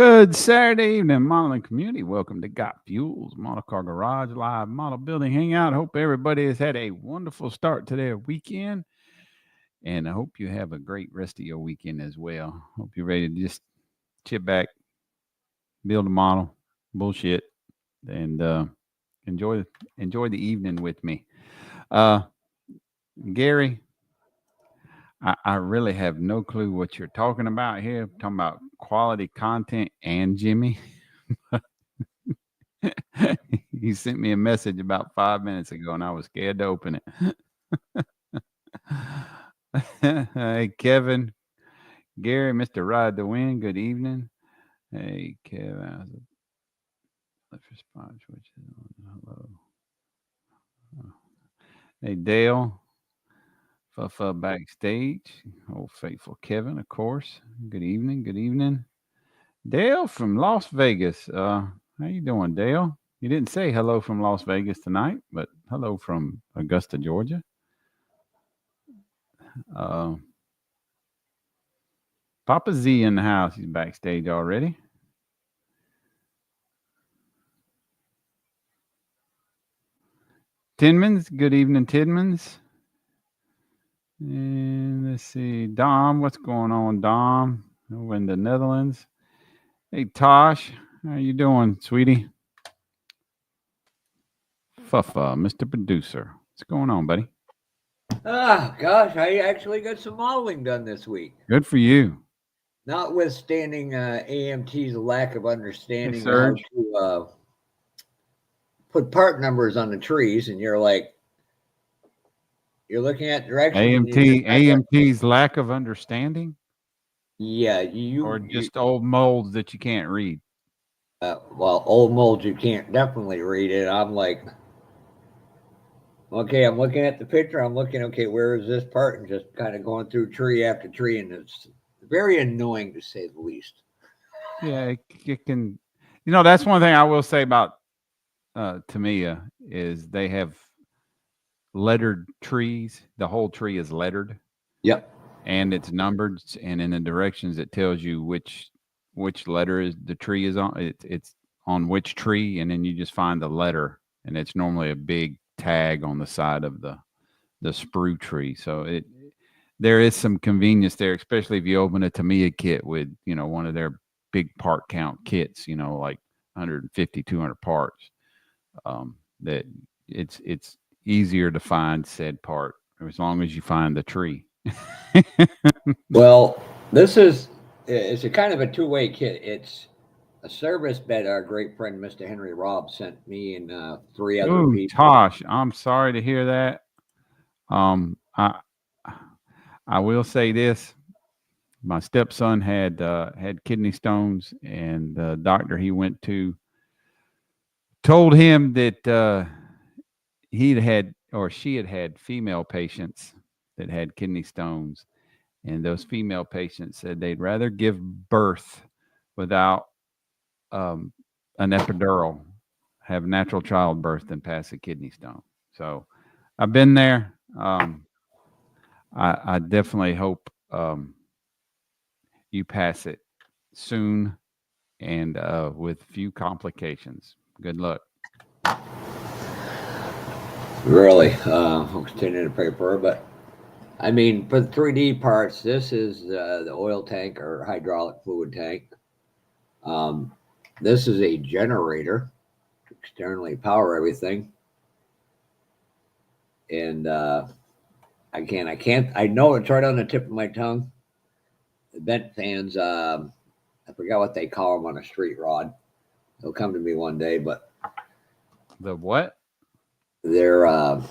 Good Saturday evening, modeling community. Welcome to Got Fuels, Model Car Garage Live Model Building Hangout. Hope everybody has had a wonderful start to their weekend, and I hope you have a great rest of your weekend as well. Hope you're ready to just sit back, build a model, bullshit, and enjoy the evening with me. Uh, Gary, I really have no clue what you're talking about here. I'm talking about quality content and Jimmy. He sent me a message about 5 minutes ago, and I was scared to open it. Hey, Kevin, Gary, Mr. Ride the Wind, good evening. Hey, Kevin, let's respond. Which is hello. Hey, Dale, Fuffa backstage. Old faithful Kevin, of course. Good evening. Good evening. Dale from Las Vegas. How you doing, Dale? You didn't say hello from Las Vegas tonight, but hello from Augusta, Georgia. Uh, Papa Z in the house. He's backstage already. Tidmans, good evening, Tidmans. And let's see, Dom, what's going on, Dom? Over in the Netherlands. Hey, Tosh, how you doing, sweetie? Fuffa, Mr. Producer. What's going on, buddy? Ah, gosh, I actually got some modeling done this week. Good for you. Notwithstanding AMT's lack of Hey, understanding of how Serge. to put part numbers on the trees, and you're looking at directions, and you just AMT's lack of understanding, yeah, or just old molds that you can't read. well, old molds you can't definitely read it. I'm like, okay, I'm looking at the picture. I'm looking, okay, where is this part, and just kind of going through tree after tree, and it's very annoying to say the least. Yeah, it can. That's one thing I will say about Tamiya is they have lettered trees. The whole tree is lettered Yep. and it's numbered, and in the directions it tells you which letter is the tree is on. It's on which tree, and then you just find the letter, and it's normally a big tag on the side of the sprue tree. So there is some convenience there, especially if you open a Tamiya kit with one of their big part count kits, like 150, 200 parts. That it's easier to find said part as long as you find the tree. Well, this is it's a kind of a two-way kit. It's a service that our great friend Mr. Henry Robb sent me and three other Oh, people. Tosh, I'm sorry to hear that. Um, I I will say this: my stepson had kidney stones, and the doctor he went to told him that he'd had or she had had female patients that had kidney stones, and those female patients said they'd rather give birth without um, an epidural, have natural childbirth than pass a kidney stone. So I've been there. I definitely hope you pass it soon and with few complications. Good luck. Really, I'll continue to pray for her. But I mean, for the 3D parts, this is the oil tank or hydraulic fluid tank. Um, this is a generator to externally power everything. And I can't. I know it's right on the tip of my tongue. The vent fans. I forgot what they call them on a street rod. They'll come to me one day, but The what? they're The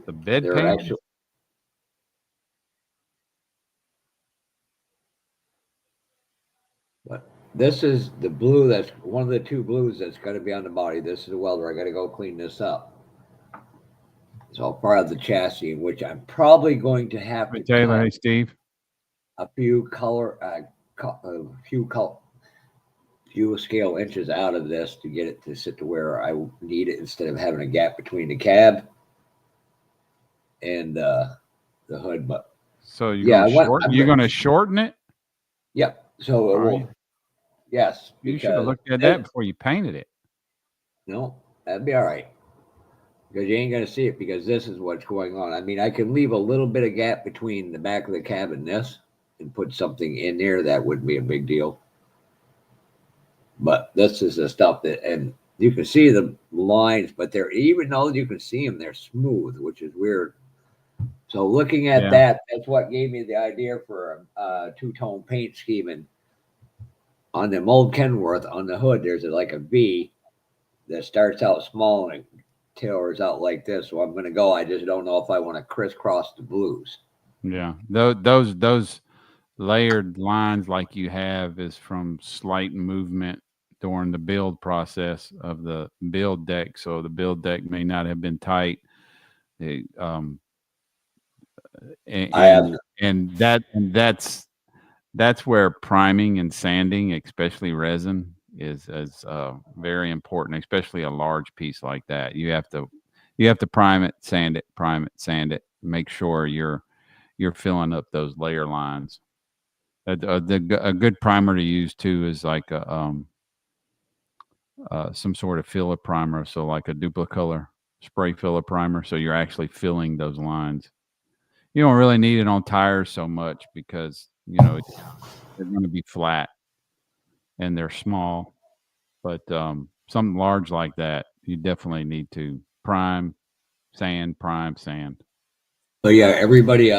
they're bedpan? actually. But this is the blue. That's one of the two blues that's got to be on the body. This is a welder. I got to go clean this up. It's all part of the chassis, which I'm probably going to have Hey, to Taylor. cut Hey, Steve. a few few scale inches out of this to get it to sit to where I need it instead of having a gap between the cab and the hood. But So yeah, I went. you're gonna shorten it? Yep. So it Are you? will. Yes, You should have because looked at that before you painted it. no, that'd be all right. Because you ain't gonna see it because this is what's going on. I mean, I can leave a little bit of gap between the back of the cab and this, and put something in there. That wouldn't be a big deal. But this is the stuff that, and you can see the lines, but they're, even though you can see them, they're smooth, which is weird. So looking at Yeah. that, that's what gave me the idea for a two-tone paint scheme. And on the old Kenworth, on the hood, there's like a V that starts out small and it tailors out like this. So I'm going to go. I just don't know if I want to crisscross the blues. Yeah. Those layered lines like you have is from slight movement during the build process of the build deck. So the build deck may not have been tight. It, I have and that's where priming and sanding, especially resin, is very important, especially a large piece like that. You have to prime it, sand it, make sure you're filling up those layer lines. A good primer to use too is like some sort of filler primer, so like a duplicolor spray filler primer, so you're actually filling those lines. You don't really need it on tires so much because they're going to be flat and they're small, but something large like that, you definitely need to prime, sand. But yeah, everybody,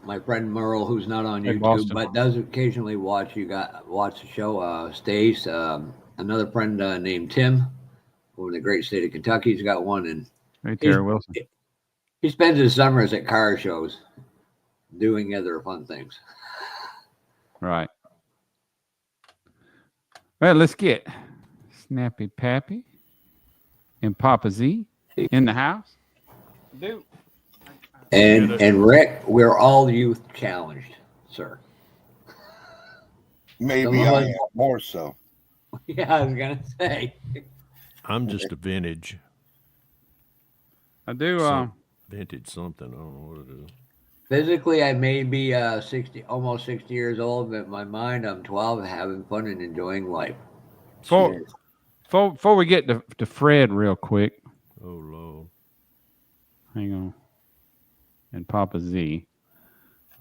my friend Merle, who's not on Hey, YouTube Boston. but does occasionally watch the show. Stace, another friend named Tim, over in the great state of Kentucky, he's got one, and Hey, he's Terry Wilson. he spends his summers at car shows doing other fun things. Right. Well, let's get Snappy Pappy and Papa Z in the house. Dude. And Rick, we're all youth challenged, sir. Some Maybe of I us, am more so. yeah, I was gonna say. I'm just a vintage, I do. vintage something. I don't know what it is. Physically, I may be 60, almost 60 years old, but in my mind, I'm 12, having fun and enjoying life. Before, Cheers. before we get to Fred real quick, Oh Lord. hang on, and Papa Z,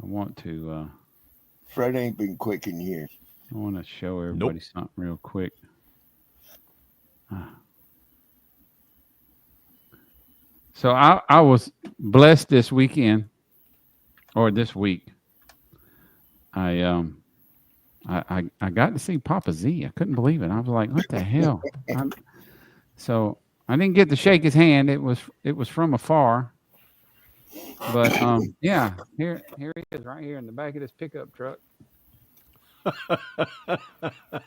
I want to Fred ain't been quick in years. show everybody something real quick. So I was blessed this weekend or this week. I got to see Papa Z. I couldn't believe it. I was like, what the hell? So I didn't get to shake his hand. It was from afar. But yeah, here he is right here in the back of this pickup truck.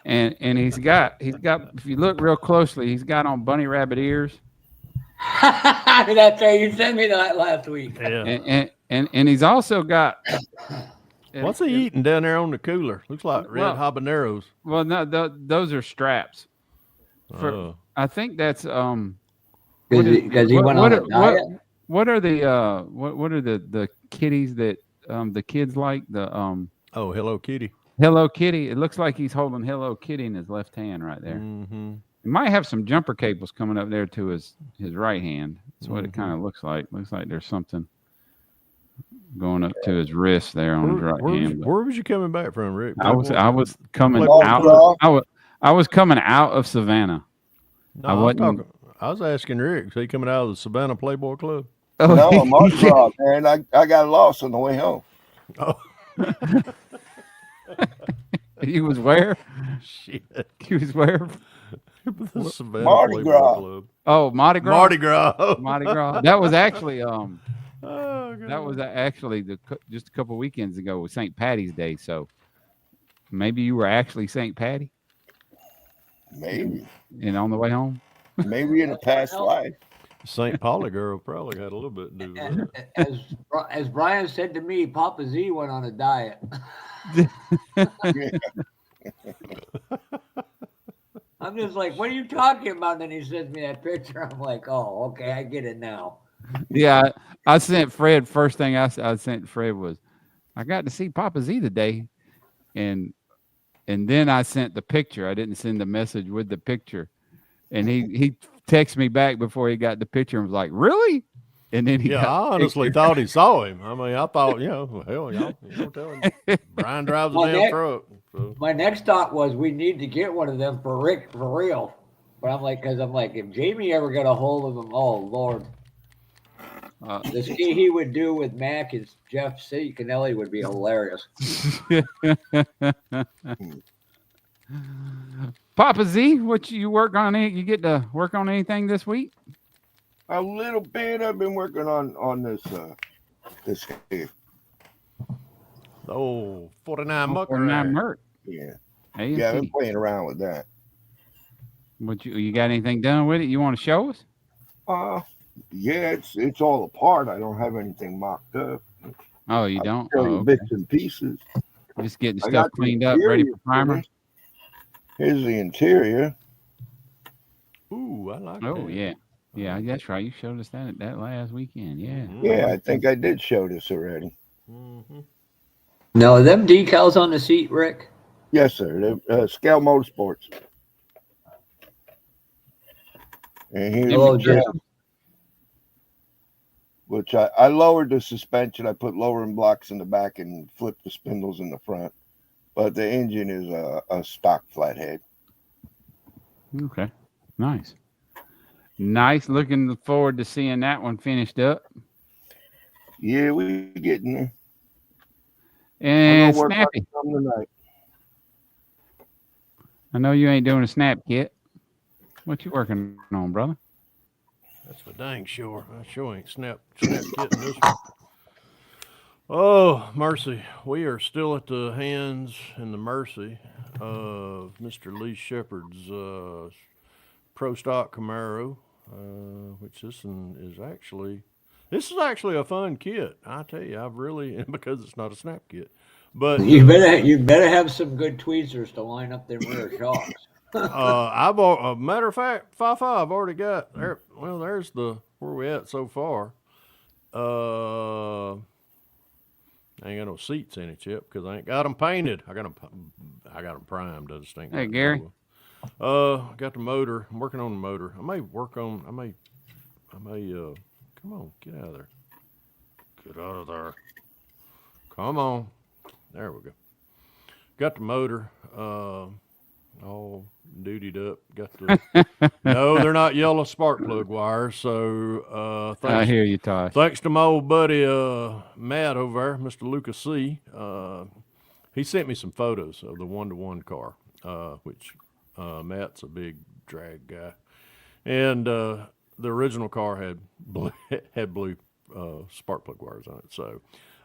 And he's got if you look real closely, he's got on bunny rabbit ears. That's right. You sent me that last week. Yeah. And he's also got What's he eating down there on the cooler? Looks like red habaneros. Well, no, those are straps. Oh. I think that's Because he went on a diet. what are the what are the kitties that the kids like, the Oh, Hello Kitty. Hello Kitty? It looks like he's holding Hello Kitty in his left hand right there. Mm-hmm. He might have some jumper cables coming up there to his right hand. That's what it kind of looks like. Looks like there's something going up to his wrist there on his right hand. Where was you coming back from, Rick? I was coming Playboy out. Club? I was coming out of Savannah. No, I was asking Rick. Is he coming out of the Savannah Playboy Club? Oh, No, Mardi Gras, man. I got lost on the way home. Oh, he was where? shit. He was where? The Savannah Mardi Playboy Gras. Club. Oh, Mardi Gras. Mardi Gras. Mardi Gras. That was actually Oh, God. that was actually just a couple weekends ago was St. Patty's Day. So maybe you were actually St. Patty Maybe. and on the way home. Maybe in a past life. St. Pauli girl probably had a little bit to do with it. As Brian said to me, Papa Z went on a diet. Yeah. I'm just like, what are you talking about? And then he sends me that picture. I'm like, oh, okay, I get it now. Yeah, I sent Fred. First thing I sent Fred was, I got to see Papa Z today, and and then I sent the picture. I didn't send the message with the picture, and he texted me back before he got the picture and was like, "Really?" And then he Yeah, got I the honestly picture. thought he saw him. I mean, I thought, well, hell, y'all, tell him. Brian drives a My, damn ne- truck. So. my next thought was we need to get one of them for Rick for real. But I'm like, because I'm like, if Jamie ever got a hold of him, oh Lord, the ski he would do with Mac and Jeff C. Canelli would be hilarious. Papa Z, what you work on? You get to work on anything this week? A little bit. I've been working on this this here. Oh, 49 mucker 49 rag. Merc. Yeah. A&T. Yeah, I've been playing around with that. What you got anything done with it? You want to show us? Yeah, it's all apart. I don't have anything mocked up. Oh, you I'll don't? show Oh, you okay. bits and pieces. Just getting I stuff got the cleaned up, ready interior for primer. finished. Here's the interior. Ooh, I like Oh, that. yeah. Yeah, that's right. You showed us that last weekend. Yeah. Mhm. Yeah, I think I did show this already. Mm-hmm. Now, are them decals on the seat, Rick? Yes, sir. The Scale Motorsports. And here's Hello, the cab, Jason. which I lowered the suspension. I put lowering blocks in the back and flipped the spindles in the front. But the engine is a stock flathead. Okay. Nice. Nice. Looking forward to seeing that one finished up. Yeah, we getting there. I'm And gonna work on Snappy. some tonight. I know you ain't doing a snap kit. What you working on, brother? That's for dang sure. I sure ain't snap getting this one. Oh, mercy. We are still at the hands and the mercy of Mr. Lee Shepard's Pro Stock Camaro, which this is actually a fun kit. I tell you, I've really, because it's not a snap kit. But You better have some good tweezers to line up them rear shocks. I've a matter of fact, I've already got there. Well, there's the where we at so far. I ain't got no seats in it yet because I ain't got them painted. I got them primed. Does stink. Hey, Gary. Got the motor. I'm working on the motor. I may. Come on, get out of there. Get out of there. Come on. There we go. Got the motor. All dutied up. Got the. No, they're not yellow spark plug wires. So I thanks. hear you, Tosh. Thanks to my old buddy Matt over there, Mr. Lucas C. He sent me some photos of the 1-to-1 car, which Matt's a big drag guy, and the original car had blue spark plug wires on it. So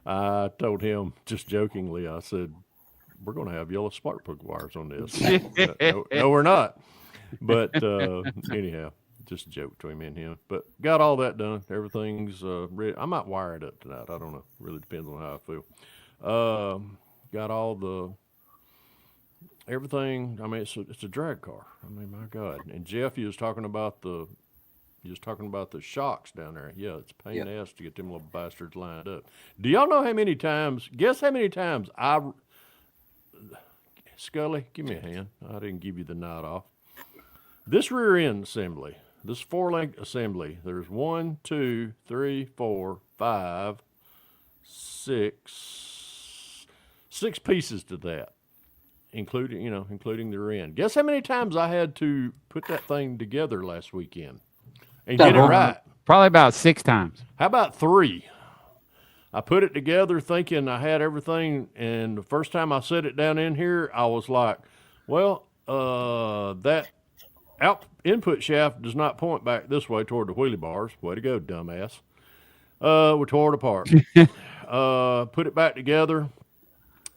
I told him just jokingly, I said, "We're going to have yellow spark plug wires on this." No, we're not. But anyhow. Just a joke between me and him. But got all that done. Everything's ready. I might wire it up tonight. I don't know. Really depends on how I feel. Got all the everything. I mean, it's a drag car. I mean, my God. And Jeff, you was talking about the shocks down there. Yeah, it's a pain in the ass to get them little bastards lined up. Do y'all know how many times? Guess how many times Scully, give me a hand. I didn't give you the nod off. This rear end assembly. This 4-link assembly, there's 1, 2, 3, 4, 5, 6 pieces to that, including the rear end. Guess how many times I had to put that thing together last weekend and get it right? Probably about 6 times. How about 3? I put it together thinking I had everything, and the first time I set it down in here, I was like, well, that input shaft does not point back this way toward the wheelie bars. Way to go, dumbass. We tore it apart. Put it back together,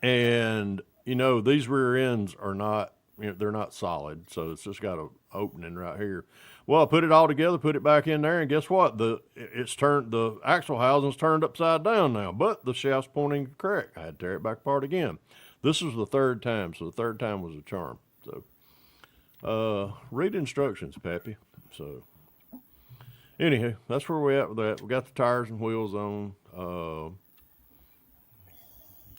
and these rear ends are not, they're not solid, so it's just got an opening right here. Well, I put it all together, put it back in there, and guess what? The axle housing's turned upside down now, but the shaft's pointing correct. I had to tear it back apart again. This was the third time, so the third time was a charm. So. Read instructions, Pappy. So, anyhow, that's where we're at with that. We got the tires and wheels on.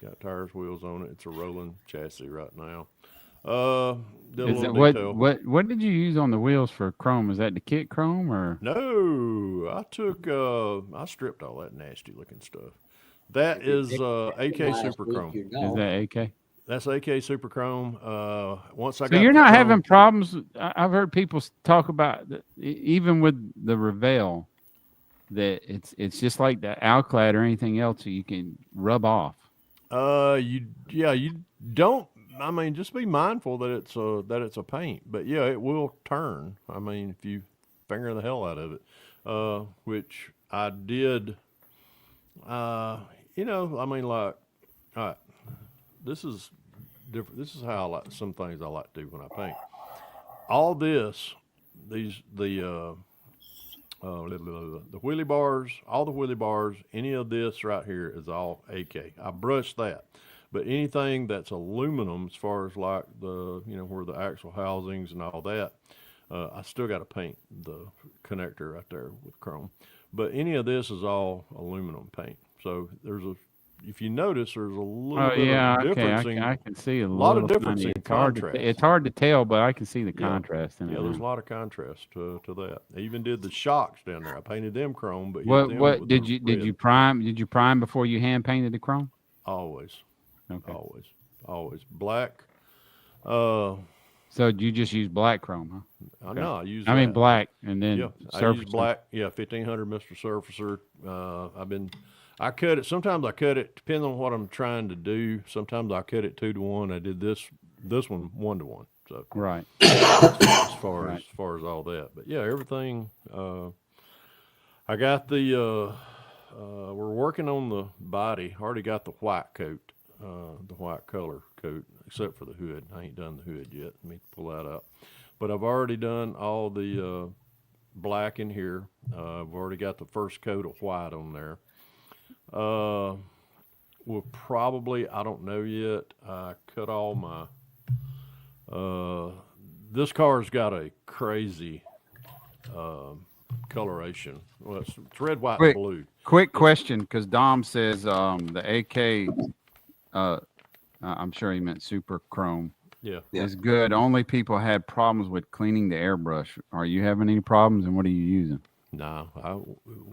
Got tires, wheels on it. It's a rolling chassis right now. Did a Is it little detail. what did you use on the wheels for chrome? Is that the kit chrome or? No, I stripped all that nasty looking stuff. That If you is picked AK last Super week, Chrome. you Is know. that AK? That's AK Super Chrome. Once I So got you're the not chrome, having problems. I've heard people talk about even with the Revell that it's just like the Alclad or anything else that you can rub off. you don't. I mean, just be mindful that it's a paint, but yeah, it will turn. I mean, if you finger the hell out of it, which I did. I mean, like, all right, this is different. This is how I like some things I like to do when I paint. All this, these the wheelie bars, all the wheelie bars, any of this right here is all AK. I brushed that, but anything that's aluminum, as far as like the where the axle housings and all that, I still got to paint the connector right there with chrome. But any of this is all aluminum paint. So if you notice, there's a little Oh bit yeah, of okay. difference I can see a lot of little difference tiny. in It's hard to contrast. it's hard to tell, but I can see the Yeah. contrast in Yeah, it. there's a Now. lot of contrast to that. I even did the shocks down there. I painted them chrome, but hit them What with did the you red. prime? Did you prime before you hand painted the chrome? Always, Okay. always black. Uh, So you just use black chrome, huh? I Okay. know I use I mean that. black and Yeah, then I use surface. black. Yeah, 1500 Mr. Surfacer. I cut it. Sometimes I cut it. Depends on what I'm trying to do. Sometimes I cut it 2-to-1. I did this one 1-to-1. So Right. as far Right. as far as all that, but yeah, everything. I got the. We're working on the body. Already got the white coat, the white color coat, except for the hood. I ain't done the hood yet. Let me pull that out. But I've already done all the black in here. I've already got the first coat of white on there. We'll probably, I don't know yet. I cut all my. This car's got a crazy coloration. Well, it's red, white, and Quick blue. quick question, because Dom says the AK. I'm sure he meant super chrome. Yeah. Yeah. Is good. Only people had problems with cleaning the airbrush. Are you having any problems, and what are you using? No,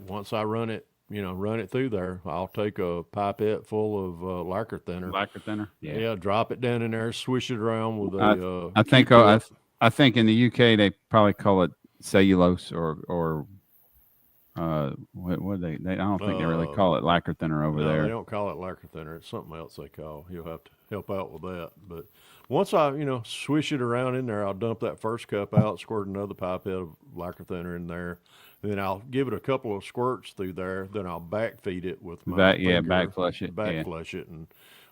once I run it, run it through there, I'll take a pipette full of lacquer thinner. Lacquer thinner. Yeah, drop it down in there, swish it around with I a I think Q-tip. I think in the UK they probably call it cellulose or what they I don't think they really call it lacquer thinner over No, they there. don't call it lacquer thinner. It's something else they call. You'll have to help out with that. But once I, swish it around in there, I'll dump that first cup out, squirt another pipette of lacquer thinner in there. Then I'll give it a couple of squirts through there. Then I'll backfeed it with my finger, Back flush it. back Yeah. flush it, and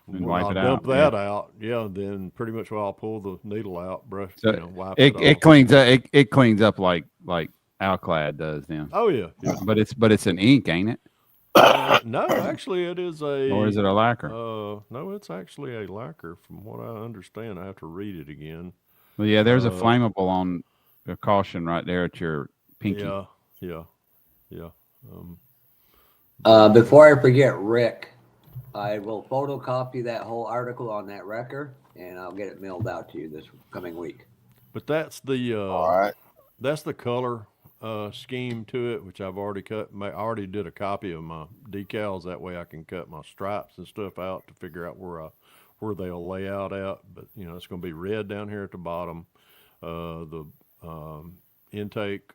And when wipe I'll it dump out. that out, then pretty much I'll pull the needle out, brush, So wipe it it off. cleans up it cleans up like Alclad does then. Oh yeah, yeah. But it's an ink, ain't it? No, actually, it is a. Or is it a lacquer? No, it's actually a lacquer. From what I understand, I have to read it again. Well, yeah, there's a flammable on the caution right there at your pinky. Yeah. Before I forget, Rick, I will photocopy that whole article on that wrecker, and I'll get it mailed out to you this coming week. But that's the All right. that's the color scheme to it, which I've already cut. I already did a copy of my decals. That way, I can cut my stripes and stuff out to figure out where they'll lay out at. But it's going to be red down here at the bottom. The intake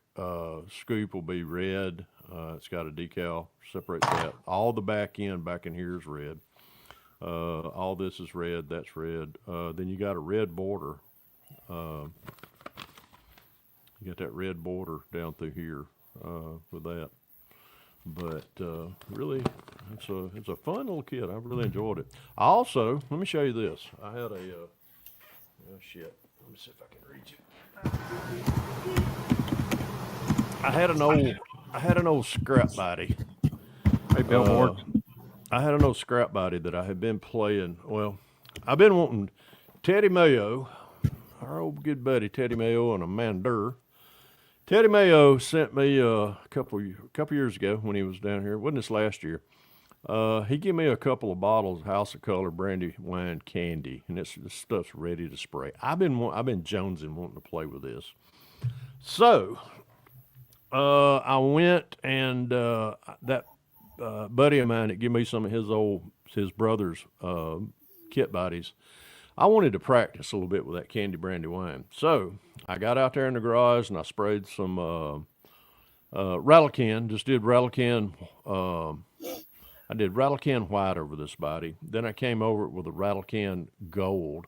scoop will be red. It's got a decal separates that. All the back in here is red. All this is red. That's red. Then you got a red border. You got that red border down through here with that. But really, it's a fun little kit. I've really enjoyed it. I also, let me show you this. I had a oh shit. Let me see if I can reach it. I had an old scrap body. Hey, billboard. I had an old scrap body that I had been playing. Well, I've been wanting Teddy Mayo, our old good buddy Teddy Mayo, and Amanda. Teddy Mayo sent me a couple years ago when he was down here. Wasn't this last year? He gave me a couple of bottles of House of Color brandy wine candy, and this stuff's ready to spray. I've been jonesing wanting to play with this. So I went and that buddy of mine that gave me some of his brother's kit bodies. I wanted to practice a little bit with that candy brandy wine, so I got out there in the garage and I sprayed some rattle can. Just did rattle can. I did rattle can white over this body. Then I came over it with a rattle can gold.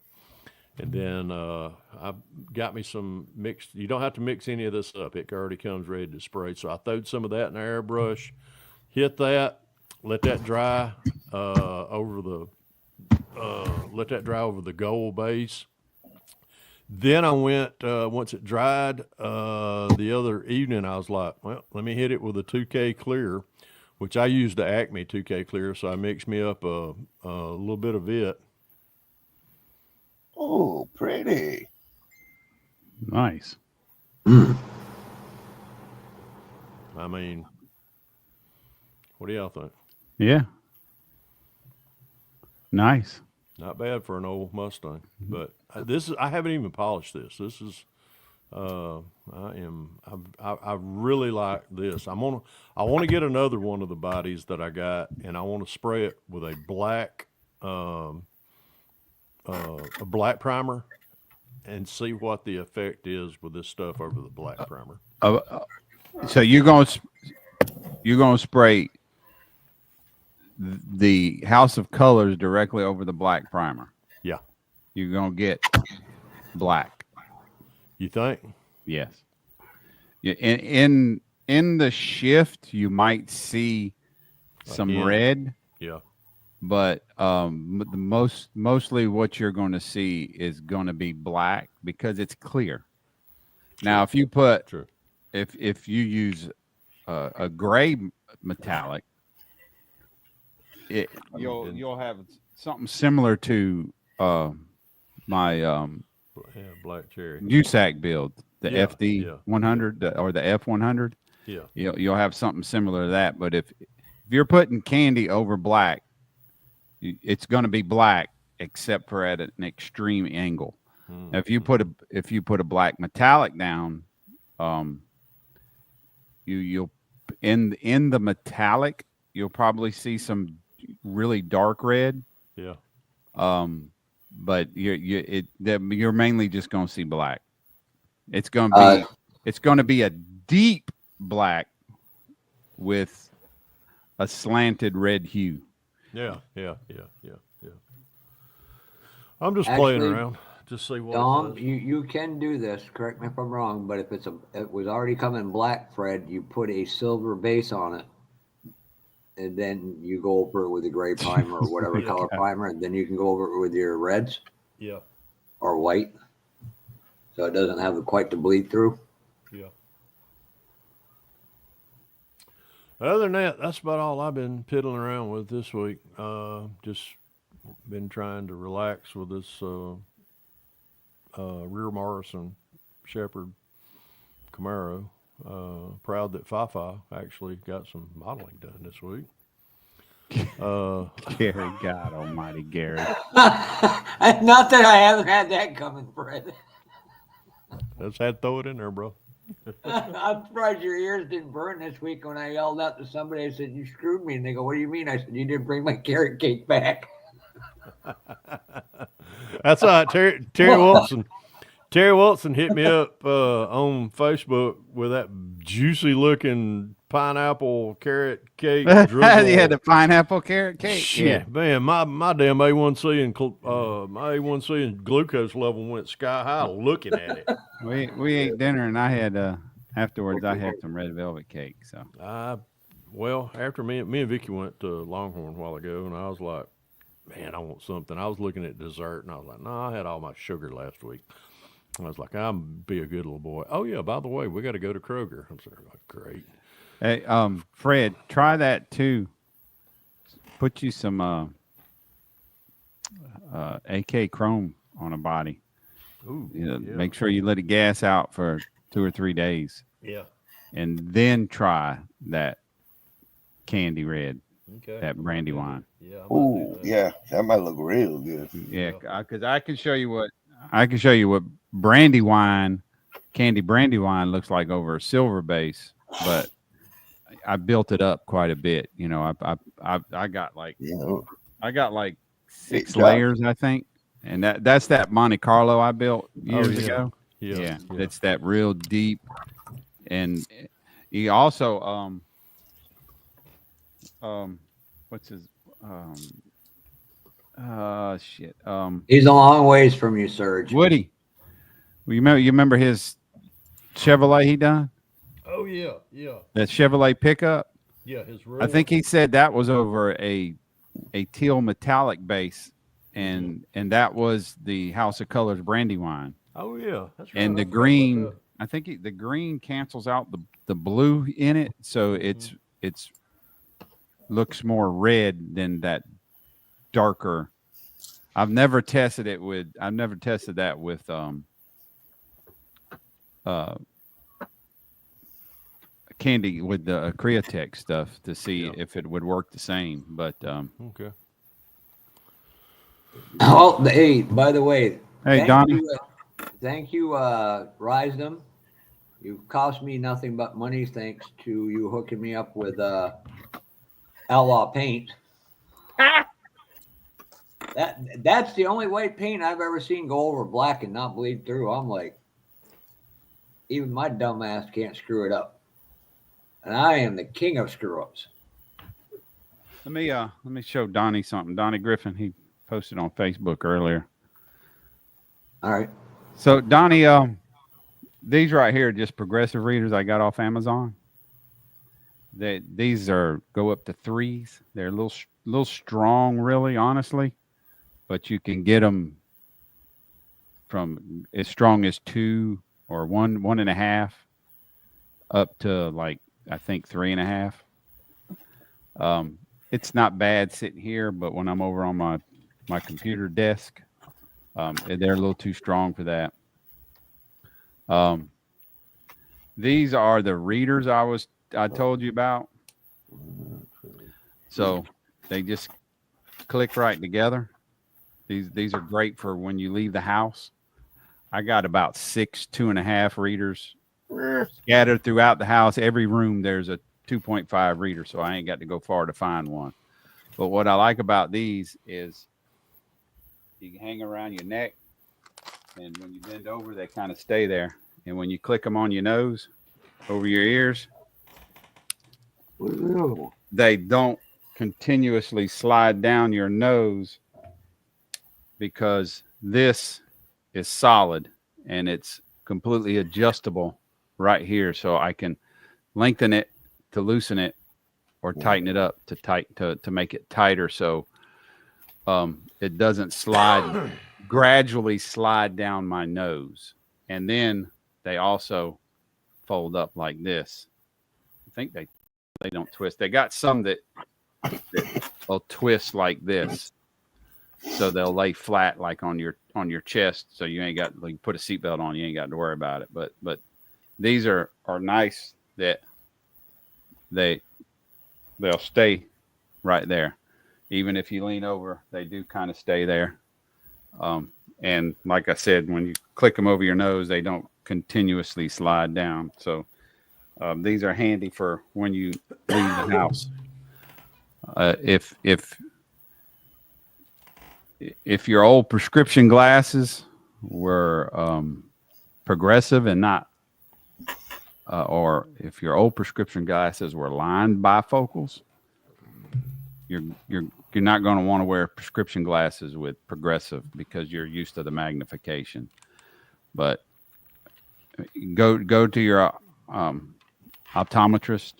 And then I got me some mixed. You don't have to mix any of this up. It already comes ready to spray. So I throwed some of that in the airbrush, hit that, let that dry let that dry over the gold base. Then I went once it dried the other evening. I was like, well, let me hit it with a 2K clear, which I used the Acme 2K clear. So I mixed me up a little bit of it. Oh, pretty. Nice. Mm. I mean, what do y'all think? Yeah. Nice. Not bad for an old Mustang, but I haven't even polished this. This is I really like this. I want to get another one of the bodies that I got, and I want to spray it with a black primer and see what the effect is with this stuff over the black primer. So you're gonna spray the House of Colors directly over the black primer. Yeah. You're gonna get black. You think? Yes. Yeah. In the shift, you might see some Again. red, Yeah. but mostly what you're going to see is going to be black because it's clear. Now, if you put True. if you use a gray metallic, you'll have something similar to my Yeah, black cherry. USAC build, the Yeah, FD yeah, 100 or the F100. Yeah. You'll have something similar to that. But if you're putting candy over black, it's going to be black except for at an extreme angle. Now, if you put a black metallic down, you'll in the metallic you'll probably see some really dark red. Yeah. But you're mainly just going to see black. It's going to be a deep black with a slanted red hue. Yeah. I'm just playing around. Just see what Dom, it does. you can do this. Correct me if I'm wrong, but if it was already coming black, Fred, you put a silver base on it, and then you go over it with a gray primer or whatever color primer, and then you can go over it with your reds. Yeah. Or white, so it doesn't have quite to bleed through. Yeah. Other than that, that's about all I've been piddling around with this week. Just been trying to relax with this rear Morrison Shepherd Camaro. Proud that Fafa actually got some modeling done this week. Gary, God Almighty, Gary. Not that I haven't had that coming, Fred. Just had to throw it in there, bro. I'm surprised your ears didn't burn this week when I yelled out to somebody. I said, "You screwed me," and they go, "What do you mean?" I said, "You didn't bring my carrot cake back." That's all right. Terry Wilson. Terry Wilson hit me up on Facebook with that juicy looking pineapple carrot cake. Yeah, the pineapple carrot cake. Shit, Yeah, man, my damn A1C and my A1C and glucose level went sky high looking at it. we ate dinner and I had afterwards I had some red velvet cake. So well, after me and Vicky went to Longhorn a while ago, and I was like, man, I want something. I was looking at dessert, and I was like, no, I had all my sugar last week. I was like, I'm be a good little boy. Oh yeah, by the way, we got to go to Kroger. I'm sorry, like, great. hey, Fred, try that too. Put you some AK Chrome on a body. Ooh, Yeah. Make sure you let it gas out for 2 or 3 days, Yeah. and then try that candy red. Okay. that brandy wine. Yeah, I might Oh, do that. yeah, that might look real good. Yeah, because I can show you what brandy wine, candy brandy wine looks like over a silver base, but I built it up quite a bit. You know, I got like You know, I got like Hey, 6 Josh. layers, I think, and that's that Monte Carlo I built years yeah. ago. Yeah. Yeah, Yeah. it's that real deep, and he also um what's his shit He's a long ways from you, Serge. Woody. You remember his Chevrolet he done? Oh yeah. Yeah. That Chevrolet pickup? Yeah. His I think he said that was over a teal metallic base, and that was the House of Colors brandy wine. Oh yeah. That's right. And the I forgot about green, that. I think the green cancels out the blue in it, so it's looks more red than that darker. I've never tested that with uh candy with the Createch stuff to see Yeah. if it would work the same. But Okay. Oh, hey, by the way, hey, thank Donnie, you, Risdom. You cost me nothing but money thanks to you hooking me up with Outlaw Paint. That's the only white paint I've ever seen go over black and not bleed through. I'm like, even my dumb ass can't screw it up, and I am the king of screw ups. let me show Donnie something. Donnie Griffin, he posted on Facebook earlier. All right. So Donnie, these right here are just progressive readers I got off Amazon. These are go up to 3s. They're a little strong, really, honestly, but you can get them from as strong as 2 or 1.5 up to like I think 3.5. It's not bad sitting here, but when I'm over on my computer desk, they're a little too strong for that. These are the readers I told you about. So they just click right together. These are great for when you leave the house. I got about 6 2.5 readers scattered throughout the house. Every room there's a 2.5 reader, so I ain't got to go far to find one. But what I like about these is you can hang around your neck, and when you bend over, they kind of stay there. And when you click them on your nose, over your ears, What's the other one? they don't continuously slide down your nose because this is solid and it's completely adjustable right here. So I can lengthen it to loosen it or tighten it up to make it tighter. So it doesn't gradually slide down my nose. And then they also fold up like this. I think they don't twist. They got some that will twist like this. So they'll lay flat like on your chest. So you ain't got like put a seatbelt on, you ain't got to worry about it. But these are nice that they'll stay right there. Even if you lean over, they do kind of stay there. And like I said, when you click them over your nose, they don't continuously slide down. So these are handy for when you leave the house. If your old prescription glasses were progressive and not, or if your old prescription glasses were lined bifocals, you're not going to want to wear prescription glasses with progressive because you're used to the magnification. But go to your optometrist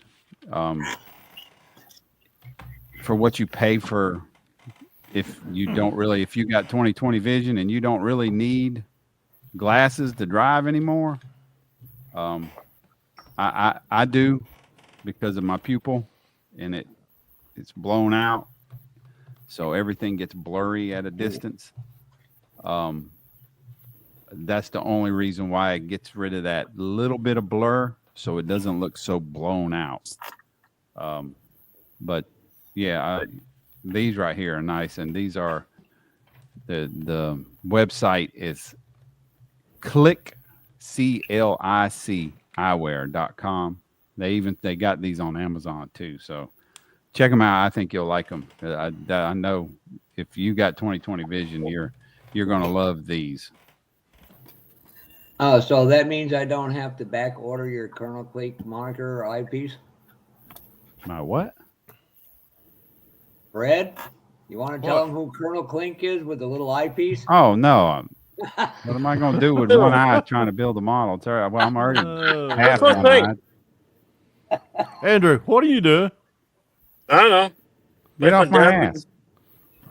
for what you pay for. If you got 20/20 vision and you don't really need glasses to drive anymore, I do because of my pupil, and it's blown out, so everything gets blurry at a distance. That's the only reason why it gets rid of that little bit of blur, so it doesn't look so blown out. But yeah, these right here are nice, and these are the website is clickeyewear.com. They got these on Amazon too, so check them out. I think you'll like them. I know if you got 20/20 vision, you're gonna love these. Oh, so that means I don't have to back order your Colonel Clink monitor or eyepiece? My what? Fred, you want to tell What? them who Colonel Clink is with the little eyepiece? Oh no. What am I gonna do with one eye trying to build a model? Well, I'm already half What's one Clink? eye. Andrew, what are you doing? I don't know. Get off That's my what ass.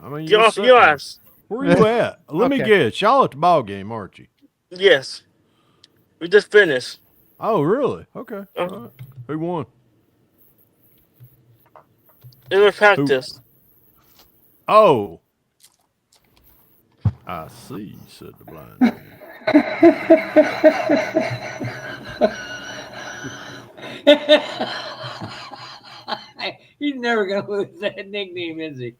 I mean, Get off your ass. Where are you at? Let me Okay. guess. Y'all at the ball game, aren't you? Yes. We just finished. Oh, really? Okay. Uh, All right. Who won? It was practice. Oh. I see, said the blind man. He's never gonna lose that nickname, is he?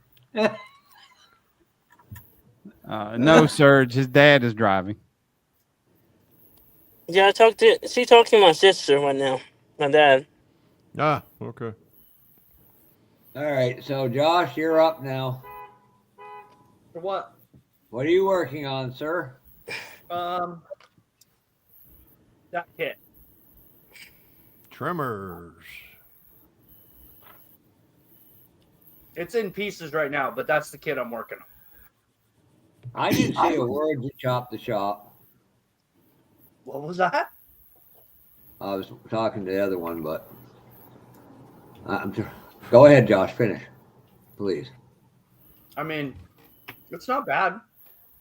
No, Serge. His dad is driving. Yeah, she talked to my sister right now. My dad. Ah, okay. All right, so Josh, you're up now. For what? What are you working on, sir? That kit. Tremors. It's in pieces right now, but that's the kit I'm working on. I didn't say a word to Chop the Shop. What was that? I was talking to the other one, but go ahead, Josh. Finish, please. I mean, it's not bad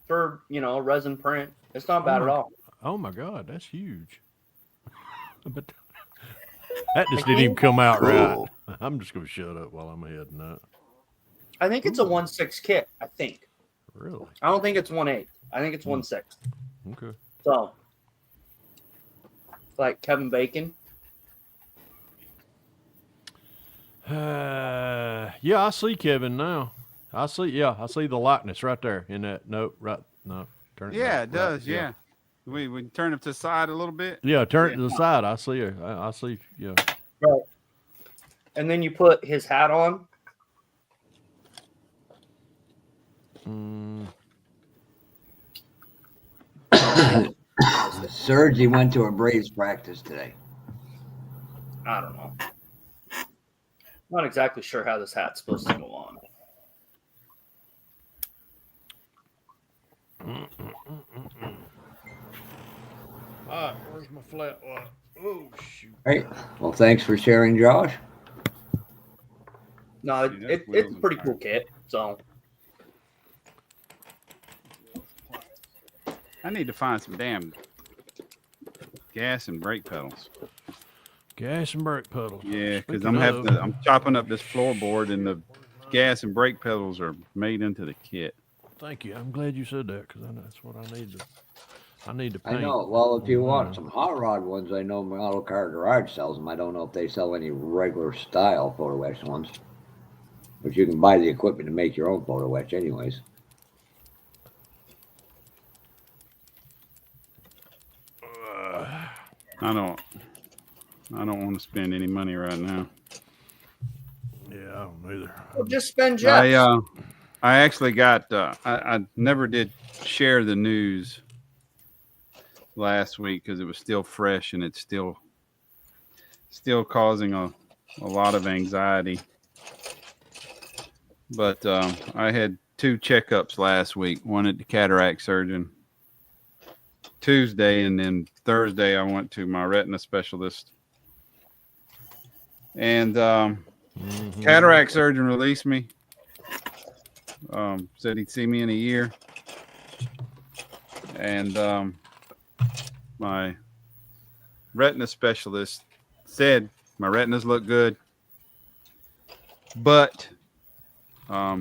for a resin print. It's not bad at all. Oh my God, that's huge. But that just didn't even come out right. I'm just gonna shut up while I'm heading that. I think it's a 1/6 kit. I think. Really? I don't think it's 1/8. I think it's 1/6. Okay. So, like Kevin Bacon. Yeah, I see Kevin now. I see the likeness right there in that. No, turn it. Yeah, back. it does. Right, Yeah. We can turn it to the side a little bit. Yeah, turn it to the side. I see her. I see. Yeah. Right. And then you put his hat on. Serge went to a Braves practice today. I don't know. Not exactly sure how this hat's supposed to go on. All right, where's my flat white? Oh shoot! Right. Well, thanks for sharing, Josh. No, See, that's it's wheels a and pretty tires. cool kit. So I need to find some damn gas and brake pedals. Gas and brake pedals. Yeah, because Speaking of, I'm chopping up this floorboard, and the gas and brake pedals are made into the kit. Thank you. I'm glad you said that because that's what I need to. I need to I paint. know. Well, if you want some hot rod ones, I know Model Car Garage sells them. I don't know if they sell any regular style photo etch ones, but you can buy the equipment to make your own photo etch, anyways. I don't want to spend any money right now. Yeah, I don't either. well, just spend Jeff's. I actually got. I never did share the news last week because it was still fresh and it's still causing a lot of anxiety. But I had 2 checkups last week. One at the cataract surgeon Tuesday, and then Thursday I went to my retina specialist. And cataract surgeon released me. Said he'd see me in a year. And my retina specialist said my retinas look good, but I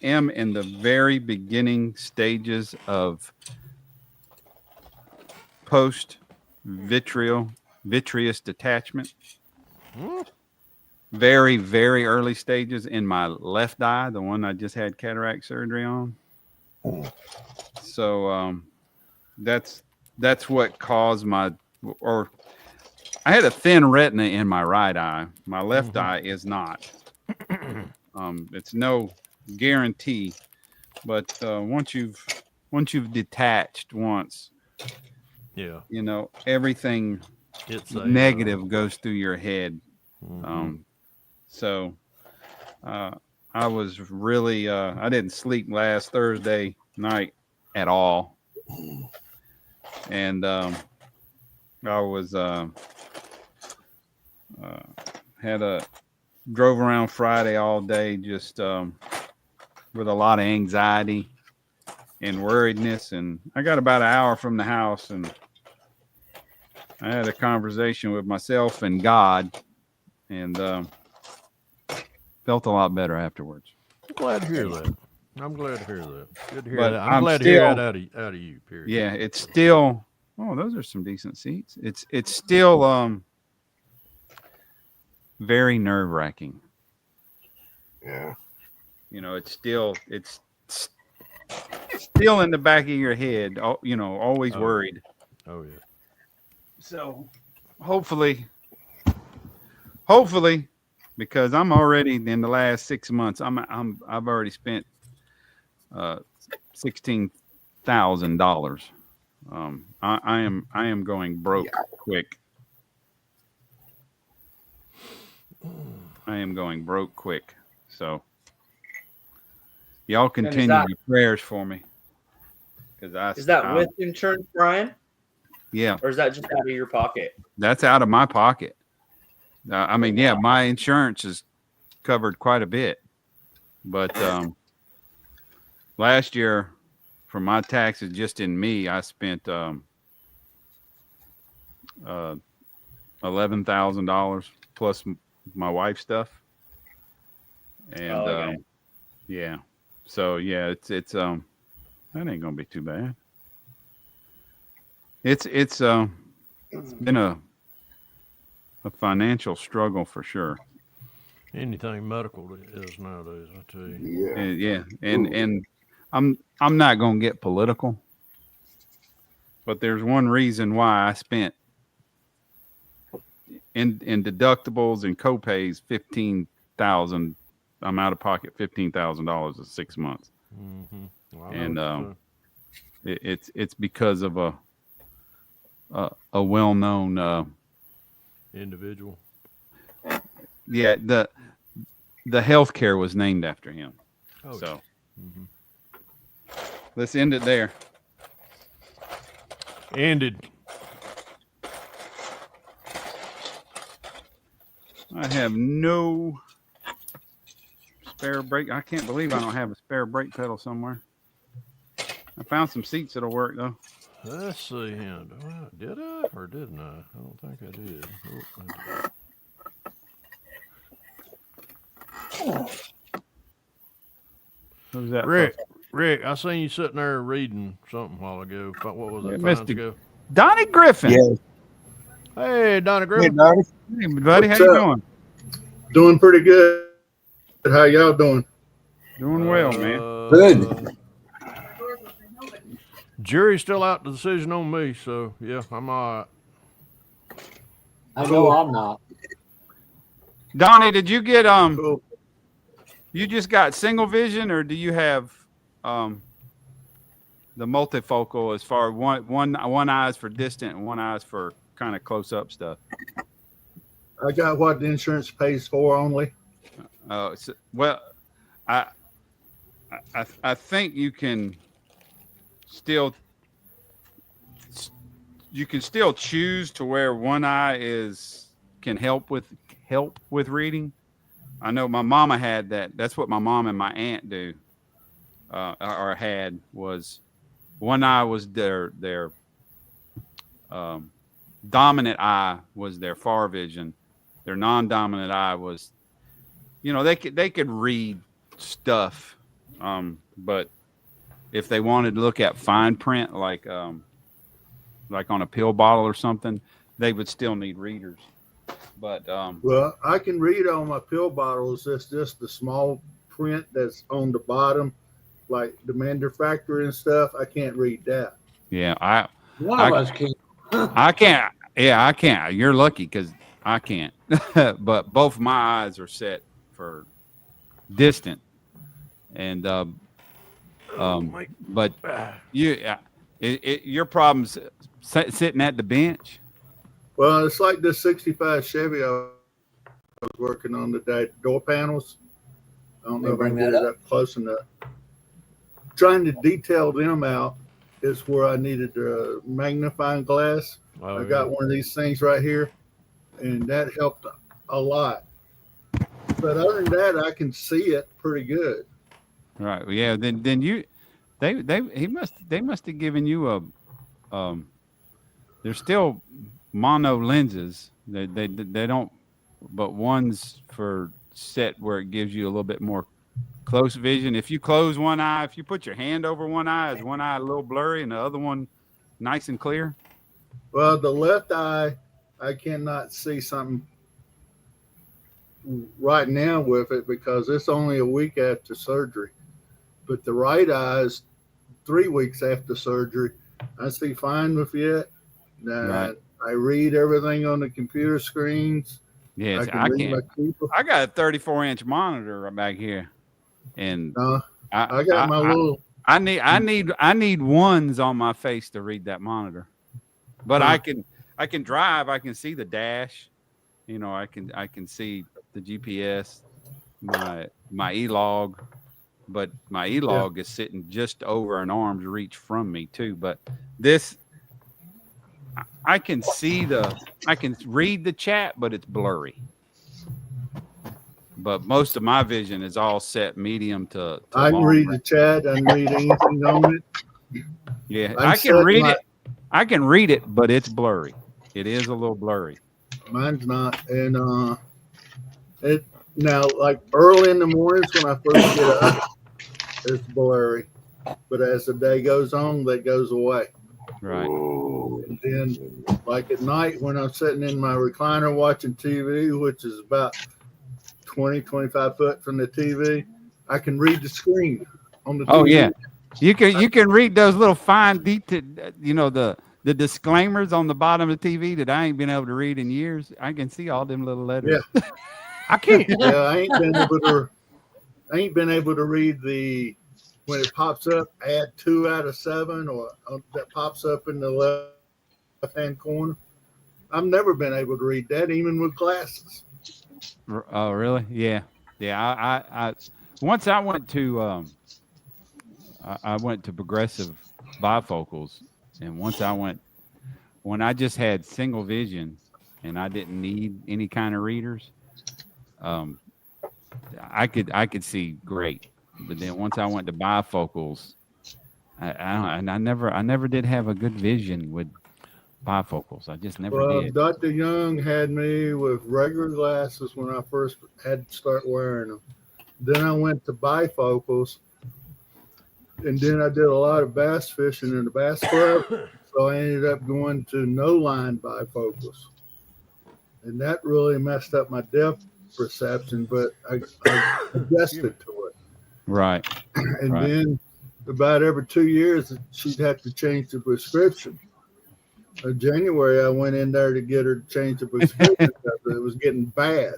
am in the very beginning stages of post vitreous detachment. Very, very early stages in my left eye, the one I just had cataract surgery on. So that's what caused or I had a thin retina in my right eye. My left eye is not. It's no guarantee, but once you've detached once, Yeah. you know, everything It's negative goes through your head. Mhm. So I was really I didn't sleep last Thursday night at all, and I was drove around Friday all day just with a lot of anxiety and worriedness, and I got about an hour from the house, and I had a conversation with myself and God, and felt a lot better afterwards. I'm glad to hear that. I'm glad to hear that. Good to hear But that. I'm I'm glad to hear still, that out of you. Period. yeah, it's still. Oh, those are some decent seats. It's still very nerve wracking. Yeah. You know, it's still still in the back of your head. You know, always worried. Oh yeah. So hopefully, because I'm already in the last 6 months, I've already spent $16,000. I am going broke quick. I am going broke quick. So y'all continue your prayers for me. Is that with insurance, Brian? Yeah. Or is that just out of your pocket? That's out of my pocket. I mean, yeah, my insurance is covered quite a bit, but last year for my taxes, just in me, I spent $11,000 plus my wife's stuff, and yeah, so yeah, it's that ain't gonna be too bad. It's been a financial struggle for sure. Anything medical is nowadays, I tell you. Yeah. Yeah, and I'm not gonna get political, but there's one reason why I spent in deductibles and copays 15,000. I'm out of pocket $15,000 in 6 months, Well, and it's because of a well-known individual. Yeah, the healthcare was named after him. Oh, so let's end it there. Ended. I have no spare brake. I can't believe I don't have a spare brake pedal somewhere. I found some seats that'll work though. Let's see here. Did I or didn't I? I don't think I did. Oh, I did. Who's that? Rick, I seen you sitting there reading something a while ago. What was it? 5 minutes ago? Donnie Griffin. Yeah. Hey, Donnie Griffin. Hey, Donnie. Hey, buddy, What's how you up? doing? Doing pretty good. How y'all doing? Doing well, man. Good. Jury's still out the decision on me, so yeah, I'm all right. I know I'm not. Donnie, did you get Cool. you just got single vision, or do you have the multifocal as far as one eye is for distant and one eye is for kind of close up stuff? I got what the insurance pays for only. Well, I think you can still choose to where one eye can help with reading. I know my mama had that. That's what my mom and my aunt do, or had, was one eye was their dominant eye was their far vision. Their non-dominant eye was, they could read stuff, but if they wanted to look at fine print, like on a pill bottle or something, they would still need readers. But Well, I can read on my pill bottles. It's just the small print that's on the bottom, like the manufacturer and stuff. I can't read that. yeah, One of I us can. I can't. Yeah, I can't. You're lucky because I can't. But both my eyes are set for distant, and but you, your problem's sitting at the bench. Well, it's like this 65 Chevy I was working on today. Door panels. I don't May know if I bring can get that it up. up close enough. Trying to detail them out is where I needed a magnifying glass. Oh, I yeah. got one of these things right here, and that helped a lot. But other than that, I can see it pretty good. Right. Yeah. Then you, they must have given you there's still mono lenses. They don't, but one's for set where it gives you a little bit more close vision. If you close one eye, if you put your hand over one eye, is one eye a little blurry and the other one nice and clear? Well, the left eye, I cannot see something right now with it because it's only a week after surgery. But the right eye is 3 weeks after surgery. I see fine with it. Right. I read everything on the computer screens. Yes, I can I read my can't. keyboard. I got a 34-inch monitor right back here, and I got my little. I need ones on my face to read that monitor. But I can drive. I can see the dash. You know, I can see the GPS, my e-log, but my e-log is sitting just over an arm's reach from me too. But this, I can I can read the chat, but it's blurry. But most of my vision is all set medium to I can long read the range. chat. I can read anything on it. Yeah, I'm I can read setting it. I can read it, but it's blurry. It is a little blurry. Mine's not, and it now like early in the mornings when I first get up, it's blurry. But as the day goes on, that goes away. Right. And then, like at night when I'm sitting in my recliner watching TV, which is about 20, 25 foot from the TV, I can read the screen on the Oh TV. yeah. You can read those little fine detail, you know, the disclaimers on the bottom of the TV that I ain't been able to read in years. I can see all them little letters. Yeah. I can't. Yeah, I ain't been able to read the when it pops up, add 2 out of 7, or that pops up in the left hand corner. I've never been able to read that, even with glasses. Oh, really? Yeah. Yeah. I once I went to I went to progressive bifocals, and when I just had single vision and I didn't need any kind of readers, um, I could see great. But then once I went to bifocals, I never did have a good vision with bifocals. I just never Well, did. Dr. Young had me with regular glasses when I first had to start wearing them. Then I went to bifocals, and then I did a lot of bass fishing in the bass club. So I ended up going to no line bifocals. And that really messed up my depth perception, but I adjusted to it. Right. And Right. then about every 2 years, she'd have to change the prescription. In January, I went in there to get her to change the prescription because it was getting bad.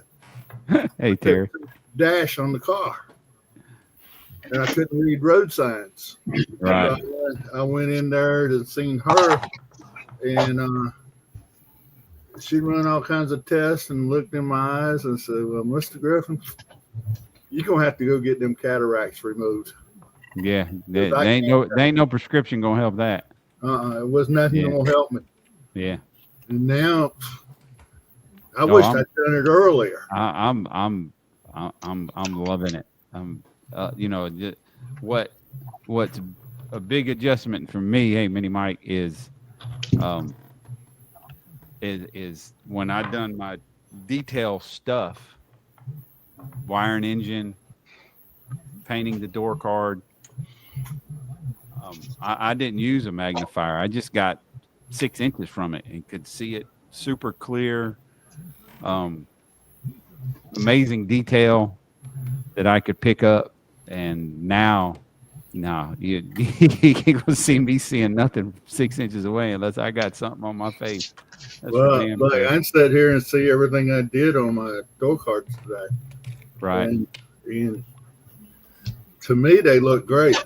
Hey, Terry. Dash on the car. And I couldn't read road signs. Right. So I went in there to see her, and she run all kinds of tests and looked in my eyes and said, "Well, Mr. Griffin, you're gonna have to go get them cataracts removed." Yeah. There ain't no prescription gonna help that. It was nothing gonna help me. Yeah. And now, I No, wished I'd done it earlier. I'm loving it. You know, what's a big adjustment for me, hey, Mini Mike, is when I done my detail stuff, wiring engine, painting the door card. I didn't use a magnifier. I just got 6 inches from it and could see it super clear. amazing detail that I could pick up, and now, no, you gonna see me seeing nothing 6 inches away unless I got something on my face. That's for Well, damn like sure. I sat here and see everything I did on my go karts today, Right. and to me they look great.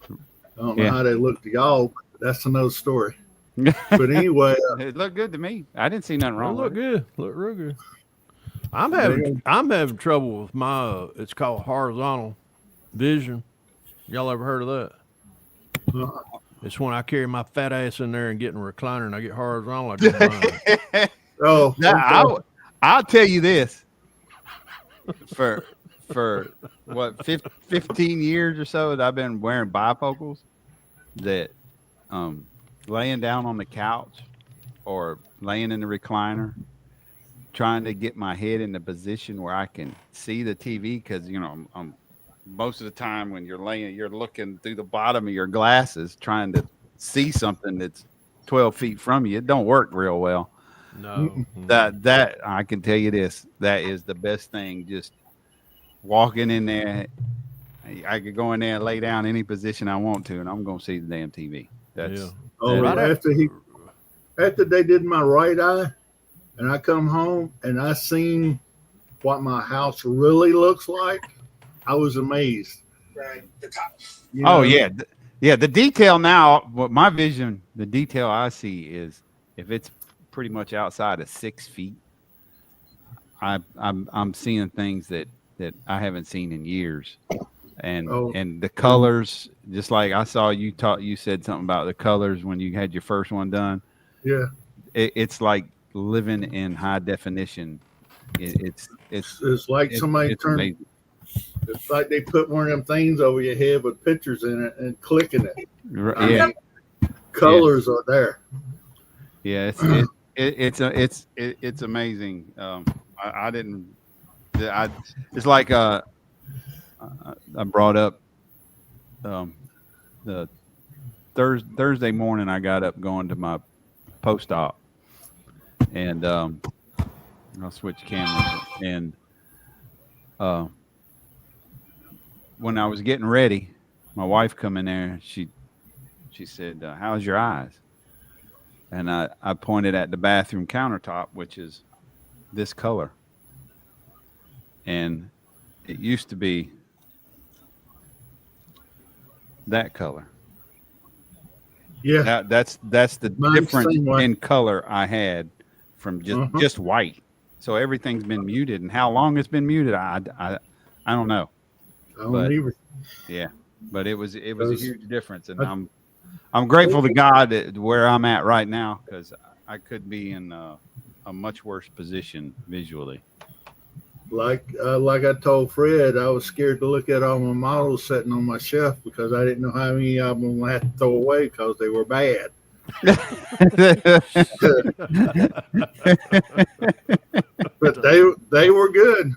I don't know Yeah. how they look to y'all, but that's another story. But anyway, It looked good to me. I didn't see nothing They wrong look with it. good. Look real good. I'm having trouble with my. It's called horizontal vision. Y'all ever heard of that? It's when I carry my fat ass in there and get in a recliner and I get horizontal. I go blind. oh, Now, okay. I'll tell you this. For what 15 years or so that I've been wearing bifocals, that laying down on the couch or laying in the recliner, trying to get my head in the position where I can see the TV, because I'm most of the time when you're laying, you're looking through the bottom of your glasses trying to see something that's 12 feet from you. It don't work real well. No. That I can tell you this, that is the best thing. Just walking in there, I could go in there and lay down any position I want to, and I'm gonna see the damn TV. That's Oh, Right after they did my right eye, and I come home and I seen what my house really looks like, I was amazed. Right. The top. Oh yeah, yeah. The detail now, what my vision, the detail I see is if it's pretty much outside of 6 feet, I'm seeing things that I haven't seen in years, and the colors, just like I saw you talk. You said something about the colors when you had your first one done. Yeah, it's like living in high definition. It's like somebody it's turned. amazing. It's like they put one of them things over your head with pictures in it and clicking it. Yeah, colors are there. Yeah, it's amazing. I didn't. It's like I brought up the Thursday morning. I got up going to my post op, and I'll switch cameras. And when I was getting ready, my wife come in there. She said, "How's your eyes?" And I pointed at the bathroom countertop, which is this color. And it used to be that color. Yeah. That's the difference in color I had from just white. So everything's been muted. And how long it's been muted, I don't know. I don't either. Yeah. But it was a huge difference. And I'm grateful to God that where I'm at right now, because I could be in a much worse position visually. Like I told Fred, I was scared to look at all my models sitting on my shelf because I didn't know how many of them I had to throw away because they were bad. But they were good.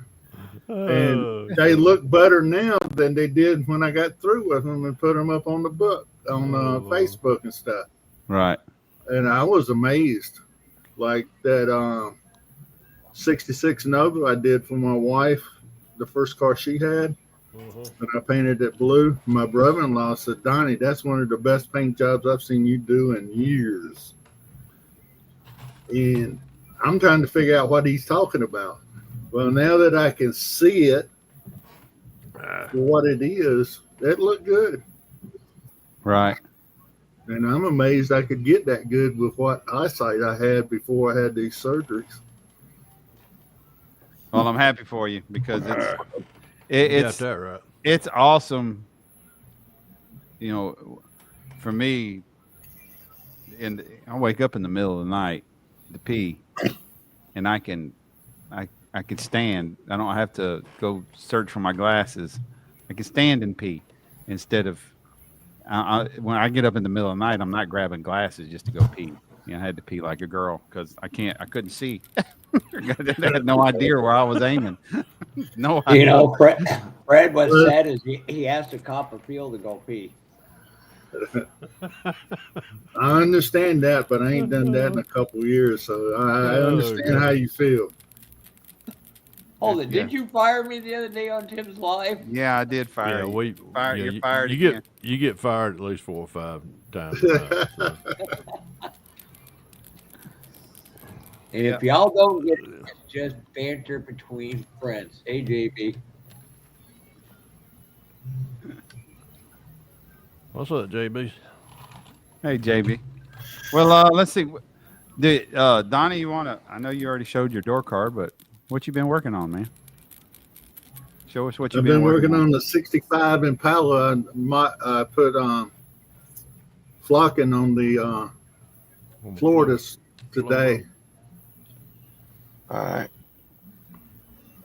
And they look better now than they did when I got through with them and put them up on the book on Facebook and stuff. Right. And I was amazed, like that 66 Nova I did for my wife, the first car she had, and I painted it blue. My brother-in-law said, "Donnie, that's one of the best paint jobs I've seen you do in years." And I'm trying to figure out what he's talking about. Well, now that I can see it for what it is, it looked good. Right. And I'm amazed I could get that good with what eyesight I had before I had these surgeries. Well, I'm happy for you because it's that right. It's awesome. You know, for me, and I wake up in the middle of the night to pee, and I can stand. I don't have to go search for my glasses. I can stand and pee instead of when I get up in the middle of the night, I'm not grabbing glasses just to go pee. I had to pee like a girl because I couldn't see. I had no idea where I was aiming. No idea. Fred, what's sad is he has to Copperfield to go pee. I understand that, but I ain't done that in a couple of years, so I Oh, understand how God. you feel. Hold it. Yeah. Did you fire me the other day on Tim's live? Yeah, I did fire Yeah, you. You're you, fired you again. get fired at least 4 or 5 times a night. So. And Yeah. if y'all don't get it, it's just banter between friends. Hey, JB. What's up, JB? Hey, JB. Well, let's see. Donnie, you want to? I know you already showed your door card, but what you been working on, man? Show us what you've I've been been working working on. on the 65 Impala. I put flocking on the Floridas today. All right.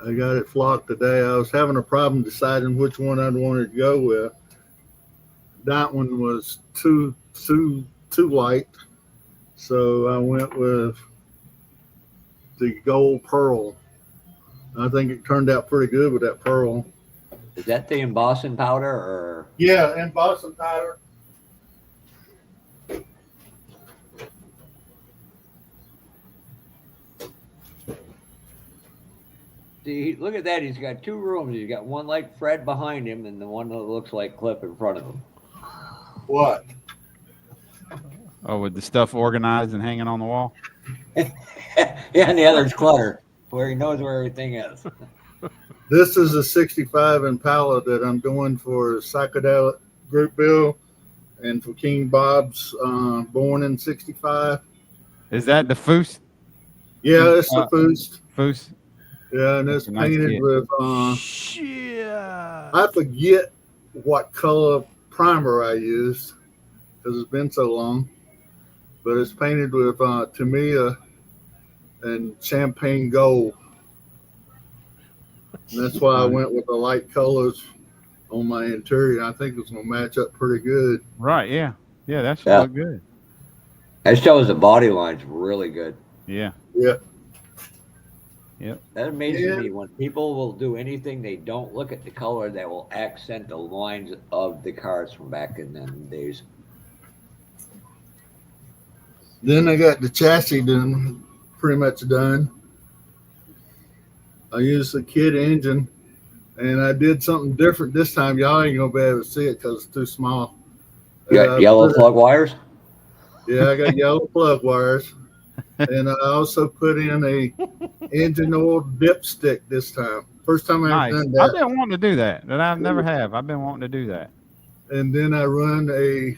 I got it flocked today. I was having a problem deciding which one I'd wanted to go with. That one was too light, so I went with the gold pearl. I think it turned out pretty good with that pearl. Is that the embossing powder or? Yeah, and Boston powder. See, look at that. He's got 2 rooms. He's got one like Fred behind him and the one that looks like Cliff in front of him. What? Oh, with the stuff organized and hanging on the wall. Yeah, and the other's clutter, where he knows where everything is. This is a 65 Impala that I'm doing for Psychedelic Group Bill and for King Bob's Born in 65. Is that the Foose? Yeah, it's the Foose. Foose. Yeah, and That's it's a nice painted kit. with, Shit. I forget what color primer I used because it's been so long, but it's painted with Tamiya and champagne gold. And that's why I went with the light colors on my interior. I think it's going to match up pretty good. Right. Yeah. Yeah. That should Yeah. look good. That shows the body line's really good. Yeah. Yeah. Yep. That amazes Yeah. me when people will do anything, they don't look at the color that will accent the lines of the cars from back in them days. Then I got the chassis done, pretty much done. I used the kit engine, and I did something different this time. Y'all ain't gonna be able to see it because it's too small. You got yellow plug wires? Yeah, I got yellow plug wires, and I also put in a engine oil dipstick this time. First time I've Nice. done I've that. been wanting to do that. That I've never have. I've been wanting to do that. And then I run a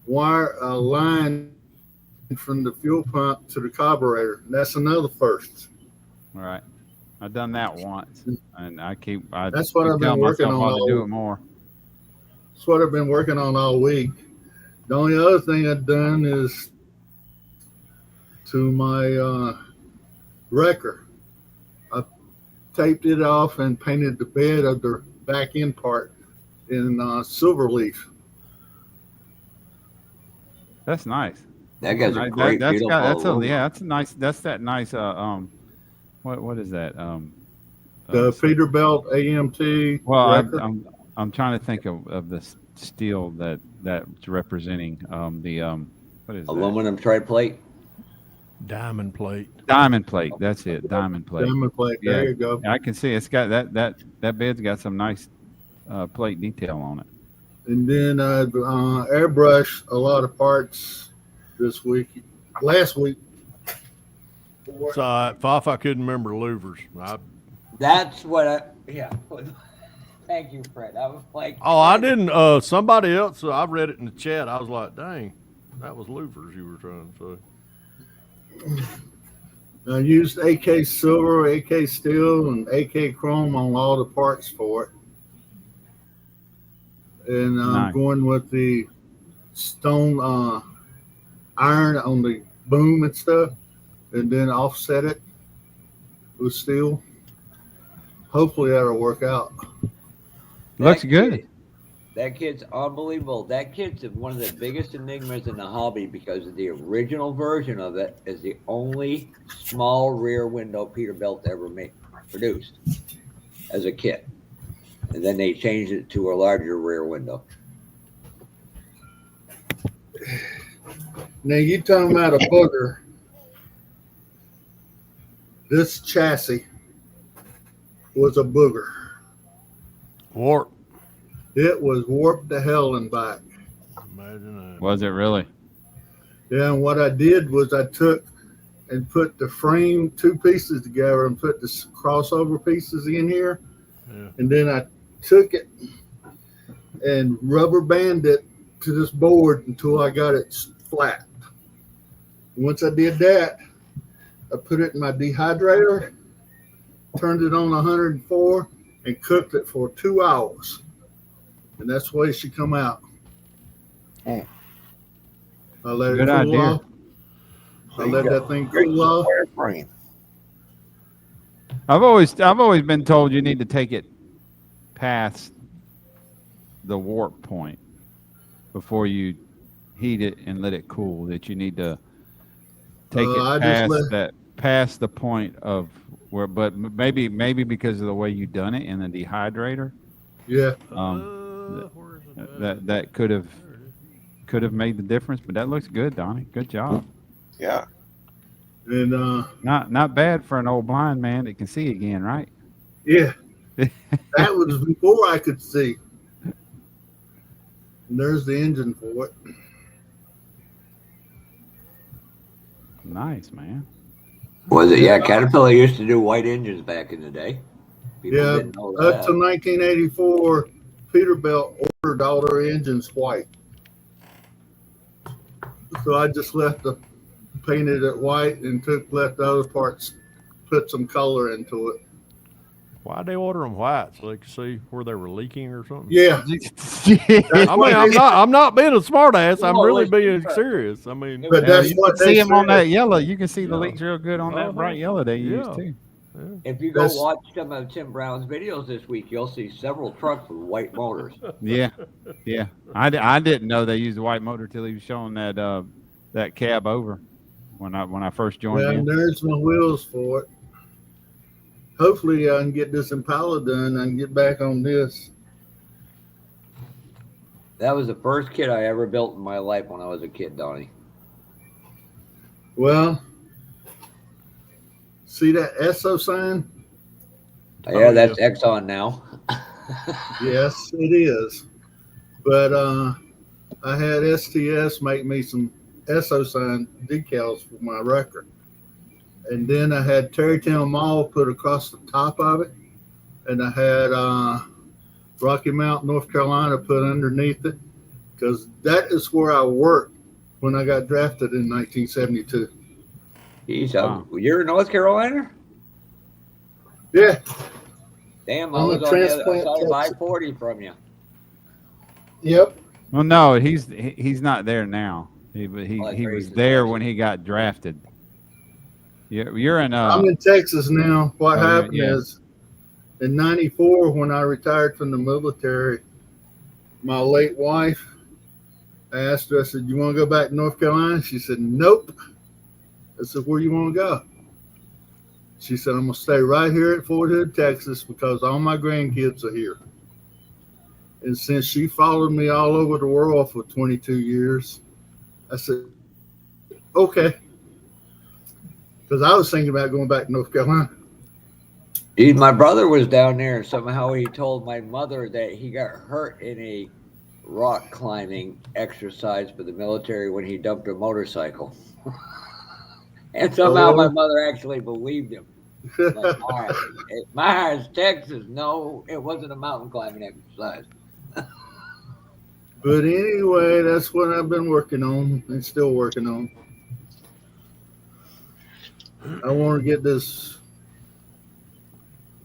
line from the fuel pump to the carburetor. And that's another first. All right. I've done that once, and I keep That's what I've tell been working myself on how to do all. it more. That's what I've been working on all week. The only other thing I've done is to my wrecker. I taped it off and painted the bed of the back end part in silver leaf. That's nice. That guy's a Nice. great, That's beautiful got that's a aluminum. yeah. That's a nice. That's that nice. What is that? The Peterbilt AMT Well, wrecker. I'm trying to think of the steel that's representing the what is that? Aluminum triplate. Diamond plate. Diamond plate. That's it. Diamond plate. Diamond plate. There Yeah. you go. I can see it's got that bed's got some nice plate detail on it. And then I've airbrushed a lot of parts this week. Last week. So if I couldn't remember louvers. That's what yeah. Thank you, Fred. I was like, I didn't. Somebody else, I read it in the chat. I was like, dang, that was louvers you were trying to say. I used AK silver, AK steel, and AK chrome on all the parts for it. And I'm Nice. going with the stone iron on the boom and stuff, and then offset it with steel. Hopefully that'll work out. Looks good. That kid's unbelievable. That kid's one of the biggest enigmas in the hobby because the original version of it is the only small rear window Peterbilt ever produced as a kit. And then they changed it to a larger rear window. Now you talking about a booger. This chassis was a booger. Warp. It was warped to hell and back. Imagine that. Was it really? Yeah, and what I did was I took and put the frame, two pieces together, and put the crossover pieces in here. Yeah. And then I took it and rubber banded it to this board until I got it flat. Once I did that, I put it in my dehydrator, turned it on 104, and cooked it for 2 hours. And that's the way it should come out. Mm. I let Good it cool idea. off. I let that thing cool off. Frame. I've always been told you need to take it past the warp point before you heat it and let it cool. That you need to take it past the point of where, but maybe because of the way you done it in the dehydrator, Yeah. Where is it? that could have made the difference. But that looks good, Donnie. Good job. Yeah. And Not bad for an old blind man that can see again, right? yeah, that was before I could see. And there's the engine for it. Nice, man. Was it? Yeah, Caterpillar used to do white engines back in the day. People Yeah, didn't know up that. to 1984, Peterbilt ordered all their engines white. So I just painted it white and left the other parts, put some color into it. Why'd they order them white so they could see where they were leaking or something? Yeah, I mean, I'm not being a smartass. I'm No, really it's being different. serious. I mean, but Yeah, that's you what can they see them on said. that yellow. You can see the Yeah. leaks real good on that Uh-huh. bright yellow they use Yeah. too. If you go That's- watch some of Tim Brown's videos this week, you'll see several trucks with white motors. Yeah, yeah. I didn't know they used a white motor till he was showing that cab over when I first joined Yeah, in. and there's my wheels for it. Hopefully I can get this Impala done. I can get back on this. That was the first kit I ever built in my life when I was a kid, Donnie. Well, see that SO sign? Yeah, that's Exxon now. Yes, it is. But I had STS make me some SO sign decals for my record. And then I had Terrytown Mall put across the top of it. And I had Rocky Mount, North Carolina put underneath it. Because that is where I worked when I got drafted in 1972. Geez, Wow. you're in North Carolina? Yeah, Damn, I I'm a was on the other transplant side of Texas. I-40 from you. yep. Well, no, he's not there now. He that's was crazy. there when he got drafted. You're in I'm in Texas now. What Oh, yeah, happened yeah. is in 94, when I retired from the military, my late wife, I asked her, I said, "You want to go back to North Carolina?" She said, "Nope." I said, "Where you want to go?" She said, "I'm going to stay right here at Fort Hood, Texas, because all my grandkids are here." And since she followed me all over the world for 22 years, I said, "Okay." Because I was thinking about going back to North Carolina. Geez, my brother was down there, and somehow he told my mother that he got hurt in a rock climbing exercise for the military when he dumped a motorcycle. And somehow my mother actually believed him. Like, Myers, Texas. No, it wasn't a mountain climbing exercise. But anyway, that's what I've been working on and still working on. I want to get this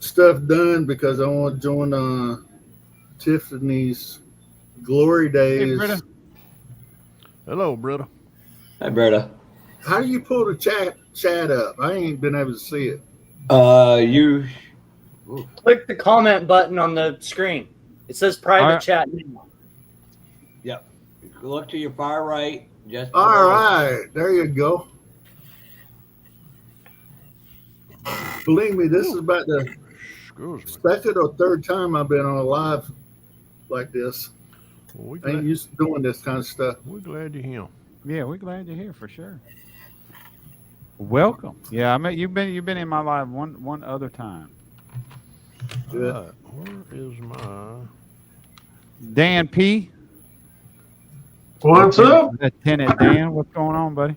stuff done because I want to join Tiffany's Glory Days. Britta. hello, Britta. Hi, Berta. How do you pull the chat up? I ain't been able to see it. You Click the comment button on the screen. It says private Alright. chat now. look to your far right. Just All right, there you go. Believe me, this is about the Excuse me. second or third time I've been on a live like this. Well, I ain't used to doing this kind of stuff. we're glad to hear. Yeah, we're glad you're here for sure. Welcome. Yeah, I mean you've been in my life one other time. All Yeah. right, where is my? Dan P. What's up? Lieutenant Dan, what's going on, buddy?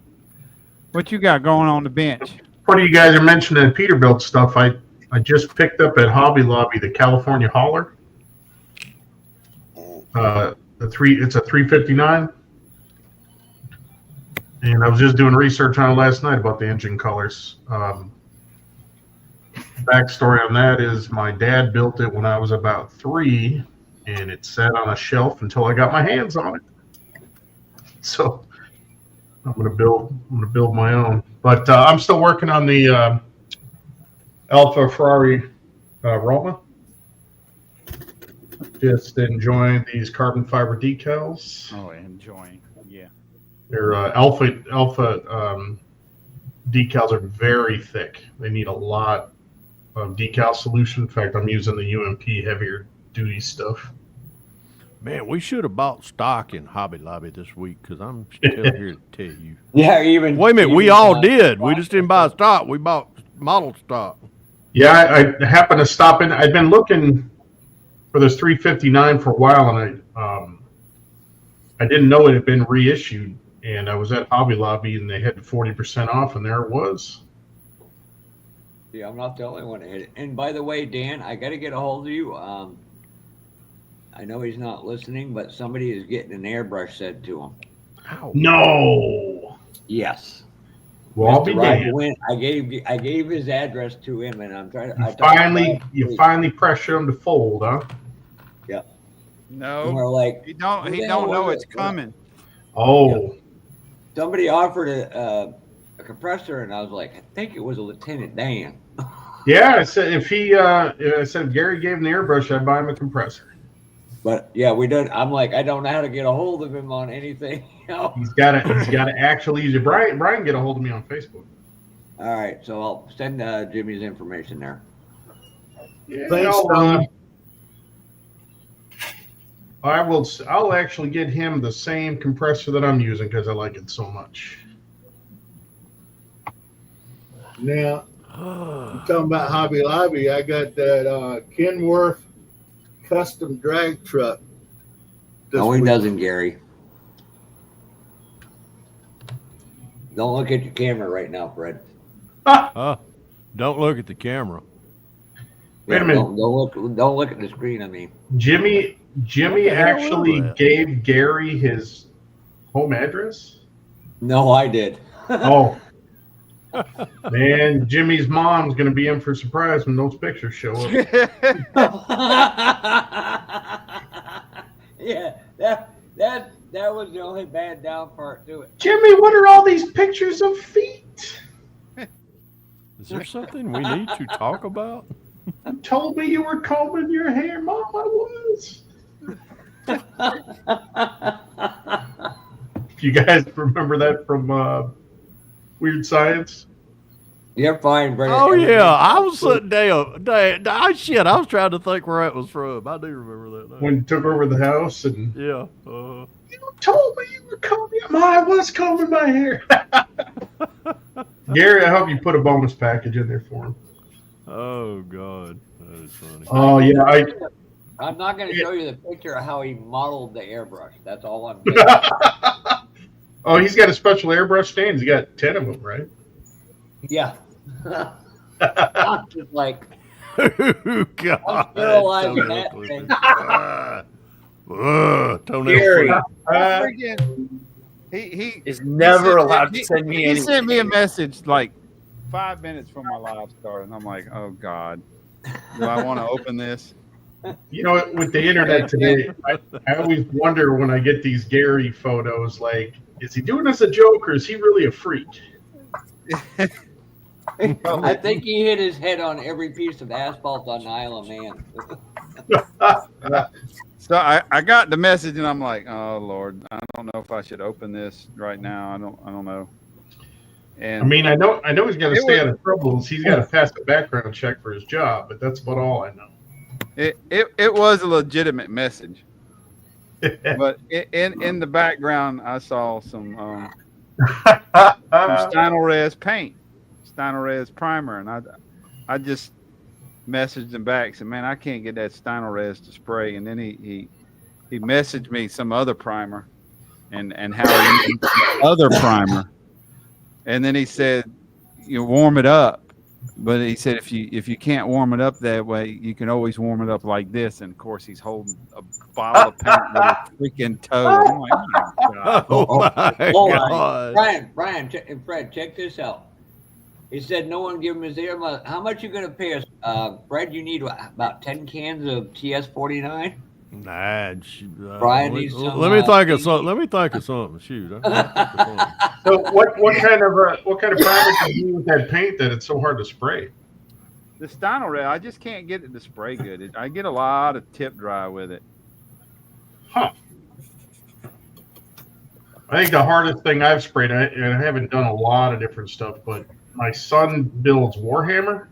What you got going on the bench? Funny you guys are mentioning Peterbilt stuff. I just picked up at Hobby Lobby the California Hauler. It's a 359, and I was just doing research on it last night about the engine colors. Backstory on that is my dad built it when I was about 3, and it sat on a shelf until I got my hands on it. So I'm gonna build my own, but I'm still working on the Alfa Ferrari Roma. Just enjoying these carbon fiber decals. Oh, enjoying. Yeah. Their Alpha decals are very thick. They need a lot of decal solution. In fact, I'm using the UMP heavier duty stuff. Man, we should have bought stock in Hobby Lobby this week because I'm still here to tell you. Yeah, even. Wait a minute, we even, all did. We just didn't buy stock. We bought model stock. Yeah, I happened to stop in. I've been looking for this 359 for a while, and I didn't know it had been reissued. And I was at Hobby Lobby, and they had 40% off, and there it was. Yeah, I'm not the only one to hit it. And by the way, Dan, I got to get a hold of you. I know he's not listening, but somebody is getting an airbrush said to him. Ow. No. Yes. Well, I'll Mr. be Ryan damned. Wynn, I gave his address to him, and I'm trying to. You finally pressure him to fold, huh? And No, we're like, he don't who the hell know was it's it? coming. Oh. Somebody offered a compressor, and I was like, I think it was a Lieutenant Dan. Yeah, I said if Gary gave him the airbrush, I'd buy him a compressor. But yeah, we did. I'm like, I don't know how to get a hold of him on anything. He's got to actually use it. Brian, get a hold of me on Facebook. All right, so I'll send Jimmy's information there. Yeah, Thanks, Tom. I'll actually get him the same compressor that I'm using because I like it so much. Now, talking about Hobby Lobby, I got that Kenworth custom drag truck. No, he week. doesn't, Gary. Don't look at your camera right now, Fred. Don't look at the camera. Wait a minute. Don't look at the screen. I mean, Jimmy What the hell actually was that? gave Gary his home address. no, I did. Oh. Man, Jimmy's mom's gonna be in for a surprise when those pictures show up. Yeah, that was the only bad down part to it. Jimmy, what are all these pictures of feet? Is there something we need to talk about? You told me you were combing your hair, Mom. I was. You guys remember that from Weird Science? You're fine, Brett. Oh yeah, I was sitting down. Shit, I was trying to think where that was from. I do remember that. Now. When you took over the house and Yeah. you told me you were combing. I was combing my hair. Gary, I hope you put a bonus package in there for him. Oh God, that is funny. Oh yeah, I'm not going to show you the picture of how he modeled the airbrush. That's all I'm doing. Oh, he's got a special airbrush stand. He's got 10 of them, right? Yeah. I'm just like, Oh God, I'm sterilizing toenail that clippers. thing. Toenail Gary clippers. He is never sent allowed he- to send me He anything. sent me a message like 5 minutes from my live start, and I'm like, oh God, do I want to open this? You know, with the internet today, I always wonder when I get these Gary photos, like, is he doing this a joke or is he really a freak? I think he hit his head on every piece of asphalt on the Isle of Man. So I got the message, and I'm like, oh Lord, I don't know if I should open this right now. I don't know. And I mean, I know he's got to It stay was- out of troubles. He's got to pass a background check for his job, but that's about all I know. it was a legitimate message. But in the background, I saw some Uh, Stynylrez paint, Stynylrez primer, and I just messaged him back, said, "Man, I can't get that Stynylrez to spray." And then he messaged me some other primer and how he used other primer, and then he said, "You warm it up." But he said if you can't warm it up that way, you can always warm it up like this. And of course, he's holding a bottle of paint with his freaking toe. I'm like, oh my god! Oh my Oh, God. Brian, and Fred, check this out. He said no one give him his ear. How much you gonna pay us, Fred? You need about 10 cans of TS49. Nah, Brian needs some, let me think of something. Let me think of something. Shoot. Let me think of something. So what kind of primer do you use with that paint that it's so hard to spray? The Stynylrez, I just can't get it to spray good. I get a lot of tip dry with it. Huh. I think the hardest thing I've sprayed, and I haven't done a lot of different stuff, but my son builds Warhammer,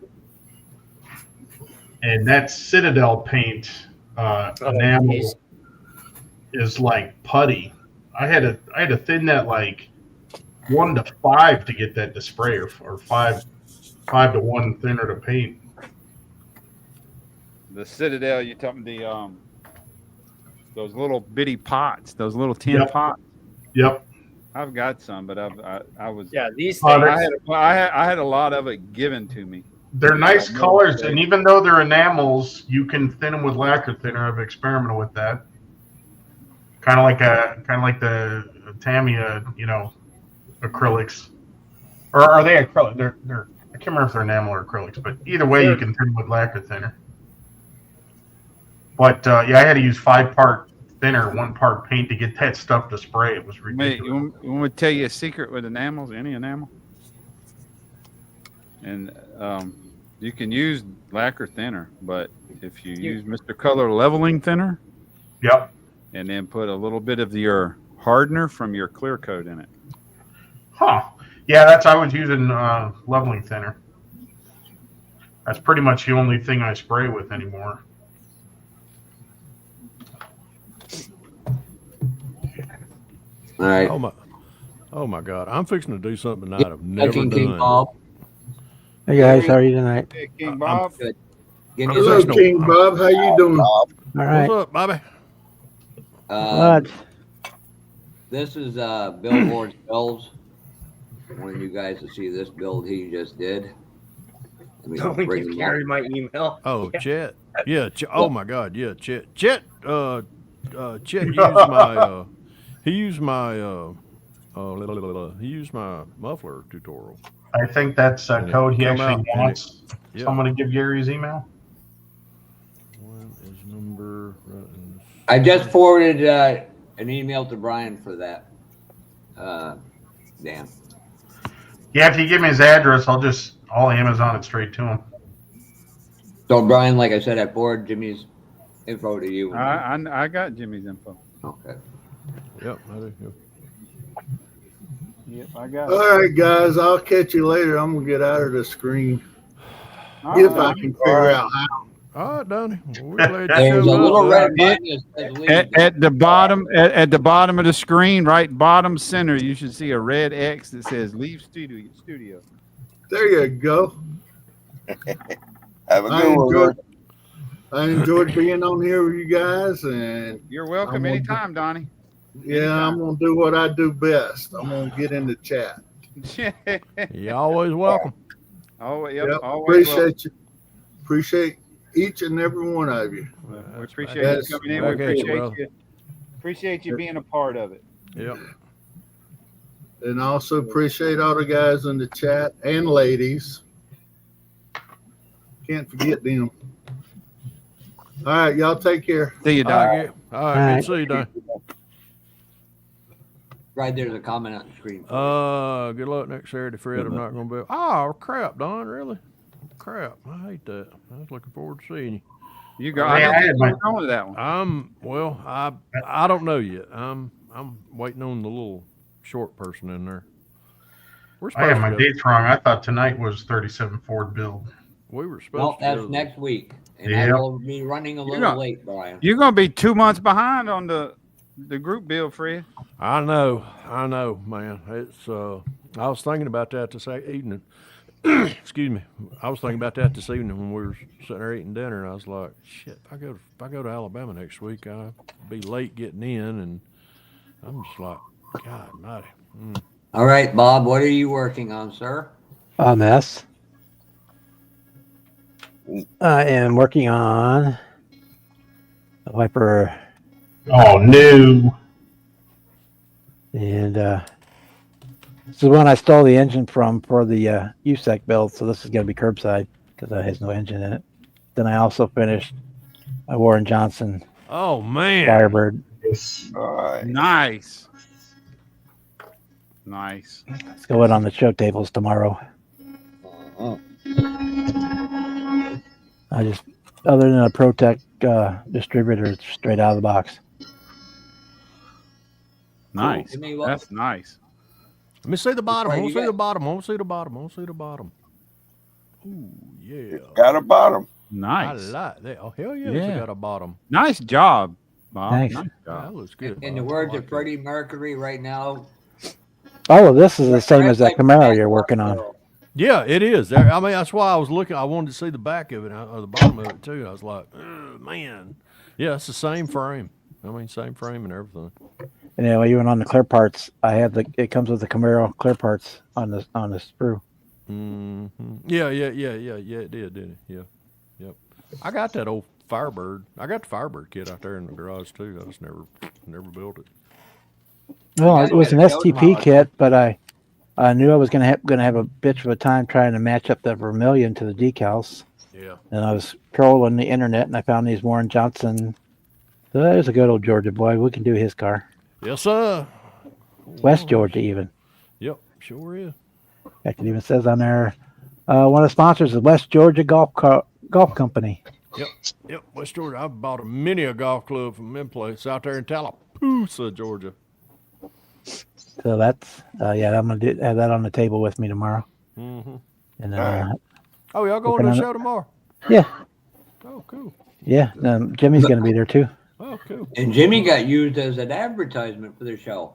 and that Citadel paint enamel geez. is like putty. I had to thin that like 1 to 5 to get that to spray, or 5 to 1 thinner to paint. The Citadel, you're talking those little bitty pots, those little tin pots. Yep. I've got some, but I was These Oh, things. I had a lot of it given to me. They're nice colors, and even though they're enamels, you can thin them with lacquer thinner. I've experimented with that. Kind of like the Tamiya, acrylics, or are they acrylic? They're I can't remember if they're enamel or acrylics, but either way, you can thin them with lacquer thinner. But I had to use 5-part thinner, 1-part paint to get that stuff to spray. It was ridiculous. You want me to tell you a secret with enamels? Any enamel, and you can use lacquer thinner, but if you use Mr. Color leveling thinner, Yep. and then put a little bit of your hardener from your clear coat in it. Huh. Yeah, I was using leveling thinner. That's pretty much the only thing I spray with anymore. All right. Oh my God! I'm fixing to do something tonight I've never King done. Bob. Hey guys, how are you tonight? Hey, King Bob. Good. Give me Hello, some. King Bob. How you doing? All right. What's up, Bobby? What? This is Billboard's builds. I wanted you guys to see this build he just did. Let me Don't bring give him Gary up. my email. Oh, Chet. Yeah. Oh my God. Yeah, Chet. Chet. Chet used my. He used my. He used my muffler tutorial. I think that's And it code he come actually out, and wants Yeah. someone to give Gary's email. One is number. I just forwarded an email to Brian for that. Dan. Yeah, if you give me his address, I'll Amazon it straight to him. So Brian, like I said, I forwarded Jimmy's info to you. I got Jimmy's info. Okay. Yep. I do. Yep. Yep, I got All it. right, guys. I'll catch you later. I'm gonna get out of the screen All if right. I can figure out how. All right, Donnie. We're glad you There's a showed little up. red button that says leave. At the bottom of the screen, right bottom center, you should see a red X that says "Leave Studio." There you go. Have a I good one. enjoyed, I enjoyed being on here with you guys, and You're welcome I'm anytime, Donnie. yeah, I'm gonna do what I do best. I'm gonna get in the chat. You're always welcome. Oh, yep, Yep, always welcome. appreciate you. Appreciate each and every one of you. We appreciate you Yes. coming in. We Back at you, appreciate brother. you. Appreciate you being a part of it. Yep. And I also appreciate all the guys in the chat and ladies. Can't forget them. All right, y'all take care. See you, All Don. right. All right. Good to see you, Donnie. Right there's a comment on the screen. Good luck next Saturday, Fred. I'm not going to be. Oh, crap, Don. Really? Crap. I hate that. I was looking forward to seeing you. You go. Yeah, I I didn't had think you my- were going to that one. Well, I don't know yet. I'm waiting on the little short person in there. We're I supposed have my to go. dates wrong. I thought tonight was 37 Ford build. We were supposed No, to that's go. next week. And Yeah. I will be running a little gonna- late, Brian. You're going to be 2 months behind on the the group bill, Fred. I know, man. It's I was thinking about that this evening. Excuse me. I was thinking about that this evening when we were sitting there eating dinner, and I was like, "Shit! If I go to Alabama next week, I'll be late getting in." And I'm just like, "God, mighty." All right, Bob. What are you working on, sir? A mess. I am working on a wiper, Oh no! and this is one I stole the engine from for the USEC build, so this is going to be curbside because it has no engine in it. Then I also finished my Warren Johnson Oh man, Firebird. Yes. All right. Nice. It's going on the show tables tomorrow. Uh-huh. I just, other than a ProTech distributor, it's straight out of the box. Nice. Give me one. That's nice. let me see the bottom. I Right, want you to see got- the bottom. I want to see the bottom. I want to see the bottom. Ooh, yeah. Got a bottom. Nice. I like that. Oh hell yeah, Yeah. it's got a bottom. Nice job, Bob. Thanks. Nice That job. looks good. In the Bob. I words like of that. Freddie Mercury, right now. Oh, this is the same Right as that like Camaro Jack you're working on. Russell. Yeah, it is. I mean, that's why I was looking. I wanted to see the back of it or the bottom of it too. I was like, man, yeah, it's the same frame. I mean, same frame and everything. And anyway, even on the clear parts, it comes with the Camaro clear parts on the sprue. Mm-hmm. Yeah. It did, didn't it? Yeah, yep. I got that old Firebird. I got the Firebird kit out there in the garage too. I just never built it. Well, guys it was an gotta show STP tomorrow. kit, but I knew I was gonna have a bitch of a time trying to match up the vermilion to the decals. Yeah. And I was trolling the internet, and I found these Warren Johnson. So there's a good old Georgia boy. We can do his car. Yes, sir. West Georgia, even. Yep, sure is. In fact, it even says on there, one of the sponsors is West Georgia Golf Company. Yep, West Georgia. I bought many a golf club from them place out there in Tallapoosa, Georgia. So that's I'm gonna have that on the table with me tomorrow. Mm-hmm. And then, Oh, y'all going Working to on the it. show tomorrow? yeah, Oh, cool. Jimmy's gonna be there too. Oh, cool. And Jimmy got used as an advertisement for the show.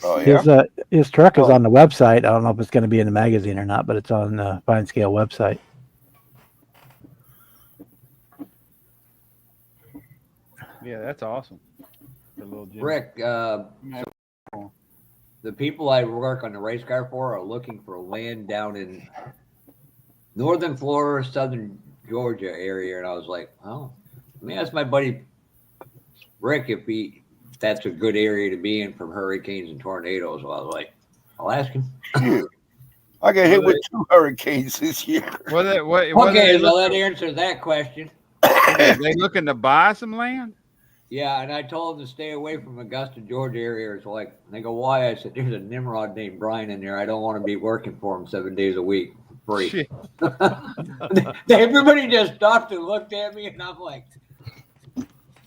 Oh yeah. His truck is on the website. I don't know if it's going to be in the magazine or not, but it's on the Fine Scale website. Yeah, that's awesome. The little Jimmy. Rick, the people I work on the race car for are looking for land down in northern Florida, southern Georgia area, and I was like, oh, let me ask my buddy Rick if that's a good area to be in from hurricanes and tornadoes. So I was like, I'll ask him. Shoot. I got hit with 2 hurricanes this year. What Okay, so that answers that question. they looking to buy some land? Yeah, and I told them to stay away from Augusta, Georgia area. It's like, they go, why? I said, there's a Nimrod named Brian in there. I don't want to be working for him 7 days a week for free. Shit. Everybody just stopped and looked at me, and I'm like,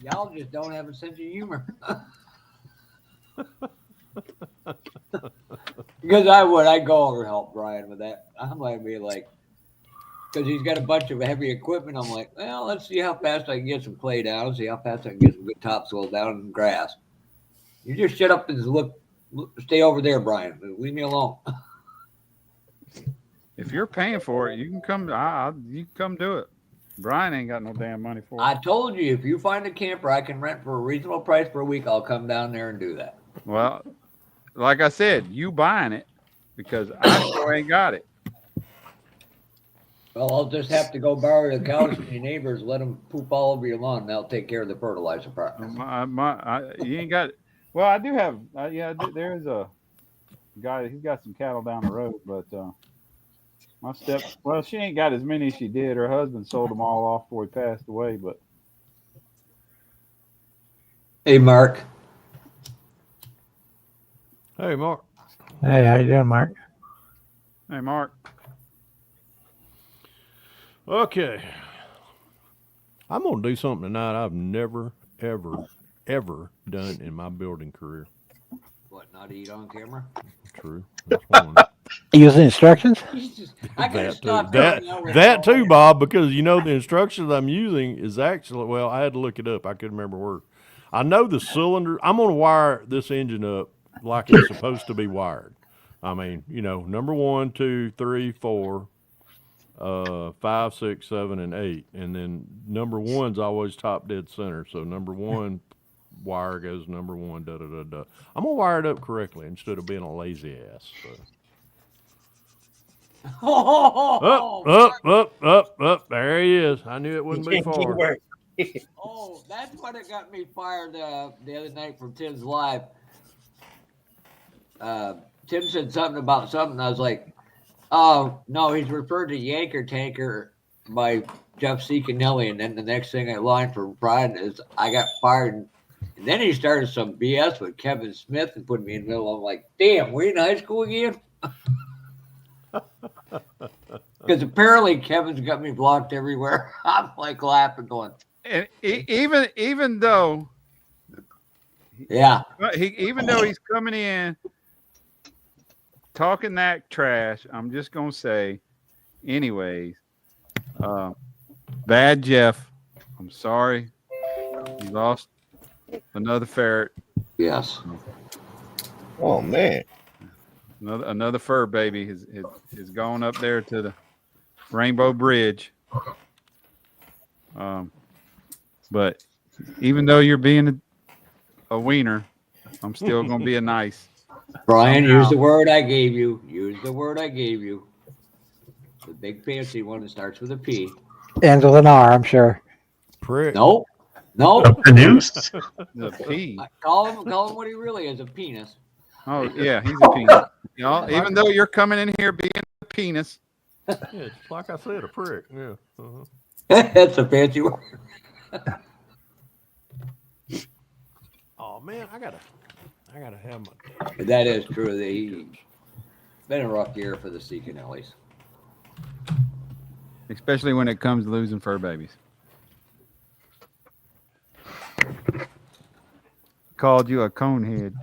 y'all just don't have a sense of humor. Because I'd go over and help Brian with that. I might be like, because he's got a bunch of heavy equipment. I'm like, well, let's see how fast I can get some clay down, see how fast I can get some good topsoil down and grass. You just shut up and look, stay over there, Brian. Leave me alone. If you're paying for it, you can come. You can come do it. Brian ain't got no damn money for it. I told you, if you find a camper I can rent for a reasonable price per week, I'll come down there and do that. Well, like I said, you buying it because I sure ain't got it. Well, I'll just have to go borrow the cows from your neighbors, let them poop all over your lawn, and they'll take care of the fertilizer part. You ain't got it. Well, I do have. There is a guy. He's got some cattle down the road, but she ain't got as many as she did. Her husband sold them all off before he passed away. But Hey, Mark. Hey, Mark. Hey, how you doing, Mark? hey, Mark. Okay. I'm going to do something tonight I've never, ever, ever done in my building career. What, not eat on camera? True. That's one. Use the instructions? I gotta That stop too. doing that with That all too, your- Bob, because the instructions I'm using is actually, well, I had to look it up. I couldn't remember where. I know the cylinder. I'm going to wire this engine up like it's supposed to be wired. I mean, number 1, 2, 3, 4, 5, 6, 7, and 8, and then number 1's always top dead center. So number 1 wire goes number 1. Da da da da. I'm gonna wire it up correctly instead of being a lazy ass. So. Up. There he is. I knew it wouldn't be far. Oh, that's what it got me fired the other night from Tim's live. Tim said something about something. I was like, oh, no, he's referred to Yanker Tanker by Jeff Cicanelli. And then the next thing I learned from Brian is I got fired. And then he started some BS with Kevin Smith and put me in the middle. I'm like, damn, we're in high school again? Because apparently Kevin's got me blocked everywhere. I'm like laughing, going. And even though, yeah, even though he's coming in talking that trash, I'm just gonna say, anyways, bad Jeff. I'm sorry, you lost another ferret. Yes. Oh man. Another fur baby is going up there to the Rainbow Bridge. But even though you're being a wiener, I'm still going to be a nice. Brian, use the word I gave you. Use the word I gave you. The big fancy one that starts with a P. Ends with an R, I'm sure. Prick. Nope. The noose. The P. Call him what he really is, a penis. Oh, yeah, he's a penis. Even though you're coming in here being a penis. Yeah, it's like I said, a prick. Yeah. That's a fancy word. Oh man, I gotta have my. That is true. It's been a rough year for the Cicanellis. Especially when it comes to losing fur babies. Called you a conehead.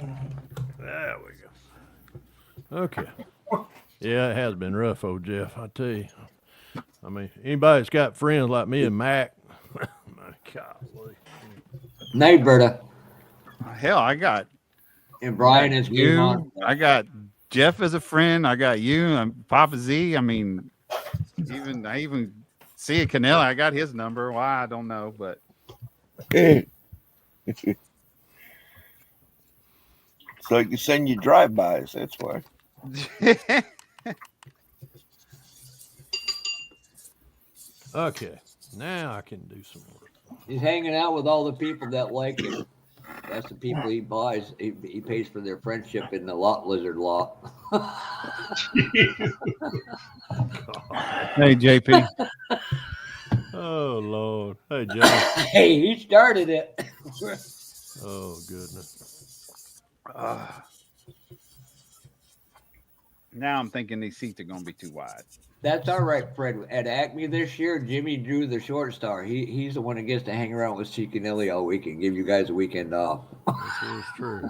There we go. Okay. Yeah, it has been rough, old Jeff. I tell you. I mean, anybody that's got friends like me and Mac, my golly. Night, Berta. Hell, I got and Brian is you. I got Jeff as a friend. I got you. I'm Papa Z. I mean, I even see a Canella. I got his number. Why I don't know, but so you can send you drive-bys. That's why. Okay, now I can do some work. He's hanging out with all the people that like him. That's the people he buys. He pays for their friendship in the lot lizard law. Hey, JP. Oh Lord. Hey, John. Hey, he started it. Oh goodness. Now I'm thinking these seats are going to be too wide. That's all right, Fred. At Acme this year, Jimmy drew the short star. He's the one that gets to hang around with Cicanelli all week and give you guys a weekend off. This is true.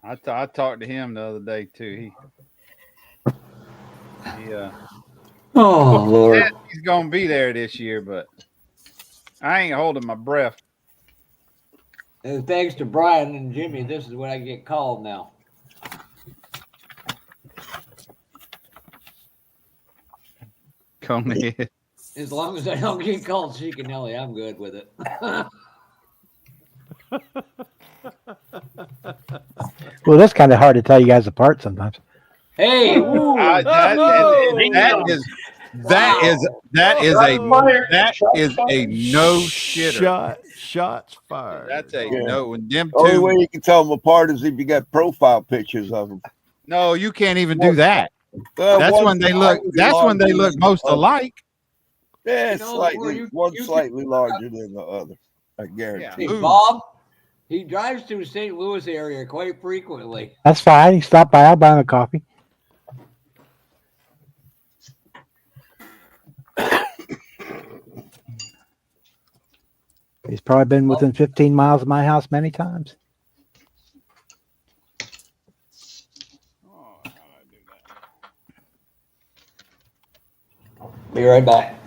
I talked to him the other day too. Oh Lord, he's gonna be there this year, but I ain't holding my breath. And thanks to Brian and Jimmy, this is what I get called now. Conehead. As long as I don't get called Cicanelli, I'm good with it. Well, that's kind of hard to tell you guys apart sometimes. Hey, that is a no shitter. Shots fired. That's a no. And them Only two. way you can tell them apart is if you got profile pictures of them. No, you can't even do that. Well, That's when they look. That's when they look most alike. Yeah, You know, slightly larger than the other. I guarantee. Hey, Bob, he drives through St. Louis area quite frequently. That's fine. You stop by, I'll buy him a coffee. He's probably been within 15 miles of my house many times. Be right back.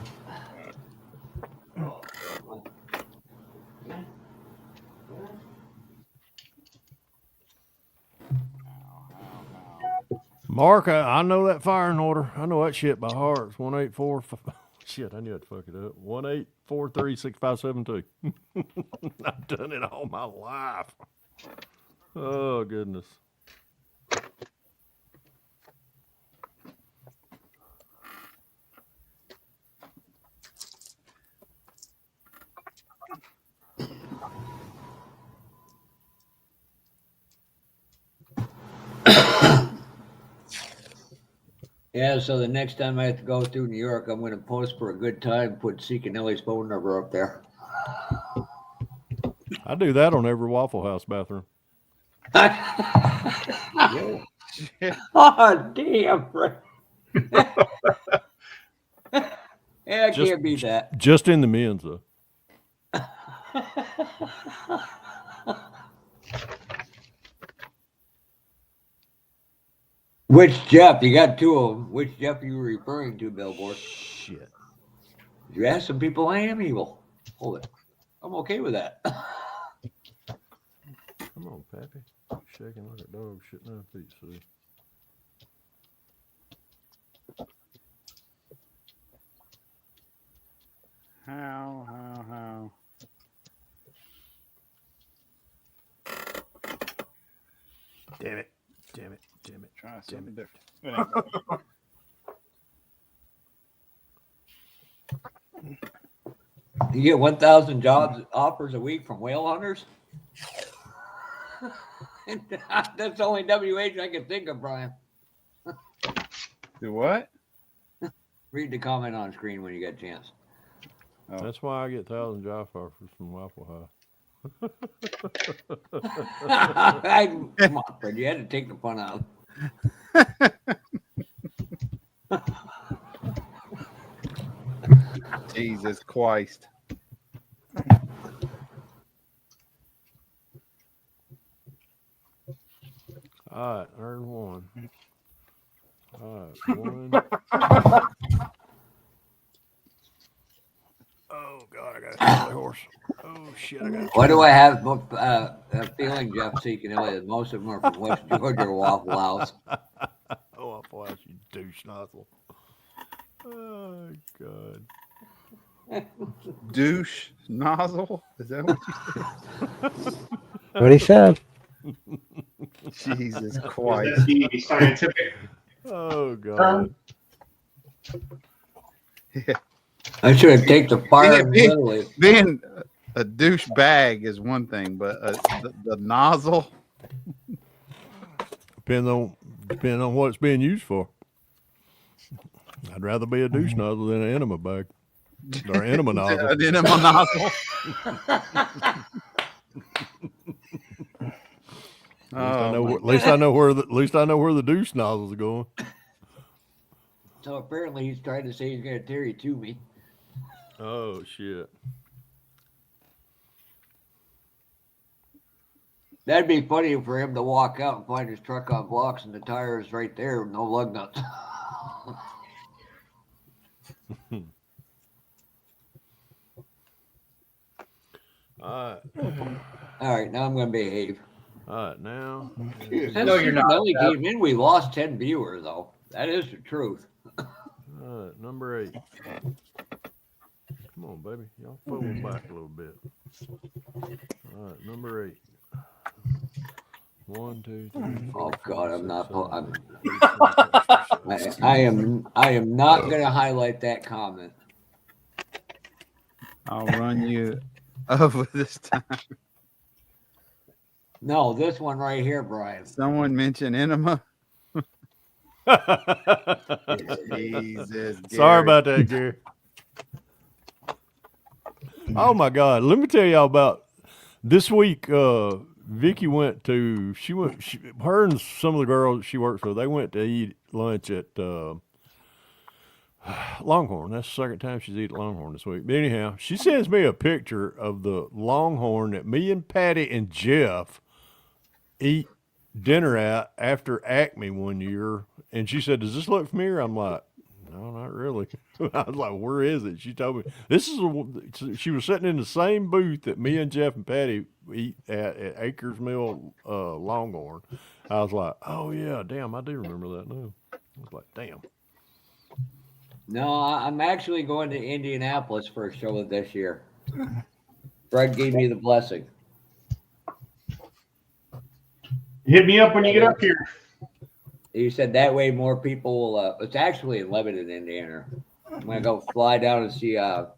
Mark, I know that firing order. I know that shit by heart. It's 184. Shit, I knew I'd fuck it up. 1-843-6572. I've done it all my life. Oh goodness. Yeah, so the next time I have to go through New York, I'm going to post for a good time, put Zeke and Ellie's phone number up there. I do that on every Waffle House bathroom. Oh, damn. Yeah, I can't beat that. Just in the men's, though. Which Jeff? You got two of them. Which Jeff are you referring to, Billboard? Shit. You ask some people I am evil. Hold it. I'm okay with that. Come on, Pappy. Shaking like a dog shitting on a pizza. How? Damn it. Try something different. You get 1,000 jobs offers a week from whale hunters? That's the only WH I can think of, Brian. Do what? Read the comment on screen when you get a chance. Oh. That's why I get 1,000 job offers from Waffle House. Come on, Fred. You had to take the fun out. Jesus Christ. All right, earn one. All right, one. Oh, God, I got a Charlie horse. Oh, shit, I got a Why do I have a feeling, Jeff, seeking that most of them are from West Georgia or Waffle House? Oh, Waffle House, you douche nozzle. Oh, God. Douche nozzle? Is that what you said? What he said. Jesus Is Christ. that the scientific? Oh, God. Yeah. I should have taken the fire literally. Being a douche bag is one thing, but the nozzle. Depending on what it's being used for. I'd rather be a douche nozzle than an enema bag. Or enema nozzle. An enema nozzle. At least I know where the douche nozzles are going. So apparently he's trying to say he's going to tear you to me. Oh shit! That'd be funny for him to walk out and find his truck on blocks and the tires right there with no lug nuts. All right, now I'm going to behave. All right, now. No, you're not. Only came in, we lost 10 viewers, though. That is the truth. All right, number 8. Come on, baby. Y'all pull back a little bit. All right, number 8. 1, 2, 3. 4, Oh God, 5, I'm not. 6, 7, 8, 9, 10, 11, 12, 13, 14, 15, 16, 17, 18, I am not going to highlight that comment. I'll run you over this time. No, this one right here, Brian. Someone mentioned enema. Jesus. Sorry about that, Gary. Oh my God! Let me tell y'all about this week. Vicky her and some of the girls she works with, they went to eat lunch at Longhorn. That's the second time she's eaten Longhorn this week. But anyhow, she sends me a picture of the Longhorn that me and Patty and Jeff eat dinner at after Acme one year. And she said, "Does this look familiar?" I'm like, No, not really. I was like, where is it? She told me this is. She was sitting in the same booth that me and Jeff and Patty eat at Acres Mill, Longhorn. I was like, oh yeah, damn, I do remember that now. I was like, damn. No, I'm actually going to Indianapolis for a show this year. Fred gave me the blessing. Hit me up when you get up here. He said that way more people will. It's actually in Lebanon, Indiana. I'm gonna go fly down and see fellow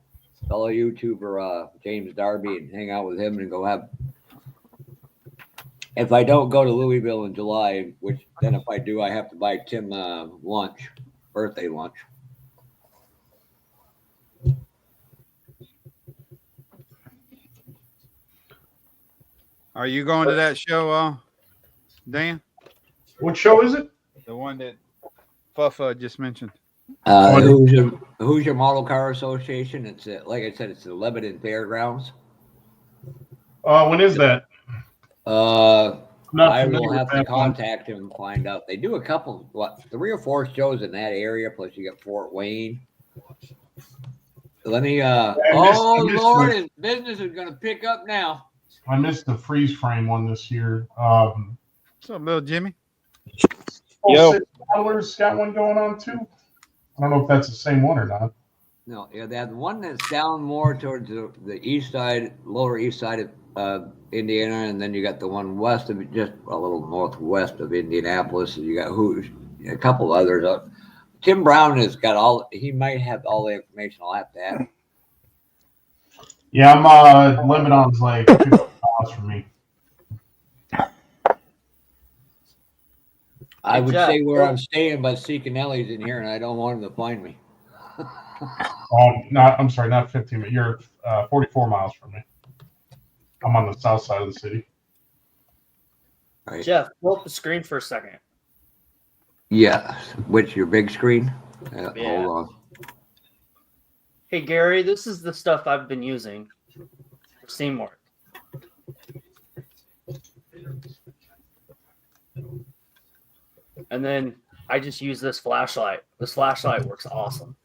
YouTuber James Darby and hang out with him and go have. If I don't go to Louisville in July, which then if I do, I have to buy Tim lunch, birthday lunch. Are you going to that show, Dan? What show is it? The one that Fuffa just mentioned. Hoosier Model Car Association. It's like I said, it's the Lebanon Fairgrounds. When is that? I will have to contact him and find out. They do a couple, 3 or 4 shows in that area. Plus, you got Fort Wayne. Let me. Lord, his business is going to pick up now. I missed the freeze frame one this year. What's up, little Jimmy? Yo, $6 got one going on too. I don't know if that's the same one or not. No, yeah, they have one that's down more towards the east side, lower east side of Indiana, and then you got the one west of it, just a little northwest of Indianapolis. And you got a couple others. Tim Brown has got all. He might have all the information. I'll have to ask. Yeah, I'm Lebanon's like 50 miles from me. I would say where I'm staying, but Seekinelli's in here, and I don't want him to find me. I'm sorry, not 15, but you're 44 miles from me. I'm on the south side of the city. Right. Jeff, pull up the screen for a second. Yeah, which your big screen? Yeah. Hold on. Hey, Gary, this is the stuff I've been using for Seymour. And then I just use this flashlight. This flashlight works awesome.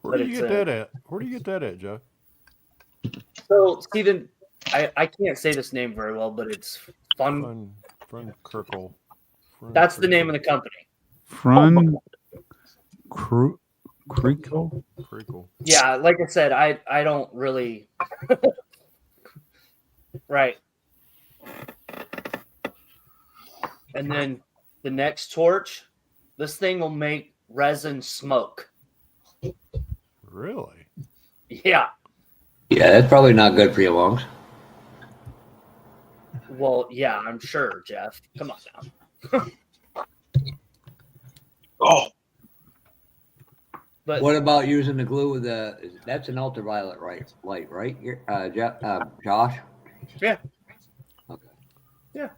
Where do you get that at? Where do you get that at, Joe? So, Stephen, I can't say this name very well, but it's Fun Kirkle. That's the name of the company. Creakle? Yeah, like I said, I don't really. Right. And then the next torch, this thing will make resin smoke. Really? Yeah. Yeah, that's probably not good for your lungs. Well, yeah, I'm sure, Jeff. Come on now. Oh. But what about using the glue with that's an ultraviolet light, right? Josh? Yeah. Okay. Yeah.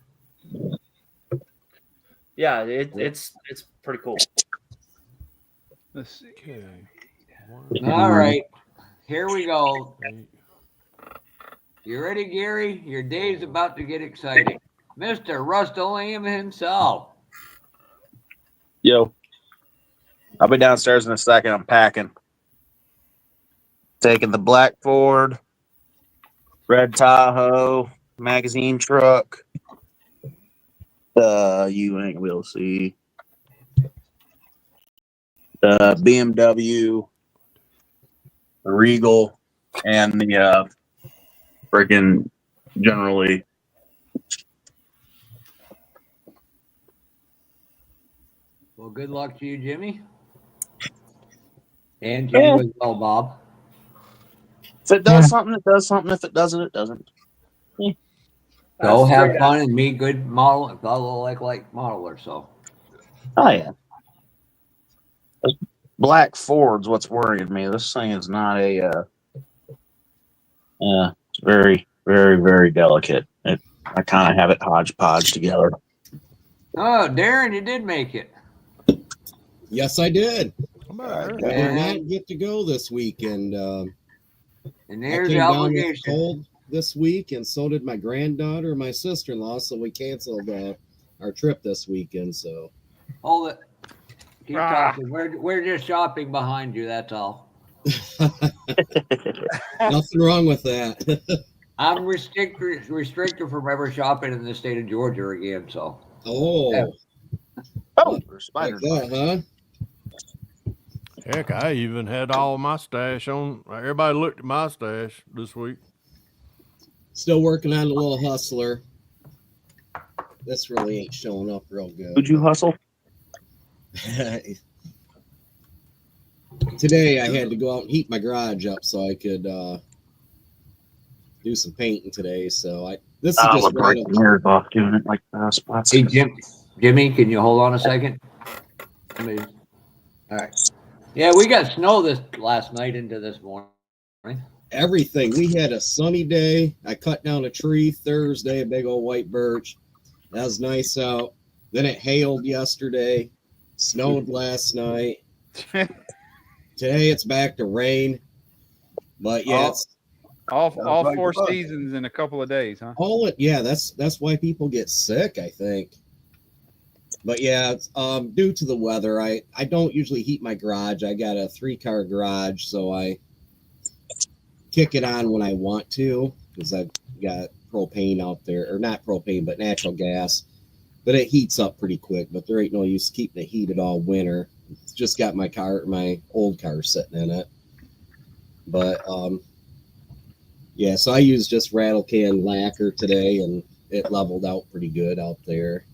Yeah, it's pretty cool. Let's see. Okay. All right. Here we go. You ready, Gary? Your day's about to get exciting. Mr. Rust-Oleum himself. Yo. I'll be downstairs in a second. I'm packing. Taking the black Ford, red Tahoe, magazine truck, you ain't gonna be able to see, the BMW, the Regal, and the freaking generally. Well, good luck to you, Jimmy. And Jimmy as well, Bob. If it does something, it does something. If it doesn't, it doesn't. Go have fun and meet good model, fellow like modeler. So. Oh yeah. This black Ford's what's worrying me. This thing is not a. It's very, very, very delicate. I kind of have it hodgepodge together. Oh, Darren, you did make it. Yes, I did. I did not get to go this weekend. And there's I the came down with obligation. cold this week, and so did my granddaughter and my sister-in-law. So we canceled our our trip this weekend. So Hold it. Keep talking. We're just shopping behind you. That's all. nothing wrong with that. I'm restricted from ever shopping in the state of Georgia again. So. Oh, Oh, there's like spiders. that, huh? Heck, I even had all my stash on. Everybody looked at my stash this week. Still working on the little hustler. This really ain't showing up real good. Would you hustle? Today I had to go out and heat my garage up so I could do some painting today. So this is I just would break the mirrors off doing it like spots. Hey, Jimmy, can you hold on a second? All right. Yeah, we got snow this last night into this morning. Everything. We had a sunny day. I cut down a tree Thursday, a big old white birch. That was nice out. Then it hailed yesterday, snowed last night. Today it's back to rain. But yeah, it's all 4 seasons in a couple of days, huh? that's why people get sick, I think. But yeah, it's, due to the weather, I don't usually heat my garage. I got a 3-car garage, so I kick it on when I want to because I've got propane out there, or not propane, but natural gas. But it heats up pretty quick. But there ain't no use keeping it heated all winter. It's just got my old car sitting in it. But yeah, so I used just rattle can lacquer today, and it leveled out pretty good out there.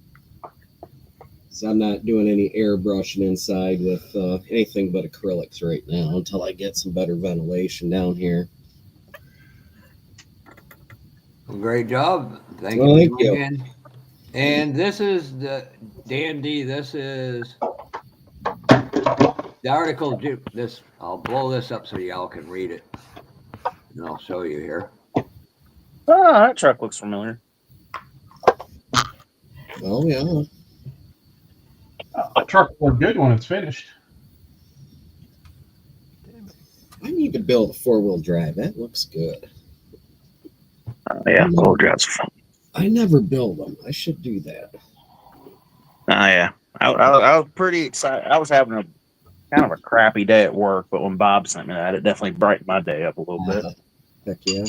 So I'm not doing any airbrushing inside with anything but acrylics right now until I get some better ventilation down here. Great job. Thank you. And this is the Dan D. This is the article. I'll blow this up so y'all can read it, and I'll show you here. Oh, that truck looks familiar. Oh yeah. The truck will look good when it's finished. I need to build a 4-wheel drive. That looks good. Yeah, 4-wheel drive's fun. I never build them. I should do that. Oh yeah, I was pretty excited. I was having a kind of a crappy day at work, but when Bob sent me that, it definitely brightened my day up a little bit. Heck yeah.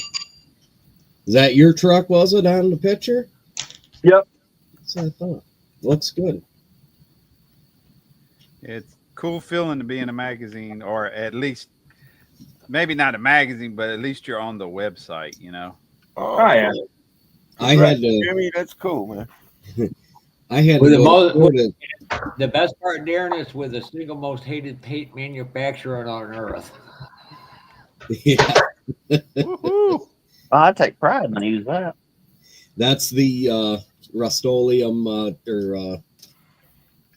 Is that your truck, was it, on the picture? Yep. That's what I thought. Looks good. It's cool feeling to be in a magazine, or at least maybe not a magazine, but at least you're on the website, you know. Oh yeah. I had to. Jimmy, that's cool, man. I had to the best part, Darren, is with the single most hated paint manufacturer on earth. Yeah. Woohoo! I take pride when I use that. That's the Rust-Oleum or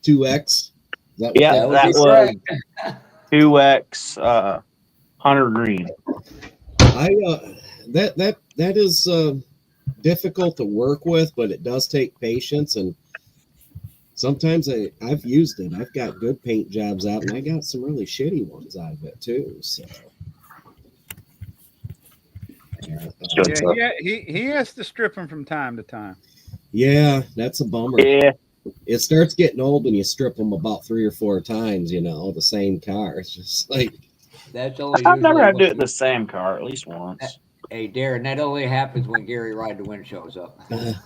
2X. Yeah, that was 2X Hunter Green. That is difficult to work with, but it does take patience, and sometimes I've used it. I've got good paint jobs out, and I got some really shitty ones out of it too. So yeah, he has to strip them from time to time. Yeah, that's a bummer. Yeah. It starts getting old when you strip them about 3 or 4 times, the same car. It's just like that's only. I've never had to do it in the same car at least once. Hey, Darren, that only happens when Gary Ride the Wind shows up. A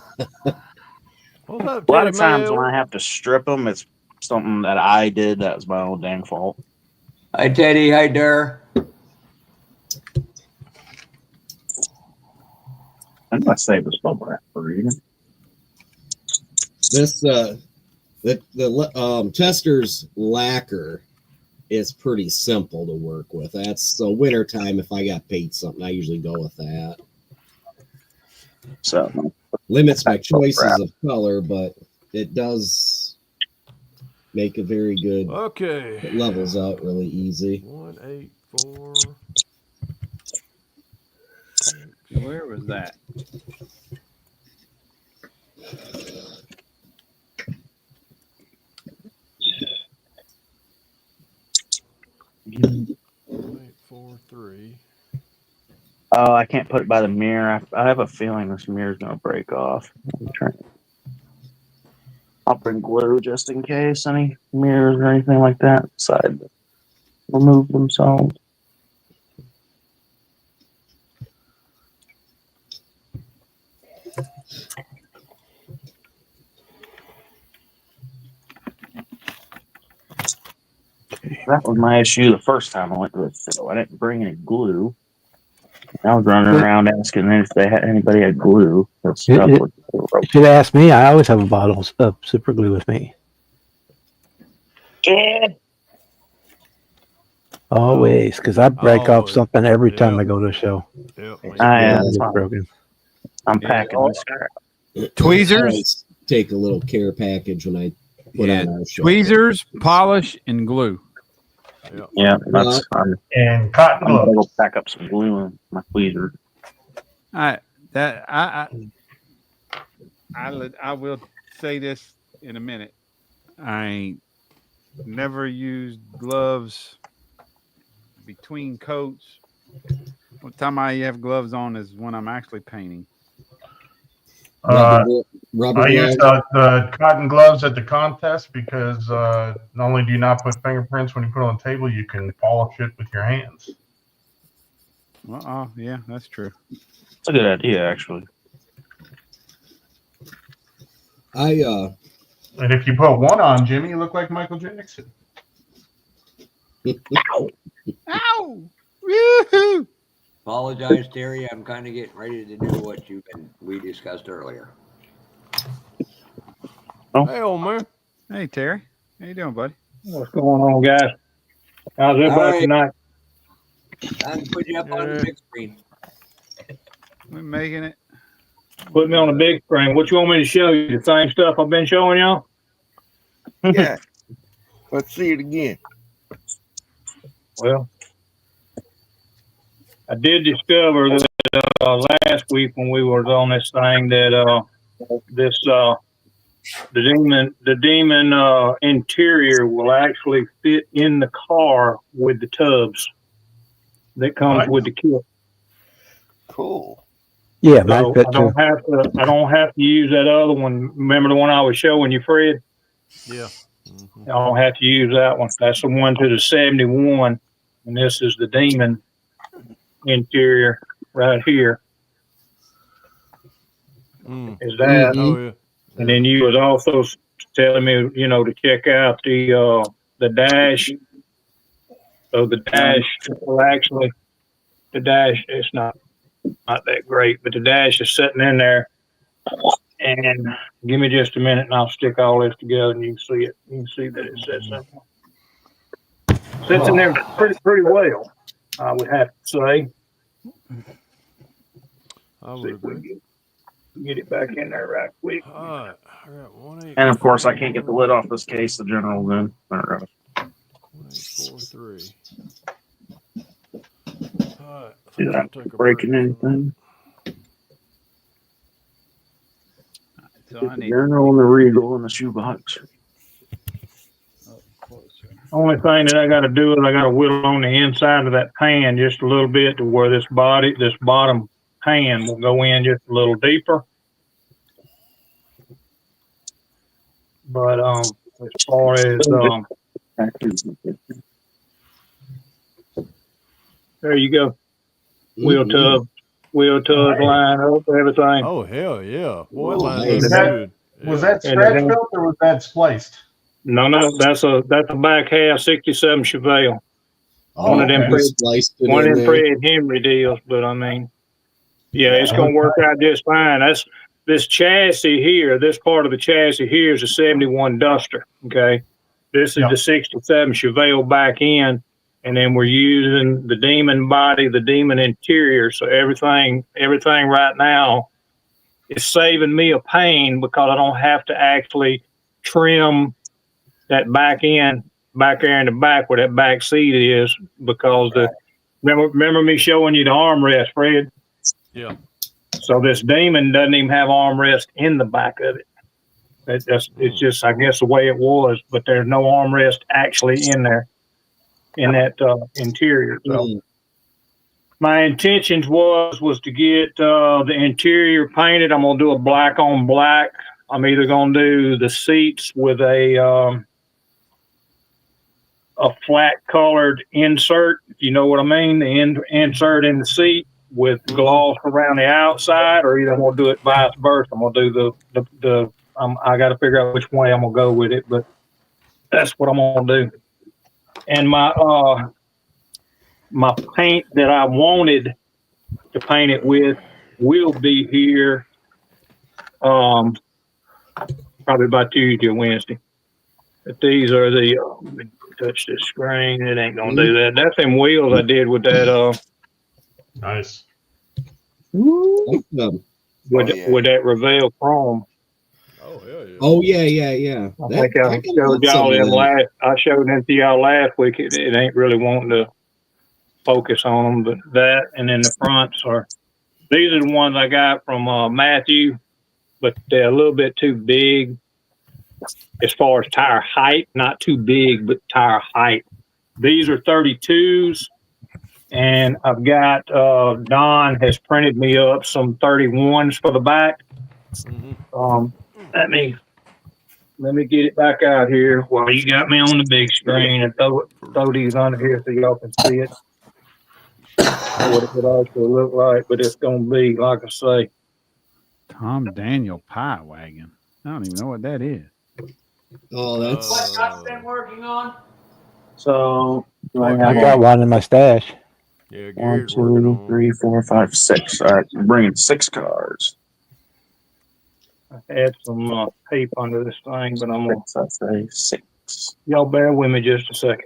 lot of times when I have to strip them, it's something that I did that was my own dang fault. Hi, Teddy. Hi, Dar. I'm gonna save this bubble wrap for reading. This the Chester's lacquer is pretty simple to work with. That's so wintertime. If I got paint something, I usually go with that. So limits my choices of color, but it does make a very good. Okay. It levels out really easy. 184. Where was that? Oh, I can't put it by the mirror. I have a feeling this mirror's gonna break off. I'll bring glue just in case any mirrors or anything like that decide to remove themselves. That was my issue the first time I went to the show. I didn't bring any glue. I was running around asking if they had anybody had glue. That stuff was You should ask me. I always have a bottle of super glue with me. Yeah. Always, because I break off something every time Yep. I go to a show. Yep. It's broken. I'm packing this crap. Tweezers? I always take a little care package when I put on our show. Tweezers, polish, and glue. Yeah, that's and cotton I'm gonna gloves. go pack up some glue in my tweezer. I will say this in a minute. I ain't never used gloves between coats. One time I have gloves on is when I'm actually painting. Rubber I use gloves. the cotton gloves at the contest because not only do you not put fingerprints when you put it on the table, you can polish it with your hands. Yeah, that's true. It's a good idea, actually. And if you put one on, Jimmy, you look like Michael Jackson. Ow! Woo-hoo! Apologize, Terry. I'm kind of getting ready to do what we discussed earlier. Hey, old man. Hey, Terry. How you doing, buddy? What's going on, guys? How's everybody tonight? Time to put you up on the big screen. We're making it. Put me on the big screen. What you want me to show you? The same stuff I've been showing y'all? Yeah. Let's see it again. Well, I did discover that last week when we were on this thing that the demon interior will actually fit in the car with the tubs that comes with the kit. Cool. Yeah, So mine fit I too. don't have to use that other one. Remember the one I was showing you, Fred? Yeah. I don't have to use that one. That's the one to the 71, and this is the demon interior right here. Is that? Oh, yeah. And then you was also telling me, to check out the dash. So the dash will actually, the dash it's not that great, but the dash is sitting in there. And give me just a minute, and I'll stick all this together, and you can see it. You can see that it sits in there pretty well, I would have to say. I would agree. Get it back in there right quick. All right. I got 1, 8, And of course, I can't get the lid off this case. The general then. 1, 8, 4, 3. All right. Dude, I'm breaking anything. So The general and the regal in the shoebox. Only thing that I got to do is I got to whittle on the inside of that pan just a little bit to where this bottom pan will go in just a little deeper. But as far as there you go, wheel tub line up, everything. Oh, hell yeah. Boy, that line Was looks that, good. was that stretch built or was that spliced? No, that's a back half 67 Chevelle. One of them Fred Henry deals, but I mean, yeah, it's gonna work out just fine. That's this chassis here. This part of the chassis here is a 71 Duster. Okay, this is the 67 Chevelle back end, and then we're using the demon body, the demon interior. So everything right now is saving me a pain because I don't have to actually trim that back end back there in the back where that back seat is, because remember me showing you the armrest, Fred? Yeah. So this demon doesn't even have armrest in the back of it. It's just, I guess, the way it was, but there's no armrest actually in there, in that interior. So my intentions was to get the interior painted. I'm gonna do a black on black I'm either going to do the seats with a flat colored insert, if you know what I mean, the insert in the seat with gloss around the outside, or either I'm going to do it vice versa. I'm going to do the I got to figure out which way I'm going to go with it, but that's what I'm going to do. And my paint that I wanted to paint it with will be here probably by Tuesday or Wednesday. But these are the let me touch this screen. It ain't gonna do that. That's them wheels I did with that Nice. Like them. with that Revell chrome. Oh hell yeah. Oh yeah. I think I can showed want some y'all of them that. I showed them to y'all last week. It ain't really wanting to focus on them, but that and then the fronts are these are the ones I got from Matthew, but they're a little bit too big as far as tire height. Not too big, but tire height. These are 32s, and I've got Don has printed me up some 31s for the back. Let me get it back out here while you got me on the big screen and throw these under here so y'all can see it. What it would actually look like, but it's gonna be like I say. Tom Daniel Pie Wagon. I don't even know what that is. Oh, that's What I've been working on. So I got one in my stash. Yeah, 1, Gary's working 2, on 3, 4, 5, 6. All right, I'm bringing 6 cars. I had some tape under this thing, but I'm gonna 6, I say 6. y'all bear with me just a second.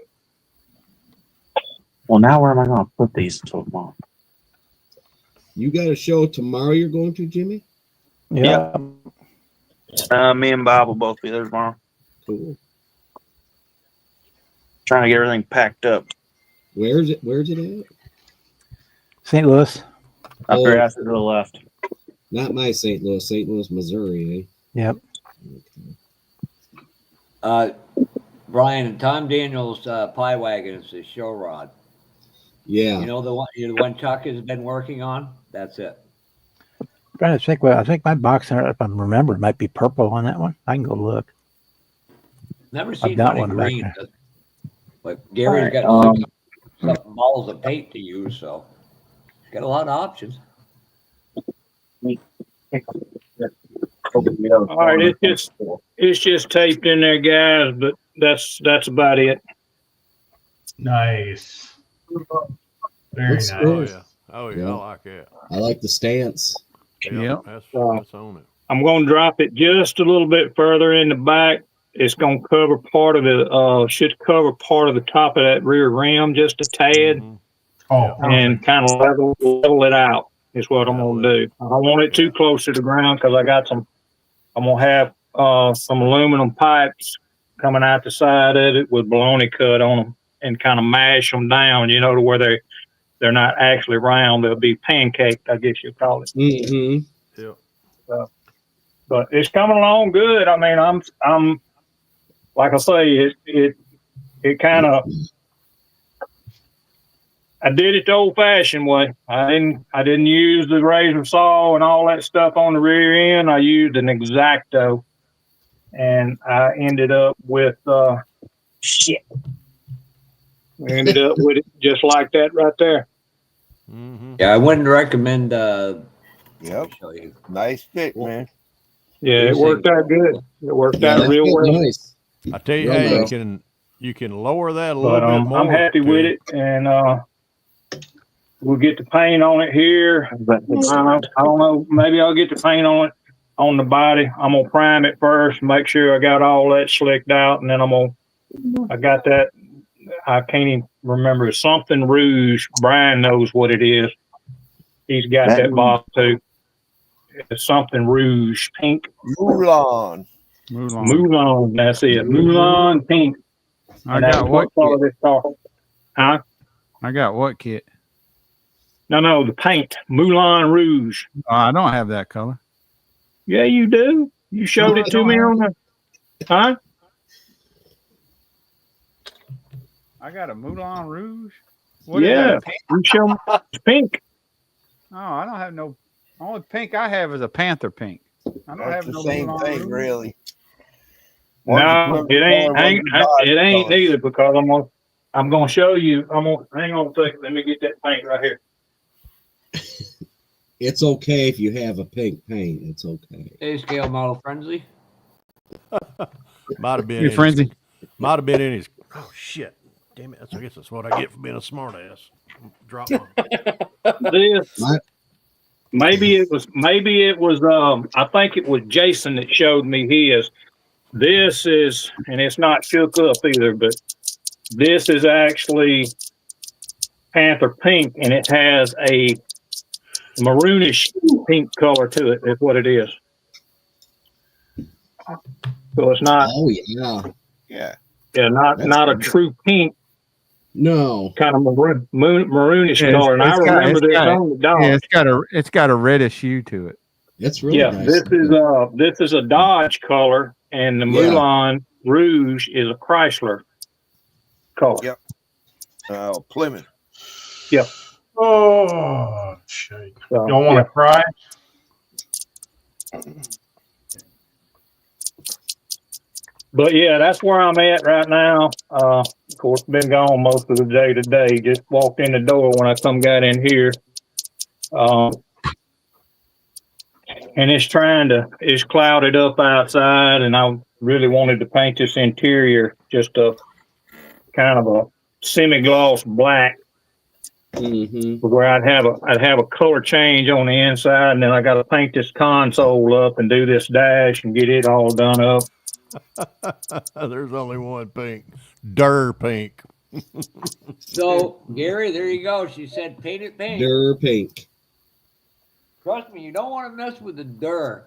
Well, now where am I going to put these until tomorrow? you got a show tomorrow. You're going to, Jimmy? Yeah. Me and Bob will both be there tomorrow. Cool. Trying to get everything packed up. Where's it at? St. Louis. Up here after to the left. Not my St. Louis, Missouri, Yep. Brian, Tom Daniel's Pie Wagon is his show rod. Yeah. You know the one Chuck has been working on? That's it. I'm trying to think. Well, I think my box, if I remember, might be purple on that one. I can go look. Never seen got one in one back green. there. But Gary's got six balls of paint to use, so he's got a lot of options. All right, it's just taped in there, guys, but that's about it. Nice. Very Looks nice. good. Oh yeah, I like it. I like the stance. Yep. That's on it. I'm going to drop it just a little bit further in the back. It's going to cover part of it. Should cover part of the top of that rear rim just a tad, Oh, and kind of level it out. Is what I'm going to do. I don't want it too close to the ground because I got some. I'm going to have some aluminum pipes coming out the side of it with baloney cut on them and kind of mash them down. You know, to where they're not actually round. They'll be pancaked, I guess you call it. Mm-hmm. Yeah. But it's coming along good. I mean, I'm like I say, it kind of. I did it the old-fashioned way. I didn't use the razor saw and all that stuff on the rear end. I used an X-Acto, and I ended up with shit. We ended up with it just like that right there. Mm-hmm. Yeah, I wouldn't recommend. Yep. Nice fit, man. Yeah, it worked out good. It worked out real well. Nice. I tell you, Real hey, nice. you can lower that a little But bit more. I'm happy with it, and we'll get the paint on it here. I don't know. Maybe I'll get the paint on it on the body. I'm gonna prime it first, make sure I got all that slicked out, and then I got that. I can't even remember. Something Rouge. Brian knows what it is. He's got that box too. It's something Rouge, pink. Mulan. Mulan. That's it. Mulan pink. I got what color this car? Huh? I got what kit? No, the paint. Moulin Rouge. I don't have that color. Yeah, you do. You showed it to me on the. Huh? I got a Moulin Rouge. What Yeah, is that? you show me it's pink. Oh, I don't have no. Only pink I have is a Panther pink. I don't That's have the no same Mulan thing, Rouge. really. One's a No, Plymouth it ain't. color, one's a It Dodge ain't color. neither because I'm gonna show you. Hang on a second. Let me get that paint right here. It's okay if you have a pink paint. It's okay. A scale model frenzy. Might have been Hey, in frenzy. Might have been in his. Oh shit! Damn it! I guess that's what I get for being a smartass. Drop my. This maybe it was I think it was Jason that showed me his. This is, and it's not shook up either, but this is actually Panther pink, and it has a maroonish pink color to it. Is what it is. So it's not. Oh yeah. Yeah. Yeah, That's not a good. true pink, No. kind of maroonish Yeah, color. And I remember this on the Dodge. Yeah, it's got a reddish hue to it. It's really Yeah, nice. this is a Dodge color, and the Yeah. Mulan Rouge is a Chrysler color. Yep. Plymouth. Yep. Oh, shit. So, Y'all want to cry? But yeah, that's where I'm at right now. Of course, been gone most of the day today. Just walked in the door when I got in here. And it's clouded up outside, and I really wanted to paint this interior just a kind of a semi-gloss black, where I'd have a color change on the inside, and then I got to paint this console up and do this dash and get it all done up. There's only one pink. Dur pink. So, Gary, there you go. She said paint it pink. Dur pink. Trust me, you don't want to mess with the dur.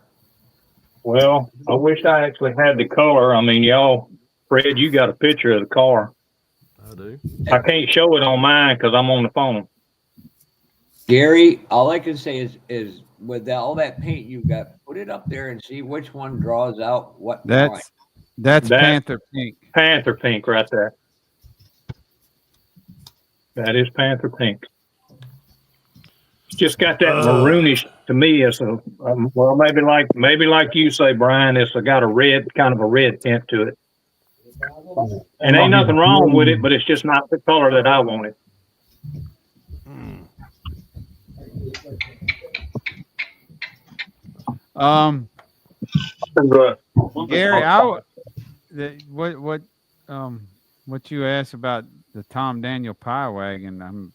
Well, I wish I actually had the color. I mean, y'all, Fred, you got a picture of the car. I do. I can't show it on mine because I'm on the phone. Gary, all I can say is with all that paint you got, put it up there and see which one draws out what. That's Panther pink. Panther pink right there. That is Panther pink. It's just got that maroonish to me. As a well, maybe like you say, Brian. It's got a red, kind of a red tint to it. And ain't nothing wrong with it, but it's just not the color that I wanted. Gary, what you asked about the Tom Daniel Pie Wagon? I'm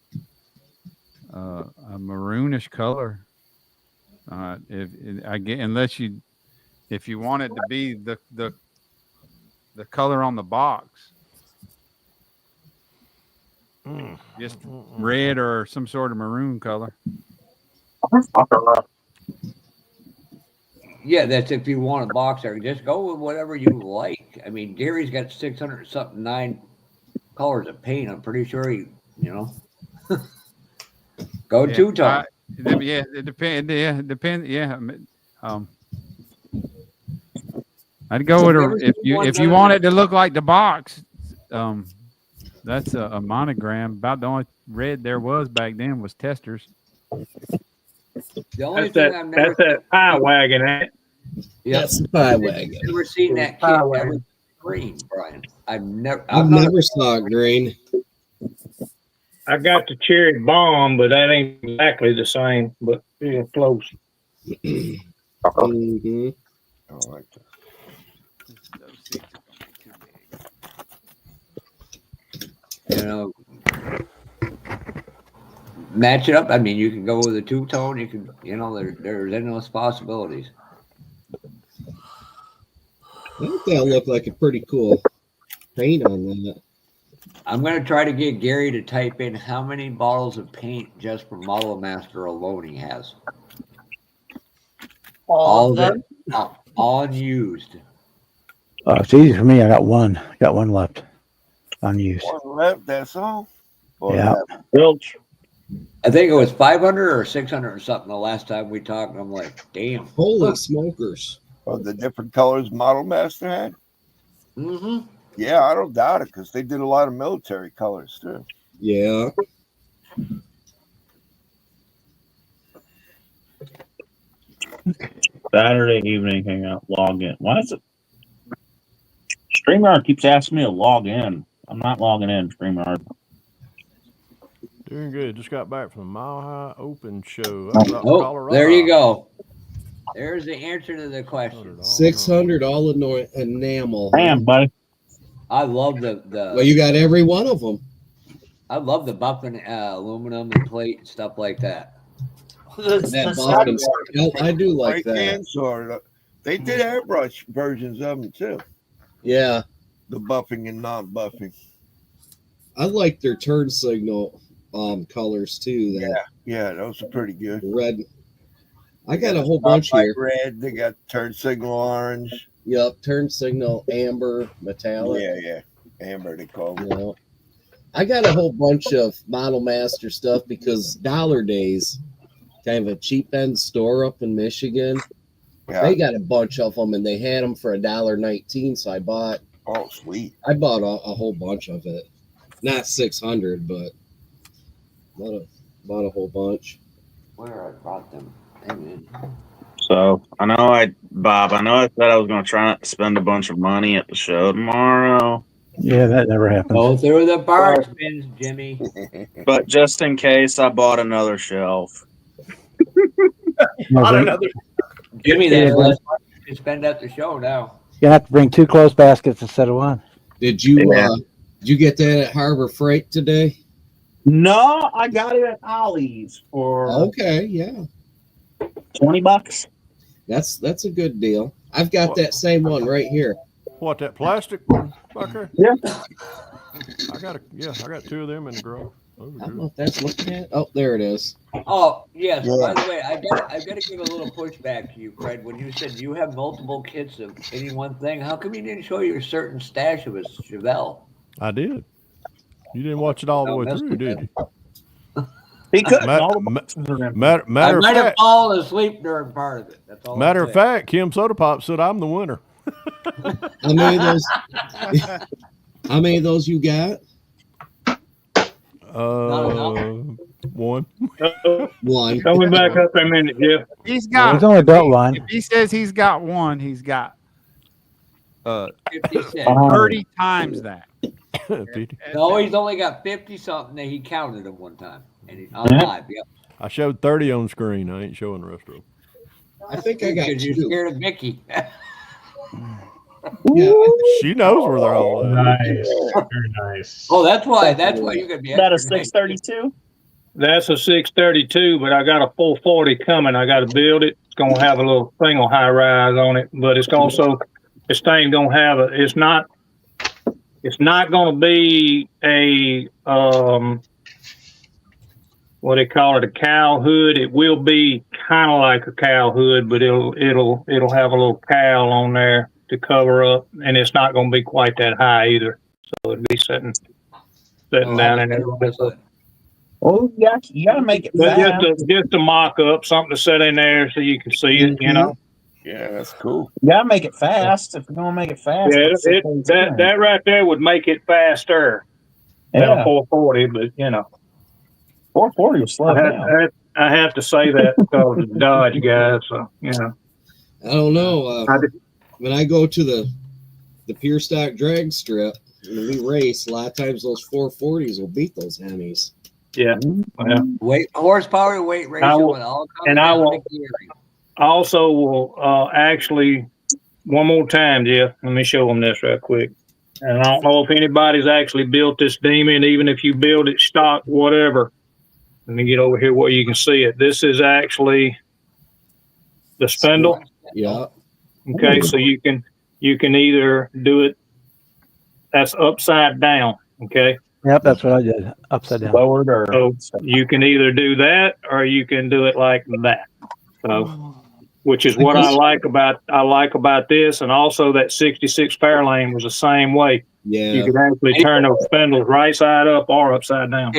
a maroonish color. If you want it to be the color on the box, just red or some sort of maroon color. Yeah, that's if you want a box art. Just go with whatever you like. I mean, Gary's got 609 colors of paint. I'm pretty sure go two-tone. Yeah, it depends. Yeah, it depends. Yeah, I'd go with if you want it to look like the box. That's a monogram. About the only red there was back then was Testers. The only that's thing that's that pie wagon, eh? Yeah, that's the pie wagon. I've never seen that kit that was green, Brian. I've never saw it green. I got the cherry bomb, but that ain't exactly the same, but yeah, close. Mm-hmm. I like that. Match it up. I mean, you can go with a two-tone. You can, there's endless possibilities. I think that'll look like a pretty cool paint on that. I'm going to try to get Gary to type in how many bottles of paint just for Model Master alone he has. All of them? Unused. Oh, it's easy for me. I got one. Got one left. Unused. One left, that's all. Boy, Yeah. I think it was 500 or 600 or something the last time we talked. I'm like, damn. Holy smokers. Of the different colors Model Master had? Mm-hmm. Yeah, I don't doubt it because they did a lot of military colors too. Yeah. Saturday evening hangout. Log in. Why is it? StreamYard keeps asking me to log in. I'm not logging in, StreamYard. Doing good. Just got back from the Mile High Open show up in Oh, Colorado. there you go. There's the answer to the question. 600 all enamel. Damn, buddy. I love the. Well, you got every one of them. I love the buffing aluminum and plate and stuff like that. That buffing, I do like that. They did airbrush versions of them too. Yeah. The buffing and non-buffing. I like their turn signal colors too. Yeah, those are pretty good. Red. I got a whole bunch here. Red. They got turn signal orange. Yep, turn signal amber, metallic. Yeah. Amber they call it. Yeah. I got a whole bunch of Model Master stuff because Dollar Days, kind of a cheap end store up in Michigan. Yeah. They got a bunch of them and they had them for $1.19. So I bought. Oh, sweet! I bought a whole bunch of it, not 600, but bought a whole bunch. Where I bought them. So Bob, I know I said I was going to try not to spend a bunch of money at the show tomorrow. Yeah, that never happened. Go through the parts bins, Jimmy. But just in case, I bought another shelf. Jimmy, that's less money you can spend at the show now. You have to bring 2 clothes baskets instead of 1. Did you get that at Harbor Freight today? No, I got it at Ollie's for $20. That's a good deal. I've got that same one right here. What, that plastic fucker? Yeah. I got 2 of them in the garage. I don't know if that's looking at. Oh, there it is. Oh, yes. Yeah. By the way, I've got to give a little pushback to you, Fred. When you said you have multiple kits of any one thing, how come you didn't show your certain stash of a Chevelle? I did. You didn't watch it all the way through, did you? He could. Matter I of might have fact, fallen asleep during part of it. That's all. matter of fact, Kim Soda Pop said I'm the winner. How many of those you got? One. One. Coming back up in a minute, Jeff. He's got. He's only built one. If he says he's got one, he's got 50 30 times that. No, he's only got 50 something that he counted them one time. And on live, yep. I showed 30 on screen. I ain't showing the rest of them. I think I got Because you're scared of Mickey. Yeah. She knows where they're all at. Nice. Very nice. Oh, that's why you're gonna be. Is that a 632? That's a 632, but I got a 440 coming. I got to build it. It's gonna have a little single high rise on it, but it's also this thing gonna have a. It's not gonna be a what they call it, a cowl hood. It will be kind of like a cowl hood, but it'll have a little cowl on there to cover up, and it's not going to be quite that high either. So it'll be sitting down in there. Oh, you got to make it fast. Just a mock up, something to set in there so you can see it, you know. Yeah, that's cool. You got to make it fast. If you're going to make it fast. Yeah, that right there would make it faster than a 440, but, you know. 440 was slow down. I have to say that because of the Dodge guys, so, you know. I don't know. When I go to the pure stock drag strip and we race, a lot of times those 440s will beat those Hemis. Yeah. Well, Weight, horsepower to weight ratio, and all. I also will actually one more time, Jeff. Let me show them this right quick. And I don't know if anybody's actually built this demon, even if you build it stock, whatever. Let me get over here where you can see it. This is actually the spindle. Yeah. Okay, so you can either do it. That's upside down. Okay. Yep, that's what I did. Upside down. Lowered or so you can either do that or you can do it like that. So, which is what I like about this, and also that 66 Fairlane was the same way. Yeah. You could actually turn those spindles right side up or upside down.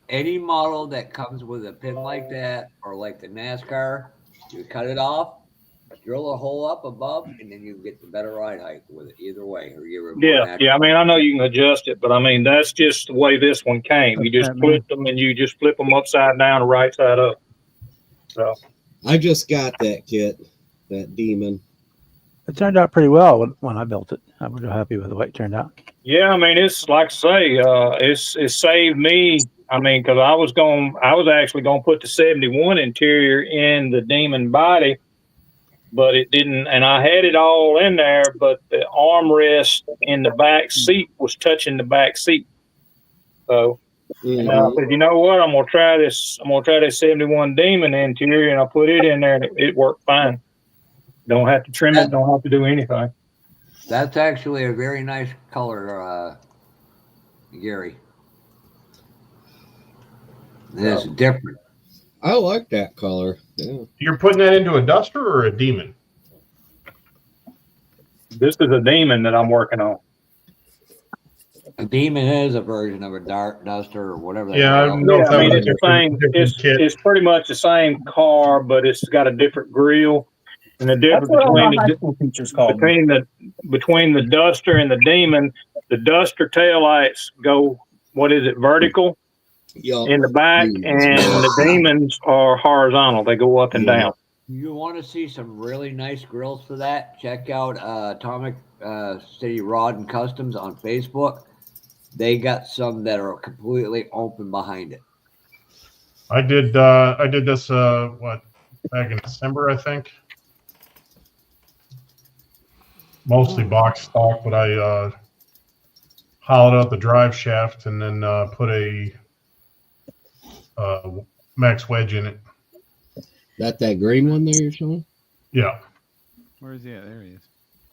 Any model that comes with a pin like that, or like the NASCAR, you cut it off, drill a hole up above, and then you get the better ride height with it either way. Or I mean, I know you can adjust it, but I mean, that's just the way this one came. You just flip them and you just flip them upside down or right side up. So I just got that kit. that demon. It turned out pretty well when I built it. I was real happy with the way it turned out. Yeah, I mean, it's like I say, it saved me. I mean, because I was actually gonna put the 71 interior in the demon body, but it didn't. And I had it all in there, but the armrest in the back seat was touching the back seat. So, and I said, you know what? I'm gonna try this. I'm gonna try this 71 demon interior, and I put it in there, and it worked fine. Don't have to trim it. Don't have to do anything. That's actually a very nice color, Gary. It's different. I like that color. Yeah. You're putting that into a duster or a demon? This is a demon that I'm working on. A demon is a version of a dark duster or whatever. Yeah, I mean, it's the same. It's pretty much the same car, but it's got a different grill. And the difference between the duster and the demon, the duster taillights go, what is it, vertical in the back, and the demons are horizontal. They go up and down. You want to see some really nice grills for that? Check out Atomic City Rod and Customs on Facebook. They got some that are completely open behind it. I did this back in December, I think. Mostly box stock, but I hollowed out the drive shaft and then put a max wedge in it. That green one there you're showing? Yeah. Where is he at? There he is.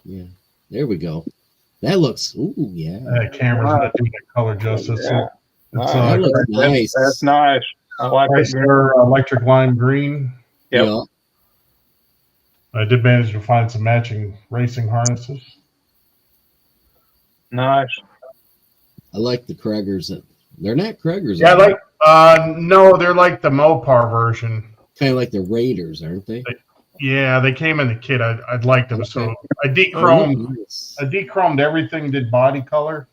Yeah. There we go. That looks, ooh, yeah. That camera's not doing that color justice. Yeah. That looks nice. That's nice. I like it. Electric lime green. Yep. Yeah. I did manage to find some matching racing harnesses. Nice. I like the Kragers. They're not Kragers. Yeah, no, they're like the Mopar version. Kind of like the Raiders, aren't they? Yeah, they came in the kit. I'd liked them, so I dechromed everything. Did body color.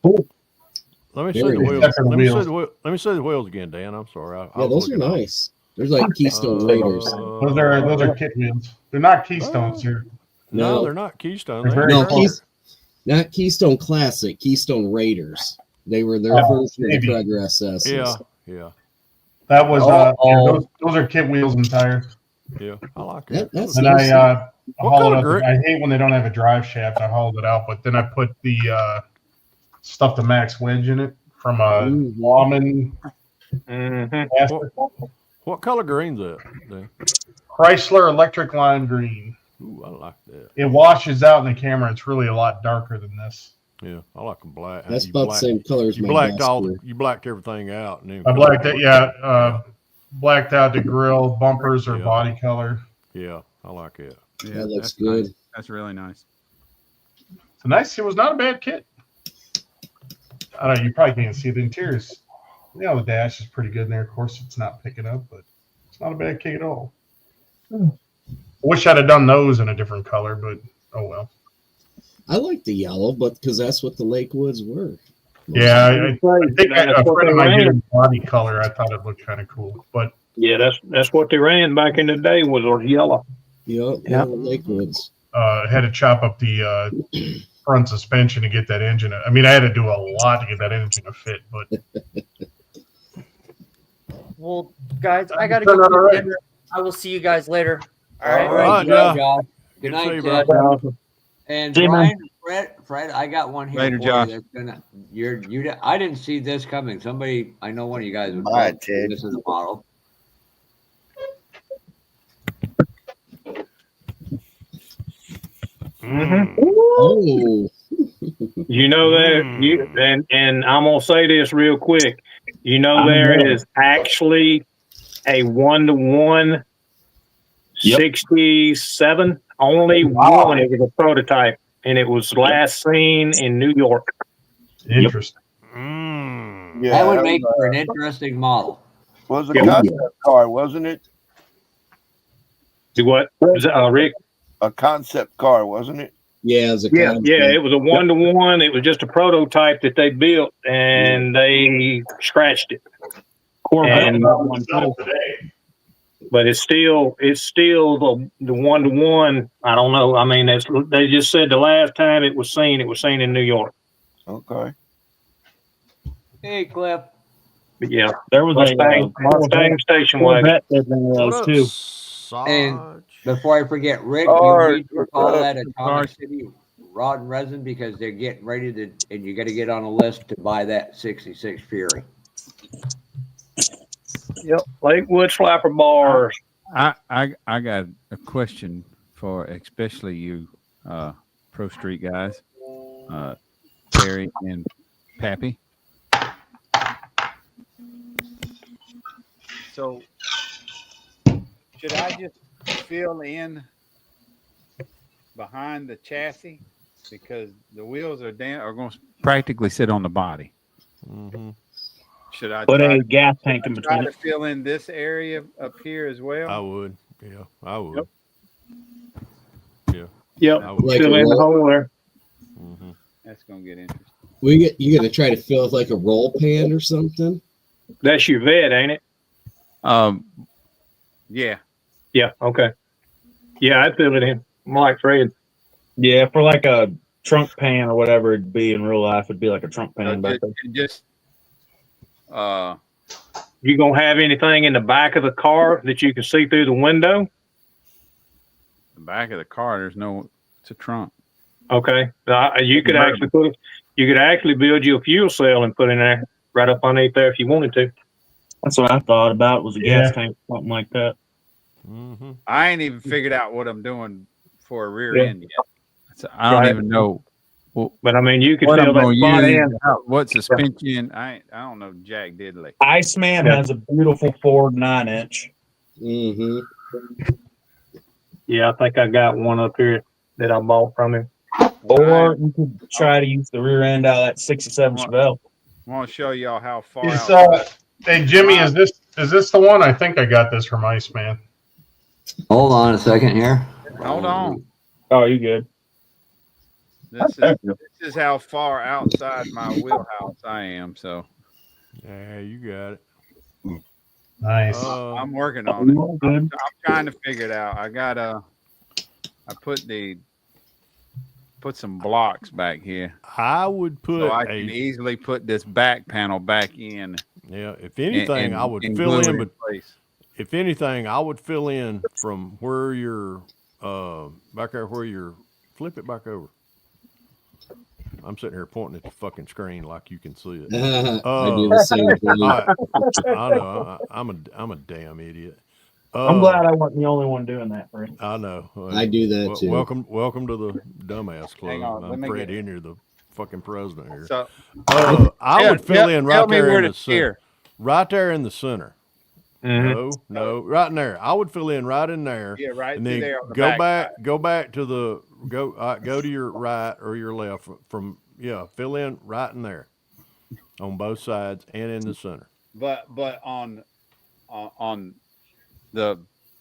Let me see the wheels. Let me see the wheels again, Dan. I'm sorry. Yeah, those are nice. There's like Keystone Raiders. Those are kit wheels. They're not Keystones. No, they're not Keystone. Not Keystone Classic. Keystone Raiders. They were their version of the Traeger SS. Yeah. That was those are kit wheels and tires. Yeah, I like it. And I hollowed out. I hate when they don't have a drive shaft. I hollowed it out, but then I put the stuffed the max wedge in it from a Lawman. What color green's that? Dan? Chrysler Electric Lime Green. Ooh, I like that. It washes out in the camera. It's really a lot darker than this. Yeah, I like them black. That's about the same color as you my blacked Duster. You blacked everything out. And then I blacked it. Yeah, blacked out the grill, bumpers, or body color. Yeah, I like it. Yeah, that looks good. Nice. That's really nice. It's nice. It was not a bad kit. I don't know. You probably can't see the interiors. You know, the dash is pretty good in there. Of course, it's not picking up, but it's not a bad kit at all. I wish I'd have done those in a different color, but oh well. I like the yellow, but because that's what the Lake Woods were. Yeah, I think a friend of mine did body color. I thought it looked kind of cool, but yeah, that's what they ran back in the day was yellow. Yeah, Lake Woods. Had to chop up the front suspension to get that engine. I mean, I had to do a lot to get that engine to fit, but. Well, guys, I gotta go to dinner. I will see you guys later. All right. Josh. Good night, Ted. And Brian, Fred, I got one here. Later, for Josh. I didn't see this coming. Somebody, I know one of you guys would. Bye, Ted. This is a model. Oh. You know that and I'm gonna say this real quick. You know there is actually a 1-to-1 67. Only one. It was a prototype, and it was last seen in New York. Interesting. Yeah, that would make for an interesting model. Was a concept car, wasn't it? Do what? Was it, Rick? A concept car, wasn't it? Yeah, it was a it was a 1-to-1. It was just a prototype that they built, and they scratched it. but it's still the 1-to-1. I don't know. I mean, they just said the last time it was seen in New York. Okay. Hey, Cliff. But yeah, There was Mustang station wagon. Corvette did one of those too. And before I forget, Rick, All you need to right, call what's that Atomic City Rod and Resin because they're getting ready to, and you got to get on a list to buy that 66 Fury. Yep, Lakewood Slapper bars. I got a question for especially you, Pro Street guys, Terry and Pappy. So, should I just fill in behind the chassis because the wheels are going to practically sit on the body? Mm-hmm. Should I Put try a gas tank in try between to it? fill in this area up here as well? I would. Yeah, I would. Yep. I would. Like Fill a in the roll. hole there. Mm-hmm. That's going to get interesting. You gonna try to fill with like a roll pan or something? That's your vet, ain't it? Yeah. Yeah. Okay. Yeah, I'd fill it in. I'm like Fred. Yeah, for like a trunk pan or whatever it'd be in real life, it'd be like a trunk pan back there. You gonna have anything in the back of the car that you can see through the window? The back of the car, it's a trunk. Okay. You could actually build you a fuel cell and put in there right up underneath there if you wanted to. That's what I thought about, was a gas Yeah. tank, something like that. Mm-hmm. I ain't even figured out what I'm doing for a rear Yeah. end yet. So I don't Right. even know. But I mean, you could What fill I'm that going spot to in. use, what suspension. I don't know jack diddley. Iceman Yeah. has a beautiful Ford 9-inch. Mm-hmm. Yeah, I think I got one up here that I bought from him. Or you could try to use the rear end out of that 67 Chevelle. I want to show y'all how far Is, out. hey Jimmy, is this the one? I think I got this from Iceman. Hold on a second here. Hold on. Oh, you good? This is how far outside my wheelhouse I am. So Yeah, you got it. Nice. I'm working on it. Good. I'm trying to figure it out. I put some blocks back here. I would put So I can easily put this back panel back in. Yeah, if anything, I would and fill glue in. it But place. if anything, I would fill in from where you're back there, where you're flip it back over. I'm sitting here pointing at the fucking screen like you can see it. I do the same thing. I know. I'm a damn idiot. I'm glad I wasn't the only one doing that, Fred. I know. I do that too. Welcome to the dumbass club. Hang on, let I'm me Fred get- Henry, the fucking president here. So I would fill in right tell me there where in to the center. steer. Right there in the center. Mhm. No, right in there. I would fill in right in there. Yeah, right And through then there on the go back back, side. go back to the go to your right or your left fill in right in there on both sides and in the center. But on the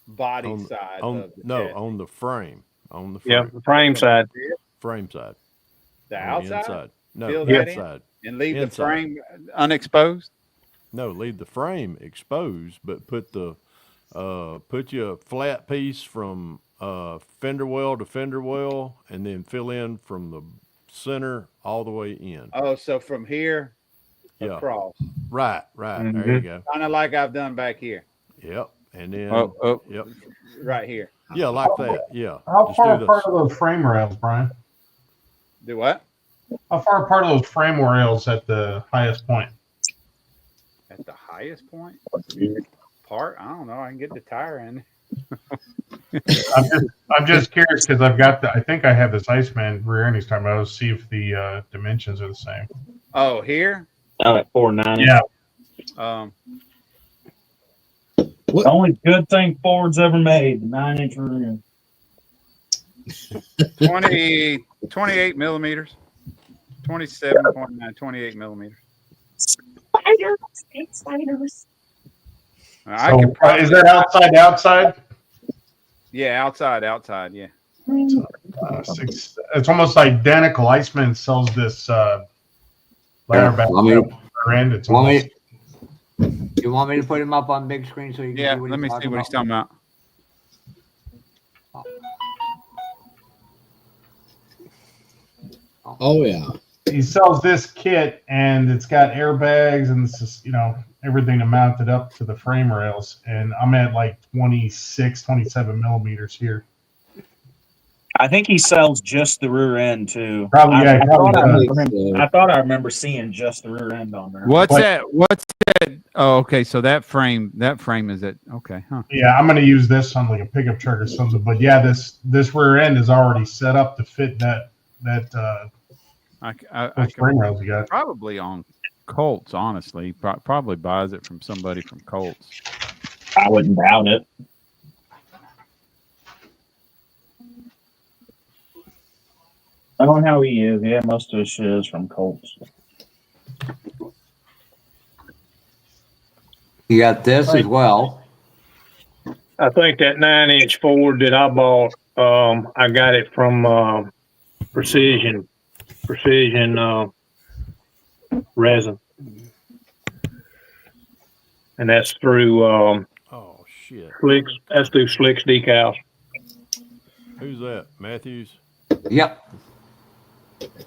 body On- side On of the no, chassis. on the frame. On the Yeah, frame. the frame side. Frame side. The On outside, inside. No, Fill that in? inside. and leave inside. the frame unexposed. No, leave the frame exposed, but put you a flat piece from fender well to fender well, and then fill in from the center all the way in. Oh, so from here Yeah. across, Right. There you go. kind of like I've done back here, Yep. And then yep. right here. Yeah, like that. Yeah. How Just far do apart this. are those frame rails, Brian? Do what? How far apart are those frame rails at the highest point? At the highest point? Part? I don't know. I can get the tire in. I'm just curious because I think I have this Iceman rear end he's talking about. Let's see if the dimensions are the same. Oh, here? Out at 490. Yeah. The only good thing Ford's ever made, the 9-inch rear end. 28 millimeters. 27.9, 28 millimeters. Spiders. I So, can probably, is that outside? yeah, outside, yeah. It's almost identical. Iceman sells this ladder back Want me- rear end. It's want almost me- You want me to put him up on big screen so you can Yeah, see what let me see what he's talking about. Oh yeah. He sells this kit, and it's got airbags and everything to mount it up to the frame rails. And I'm at like 26, 27 millimeters here. I think he sells just the rear end too. Probably, yeah. I thought I remember seeing just the rear end on there. What's that? Oh, okay. So that frame is it? Okay, huh? Yeah, I'm going to use this on like a pickup truck or something. But yeah, this rear end is already set up to fit that I frame rails you got. Probably on Colts, honestly. Probably buys it from somebody from Colts. I wouldn't doubt it. I don't know how he is. Yeah, most of his shit is from Colts. You got this as well. I think that 9-inch Ford that I bought, I got it from Precision Resin, and that's through Oh shit! Slicks. That's through Slicks Decals. Who's that? Matthews. Yep.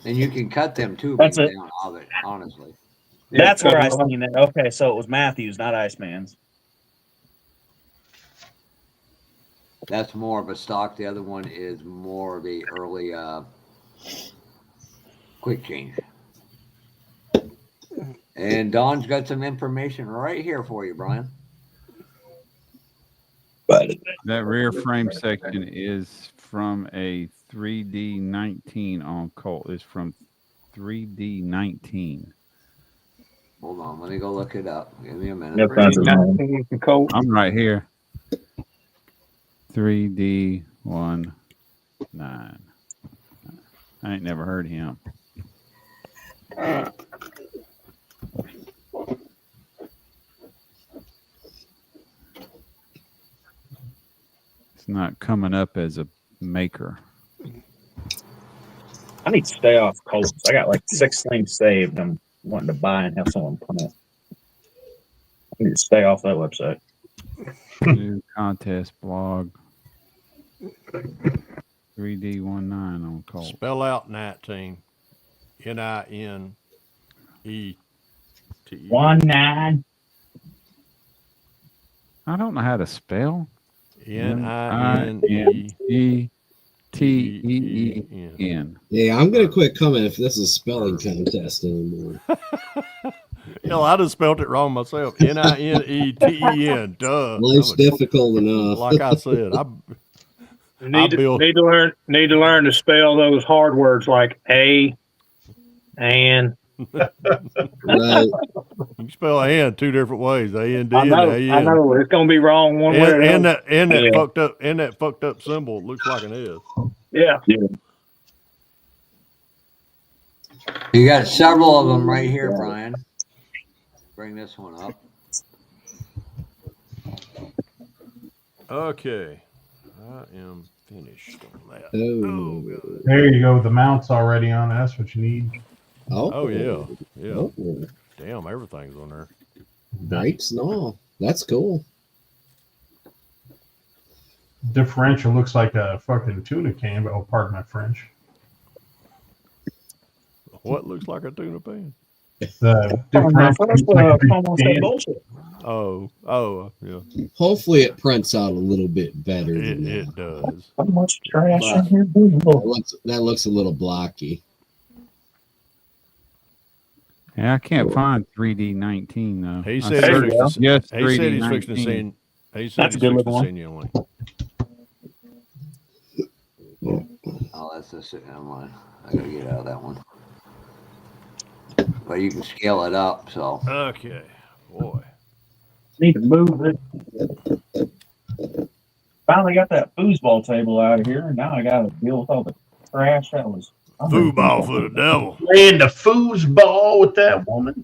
And you can cut them too. That's it. Down of it, honestly. That's where I seen it. Okay, so it was Matthews, not Iceman's. That's more of a stock. The other one is more the early quick change. And Don's got some information right here for you, Brian. That rear frame section is from a 3D19 on Colt. It's from 3D19. Hold on, let me go look it up. Give me a minute. Yep, I'm right here. 3D19. I ain't never heard him. It's not coming up as a maker. I need to stay off Colts. I got like 6 things saved. I'm wanting to buy and have someone put it. I need to stay off that website. New contest blog. 3D19 on Colt. Spell out 19. NINET. 19. I don't know how to spell. NINETEEN. Yeah, I'm gonna quit coming if this is a spelling contest anymore. Hell, I just spelled it wrong myself. NINETEN. Duh. Life's difficult enough. Like I said, need to learn to spell those hard words like A and. Right. You spell "and" 2 different ways. A-N-D I know. and A-N. I know. It's gonna be wrong one way or another. That fucked up symbol looks like an S. Yeah. You got several of them right here, Brian. Bring this one up. Okay. I am finished on that. Oh, there you go. The mount's already on. That's what you need. Oh yeah. Oh. Damn, everything's on there. Nice. No, that's cool. Differential looks like a fucking tuna can, but oh, pardon my French. What looks like a tuna pan? The differential looks like a big can. Oh, yeah. Hopefully it prints out a little bit better. It does. How much trash in here? That looks a little blocky. Yeah, I can't find 3D19 though. He said he's fixing to send. He said That's he's a good fixing to one. send you a link. Oh, that's the sitting online. I gotta get out of that one. But you can scale it up, so. Okay, boy. Need to move it. Finally got that foosball table out of here, and now I got to deal with all the trash that was. Foosball for the devil. Playing the foosball with that woman.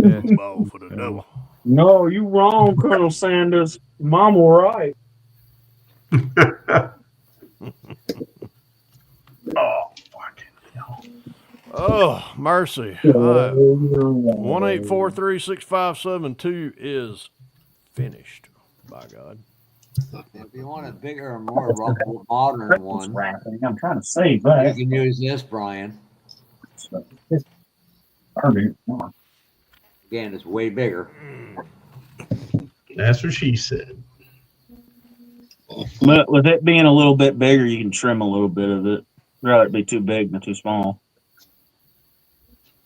Foosball for the devil. No, you wrong, Colonel Sanders. Mom will right. Oh, fucking hell. Oh mercy. 1-843-6572 is finished. By God. If you want a bigger, more modern one, I'm trying to save that. you can use this, Brian. Again, it's way bigger. That's what she said. But with it being a little bit bigger, you can trim a little bit of it. Rather it be too big than too small.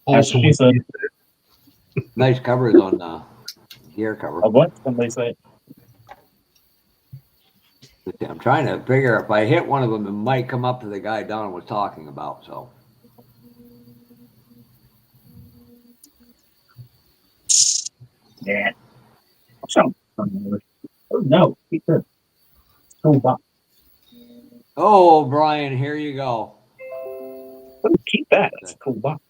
Also, nice covers on the gear cover. What? Somebody say? I'm trying to figure if I hit one of them, it might come up to the guy Don was talking about. So. Yeah. So, oh no, keep it. Oh, Brian, here you go. Keep that. That's a cool box.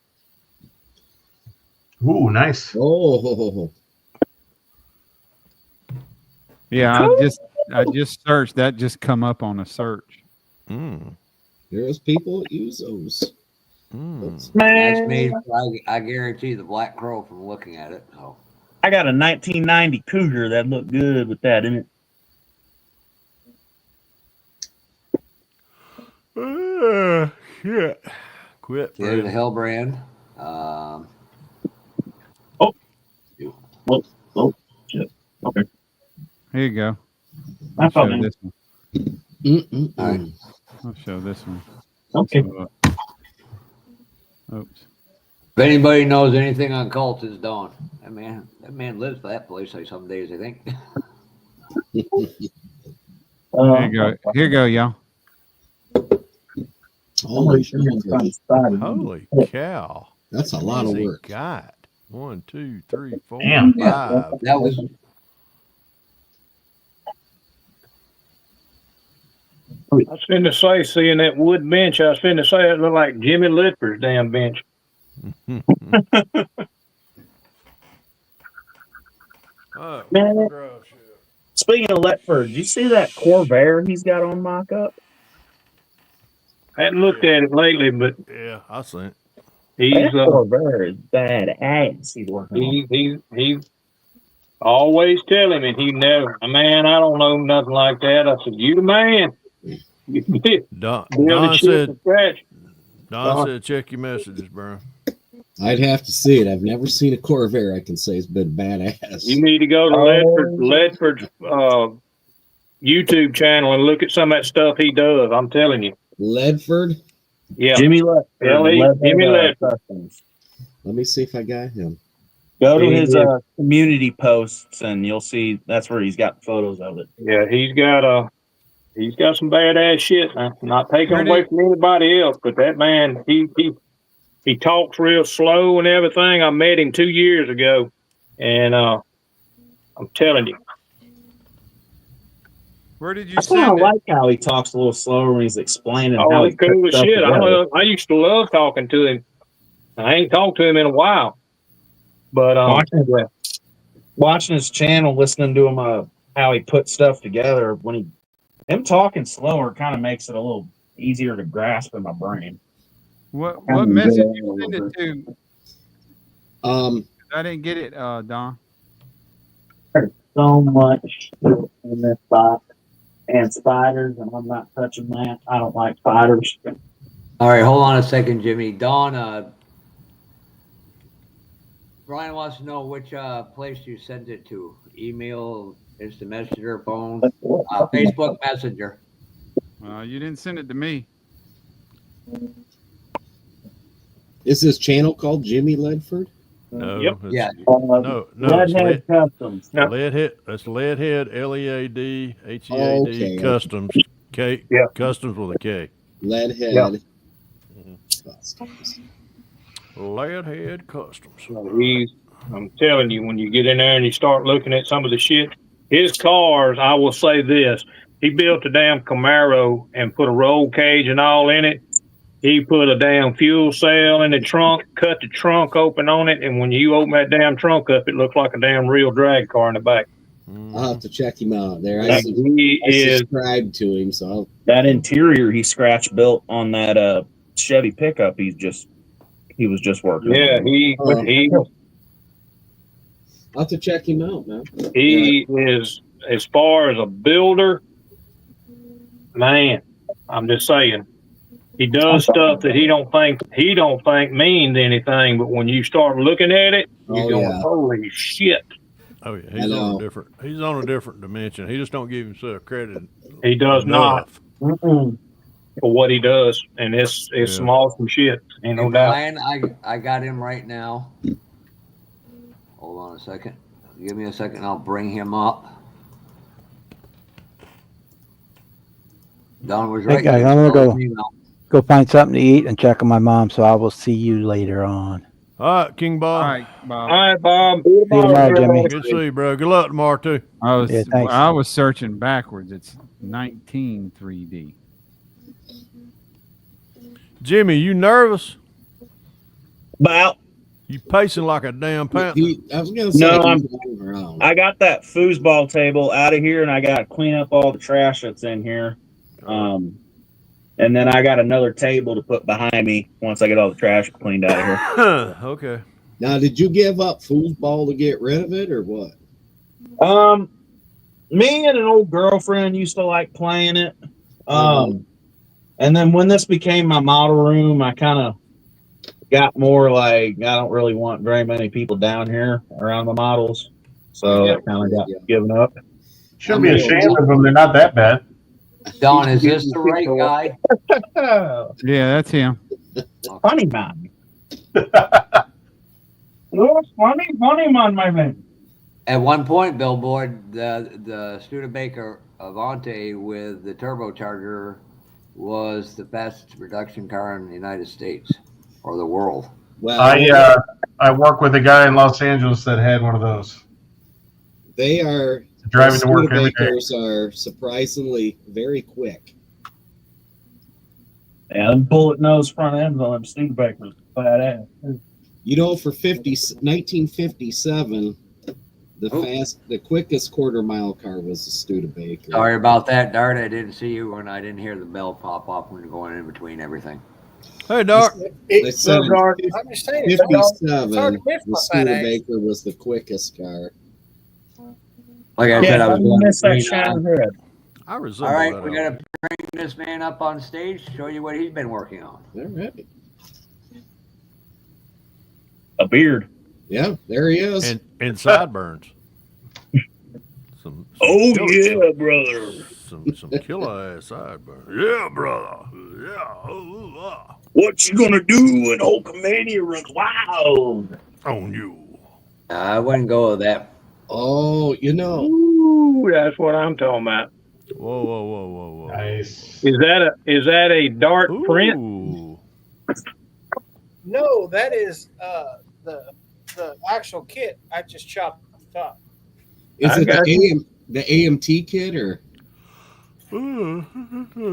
Ooh, nice. Oh, Yeah, I just searched. That just come up on a search. There's people that use those. That's me. I guarantee the Black Crow from looking at it. So. I got a 1990 Cougar that looked good with that in it. Shit. Quit. There's the Hill brand. Shit. Okay. Here you go. I'll show show this one. All right. I'll show this one. Okay. So, oops. If anybody knows anything on cults, it's Dawn. That man lives for that place like some days, I think. Here you go. Here you go, y'all. Holy cow. That's a lot of work. Got 1, 2, 3, 4, Damn. 5. That was. I was finna say, seeing that wood bench, I was finna say it looked like Jimmy Litford's damn bench. Man, speaking of Letford, did you see that Corvair he's got on mock-up? I hadn't looked at it lately, but yeah, I seen it. He's Corvair is badass. He's working on. He's always telling me he never, man, I don't know nothing like that. I said, you the man. Don said, check your messages, bro. I'd have to see it. I've never seen a Corvair I can say has been badass. You need to go to Ledford's YouTube channel and look at some of that stuff he does. I'm telling you. Ledford? Yeah. Jimmy Ledford. Jimmy Ledford. Let me see if I got him. Go to his community posts and you'll see that's where he's got photos of it. Yeah, he's got some badass shit. Not taking away from anybody else, but that man, he talks real slow and everything. I met him 2 years ago, and I'm telling you. Where did you I kind send of it? like how he talks a little slower when he's explaining. Oh, how he's cool as shit. I used to love talking to him. I ain't talked to him in a while, but watching his channel, listening to him, how he put stuff together. When him talking slower kind of makes it a little easier to grasp in my brain. What message you send it to? I didn't get it, Don. There's so much in this box. And spiders, and I'm not touching that. I don't like spiders. All right, hold on a second, Jimmy. Don, Brian wants to know which place you sent it to. Email, instant messenger, phone, Facebook Messenger. You didn't send it to me. Is this channel called Jimmy Ledford? No. Yep. Yeah. No. Leadhead Customs. No. Leadhead. That's Leadhead. LEADHEAD Okay. Customs. K. Yeah. Customs with a K. Leadhead Customs. Leadhead Customs. I'm telling you, when you get in there and you start looking at some of the shit, his cars, I will say this. He built a damn Camaro and put a roll cage and all in it. He put a damn fuel cell in the trunk, cut the trunk open on it, and when you open that damn trunk up, it looks like a damn real drag car in the back. I'll have to check him out there. I subscribed to him, so that interior he scratch built on that Chevy pickup. He's just He was just working. Yeah, I'll have to check him out, man. he is, as far as a builder, man, I'm just saying, he does stuff that he don't think means anything, but when you start looking at it, you're going, holy shit. Oh yeah, he's on a different dimension. He just don't give himself credit. He does not for what he does, and it's some awesome shit. Ain't no doubt. Brian, I got him right now. Hold on a second. Give me a second. I'll bring him up. Don was right. Hey guys, I'm gonna go find something to eat and check on my mom. So I will see you later on. All right, King Bob. All right, Bob. All right, Bob. See you tomorrow, Jimmy. Good to see you, bro. Good luck tomorrow too. I was searching backwards. It's 19 3D. Jimmy, you nervous? About you pacing like a damn panther. I was gonna say I got that foosball table out of here, and I got to clean up all the trash that's in here. And then I got another table to put behind me once I get all the trash cleaned out of here. Okay. Now, did you give up foosball to get rid of it, or what? Me and an old girlfriend used to like playing it. And then when this became my model room, I kind of got more like, I don't really want very many people down here around the models. So I kind of got given up. Shouldn't be ashamed of them. They're not that bad. Don, is this the right guy? Yeah, that's him. Funny man. Funny man, my man. At one point, Billboard, the Studebaker Avante with the turbocharger was the fastest production car in the United States or the world. Well, I work with a guy in Los Angeles that had one of those. They are driving to work every day. Studebakers are surprisingly very quick. Yeah, them bullet nose front ends on them Studebakers, badass. You know, for 1957, the quickest quarter mile car was the Studebaker. Sorry about that, Dart. I didn't see you when I didn't hear the bell pop off when you're going in between everything. Hey, Dart. They said in I'm just saying, 57, the Studebaker was the quickest car. Like I said, I was going miss that between, shine head. I resemble all right, that we got to bring this man up on stage, show you what he's been working on. All right. A beard. Yeah, there he is. And sideburns. Some yeah, brother. Some killer ass sideburns. Yeah, brother. Yeah. What you gonna do when Hulkamania runs wild on you? I wouldn't go with that. Oh, you know. Ooh, that's what I'm talking about. Whoa. Nice. Is that a Dart print? No, that is the actual kit. I just chopped the top. Is it the AMT kit, or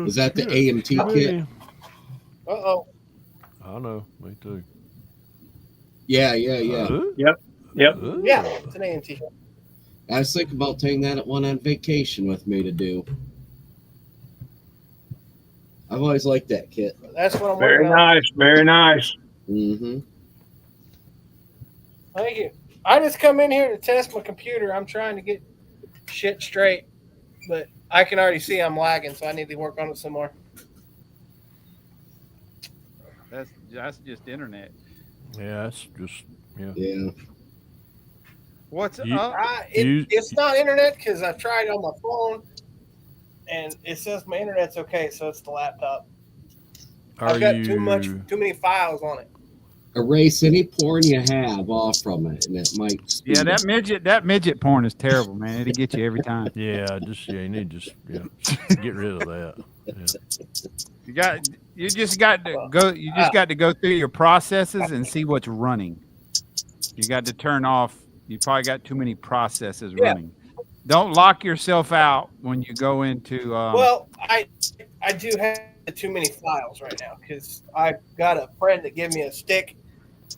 is that the AMT kit? Uh-oh. I know. Me too. Yeah. Yep. Yeah, it's an AMT. I was thinking about taking that one on vacation with me to do. I've always liked that kit. That's what I'm Very working on. nice. Very nice. Mm-hmm. Thank you. I just come in here to test my computer. I'm trying to get shit straight, but I can already see I'm lagging, so I need to work on it some more. That's just internet. Yeah, that's just Yeah. What's up? It's not internet because I tried on my phone, and it says my internet's okay, so it's the laptop. I've got too many files on it. Erase any porn you have off from it, and it might. Yeah, that midget porn is terrible, man. It'll get you every time. Yeah, you need to get rid of that. Yeah. You just got to go through your processes and see what's running. You got to turn off. You probably got too many processes running. Don't lock yourself out when you go into. Well, I do have too many files right now because I got a friend that gave me a stick,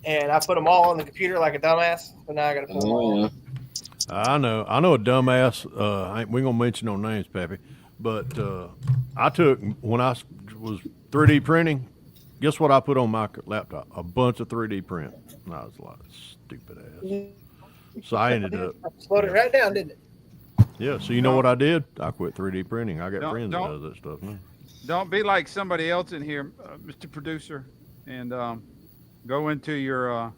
and I put them all on the computer like a dumbass. But now I got to put them all on. I know a dumbass. We gonna mention no names, Pappy, but I took when I was 3D printing. guess what I put on my laptop? A bunch of 3D print. And I was like, stupid ass. So I ended up slowed it right down, didn't it? Yeah. So you know what I did? I quit 3D printing. I got friends that don't- does that stuff now. Don't be like somebody else in here, Mr. Producer, and go into your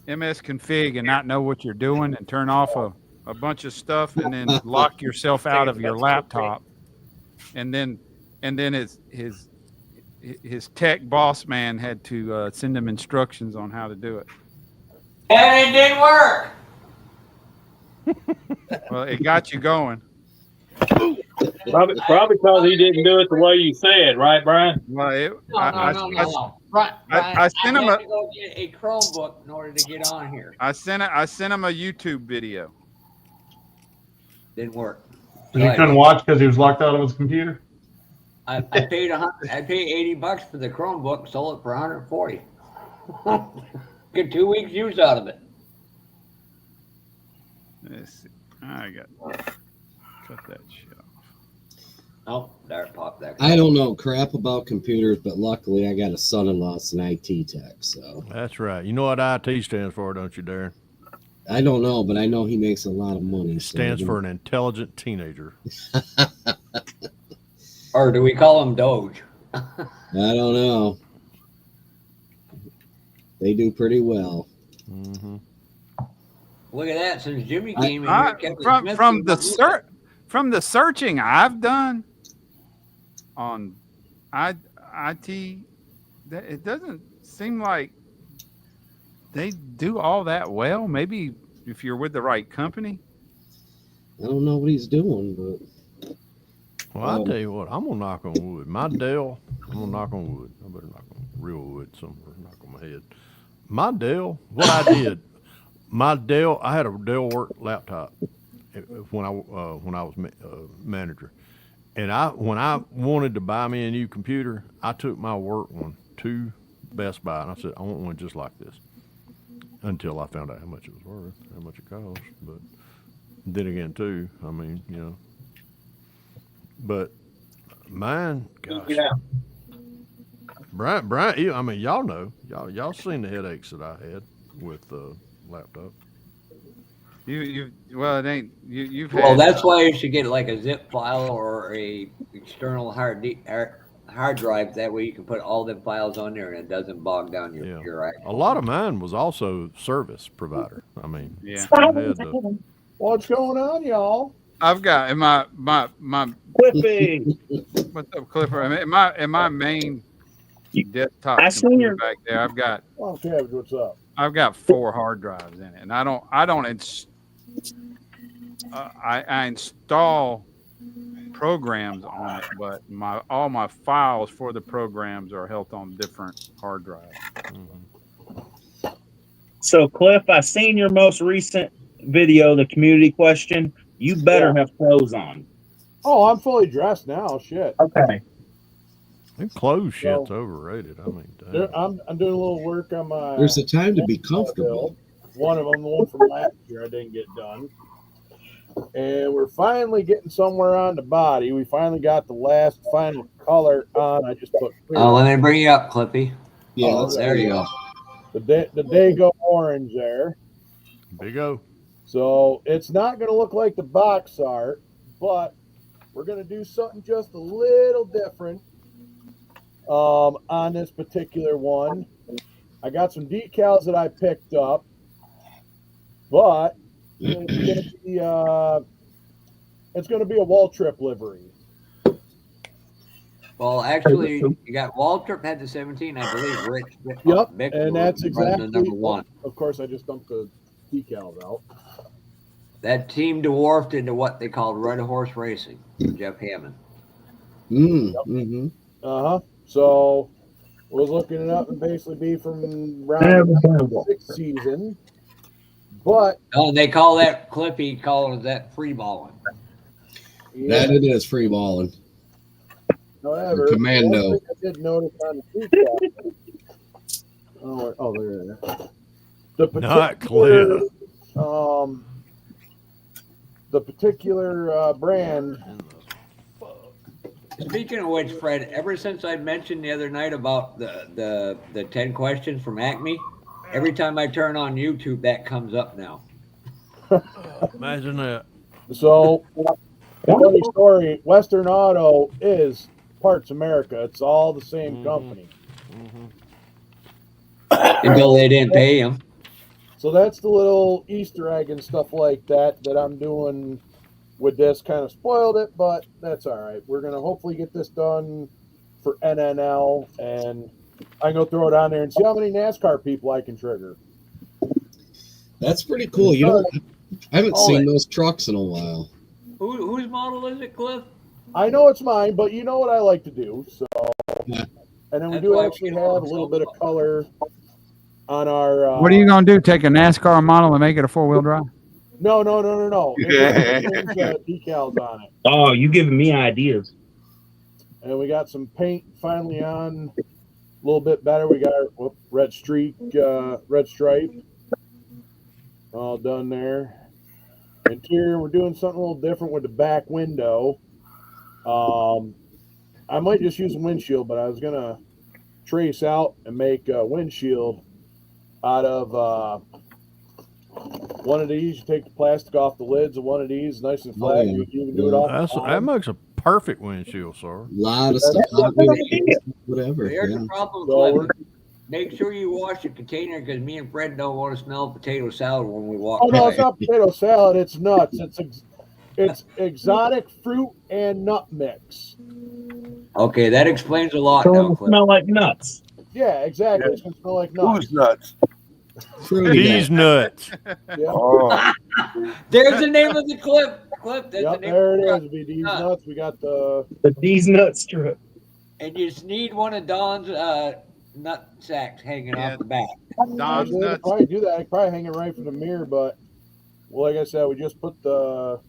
MS config and not know what you're doing and turn off a bunch of stuff and then lock yourself out of your laptop. And then his tech boss man had to send him instructions on how to do it. And it didn't work. Well, it got you going. Probably because he didn't do it the way you said, right, Brian? Well, No. Right. I sent him had to go get a Chromebook in order to get on here. I sent him a YouTube video. Didn't work. So you couldn't watch because he was locked out of his computer? I paid $80 for the Chromebook, sold it for $140. Get 2 weeks use out of it. Let's see. I got cut that shit off. Oh, there it popped that. I don't know crap about computers, but luckily I got a son-in-law that's an IT tech, so. That's right. You know what IT stands for, don't you, Darren? I don't know, but I know he makes a lot of money. It stands for an intelligent teenager. Or do we call him Doge? I don't know. They do pretty well. Mm-hmm. Look at that! Since Jimmy came in, here, from the searching I've done on IT, it doesn't seem like they do all that well. Maybe if you're with the right company. I don't know what he's doing, but. Well, I'll tell you what, I'm going to knock on wood. My Dell, I'm going to knock on wood. I better knock on real wood somewhere, knock on my head. My Dell, what I did, I had a Dell work laptop when I was manager. And when I wanted to buy me a new computer, I took my work one to Best Buy, and I said, I want one just like this. Until I found out how much it was worth, how much it cost. But then again, too, I mean, you know. But mine, gosh. Yeah. Brian, I mean, y'all know, y'all seen the headaches that I had with the laptop. Well, it ain't you've Well, had, that's why you should get like a zip file or a external hard drive. That way you can put all the files on there and it doesn't bog down your actual. A lot of mine was also service provider. I mean, yeah. What's going on, y'all? I've got in my Clippy. What's up, Clipper? In my main desktop I seen your back there, I've got Oh, Savage, what's up? I've got 4 hard drives in it, and I install programs on it, but all my files for the programs are held on different hard drives. Mm-hmm. So, Cliff, I seen your most recent video, the community question. You better have clothes on. Oh, I'm fully dressed now. Shit. Okay. Them clothes shit's overrated. I mean, I'm doing a little work on my. There's a time to be comfortable. One of them, the one from last year, I didn't get done. And we're finally getting somewhere on the body. We finally got the last final color on. I just put. Oh, let me bring you up, Clippy. Yeah, there you go. The Dago orange there. Big O. So it's not going to look like the box art, but we're going to do something just a little different on this particular one. I got some decals that I picked up, but it's going to be a Waltrip livery. Well, actually, you got Waltrip had the 17, I believe. Rich. Yep, Vic and that's exactly the number 1. Of course, I just dumped the decals out. That team dwarfed into what they called Red Horse Racing, Jeff Hammond. Mm-hmm. So was looking it up and basically be from round 6 season. But oh, they call that Clippy, calling that free balling. Yeah. That it is free balling. However, Commando. one thing I did notice on the decal, there it is. Not clear. The particular brand Speaking of which, Fred, ever since I mentioned the other night about the 10 questions from Acme, every time I turn on YouTube, that comes up now. Imagine that. So, funny story, Western Auto is Parts America. It's all the same company. Until they didn't pay him. So that's the little Easter egg and stuff like that I'm doing with this. Kind of spoiled it, but that's all right. We're going to hopefully get this done for NNL, and I'm going to throw it on there and see how many NASCAR people I can trigger. That's pretty cool. I haven't seen those trucks in a while. Whose model is it, Cliff? I know it's mine, but you know what I like to do. So, and then we do actually have a little bit of color on our. What are you gonna do? Take a NASCAR model and make it a 4-wheel drive? No. Change decals on it. Oh, you giving me ideas. And we got some paint finally on a little bit better. We got our red stripe all done there. Interior, we're doing something a little different with the back window. I might just use a windshield, but I was gonna trace out and make a windshield out of one of these. You take the plastic off the lids of one of these, nice and flat. You can do it off. That makes a perfect windshield, sir. A lot of stuff. Whatever. Here's the problem, Cliff. Make sure you wash your container because me and Fred don't want to smell potato salad when we walk. Oh no, it's not potato salad. It's nuts. It's exotic fruit and nut mix. Okay, that explains a lot. So now, it'll Cliff. smell like nuts. Yeah, exactly. Yeah. It's gonna smell like nuts. Who's nuts? These nuts. Yeah. Oh. There's the name of the clip. That's yep, the name there of it the is. Be these nuts. We got the these nuts strip. And you just need one of Don's nut sacks hanging off the back. Don's nuts. Probably do that. I could probably hang it right from the mirror, but well, like I said, we just put the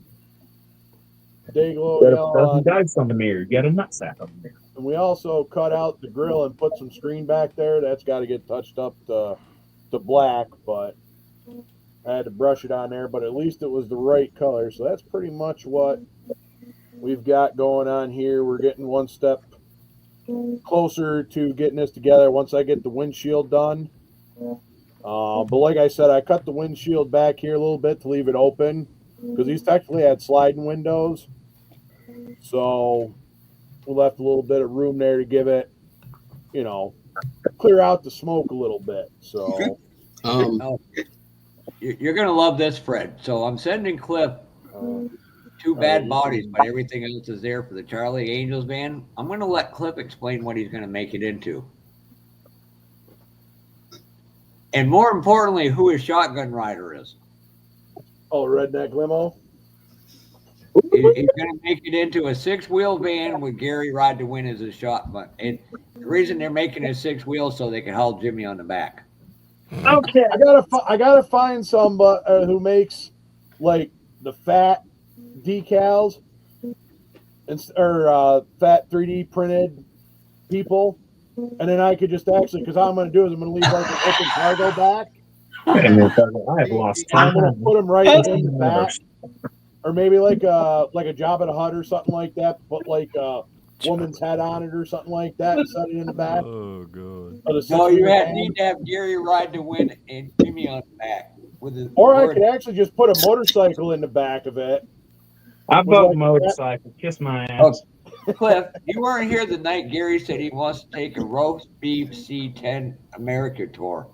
day glow on. Dice on the mirror. Get a nut sack on the mirror. And we also cut out the grill and put some screen back there. That's got to get touched up to black, but I had to brush it on there. But at least it was the right color. So that's pretty much what we've got going on here. We're getting one step closer to getting this together once I get the windshield done. But like I said, I cut the windshield back here a little bit to leave it open because these technically had sliding windows. So we left a little bit of room there to give it, clear out the smoke a little bit. So you're gonna love this, Fred. So I'm sending Cliff two bad bodies, but everything else is there for the Charlie Angels band. I'm gonna let Cliff explain what he's gonna make it into. And more importantly, who his shotgun rider is. Oh, Redneck Limo? He's going to make it into a 6-wheel van with Gary Ride to Win as his shotgun. And the reason they're making it 6 wheels so they can haul Jimmy on the back. Okay, I gotta find somebody who makes like the fat decals or fat 3D printed people. And then I could just actually, because all I'm going to do is I'm going to leave like an open cargo back. I have lost time. I'm going to put them right in the back, or maybe like a Jabba the Hutt or something like that. Put like a woman's head on it or something like that, and set it in the back. Oh god! No, you need to have Gary Ride to Win and Jimmy on the back with his. Or I could actually just put a motorcycle in the back of it. I vote motorcycle. Kiss my ass. Oh. Cliff, you weren't here the night Gary said he wants to take a roast beef C10 America tour.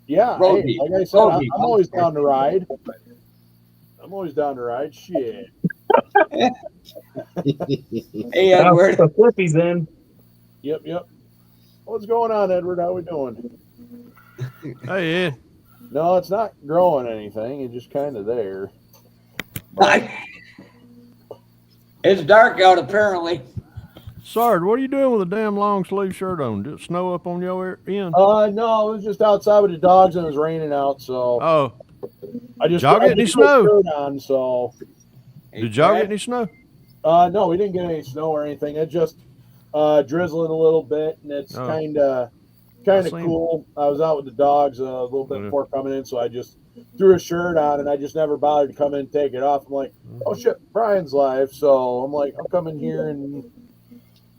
Yeah, hey, like I said, I'm always down to ride. I'm always down to ride. Shit. Hey, Edward. The Flippy's in. Yep. What's going on, Edward? How we doing? Hey, Ed. No, it's not growing anything. It's just kind of there. It's dark out, apparently. Sarge, what are you doing with a damn long sleeve shirt on? Did it snow up on your end? No, it was just outside with the dogs and it was raining out, so. Oh. I just y'all get any snow? Shirt on, so. Did y'all get any snow? No, we didn't get any snow or anything. It just drizzling a little bit, and it's kind of cool. I was out with the dogs a little bit before coming in, so I just threw a shirt on, and I just never bothered to come in and take it off. I'm like, oh shit, Brian's live, so I'm like, I'll come in here and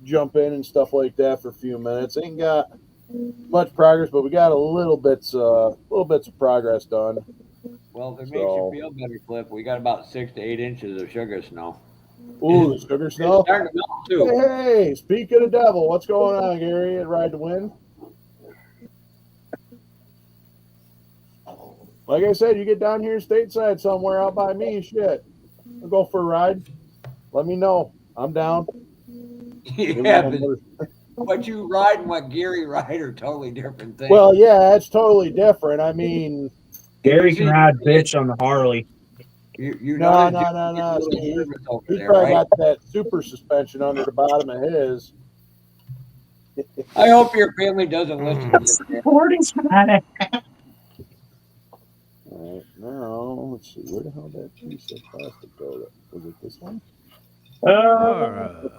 jump in and stuff like that for a few minutes. Ain't got much progress, but we got a little bits of progress done. Well, if it makes you feel better, Cliff, we got about 6 to 8 inches of sugar snow. Ooh, the sugar snow. It's starting to melt too. Hey, speak of the devil, what's going on, Gary? At Ride to Win. Like I said, you get down here stateside somewhere out by me, shit. I'll go for a ride. Let me know. I'm down. Yeah, but what you ride and what Gary ride are totally different things. Well, yeah, it's totally different. I mean, Gary can ride bitch on the Harley. You no. He probably got that super suspension under the bottom of his. I hope your family doesn't listen to this. Recording's not. All right, now let's see. Where the hell did that piece of plastic go? Was it this one? All right.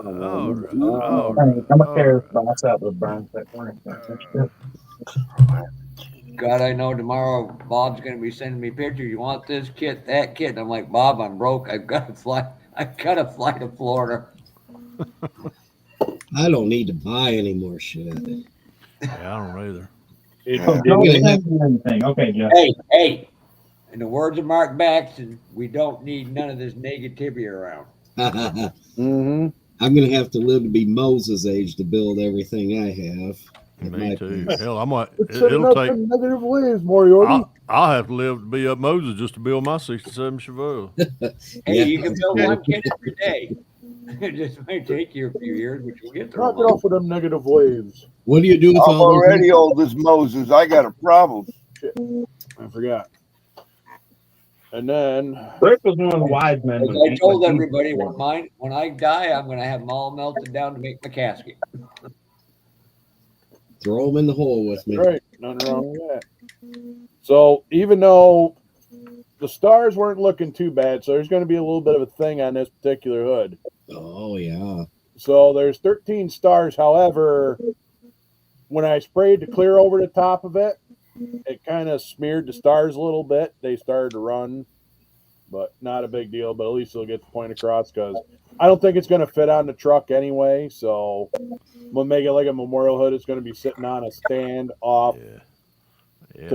I'm a care box out with Brian. God, I know tomorrow Bob's going to be sending me pictures. You want this kit, that kit? And I'm like, Bob, I'm broke. I've got to fly to Florida. I don't need to buy any more shit. Yeah, I don't either. Anything. Okay, Jeff. Hey. In the words of Mark Baxton, we don't need none of this negativity around. I'm going to have to live to be Moses' age to build everything I have. Me too. Hell, I might. It'll take negative ways, Moriarty. I'll have to live to be up Moses just to build my 67 Chevelle. Hey, you can build one kit every day. It just might take you a few years, but you'll get there. Knock it off with them negative waves. What do you do with I'm all already old as Moses. I got a problem. Shit. I forgot. And then Rick was one of the wise men. As I told everybody, when I die, I'm going to have them all melted down to make my casket. Throw them in the hole with me. Right, nothing wrong with that. So even though the stars weren't looking too bad, so there's going to be a little bit of a thing on this particular hood. Oh yeah. So there's 13 stars. However, when I sprayed the clear over the top of it, it kind of smeared the stars a little bit. They started to run, but not a big deal. But at least it'll get the point across because I don't think it's going to fit on the truck anyway. So we'll make it like a memorial hood. It's going to be sitting on a stand off to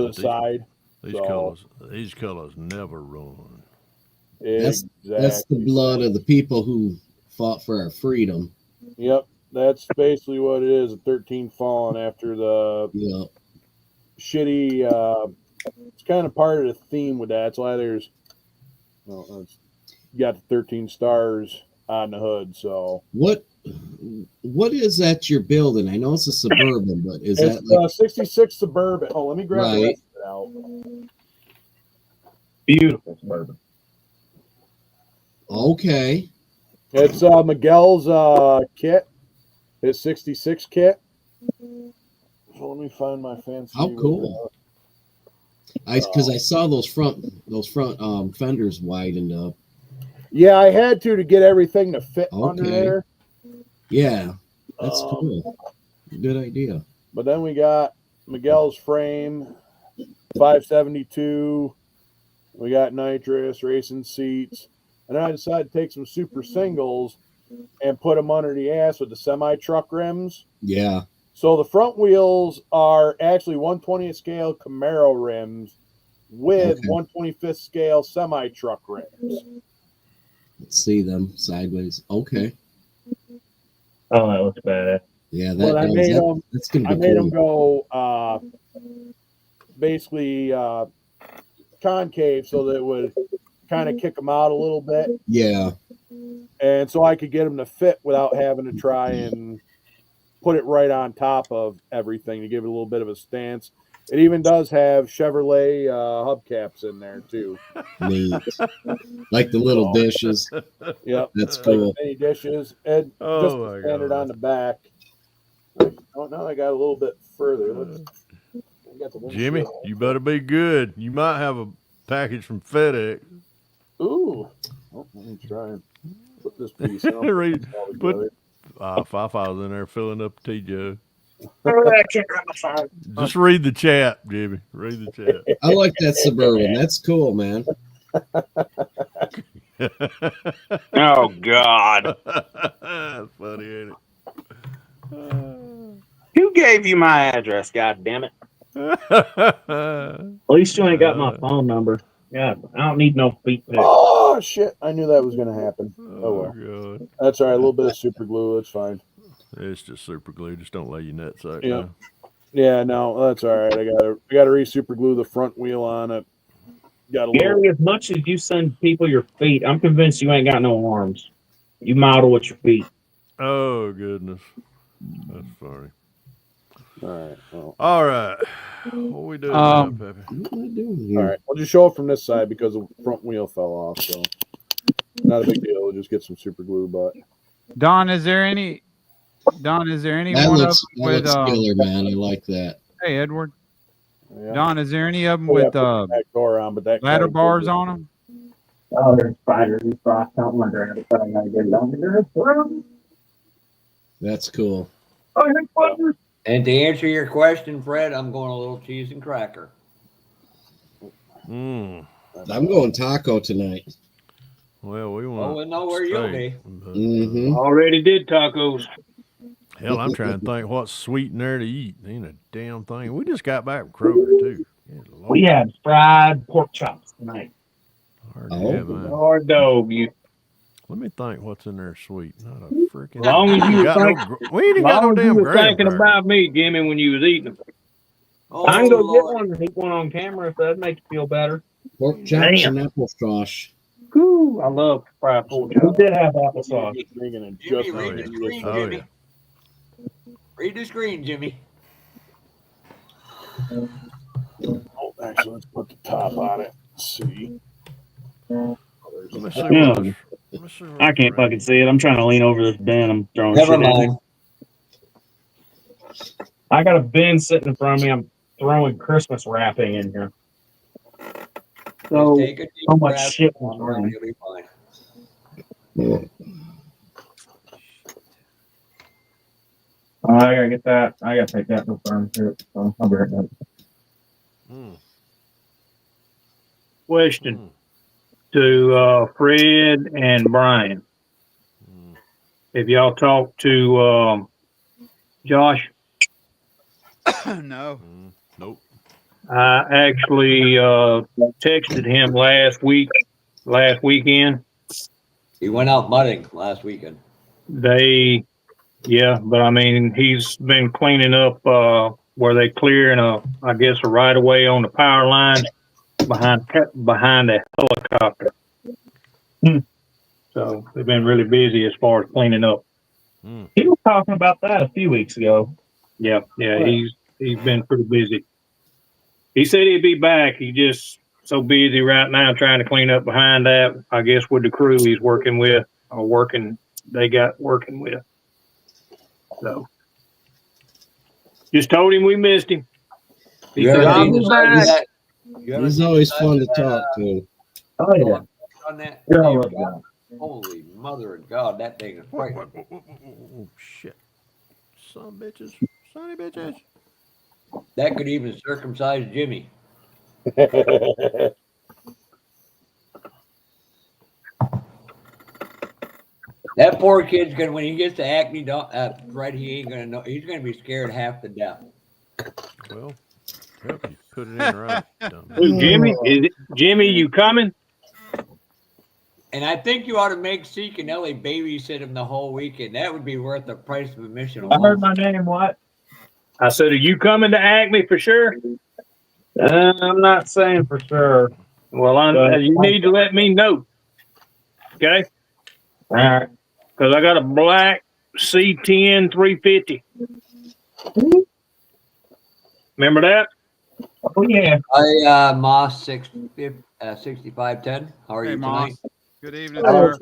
the side. These colors never run. That's the blood of the people who fought for our freedom. Yep, that's basically what it is. 13 fallen after the shitty. It's kind of part of the theme with that. That's why there's you got the 13 stars on the hood. So what is that you're building? I know it's a Suburban, but is it's that like 66 Suburban? Oh, let me grab the rest of it out. Beautiful Suburban. Okay. It's Miguel's kit, his 66 kit. So let me find my fancy. How cool! Because I saw those front fenders widened up. Yeah, I had to get everything to fit under there. Yeah, that's cool. Good idea. But then we got Miguel's frame, 572. We got nitrous, racing seats. And then I decided to take some super singles and put them under the ass with the semi-truck rims. Yeah. So the front wheels are actually 1/20th scale Camaro rims with 1/25th scale semi-truck rims. Let's see them sideways. Okay. Oh, that looks bad. Yeah, that's going to be cool. I made them go basically concave so that it would kind of kick them out a little bit. Yeah. And so I could get them to fit without having to try and put it right on top of everything to give it a little bit of a stance. It even does have Chevrolet hubcaps in there too. Neat. Like the little dishes. Yep. That's cool. Like mini dishes. And just the standard on the back. Oh, now I got a little bit further. Jimmy, you better be good. You might have a package from FedEx. Ooh. Oh, let me try and put this piece on. Put Five in there filling up the T-Joe. I can't grab my phone. Just read the chat, Jimmy. Read the chat. I like that Suburban. That's cool, man. Oh God! That's funny, ain't it? Who gave you my address? God damn it! At least you ain't got my phone number. Yeah, I don't need no feet pic. Oh shit! I knew that was gonna happen. Oh well. God. That's all right. A little bit of super glue. It's fine. It's just super glue. Just don't lay your nuts out. Yeah. Now. Yeah. No, that's all right. I gotta re-super glue the front wheel on it. Got a Gary, little. as much as you send people your feet, I'm convinced you ain't got no arms. You model with your feet. Oh goodness, that's funny. All right. Well. All right. What we doing now, Pepe? What am I doing here? All right. I'll just show it from this side because the front wheel fell off. So not a big deal. We'll just get some super glue. But Don, is there any That one looks, of them with killer, man. I like that. Hey Edward? yeah. Don, is there any of them Oh, yeah, with put the back door on, but that ladder car- bars on them? Oh, there's spiders and stuff. Don't wonder if I gotta get it on here. That's cool. Oh, hey, spiders. And to answer your question, Fred, I'm going a little cheese and cracker. Mm. I'm going taco tonight. Well, we want. Oh, we know where you'll be. But, Mm-hmm. Already did tacos. hell, I'm trying to think what's sweet in there to eat. Ain't a damn thing. We just got back from Kroger too. Good Lord. We had fried pork chops tonight. Already Oh. had mine. Lord dog, you. Let me think what's in there sweet. Not a freaking. As long as you were we ain't got no long as you damn were graham thinking crackers. about me, Jimmy, when you was eating them. Oh, I can go Lord. get one and eat one on camera if that'd make you feel better. Pork chops and applesauce. Ooh, I love fried pork We chops. did have applesauce. Jimmy, Just read the screen, Oh, Jimmy. Read the screen, Jimmy. Oh, actually, let's put the top on it. Let's see. Oh, Let me see Yeah. what this- let me see what I can't fucking see it. I'm trying to lean over this bin. I'm throwing Never shit in. mind. I got a bin sitting in front of me. I'm throwing Christmas wrapping in here. So, Just take a deep so much breath. shit was You'll running. be fine. I gotta get that. I gotta take that to the farm too. So I'll be right back. Mm. Question to Fred and Brian. Have y'all talked to Josh? No. Nope. I actually texted him last weekend. He went out mudding last weekend. Yeah, but I mean, he's been cleaning up where they clearing a right of way on the power line behind the helicopter. So they've been really busy as far as cleaning up. He was talking about that a few weeks ago. Yeah, he's been pretty busy. He said he'd be back. He's just so busy right now trying to clean up behind that. I guess with the crew he's working with they got working with. So just told him we missed him. You ever said, seen the size of that? He's always fun to talk to. Oh yeah. On that? Yeah, I love that. Holy mother of God, that thing is pregnant. Oh, shit. Son bitches. Sonny bitches. That could even circumcise Jimmy. That poor kid's gonna, when he gets to acne, Fred, he ain't gonna know. He's gonna be scared half to death. Well, help you put it in right. Who, Jimmy? Jimmy, you coming? And I think you ought to make Seek and Ellie babysit him the whole weekend. That would be worth the price of admission. I heard my name. What? I said, are you coming to Acme for sure? I'm not saying for sure. Well, you need to let me know. Okay? All right. Because I got a black C10 350. Remember that? Oh, yeah. Moss 6510. How are you tonight? Moss. Good evening, sir.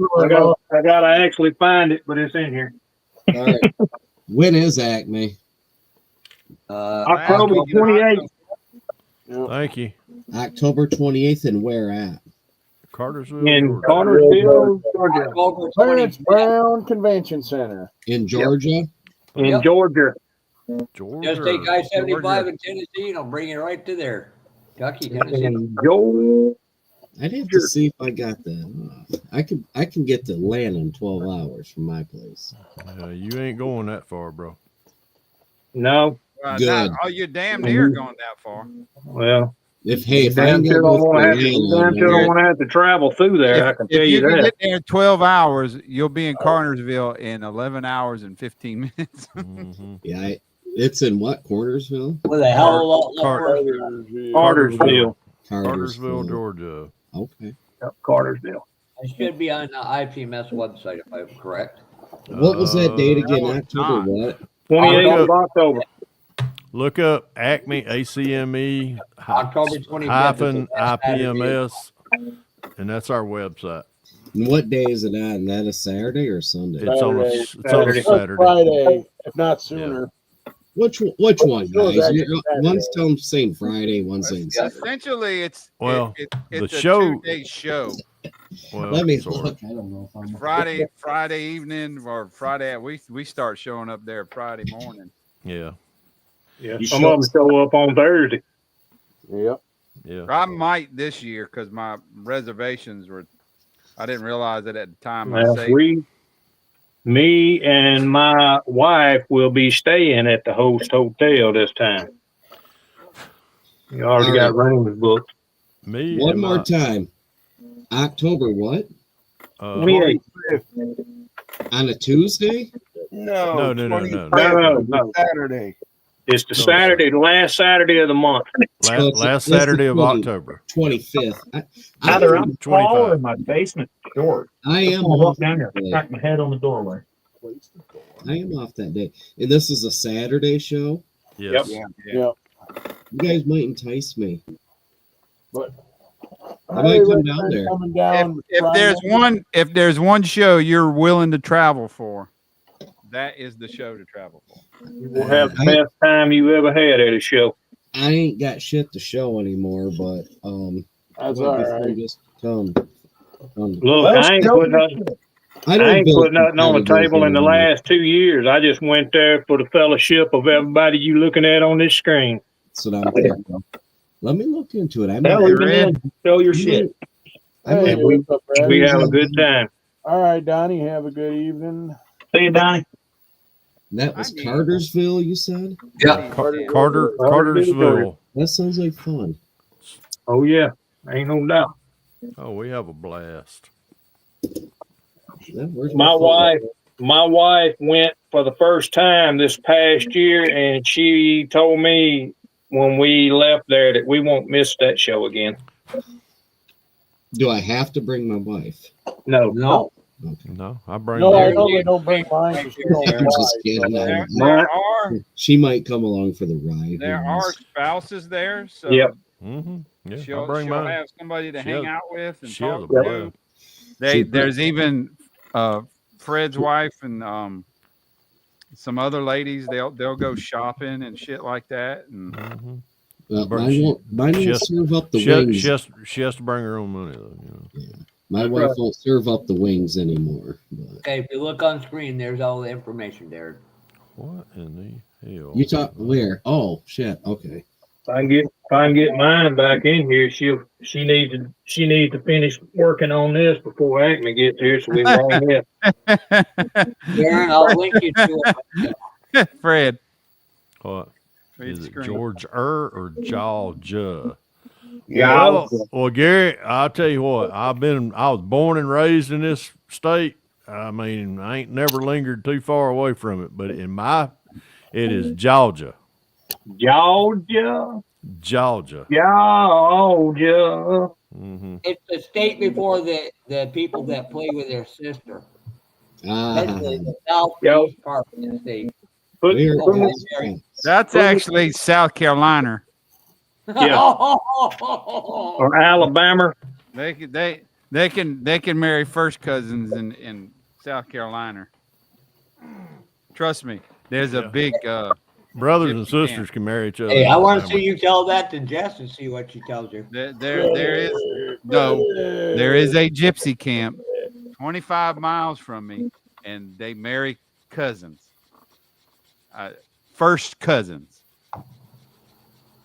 I gotta actually find it, but it's in here. All right. When is Acme? October 28th. Thank you. October 28th, and where at? Cartersville. In Cartersville, Georgia. Clarence Brown Convention Center in Georgia. In Georgia. Georgia. Just take I-75 Georgia. in Tennessee, and I'll bring you right to there. Kentucky, Tennessee. I'd have to see if I got that. I can get to Atlanta in 12 hours from my place. You ain't going that far, bro. No. Good. Oh, you're damn near going that far. Well, If you I damn can sure go don't to want to have Atlanta, to. You damn sure don't want to have to travel through there. I can tell If you you can that. get there in 12 hours, you'll be in Cartersville in 11 hours and 15 minutes. Yeah, it's in what, Cornersville? With a hell of a lot less Cartersville. Cartersville, Georgia. Okay. Yep, Cartersville. It should be on the IPMS website if I'm correct. What was that date again? October what? 28th of October. Look up Acme ACME October 25th hyphen is the last Saturday. IPMS, and that's our website. And what day is it on? That a Saturday or Sunday? It's on a Saturday. Saturday. Friday, if not sooner. Which one, guys? One's telling saying Friday, one's saying Saturday. Essentially, it's the a show. 2-day show. Well, Let me sort look. of. I don't know if I'm Friday evening or Friday. We start showing up there Friday morning. Yeah. Yeah. Some of them show up on Thursday. Yep. Yeah. I might this year because my reservations were. I didn't realize it at the time. Well, me and my wife will be staying at the host hotel this time. You already got rooms booked. One more time. October what? 28th. On a Tuesday? No. No. Saturday. It's the Saturday, the last Saturday of the month. Last Saturday of October. 25th. Either I'm 25. tall or my basement short. I am walk off down there, that day. crack my head on the doorway. I am off that day. And this is a Saturday show? Yes. Yep. You guys might entice me. But I might come down there. Coming down If there's one show you're willing to travel for, that is the show to travel for. You will have the best time you ever had at a show. I ain't got shit to show anymore, but That's might all be right. fun just come. Look, I ain't put nothing on the table in the last 2 years. I just went there for the fellowship of everybody you looking at on this screen. That's what I'm thinking. Let me look into it. Show your shit. Hey, We what's up, Brad? we have a good time. All right, Donnie. Have a good evening. See you, Donnie. That was Cartersville, you said? Yeah. Cartersville. That sounds like fun. Oh yeah, ain't no doubt. Oh, we have a blast. My wife went for the first time this past year, and she told me when we left there that we won't miss that show again. Do I have to bring my wife? No. Okay. No, I bring. No, I normally don't bring mine. I'm just kidding. She might come along for the ride. There are spouses there, so Yep. Yeah, she'll mine. have somebody to hang out with and she has talk a to. blast. There's even Fred's wife and some other ladies. They'll go shopping and shit like that. And mine won't serve up the wings. She has to bring her own money though. You know. Yeah. My wife won't serve up the wings anymore. But. Okay, if you look on screen, there's all the information there. What in the hell? You talk where? Oh shit. Okay. If I can get mine back in here, she needs to finish working on this before Acme gets here, so we can hang it. Darren, I'll link you to it. Fred. What? Is it George or Georgia? Yeah. Well, Gary, I'll tell you what. I was born and raised in this state. I mean, I ain't never lingered too far away from it. But it is Georgia. Georgia. Mm-hmm. It's the state before the people that play with their sister. That's the southeast part of the state. That's actually South Carolina. Yeah. Or Alabama. They can marry first cousins in South Carolina. Trust me, there's a big brothers and sisters can marry each other. Hey, I want to see you tell that to Jess and see what she tells you. There is a gypsy camp 25 miles from me, and they marry cousins. first cousins.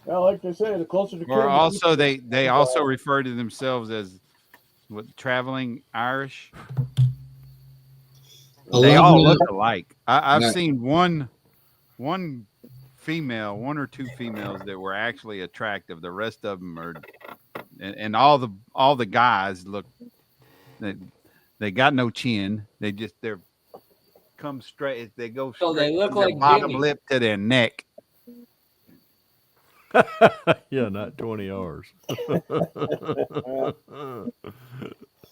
Well, like they say, the closer to Or kin, also they also refer to themselves as what, traveling Irish. They all look alike. I've seen one female, one or two females that were actually attractive. The rest of them are, and all the guys look. They got no chin. They're come straight. They go straight. So they look from their like bottom Jimmy. lip to their neck. Yeah, not 20 hours.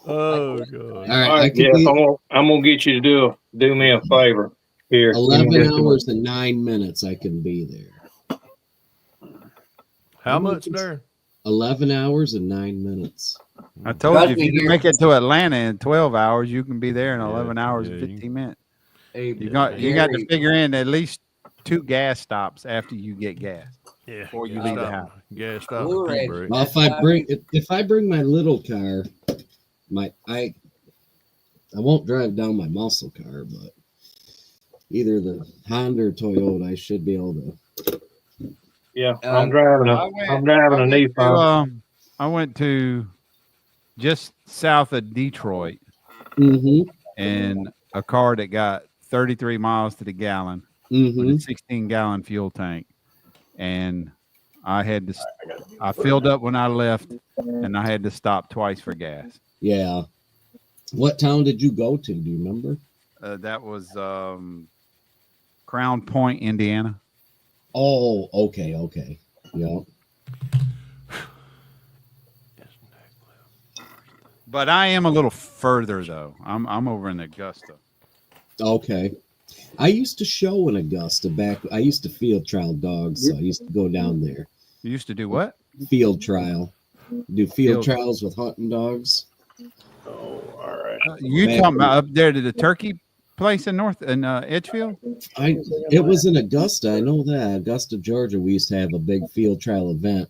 Oh god! All right, All right, Jeff, I'm gonna get you to do me a favor here. 11 hours and 9 minutes. I can be there. How much there? 11 hours and 9 minutes. I told you, if you can make it to Atlanta in 12 hours, you can be there in 11 hours and 15 minutes. Hey, you got to figure in at least 2 gas stops after you get gas. Yeah, before you leave the house. Gas stop. Well, if I bring my little car, I won't drive down my muscle car, but either the Honda or Toyota, I should be able to. Yeah, I'm driving a Nissan. I went to just south of Detroit, and a car that got 33 miles to the gallon with a 16-gallon fuel tank, and I filled up when I left, and I had to stop twice for gas. Yeah. What town did you go to? Do you remember? That was Crown Point, Indiana. Oh, okay. Yeah. But I am a little further though. I'm over in Augusta. Okay. I used to show in Augusta back. I used to field trial dogs, so I used to go down there. You used to do what? Field trial. Do field trials with hunting dogs. Oh, all right. You talking about up there to the turkey place in Edgefield? It was in Augusta. I know that. Augusta, Georgia, we used to have a big field trial event.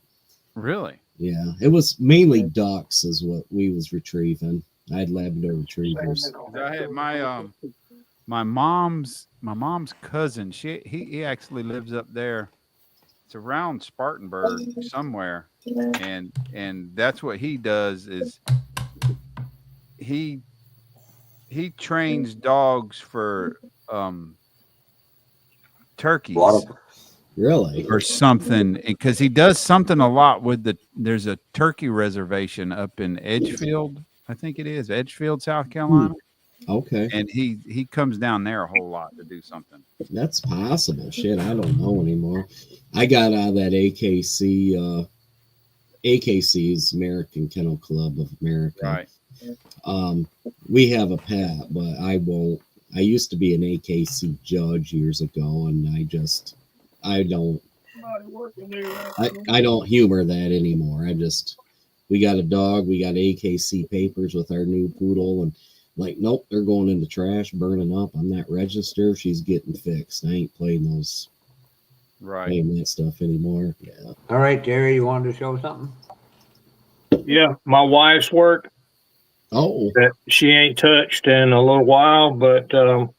Really? Yeah. It was mainly ducks is what we was retrieving. I had Labrador retrievers. I had my mom's cousin. He actually lives up there. It's around Spartanburg somewhere, and that's what he does is he trains dogs for turkeys. Really? Or something, because he does something a lot with there's a turkey reservation up in Edgefield, I think it is Edgefield, South Carolina. Okay. And he comes down there a whole lot to do something. That's possible. Shit, I don't know anymore. I got out of that AKC. AKC is American Kennel Club of America. Right. We have a pet, but I won't. I used to be an AKC judge years ago, and I don't humor that anymore. We got a dog. We got AKC papers with our new poodle, and nope, they're going in the trash, burning up. I'm not registered. She's getting fixed. I ain't playing that stuff anymore. Yeah. All right, Jerry, you wanted to show something? Yeah, my wife's work. Oh. That she ain't touched in a little while, but oh,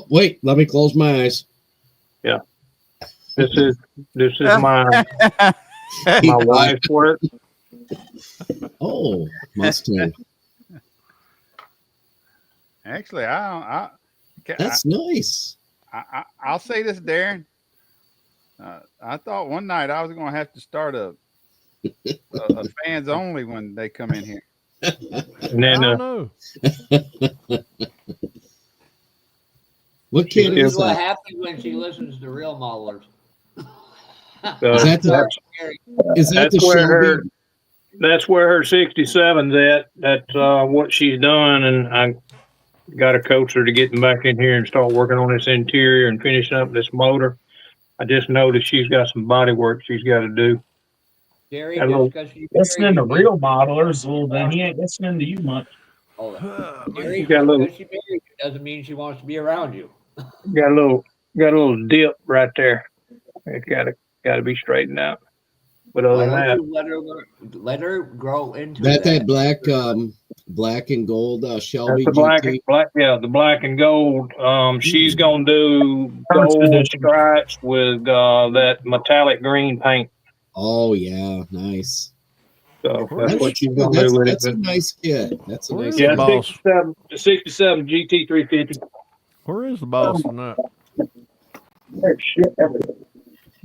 wait, let me close my eyes. Yeah. This is my wife's work. Oh, Mustang. Actually, that's nice. I'll say this, Darren. I thought one night I was going to have to start a fans only when they come in here. And then, I don't know. What kid this is is what that? happens when she listens to real modelers. That's where her 67's at. That's what she's done, and I got to coach her to get back in here and start working on this interior and finishing up this motor. I just noticed she's got some body work she's got to do. Jerry, listening to real modelers, well, then he ain't listening to you much. Jerry, because she married you doesn't mean she wants to be around you. Got a little dip right there. It's got to be straightened out. But other Why than don't that, you let her grow into That black and gold that's Shelby the GT. the black and gold. She's gonna do First gold edition. stripes with that metallic green paint. Oh yeah, nice. So Where that's is- what she's Good. gonna do with it. That's a But nice kit. That's a Where nice is the kit. boss? 67 GT 350. Where is the boss tonight? Shit, everything.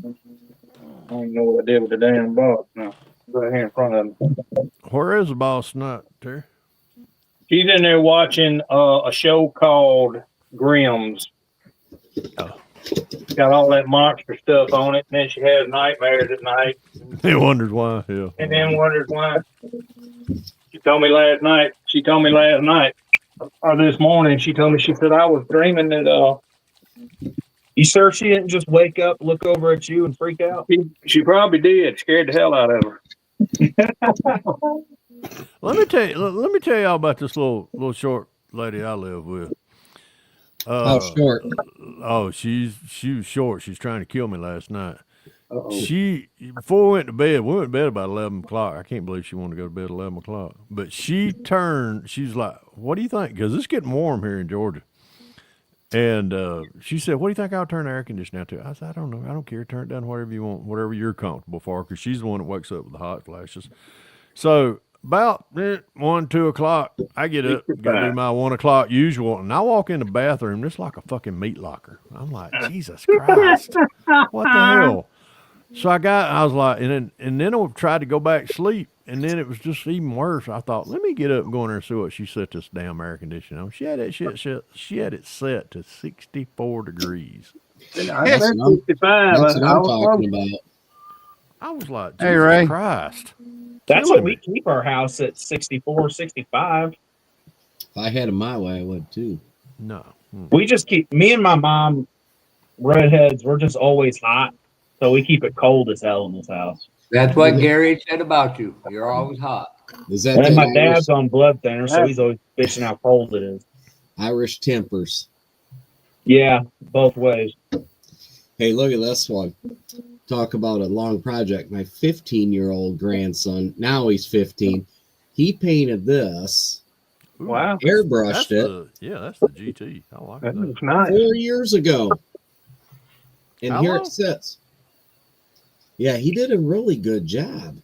I don't even know what I did with the damn box now. Right here in front of me. Where is the boss tonight, Terry? She's in there watching a show called Grimm's. Oh. Got all that monster stuff on it, and then she has nightmares at night, He wonders why. Yeah. and then wonders why. She told me last night, or this morning, she said, I was dreaming that You sure she didn't just wake up, look over at you, and freak out? she probably did. Scared the hell out of her. Let me tell y'all about this little short lady I live with. How short? Oh, she was short. She's trying to kill me last night. Uh-oh. She before we went to bed about 11 o'clock. I can't believe she wanted to go to bed at 11 o'clock. But she's like, "What do you think?" Because it's getting warm here in Georgia. And she said, "What do you think I'll turn the air conditioner out to?" I said, "I don't know. I don't care. Turn it down whatever you want, whatever you're comfortable for." Because she's the one that wakes up with the hot flashes. So about 1, 2 o'clock, I get up, go do my 1 o'clock usual, and I walk in the bathroom. It's like a fucking meat locker. I'm like, Jesus Christ, what the hell? So I was like, and then I tried to go back to sleep, and then it was just even worse. I thought, let me get up and go in there and see what she set this damn air conditioner on. She had that she had it set to 64 degrees. I said 65. That's what I'm talking about. I was like, Jesus Hey, Ray. Christ. That's what we keep our house at 64, 65. If I had it my way, I would too. No. We just keep, me and my mom, redheads, we're just always hot. So we keep it cold as hell in this house. That's what Gary said about you. You're always hot. Is that And the my dad's on blood thinner, so he's always bitching how cold it is. Irish tempers? Yeah, both ways. Hey, look at this one. Talk about a long project. My 15-year-old grandson, now he's 15, he painted this. Wow. Airbrushed it. That's the GT. I like that. Looks nice. 4 years ago. And How here long? it sits. Yeah, he did a really good job.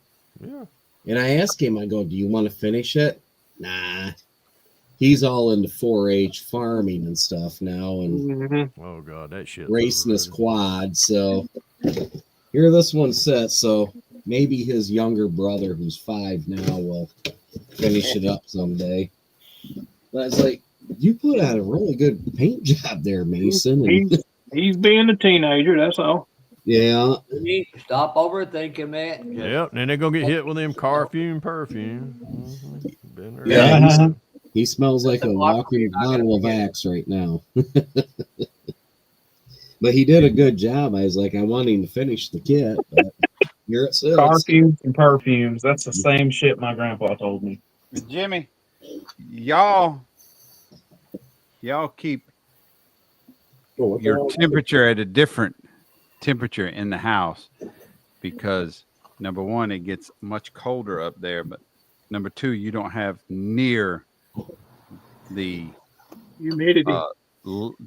Yeah. And I asked him, I go, do you want to finish it? Nah. He's all into 4-H farming and stuff now and Oh, God, that shit. racing his quad. So here this one sits. So maybe his younger brother, who's 5 now, will finish it up someday. But it's like, you put out a really good paint job there, Mason. And, He's being a teenager, that's all. yeah. Stop overthinking, man. Yep, and they're going to get hit with them car fume perfume. Been there. Yeah, he smells like a walking bottle of Axe right now. But he did a good job. I was like, I want him to finish the kit, but here it sits. Car fumes and perfumes. That's the same shit my grandpa told me. Jimmy, y'all keep your temperature at a different temperature in the house because number one, it gets much colder up there, but number two, you don't have near the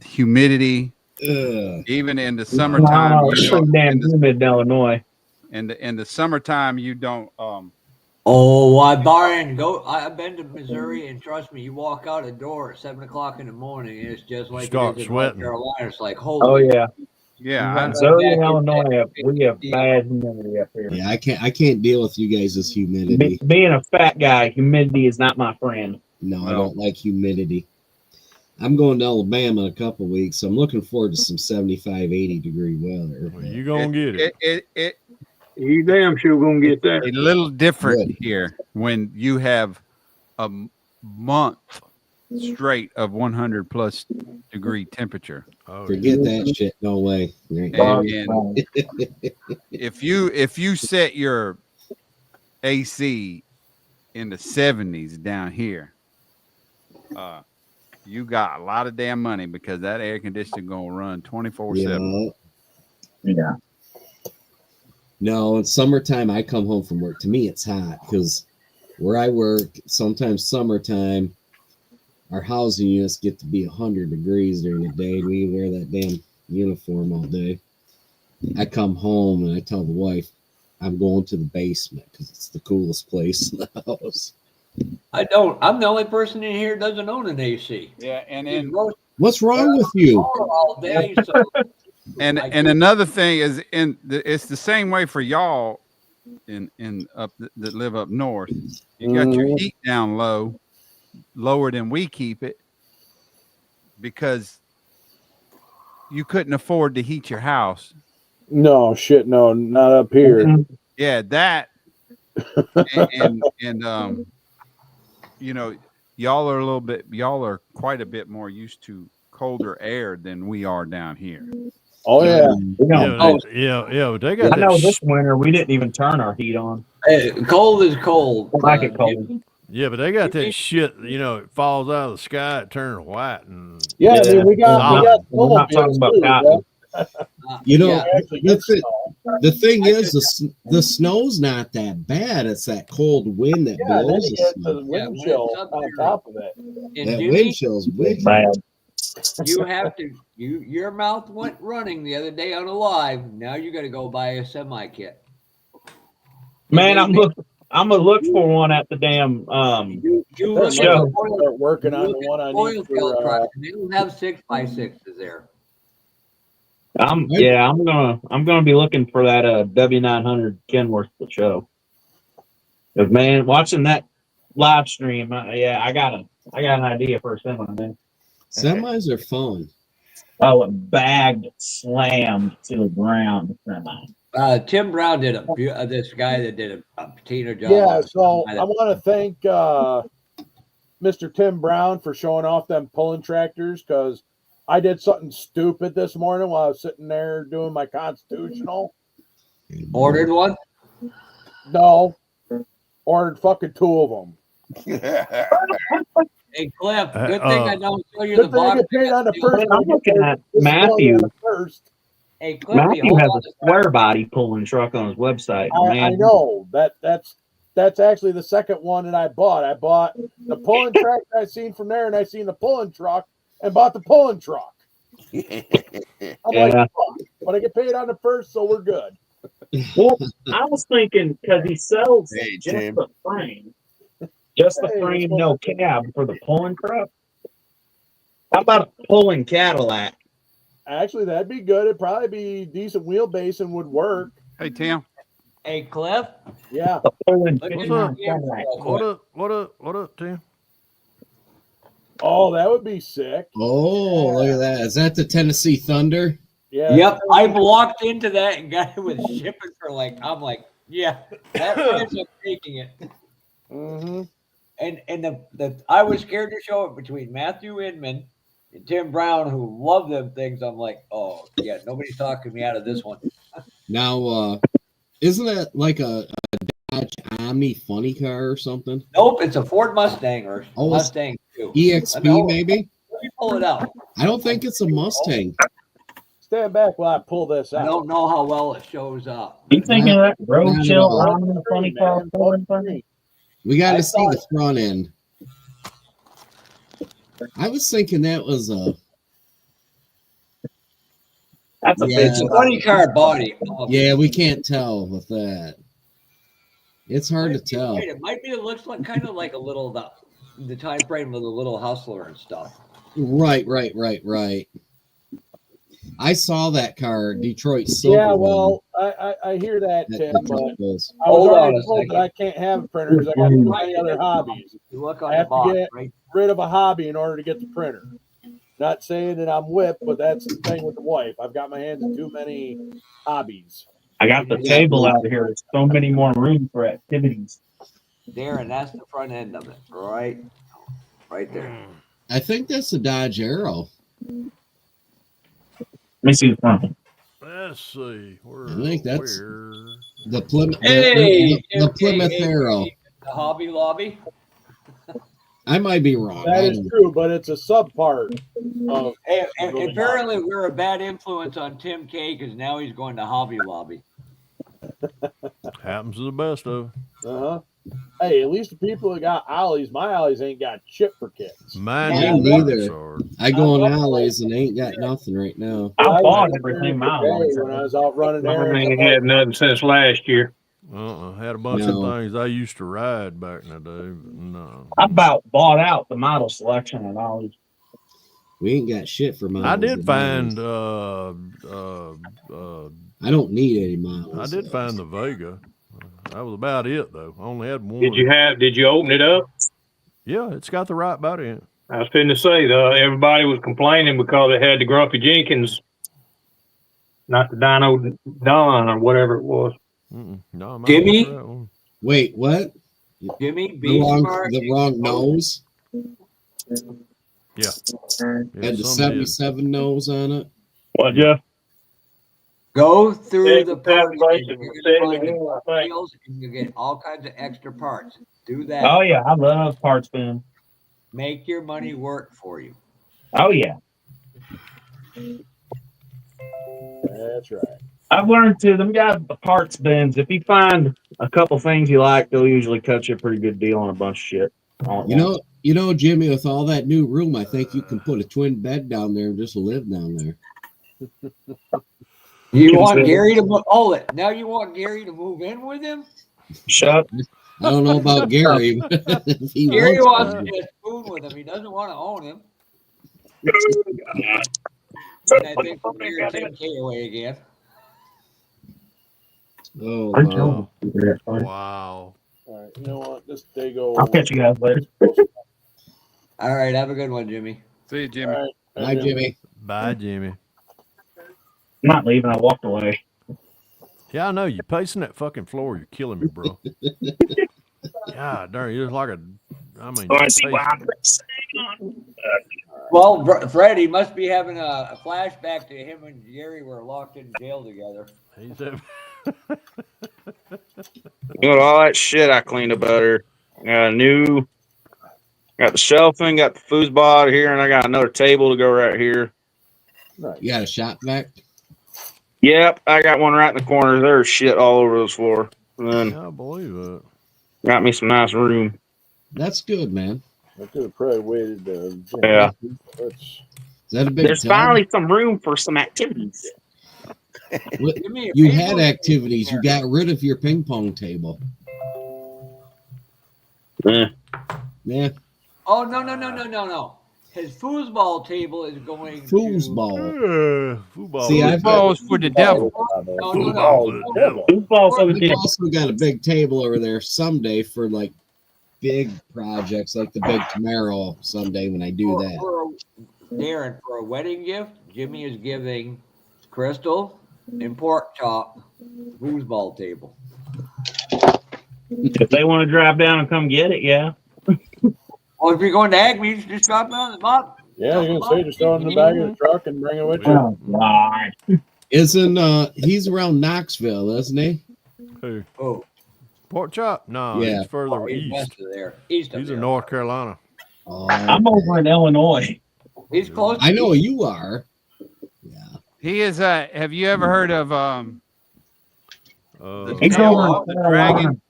humidity. Even in the summertime, it's so damn humid in Illinois. In the summertime, you don't. Oh, Brian, I've been to Missouri, and trust me, you walk out a door at 7 o'clock in the morning, and it's just like Start it is in sweating. North Carolina. It's like, Oh holy. yeah. Yeah, Missouri and Illinois, we have bad humidity up here. Yeah, I can't deal with you guys' humidity. Being a fat guy, humidity is not my friend. No, I don't like humidity. I'm going to Alabama in a couple weeks, so I'm looking forward to some 75, 80 degree weather. Well, you gonna get it. You damn sure gonna get that. A little different here when you have a month straight of 100 plus degree temperature. Oh, Forget that shit. No way. And if you set your AC in the 70s down here, you got a lot of damn money because that air conditioner gonna run 24/7. Yeah. No, in summertime, I come home from work. To me, it's hot because where I work, sometimes summertime, our housing units get to be 100 degrees during the day, and we wear that damn uniform all day. I come home and I tell the wife I'm going to the basement because it's the coolest place in the house. I don't. I'm the only person in here that doesn't own an AC. Yeah, and Just then roast What's wrong with you? all day. So and another thing is it's the same way for y'all in up that live up north. You got your heat down lower than we keep it, because you couldn't afford to heat your house. No shit, no, not up here. Yeah, that and you know, y'all are quite a bit more used to colder air than we are down here. Oh yeah. Yeah. They got I know that. this winter we didn't even turn our heat on. Hey, cold is cold. I like it cold. Yeah, but they got that shit. You know, it falls out of the sky, it turns white, and Yeah, I mean we got we're not talking about cotton. You know, Yeah. the thing is, the snow's not that bad. It's that cold wind that Yeah, and then blows you the get snow. the wind chill on top of it. And That Jimmy, wind chill's wicked. Bad. you have to. Your mouth went running the other day on a live. Now you got to go buy a semi kit. Man, I'm gonna look for one at the damn You look at show. the Start working on the look one at I the need oil for. field trucks, and they don't have 6x6s there. I'm gonna be looking for that W900 Kenworth to show. Cause man, watching that live stream, I got an idea for a semi, man. Semis are fun. Oh, a bagged, slammed to the ground semi. Tim Brown did this guy that did a patina job. Yeah, on so semi I want to thank Mr. Tim Brown for showing off them pulling tractors, because I did something stupid this morning while I was sitting there doing my constitutional. Ordered one? No, ordered fucking 2 of them. Hey, Cliff, good thing I don't show you Good the thing I box. get paid on the first. I'm looking at Matthew. First. Hey, Cliffy, Matthew has a square body pulling truck on his website. I know that's actually the second one that I bought. I bought the pulling track I seen from there, and I seen the pulling truck and bought the pulling truck. I'm like, fuck, but I get paid on the first, so we're good. Well, I was thinking because he sells just the frame, no cab for the pulling truck. How about a pulling Cadillac? Actually, that'd be good. It'd probably be decent wheelbase and would work. Hey, Tim. Hey, Cliff. Yeah. What's up? What up, Tim? Oh, that would be sick. Oh, look at that. Is that the Tennessee Thunder? Yeah. Yep. I walked into that and got it with shipping for I'm like, yeah, that price, I'm taking it. Mm-hmm. And I was scared to show it between Matthew Inman and Tim Brown, who love them things. I'm like, oh yeah, nobody's talking me out of this one. Now, isn't that like a Dodge Omni funny car or something? Nope, it's a Ford Mustang or Mustang too. EXP maybe? Let me pull it out. I don't think it's a Mustang. Stand back while I pull this out. I don't know how well it shows up. You thinking of that road Not chill at all. on the funny car pulling thing? We got to see the front end. I was thinking that was a. That's a It's a funny car body. Yeah, we can't tell with that. It's hard to tell. It might be. It looks like kind of like a little the time frame of the Little Hustler and stuff. Right. I saw that car, Detroit Silver. Yeah, well, I hear that, Tim, but I was Hold on already a told that second. I can't have a printer because I got too many other hobbies. You look on I have the box, to get right? rid of a hobby in order to get the printer. Not saying that I'm whipped, but that's the thing with the wife. I've got my hands in too many hobbies. I got the table out here. There's so many more room for activities. There, and that's the front end of it, right there. I think that's a Dodge Arrow. Let me see the front. Let's see. I think that's the Plymouth. Hey, the Plymouth Arrow. The Hobby Lobby. I might be wrong. That is true, but it's a subpart of. And apparently, we're a bad influence on Tim K because now he's going to Hobby Lobby. Happens to the best of. Uh-huh. Hey, at least the people that got alleys, my alleys ain't got shit for kicks. Mine Mine didn't, neither. Richard. I go in alleys and ain't got nothing right now. I bought used to everything do it my today alleys when had. I was out running Mine errands. ain't had nothing since last year. Had a bunch of No. things I used to ride back in the day, but no. I about bought out the model selection and all. We ain't got shit for models. I did of find I don't need any models. I did find the Vega. That was about it though. I only had one. Did you open it up? Yeah, it's got the right body in it. I was finna say everybody was complaining because it had the Grumpy Jenkins, not the Dino Don or whatever it was. No, Jimmy? that one. Wait, what? Jimmy, be smart. The wrong nose? Yeah. Had the 77 nose on it. What, Jeff? Go through the parts. Translation, You're gonna find the deals, and you get all kinds of extra parts. Do that. Oh yeah, I love parts bin. Make your money work for you. Oh yeah. That's right. I've learned to them guys with the parts bins. If you find a couple things you like, they'll usually cut you a pretty good deal on a bunch of shit. You know, Jimmy, with all that new room, I think you can put a twin bed down there and just live down there. You want Gary to now you want Gary to move in with him? Shut. I don't know about Gary. Gary wants to just spoon with him. He doesn't want to own him. And I think we're Gary 10K away again. Oh, wow. Wow. All right, you know what? This day go. I'll catch you guys later. All right, have a good one, Jimmy. See you, Jimmy. All right. Bye, Jimmy. Bye, Jimmy. I'm not leaving. I walked away. Yeah, I know. You're pacing that fucking floor. You're killing me, bro. God darn, you're like Well, Freddie must be having a flashback to him and Gary were locked in jail together. He's a... Doing all that shit I cleaned up better. Got the shelving, got the foosball out here, and I got another table to go right here. Nice. You got a shop vac? Yep, I got one right in the corner. There's shit all over this floor. And then I believe it. Got me some nice room. That's good, man. I could have probably waited. Yeah. Is that a big There's tub? finally some room for some activities. What, you had activities. You got rid of your ping pong table. Yeah. Oh, no. His foosball table is going Foosball. Foosball. See, Foosball's for the devil. No. I've also got a big table over there someday for like big projects, like the big Camaro someday when I do that. Darren, for a wedding gift, Jimmy is giving Crystal and Pork Chop foosball table. If they want to drive down and come get it, yeah. Well, if you're going to Agnews, just drop it on the bottom. Yeah, you're gonna say just throw it in the back of the truck and bring it with you. Oh, God. Isn't he's around Knoxville, isn't he? Who? Oh. Pork Chop? No, Yeah. he's further He's east. west of there. East of He's there. in North Carolina. Oh, I'm over in Illinois. He's close. I know you are. Yeah. He is. Have you ever heard of the He's tail over of in the Carolina. dragon?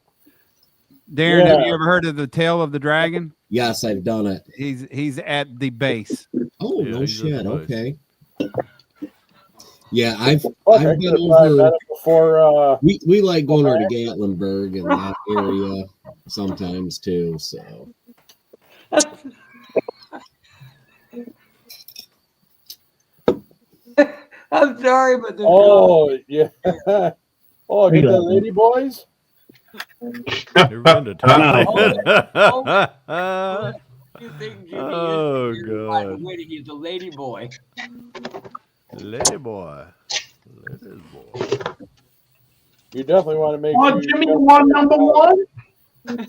Darren, have Yeah. you ever heard of the tail of the dragon? Yes, I've done it. He's at the base. Oh, Yeah, no he's at shit. the Okay. Yeah, I've Fuck, I been could have tried over. that before. We like going over to Gatlinburg and that area sometimes too. So I'm sorry, but there's Oh yeah. Oh, get the lady boys. Never been to you think Jimmy Oh, is by the God. way, he's a lady boy. Lady boy. Lady boy. You definitely want to make Oh, sure Jimmy you won number one. $5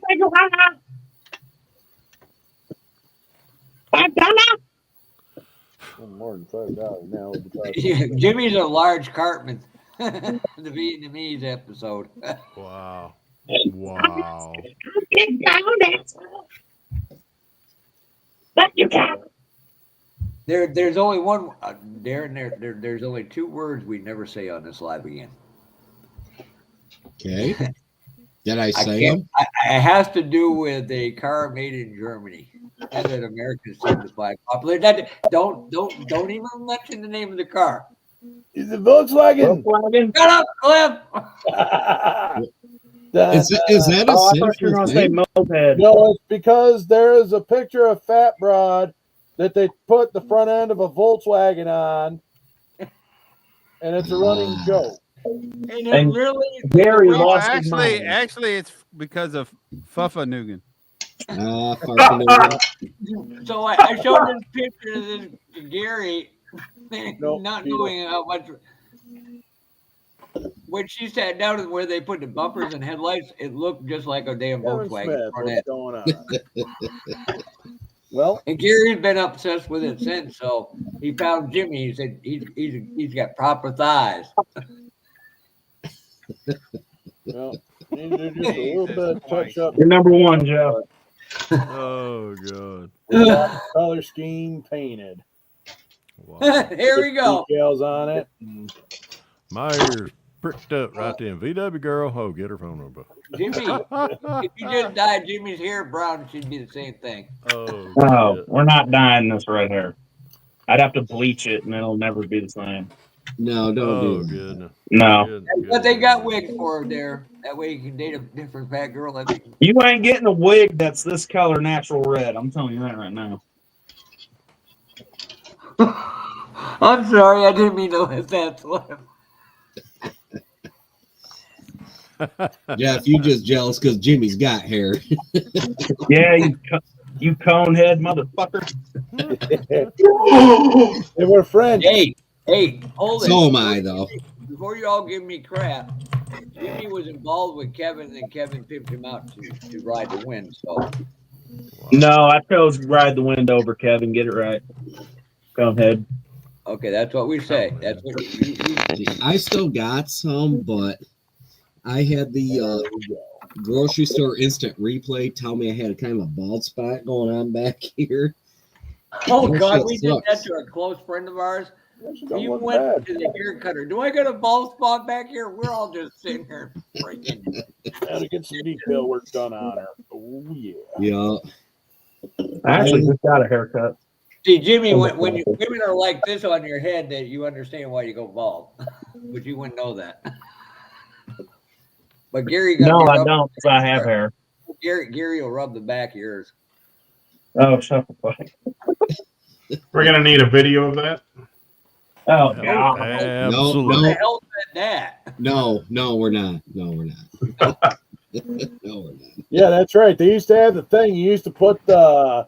single high. $5. more than $5 now. Jimmy's a large cartman. The Vietnamese episode. Wow. Wow. There's only one, Darren. There's only two words we never say on this live again. Okay. Did I I say can't. them? It has to do with a car made in Germany. And that Americans seem to find popular. Don't even mention the name of the car. Is it Volkswagen? Shut up, Cliff. Is that a Oh, I thought you were sinful going to say thing? moped. No, it's because there is a picture of Fat Broad that they put the front end of a Volkswagen on, and it's a running joke. And it And really Gary Oh, lost his actually, mind. actually, it's because of Fuffanugan. So I showed this picture to Gary, not Beetle. knowing how much. When she sat down and where they put the bumpers and headlights, it looked just like a damn Kevin Volkswagen Smith, front what's end. going on? Well, And Gary's been obsessed with it since. So he found Jimmy. He said he's got proper thighs. well, need to do just a little bit of touch up. You're number one, Jeff. Oh God. We got the color scheme painted. Wow. Here we go. Details on it. My ears pricked up right then. VW girl, oh, get her phone number. Jimmy, if you just dyed Jimmy's hair brown, it should be the same thing. Oh, No, shit. we're not dyeing this right here. I'd have to bleach it, and it'll never be the same. No, don't Oh, do that. goodness. No. Good, But they good. got wigs for her there. That way you can date a different fat girl. You ain't getting a wig that's this color natural red. I'm telling you that right now. I'm sorry, I didn't mean to let that slip. Jeff, you just jealous because Jimmy's got hair. Yeah, you conehead motherfucker. They were friends. Hey, hold it. So am I, though. Before you all give me crap, Jimmy was involved with Kevin, and Kevin pimped him out to ride the wind. So No, I chose ride the wind over Kevin. Get it right. Conehead. okay, that's what we say. That's what you I still got some, but I had the grocery store instant replay tell me I had a kind of a bald spot going on back here. Oh That God, shit we did that sucks. to a close friend of ours. Don't He look went bad. to the hair cutter. Do I got a bald spot back here? We're all just sitting here freaking. Gotta get some detail work done on her. Oh yeah. Yeah. I actually just got a haircut. See, Jimmy, when women are like this on your head, that you understand why you go bald, but you wouldn't know that. But Gary got No, I don't, because I have hair. Gary will rub the back of yours. Oh, shut the fuck. We're gonna need a video of that. Oh, God. Absolutely. Who the hell said that? No, we're not. No, we're not. No, we're not. Yeah, that's right. They used to have the thing. You used to put the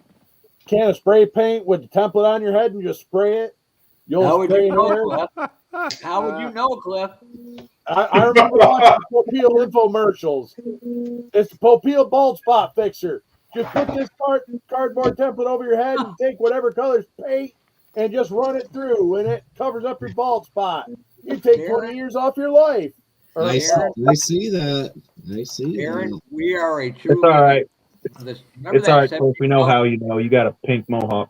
can of spray paint with the template on your head and just spray it. How would you know, hair. Cliff? How would you know, Cliff? I remember watching Popeil infomercials. It's the Popeil bald spot fixer. Just put this cardboard template over your head and take whatever color's paint and just run it through, and it covers up your bald spot. You take 20 years off your life. I see that. I see Aaron, that. we are a true. It's all right. Remember It's all right, that Cliff. We know how you know. You got a pink mohawk.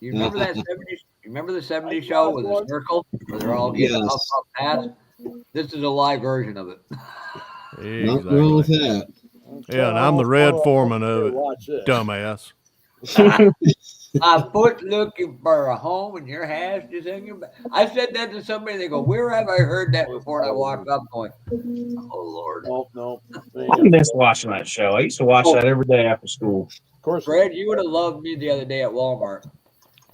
You remember that 70s? Remember the 70s show with the circle where they're all getting up past? This is a live version of it. Not wrong with that. Yeah, and I'm the red foreman of it, dumbass. I'm foot looking for a home and your hash is in your back. I said that to somebody. They go, "Where have I heard that before?" And I walked up going, "Oh Lord." No. I miss watching that show. I used to watch that every day after school. Of course, Fred, you would have loved me the other day at Walmart.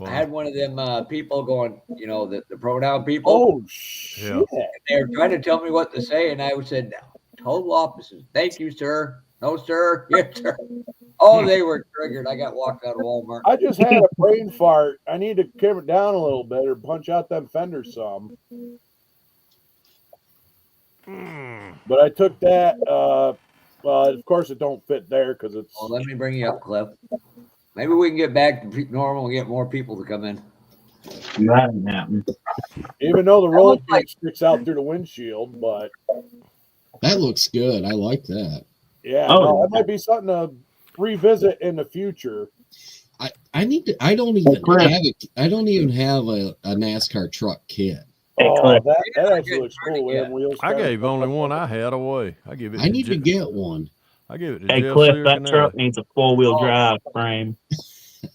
I had one of them people going, you know, the pronoun people. Oh shit! Yeah. They were trying to tell me what to say, and I said, "Total opposites. Thank you, sir. No, sir. Yes, sir." Oh, they were triggered. I got walked out of Walmart. I just had a brain fart. I need to calm it down a little bit or punch out them fenders some. But I took that. Of course, it don't fit there because it's. Well, let me bring you up, Cliff. Maybe we can get back to normal and get more people to come in. That didn't happen. Even though the roller plate sticks out through the windshield, but that looks good. I like that. Yeah, that might be something to revisit in the future. I don't even have a NASCAR truck kit. Oh, Cliff. that actually looks cool. We have wheels. I gave only one I had away. I give it. I need to get one. I give it to Hey, Jeff Cliff, that Ciarcanelli. truck needs a four-wheel drive frame.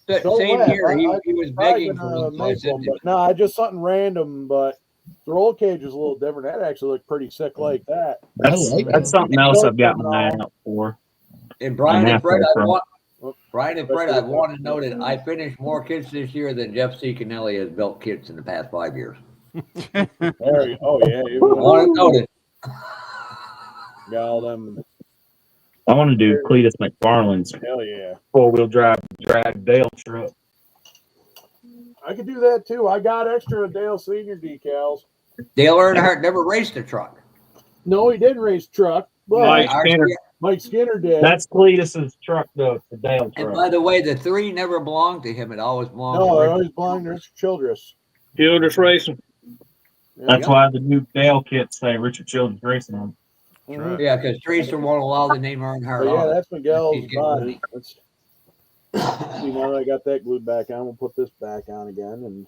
Same here. He was begging for one. So I make said, one, but no, I just something random. But the roll cage is a little different. That actually looked pretty sick like that. That's something else I've got my eye out for. and Brian and Fred, Truck. I want to know that I finished more kits this year than Jeff Ciarcanelli has built kits in the past 5 years. There you, oh yeah, I want to know that. Got all them. I want to do Cletus McFarland's Hell yeah, four-wheel drive drag Dale truck. I could do that too. I got extra Dale Senior decals. Dale Earnhardt never raced a truck. No, he didn't race truck. But Mike Skinner did. That's Cletus's truck, though. The Dale truck. And by the way, the 3 never belonged to him. It always belonged No, to it Richard. always belonged to Richard Childress. Childress Racing. That's why the new Dale kits say Richard Childress Racing on. Right. Yeah, because Teresa won't allow the name Earnhardt But yeah, on. that's Miguel's He's getting body. money. Let's see, now that I got that glued back on, we'll put this back on again, and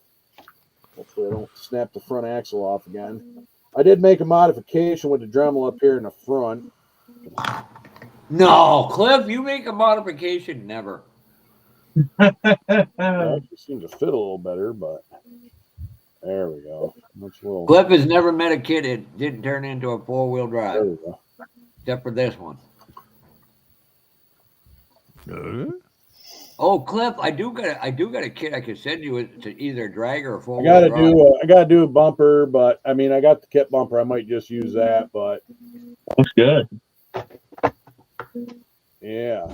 hopefully I don't snap the front axle off again. I did make a modification with the Dremel up here in the front. No, Cliff, you make a modification? Never. It seems to fit a little better, but there we go. That's a little. Cliff has never met a kid that didn't turn into a 4-wheel drive. There we go. Except for this one. Oh, Cliff, I do got a kit I could send you to either drag or a 4-wheel drive. I gotta do a bumper, but I mean I got the kit bumper. I might just use that, but looks good. Yeah,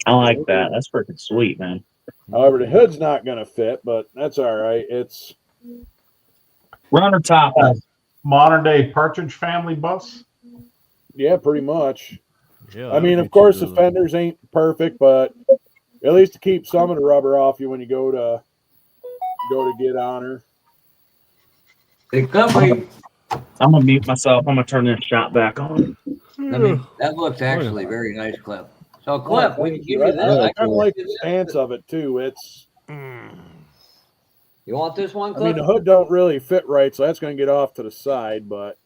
I like that. That's freaking sweet, man. However, the hood's not gonna fit, but that's all right. It's runner top. Modern day Partridge Family bus. Yeah, pretty much. Yeah, I mean, of course, the fenders ain't perfect, but at least to keep some of the rubber off you when you go to get on her. It could be. I'm gonna mute myself. I'm gonna turn this shot back on. I mean, that looks actually very nice, Cliff. So, Cliff, we can give you this. I kind of like the stance of it too. It's. You want this one, I mean, Cliff? the hood don't really fit right, so that's going to get off to the side, but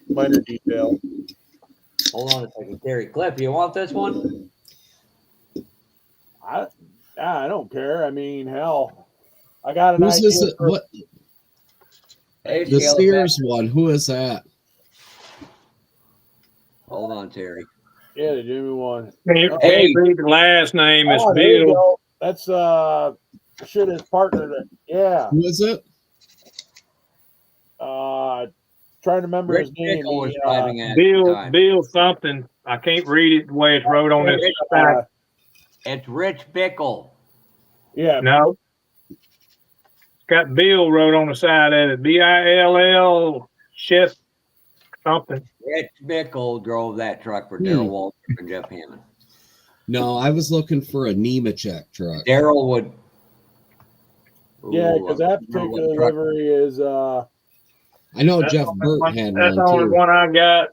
minor detail. Hold on a second, Terry. Cliff, you want this one? I don't care. I mean, hell, I got an Who's idea. this? What? Hey, The Sears one. Who is that? Hold on, Terry. Yeah, the Jimmy one. Hey, the last name is there you Bill. go. That's shit his partner. Yeah. Who is it? Trying to remember his name. Bickle was driving at Bill something. I can't read it the way it's wrote on this side. It's Rich Bickle. Yeah. No. It's got Bill wrote on the side of it. Bill Chef something. Rich Bickle drove that truck for Darrell Walter and Jeff Hammond. No, I was looking for a Nemechek truck. Darrell would. Yeah, because that particular livery is. I know Jeff Burt had That's one the only too. one I got.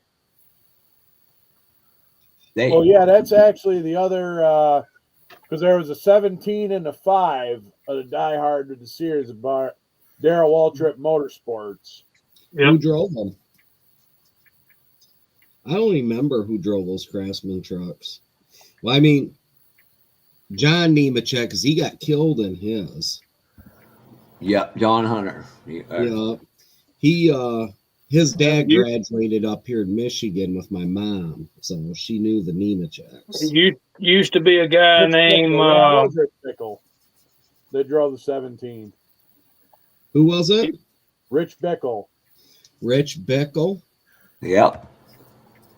Oh yeah, that's actually the other. Because there was a 17 and a 5 of the Die Hard with the Sears bar. Darrell Waltrip Motorsports. Who drove them? I don't remember who drove those Craftsman trucks. Well, I mean, John Nemechek, because he got killed in his. Yep, John Hunter. Yeah. His dad graduated up here in Michigan with my mom, so she knew the Nemecheks. You used to be a guy named Rich Bickle. They drove the 17. Who was it? Rich Bickle. Rich Bickle? Yep.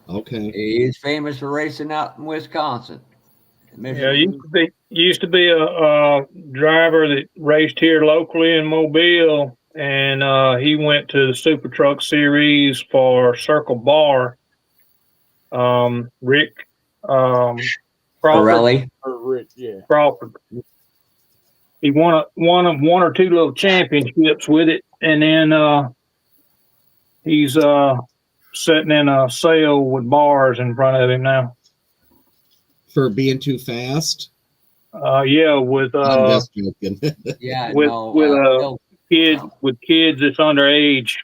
Okay. He's famous for racing out in Wisconsin. Yeah, used to be a driver that raced here locally in Mobile, and he went to the Super Truck Series for Circle Bar. Rick Crawford. Pirelli. Yeah. Crawford. He won one or two little championships with it, and then he's sitting in a sale with bars in front of him now. For being too fast? Yeah, with I'm just joking. Yeah, with no, with kids that's underage.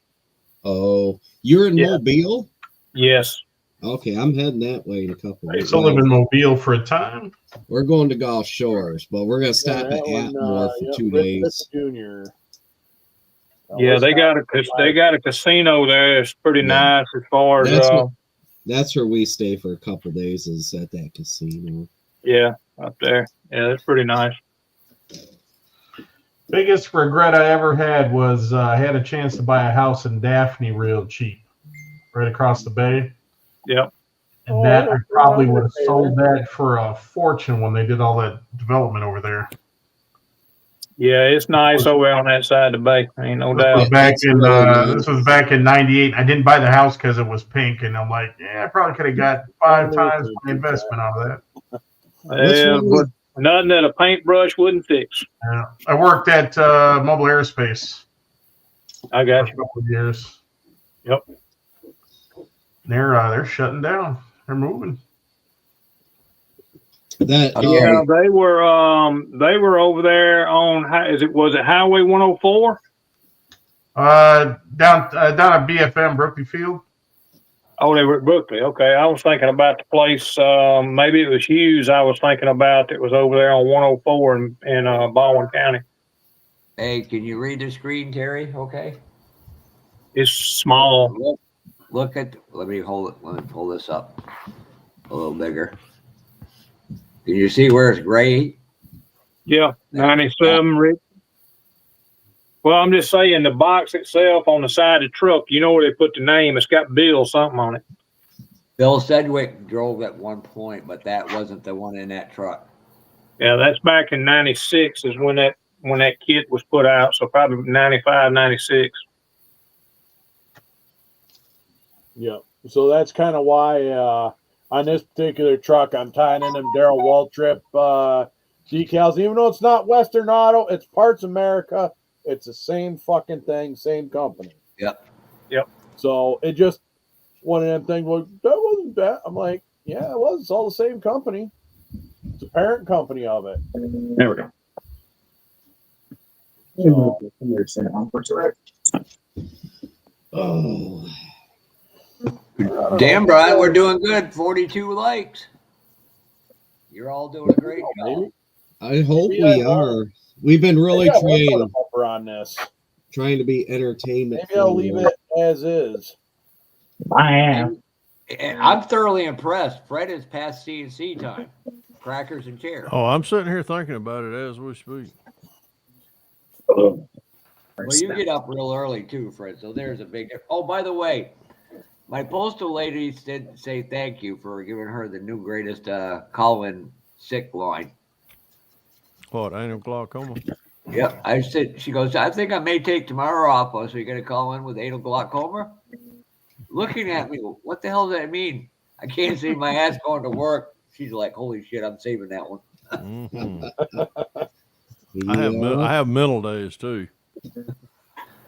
Oh, you're in Yeah. Mobile? Yes. Okay, I'm heading that way in a couple I of used to live in Mobile for a time. We're going to Gulf Shores, but we're going to stop at Atmore for 2 days. Junior. Yeah, they got a casino there. It's pretty nice as far as that's where we stay for a couple of days, is at that casino. Yeah, up there. Yeah, that's pretty nice. Biggest regret I ever had was I had a chance to buy a house in Daphne real cheap, right across the bay. Yep. And that I probably would have sold that for a fortune when they did all that development over there. Yeah, it's nice over on that side of the bay. Ain't no This doubt. was back in '98. I didn't buy the house because it was pink, and I'm like, yeah, I probably could have got 5 times my investment out of that. Yeah, but nothing that a paintbrush wouldn't fix. Yeah. I worked at Mobile Aerospace. I got you. For a couple of years. Yep. They're shutting down. They're moving. Yeah, they were over there on was it Highway 104? Down at BFM Brooklyn Field. Oh, they were at Brooklyn. Okay, I was thinking about the place. Maybe it was Hughes. I was thinking about that was over there on 104 in Baldwin County. Hey, can you read the screen, Terry? Okay. It's small. Look at. Let me pull this up a little bigger. Can you see where it's gray? Yeah, 97, Rick. Well, I'm just saying the box itself on the side of the truck, you know where they put the name. It's got Bill something on it. Bill Sedgwick drove at one point, but that wasn't the one in that truck. Yeah, that's back in 96 is when that kit was put out. So probably 95, 96. Yeah. So that's kind of why on this particular truck, I'm tying in them Darrell Waltrip decals. Even though it's not Western Auto, it's Parts America. It's the same fucking thing, same company. Yep. So it just one of them things. Well, that wasn't that. I'm like, yeah, it was. It's all the same company. It's the parent company of it. There we go. Oh. Damn, Brian, we're doing good. 42 likes. You're all doing a great job. I hope we are. We've been really trying to be entertainment. Maybe I'll leave it as is. I am. I'm thoroughly impressed. Fred is past CNC time. Crackers and chairs. Oh, I'm sitting here thinking about it as we speak. Well, you get up real early too, Fred. So there's a big. Oh, by the way, my postal lady did say thank you for giving her the new greatest call-in sick line. What, anal glaucoma? Yep. I said, she goes, I think I may take tomorrow off. So you're going to call in with anal glaucoma? Looking at me, what the hell does that mean? I can't see my ass going to work. She's like, holy shit, I'm saving that one. I have mental days too.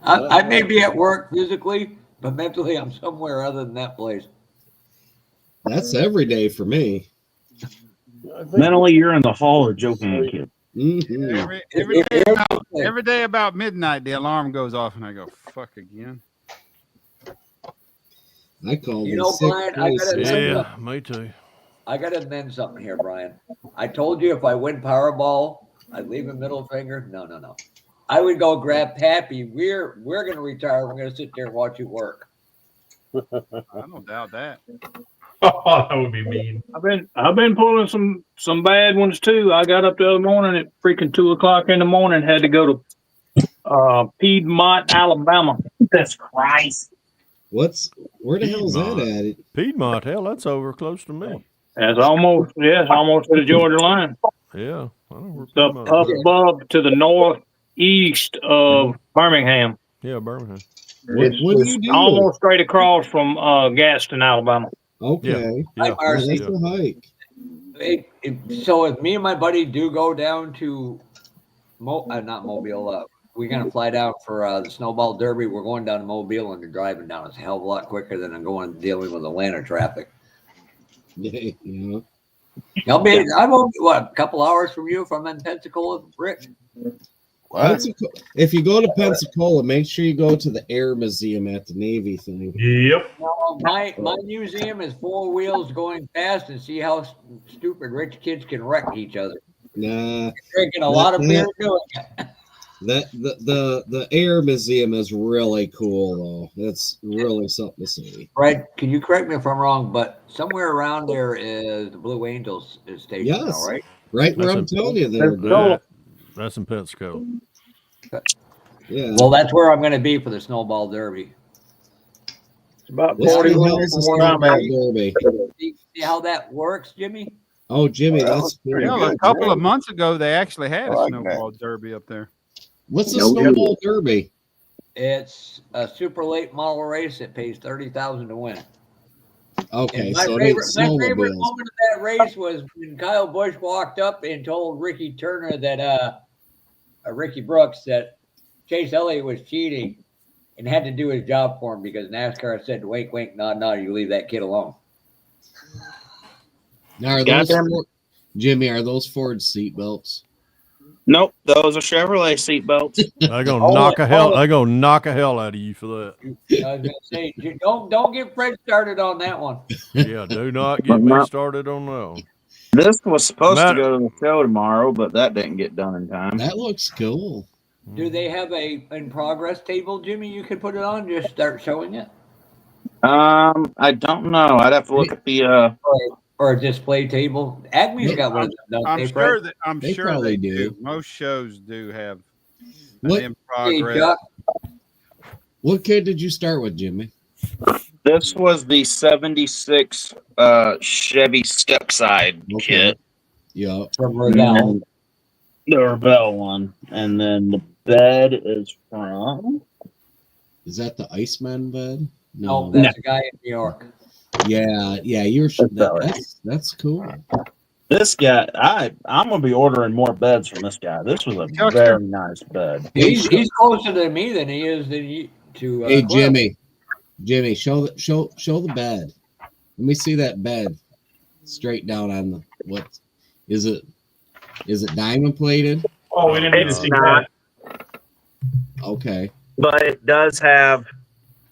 I may be at work physically, but mentally I'm somewhere other than that place. That's every day for me. Mentally, you're in the hall or joking, kid. Every day about midnight, the alarm goes off, and I go, "Fuck again." I call you know, Brian. Me too. I gotta amend something here, Brian. I told you if I win Powerball, I'd leave a middle finger. No. I would go grab Pappy. We're gonna retire. We're gonna sit there and watch you work. I don't doubt that. Oh, that would be mean. I've been pulling some bad ones too. I got up the other morning at freaking 2:00 in the morning. Had to go to Piedmont, Alabama. That's Christ. Where the hell's that at? Piedmont, hell, that's over close to me. It's almost to the Georgia line. Yeah, I know up above to the northeast of Birmingham. Yeah, Birmingham. What do you do? Almost straight across from Gaston, Alabama. Okay. Yeah. That's a hike. So if me and my buddy do go down to not Mobile, we're gonna fly down for the Snowball Derby. We're going down to Mobile and they're driving down. It's a hell of a lot quicker than I'm going dealing with Atlanta traffic. Yeah. I'm a couple hours from you if I'm in Pensacola, Rick. If you go to Pensacola, make sure you go to the Air Museum at the Navy thing. Yep. No, my museum is 4 wheels going fast, and see how stupid rich kids can wreck each other. Nah, Drinking a lot of beer doing it. The Air Museum is really cool though. It's really something to see. Right? Can you correct me if I'm wrong? But somewhere around there is the Blue Angels station Yes, now, right? right where I'm telling you there. That's in Pensacola. Yeah. Well, that's where I'm going to be for the Snowball Derby. It's about What 40 the hell minutes is from a where I'm at. Snowball Derby? See how that works, Jimmy? Oh, Jimmy, that's pretty cool. good. A couple of months ago, they actually had I a like snowball derby up there. What's a Snowball Derby? It's a super late model race that pays $30,000 to win. Okay, And my so it ain't favorite snowmobiles. moment of that race was when Kyle Busch walked up and told Ricky Turner that Ricky Brooks that Chase Elliott was cheating and had to do his job for him because NASCAR said, wink, wink, nod, nod, you leave that kid alone. Now, are those Jimmy? Are those Ford seatbelts? Nope, those are Chevrolet seatbelts. They're gonna knock a hell out of you for that. I was gonna say, don't get Fred started on that one. Yeah, do not get me started on that one. This was supposed to go to the show tomorrow, but that didn't get done in time. That looks cool. Do they have a in progress table, Jimmy? You could put it on, just start showing it. I don't know. I'd have to look at the or a display table. Acme's got one of them, don't they, Fred? I'm They sure probably they do. do. Most shows do have What- an in progress. What kid did you start with, Jimmy? This was the 76 Chevy Stepside kit. Yeah. From Revell. The Revell one. And then the bed is from. Is that the Iceman bed? No, that's a guy in New York. Yeah, you're that's cool. This guy, I'm gonna be ordering more beds from this guy. This was a very nice bed. He's closer to me than he is to. Hey, Cliff. Jimmy, show the bed. Let me see that bed straight down on the what is it? Is it diamond plated? Oh, we didn't need to see not. that. Okay. But it does have,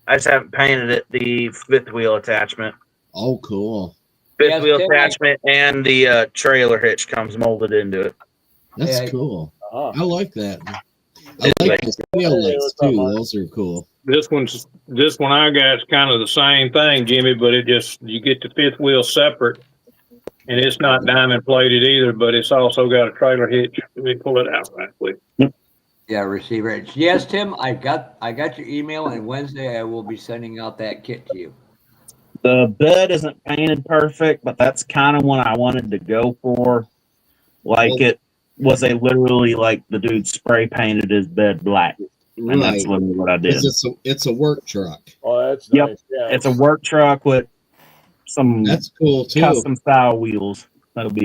I just haven't painted it, the fifth wheel attachment. Oh, cool. Fifth wheel attachment and the trailer hitch comes molded into it. That's cool. I like that. I like the steel lights too. Those are cool. This one I got is kind of the same thing, Jimmy, but you get the fifth wheel separate, and it's not diamond plated either, but it's also got a trailer hitch. Let me pull it out right quick. Yeah, receiver hitch. Yes, Tim, I got your email, and Wednesday I will be sending out that kit to you. The bed isn't painted perfect, but that's kind of what I wanted to go for. It was literally like the dude spray painted his bed black. And that's literally what I did. It's a work truck. Oh, that's yep. nice. Yeah. It's a work truck with some that's cool too. Custom style wheels. That'll be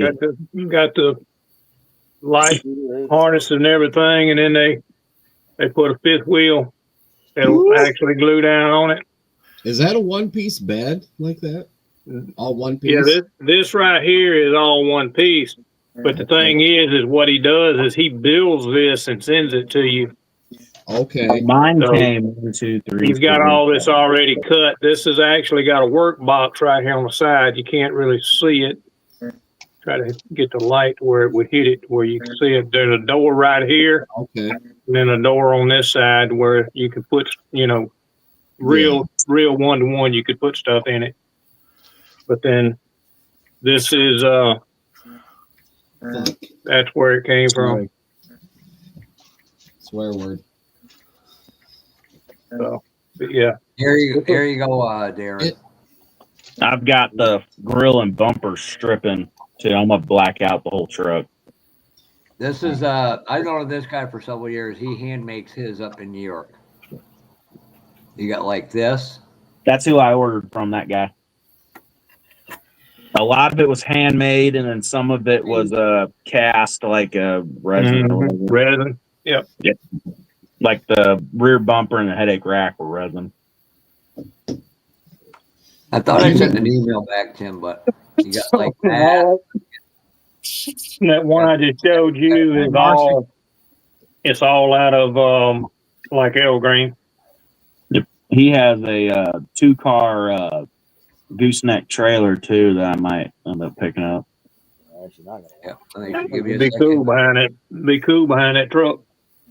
You got the light harness and everything, and then they put a fifth wheel that'll actually glue down on it. Is that a one-piece bed like that? All one piece? Yeah, this right here is all one piece. But the thing is what he does is he builds this and sends it to you. Okay. Mine came 1, 2, 3. He's got all this already cut. This has actually got a work box right here on the side. You can't really see it. Try to get the light where it would hit it, where you can see it. There's a door right here. Okay. And then a door on this side where you can put, real one-to-one, you could put stuff in it. But then this is, that's where it came from. Swear word. So, but yeah. Here you go, Darren. I've got the grill and bumper stripping too. I'm gonna black out the whole truck. This is I've known this guy for several years. He hand makes his up in New York. You got like this. That's who I ordered from, that guy. A lot of it was handmade, and then some of it was cast, like a resin. Mm-hmm. Resin. Yep. Like the rear bumper and the headache rack were resin. I thought I sent an email back, Tim, but you got like that. That one I just showed you is all It's all out of like Evergreen. He has a 2-car gooseneck trailer too that I might end up picking up. Actually, not gonna. Yeah, give you a Be second. cool behind it. Be cool behind that truck.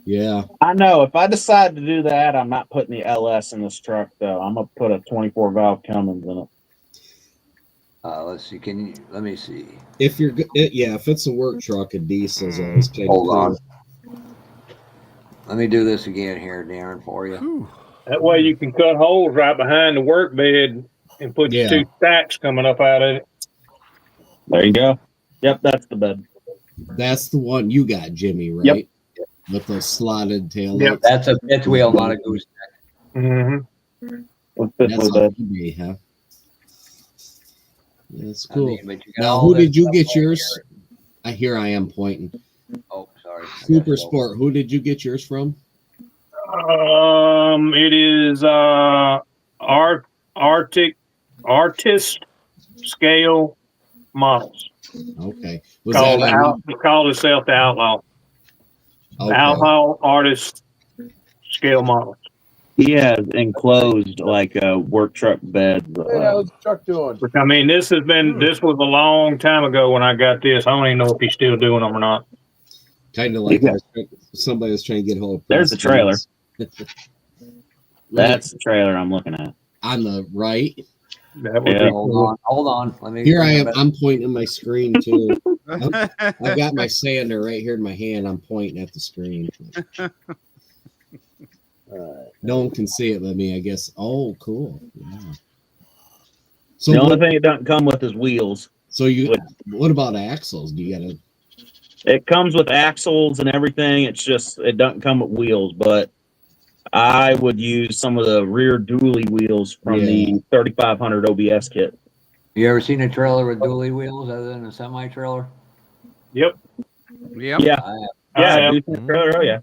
Yeah. I know. If I decide to do that, I'm not putting the LS in this truck though. I'm gonna put a 24 valve Cummins in it. Let's see. Let me see. If you're if it's a work truck, a diesel's always kind of Hold cool. on. Let me do this again here, Darren, for you. That way you can cut holes right behind the work bed and put your 2 stacks coming up out of it. There you go. Yep, that's the bed. That's the one you got, Jimmy, right? Yep. With the slotted tail. Yep, that's a fifth wheel, not a gooseneck. Mm-hmm. That's on eBay, huh? That's cool. Now, who did you get yours? Here I am pointing. Oh, sorry. Super Sport. Who did you get yours from? It is Artist Scale Models. Okay. Called itself the Outlaw. Okay. Outlaw Artist Scale Models. He has enclosed like a work truck bed. How's Chuck doing? I mean, this was a long time ago when I got this. I don't even know if he's still doing them or not. Kind of like somebody was trying to get hold of. There's the trailer. That's the trailer I'm looking at. On the right. Hold on. Let me. Here I am. I'm pointing at my screen too. I've got my sander right here in my hand. I'm pointing at the screen. No one can see it but me, I guess. Oh, cool. Yeah. So the only thing it doesn't come with is wheels. So what about axles? Do you gotta? It comes with axles and everything. It's just it doesn't come with wheels, but I would use some of the rear dually wheels from the 3500 OBS kit. You ever seen a trailer with dually wheels other than a semi trailer? Yep. Yep. Yeah. Yeah. Oh yeah.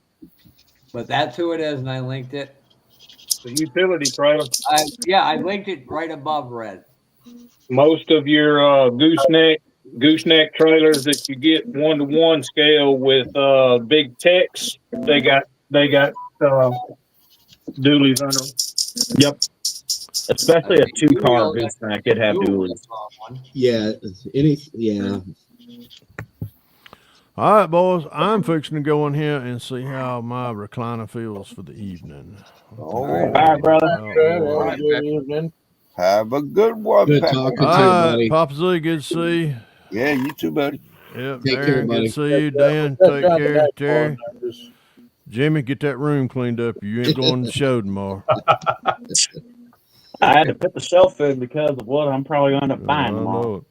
But that's who it is, and I linked it. The utility trailer. I linked it right above red. Most of your gooseneck trailers that you get 1-to-1 scale with big techs, they got dualies under them. Yep. Especially a 2-car gooseneck, it'd have dualies. Yeah. Yeah. All right, boys. I'm fixing to go in here and see how my recliner feels for the evening. All right, brother. Good evening. Have a good one. Good talking to you, All buddy. right, Papa Z, good to see you. Yeah, you too, buddy. Yep, Take Darren, care, good buddy. to see you. Dan, take care. Terry, Jimmy, get that room cleaned up. You ain't going to the show tomorrow. I had to put the shelf in because of what I'm probably going to end up buying tomorrow.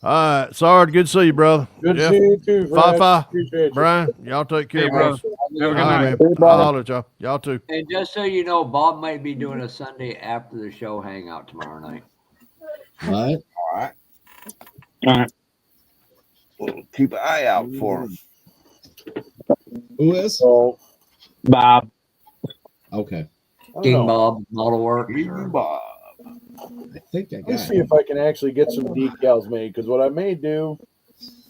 All right, sorry, good to see you, brother. Good to see you too, Fred. Appreciate you. Brian, y'all take care, bro. Have a good night, night. man. I'll holler at y'all. Y'all too. And just so you know, Bob might be doing a Sunday after the show hangout tomorrow night. What? All right. All right. We'll keep an eye out for him. Who is? So, Bob. Okay. King Bob, Model Works. King Bob. I think I let me got see it. if I can actually get some decals made, because what I may do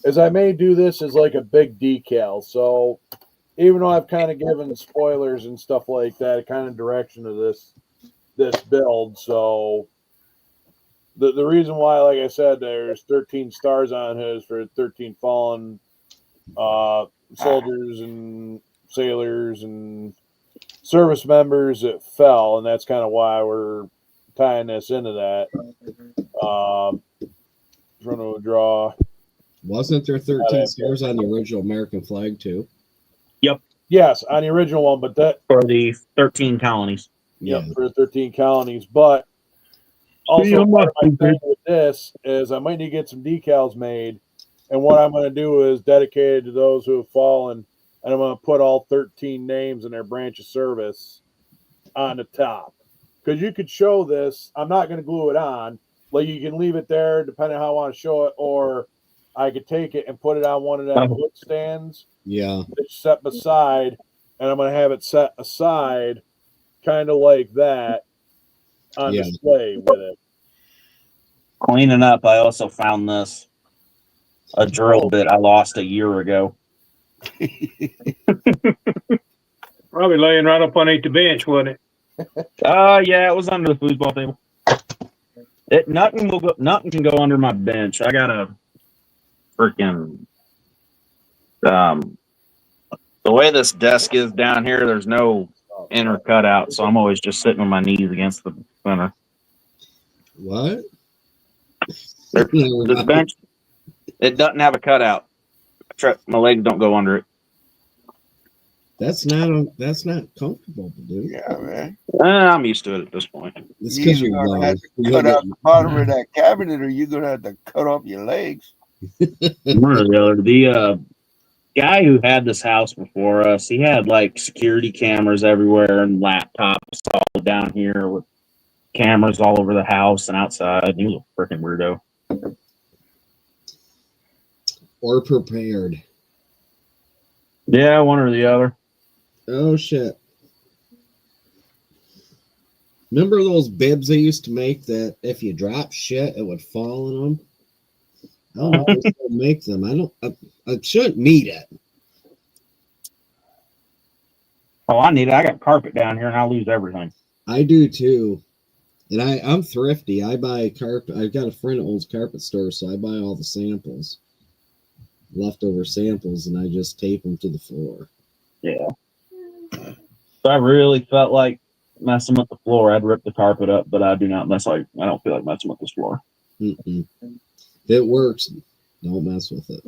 is I may do this as like a big decal. So even though I've kind of given spoilers and stuff like that, kind of direction of this build. So the reason why, like I said, there's 13 stars on his for 13 fallen soldiers and sailors and service members that fell, and that's kind of why we're tying this into that. Trying to draw. Wasn't there 13 stars on the original American flag too? Yep. Yes, on the original one, but that for the 13 colonies. Yep, for 13 colonies. But also, part of my thing with this is I might need to get some decals made, and what I'm going to do is dedicate it to those who have fallen, and I'm going to put all 13 names in their branch of service on the top. Because you could show this, I'm not going to glue it on. Like, you can leave it there depending on how I want to show it, or I could take it and put it on one of them hook stands. Yeah. It's set beside, and I'm going to have it set aside kind of like that on display with it. Cleaning up, I also found a drill bit I lost a year ago. Probably laying right up underneath the bench, wasn't it? Yeah, it was under the foosball table. Nothing can go under my bench. I got a freaking the way this desk is down here. There's no inner cutout, so I'm always just sitting with my knees against the center. What? The bench, it doesn't have a cutout. My legs don't go under it. That's not comfortable to do. Yeah, man. I'm used to it at this point. It's because you're gonna young. have to cut out the bottom of that cabinet, or you're gonna have to cut off your legs. One or the other. The guy who had this house before us, he had like security cameras everywhere and laptops all down here with cameras all over the house and outside. He was a freaking weirdo. Or prepared. Yeah, one or the other. Oh shit. Remember those bibs they used to make that if you drop shit it would fall in them? I don't know if they still make them. I shouldn't need it. Oh, I need it. I got carpet down here and I lose everything. I do too. And I'm thrifty. I buy carpet. I've got a friend that owns carpet store, so I buy all the samples. Leftover samples, and I just tape them to the floor. Yeah. If I really felt like messing with the floor, I'd rip the carpet up, but I do not mess like I don't feel like messing with this floor. Mm-mm. If it works, don't mess with it.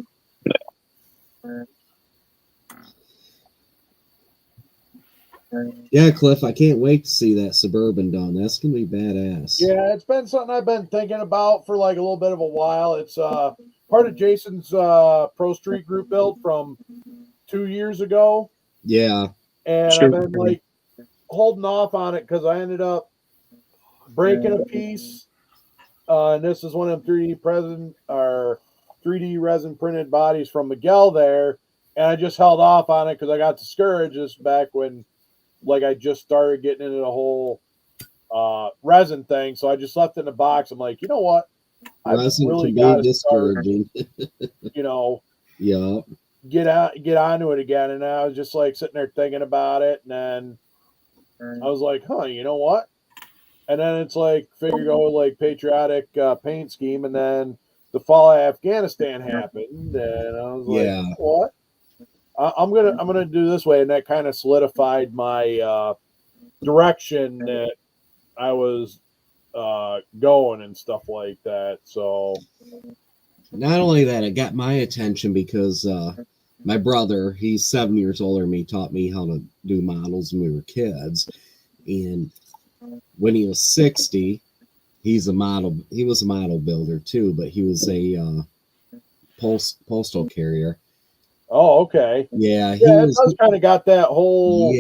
Yeah, Cliff, I can't wait to see that Suburban done. That's gonna be badass. Yeah, it's been something I've been thinking about for like a little bit of a while. It's part of Jason's Pro Street Group build from 2 years ago. Yeah. And I've been like holding off on it because I ended up breaking a piece. And this is one of them 3D resin printed bodies from Miguel there. And I just held off on it because I got discouraged just back when like I just started getting into the whole resin thing. So I just left it in the box. I'm like, you know what? Resin really can be discouraging. Yeah. Get onto it again. And I was just like sitting there thinking about it. And then I was like, you know what? And then it's like figure go like patriotic paint scheme. And then the fall of Afghanistan happened. And I was like, Yeah. you know what? I'm gonna do this way, and that kind of solidified my direction that I was going and stuff like that. So not only that, it got my attention because my brother, he's 7 years older than me, taught me how to do models when we were kids. And when he was 60, he was a model builder too, but he was a postal carrier. Oh, okay. Yeah, it does kind of got that whole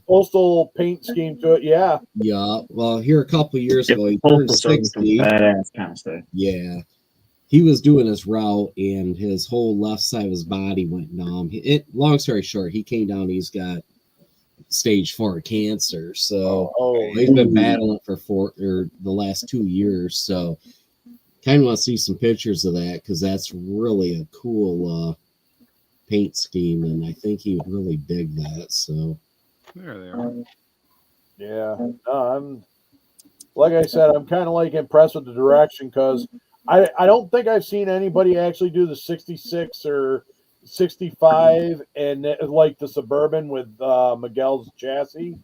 postal paint scheme to it. Yeah. Yeah. Well, here a couple of years ago, he turned 60. Badass kind of stuff. Yeah. He was doing his route, and his whole left side of his body went numb. Long story short, he came down. He's got stage 4 cancer, so he's been battling for the last 2 years. So, kind of want to see some pictures of that because that's really a cool paint scheme, and I think he would really dig that. So there they are. Yeah, I'm like I said, I'm kind of like impressed with the direction because I don't think I've seen anybody actually do the 66 or 65 and like the Suburban with Miguel's chassis.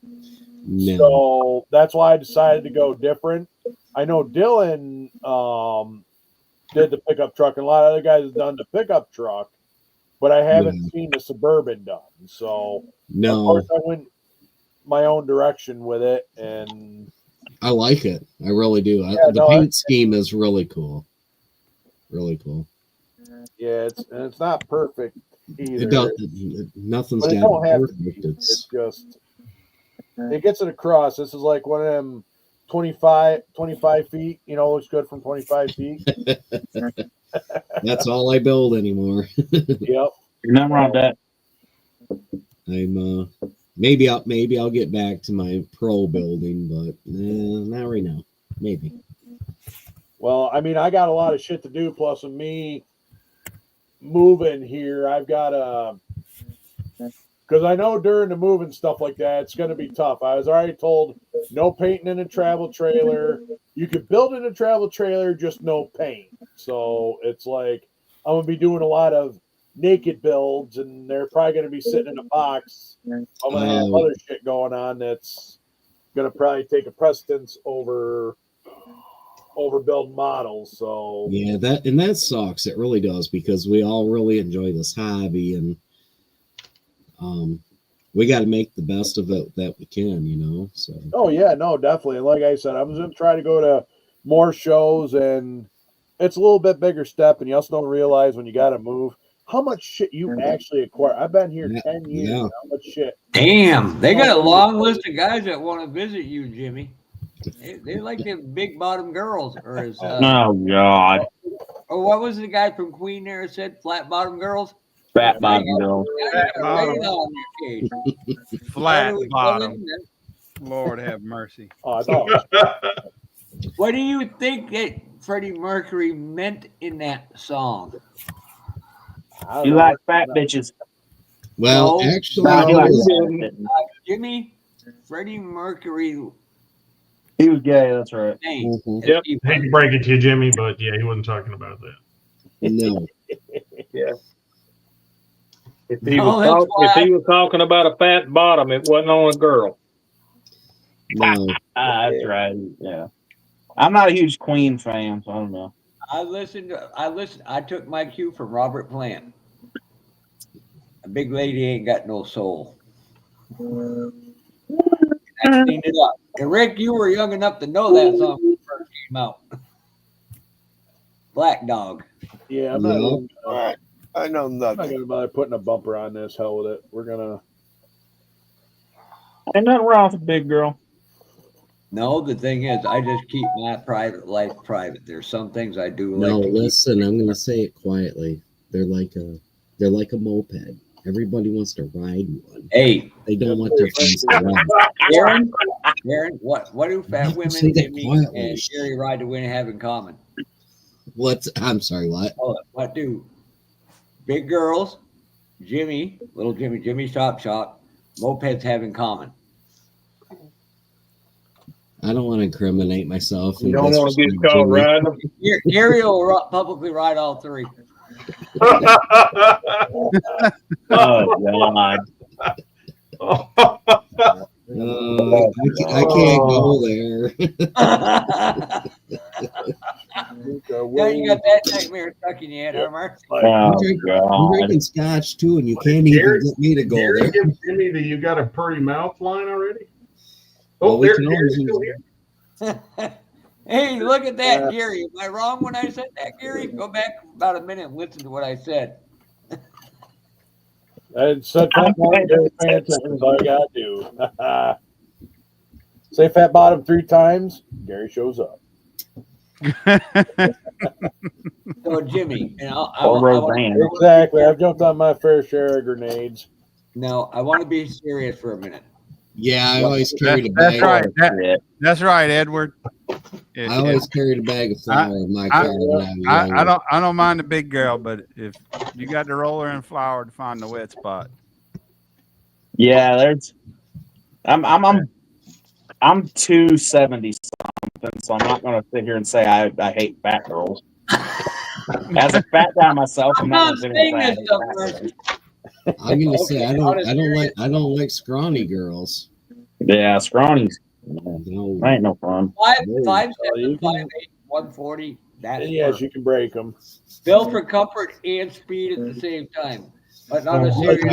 No. So that's why I decided to go different. I know Dylan did the pickup truck, and a lot of other guys have done the pickup truck. But I haven't seen the Suburban done. So, no. Of course, I went my own direction with it. And I like it. I really do. The paint scheme is really cool. Really cool. Yeah, it's not perfect either. Nothing's got perfect. It's just, it gets it across. This is like one of them 25 feet, looks good from 25 feet. That's all I build anymore. Yep. You're not wrong with that. I'm maybe I'll get back to my pro building, but not right now. Maybe. Well, I mean, I got a lot of shit to do. Plus, with me moving here, I've got Because I know during the move and stuff like that, it's going to be tough. I was already told no painting in a travel trailer. You could build in a travel trailer, just no paint. So it's like I'm going to be doing a lot of naked builds, and they're probably going to be sitting in a box. I'm going to have other shit going on that's going to probably take a precedence over building models. So yeah, that sucks. It really does, because we all really enjoy this hobby, and we got to make the best of it that we can, So. Oh yeah, no, definitely. And like I said, I'm going to try to go to more shows, and it's a little bit bigger step. And you also don't realize when you got to move how much shit you actually acquire. I've been here 10 years. Yeah. How much shit? Damn, they got a long list of guys that want to visit you, Jimmy. They like them big bottom girls, or as Oh God. or what was the guy from Queen there said? Flat bottom girls. Fat bottom girls. Flat bottom. Lord have mercy. Oh, no. What do you think that Freddie Mercury meant in that song? You like fat bitches. Well, No, actually, Jimmy, Freddie Mercury. He was gay. That's right. Yep. Hate to break it to you, Jimmy, but yeah, he wasn't talking about that. No. Yeah. If he was talking about a fat bottom, it wasn't on a girl. No. That's right. Yeah. I'm not a huge Queen fan, so I don't know. I took my cue from Robert Plant. A big lady ain't got no soul. I cleaned it up. And Rick, you were young enough to know that song when it first came out. Black Dog. Yeah, I'm not. All right. I know I'm not nothing. going to bother putting a bumper on this. Hell with it. We're gonna. Ain't nothing wrong with a big girl. No, the thing is, I just keep my private life private. There's some things I do No, like to listen, I'm going to say it quietly. They're like a moped. Everybody wants to ride one. Hey, they don't want their friends to ride. Aaron, what do fat women, Jimmy, and Sherry ride to win have in common? I'm sorry, what? Oh, what do big girls, Jimmy, little Jimmy Shop, mopeds have in common? I don't want to incriminate myself. You don't want to get caught riding them. Gary will publicly ride all three. Oh God! I can't go there. Yeah, you got that nightmare stuck in your head, huh, Mark? I'm drinking scotch too, and you can't even get me to go there. Give Jimmy that you got a pretty mouth line already. Well, we can Gary's always still use here. Hey, look at that, Gary. Am I wrong when I said that, Gary? Go back about a minute and listen to what I said. And said fat bottom, Gary paying attention is all you gotta do. Say fat bottom 3 times, Gary shows up. So Jimmy, and exactly. I've jumped on my fair share of grenades. No, I want to be serious for a minute. Yeah, I always carried a bag. That's right. That's right, Edward. I always carried a bag of flour in my car when I was younger. I don't mind the big girl, but if you got to roll her in flour to find the wet spot. Yeah, I'm 270 something, so I'm not going to sit here and say I hate fat girls. As a fat guy myself, I'm not going to say I hate fat girls. I'm gonna say I don't like scrawny girls. Yeah, scrawnies. No. Ain't no fun. 5'7", 5'8", 140. That's yes, you can break them. Built for comfort and speed at the same time. But on a serious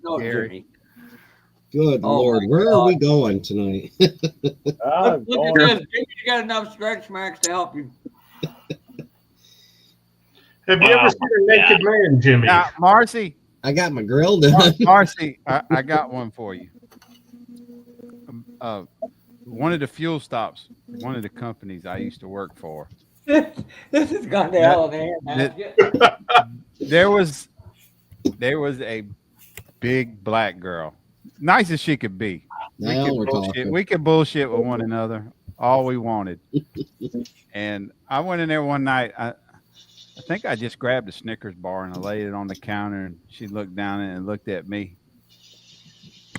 note, Jimmy. Good Lord, where are we going tonight? Look at this. Jimmy's got enough stretch marks to help you. Have you ever seen a naked man, Jimmy? Now, Marcy. I got my grill done. Marcy, I got one for you. One of the fuel stops, one of the companies I used to work for. This has gone to hell in a hand. There was a big black girl, nice as she could be. We could bullshit with one another all we wanted. And I went in there one night. I think I just grabbed a Snickers bar and I laid it on the counter, and she looked down and looked at me,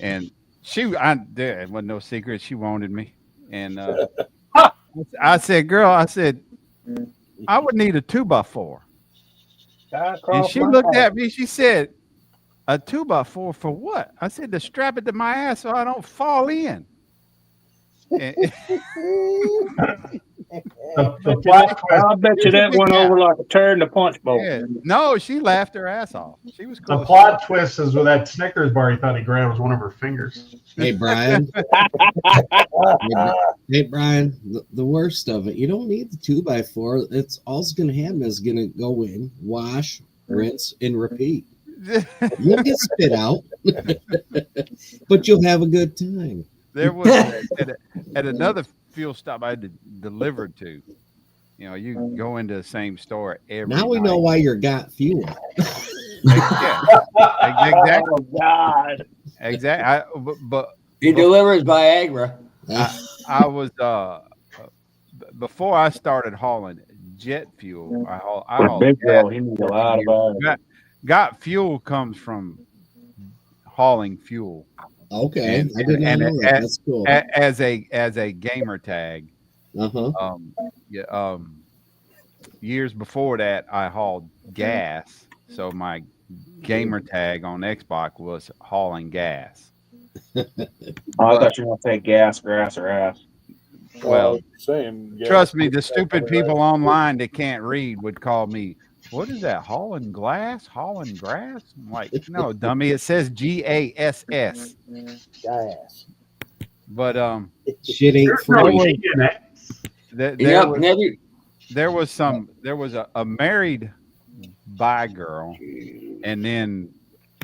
and it wasn't no secret. She wanted me, and I said, "Girl," I said, "I would need a 2x4." And she looked at me. She said, "A 2x4 for what?" I said, "To strap it to my ass so I don't fall in." And- I bet you that went over like a turd in a punch bowl. yeah. No, she laughed her ass off. She was cool. The plot twist is with that Snickers bar he thought he grabbed was one of her fingers. Hey, Brian. Hey, Brian. The worst of it, you don't need the 2x4. It's all's going to happen is going to go in, wash, rinse, and repeat. You'll get spit out, but you'll have a good time. There was at another fuel stop I delivered to. You know, you go into the same store every Now we night. know why you're got fuel. Yeah, exactly. Oh God! Exactly. But He delivers Viagra. I was before I started hauling jet fuel. I hauled Big gas girl, he knew a for lot 14 years. about it. Got fuel comes from hauling fuel. Okay, I did not know that. That's cool. As a gamer tag. Years before that, I hauled gas, so my gamer tag on Xbox was hauling gas. I thought you were going to say gas, grass, or ass. Well, saying, trust me, the stupid people online that can't read would call me, "What is that? Hauling glass? Hauling grass?" I'm like, "No, dummy, it says GASS." Gas. But shit ain't free. There was a married bi girl, and then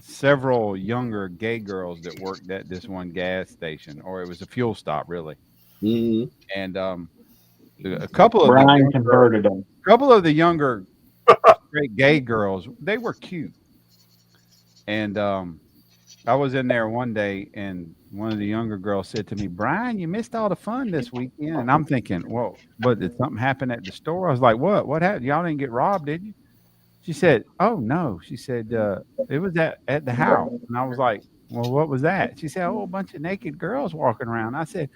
several younger gay girls that worked at this one gas station, or it was a fuel stop, really. Mm-hmm. And a couple of Brian converted them. A couple of the younger straight gay girls, they were cute. And I was in there one day, and one of the younger girls said to me, "Brian, you missed all the fun this weekend." And I'm thinking, "Well, but did something happen at the store?" I was like, "What? What happened? Y'all didn't get robbed, did you?" She said, "Oh no." She said, "It was at the house." And I was like, "Well, what was that?" She said, "Oh, a bunch of naked girls walking around." I said,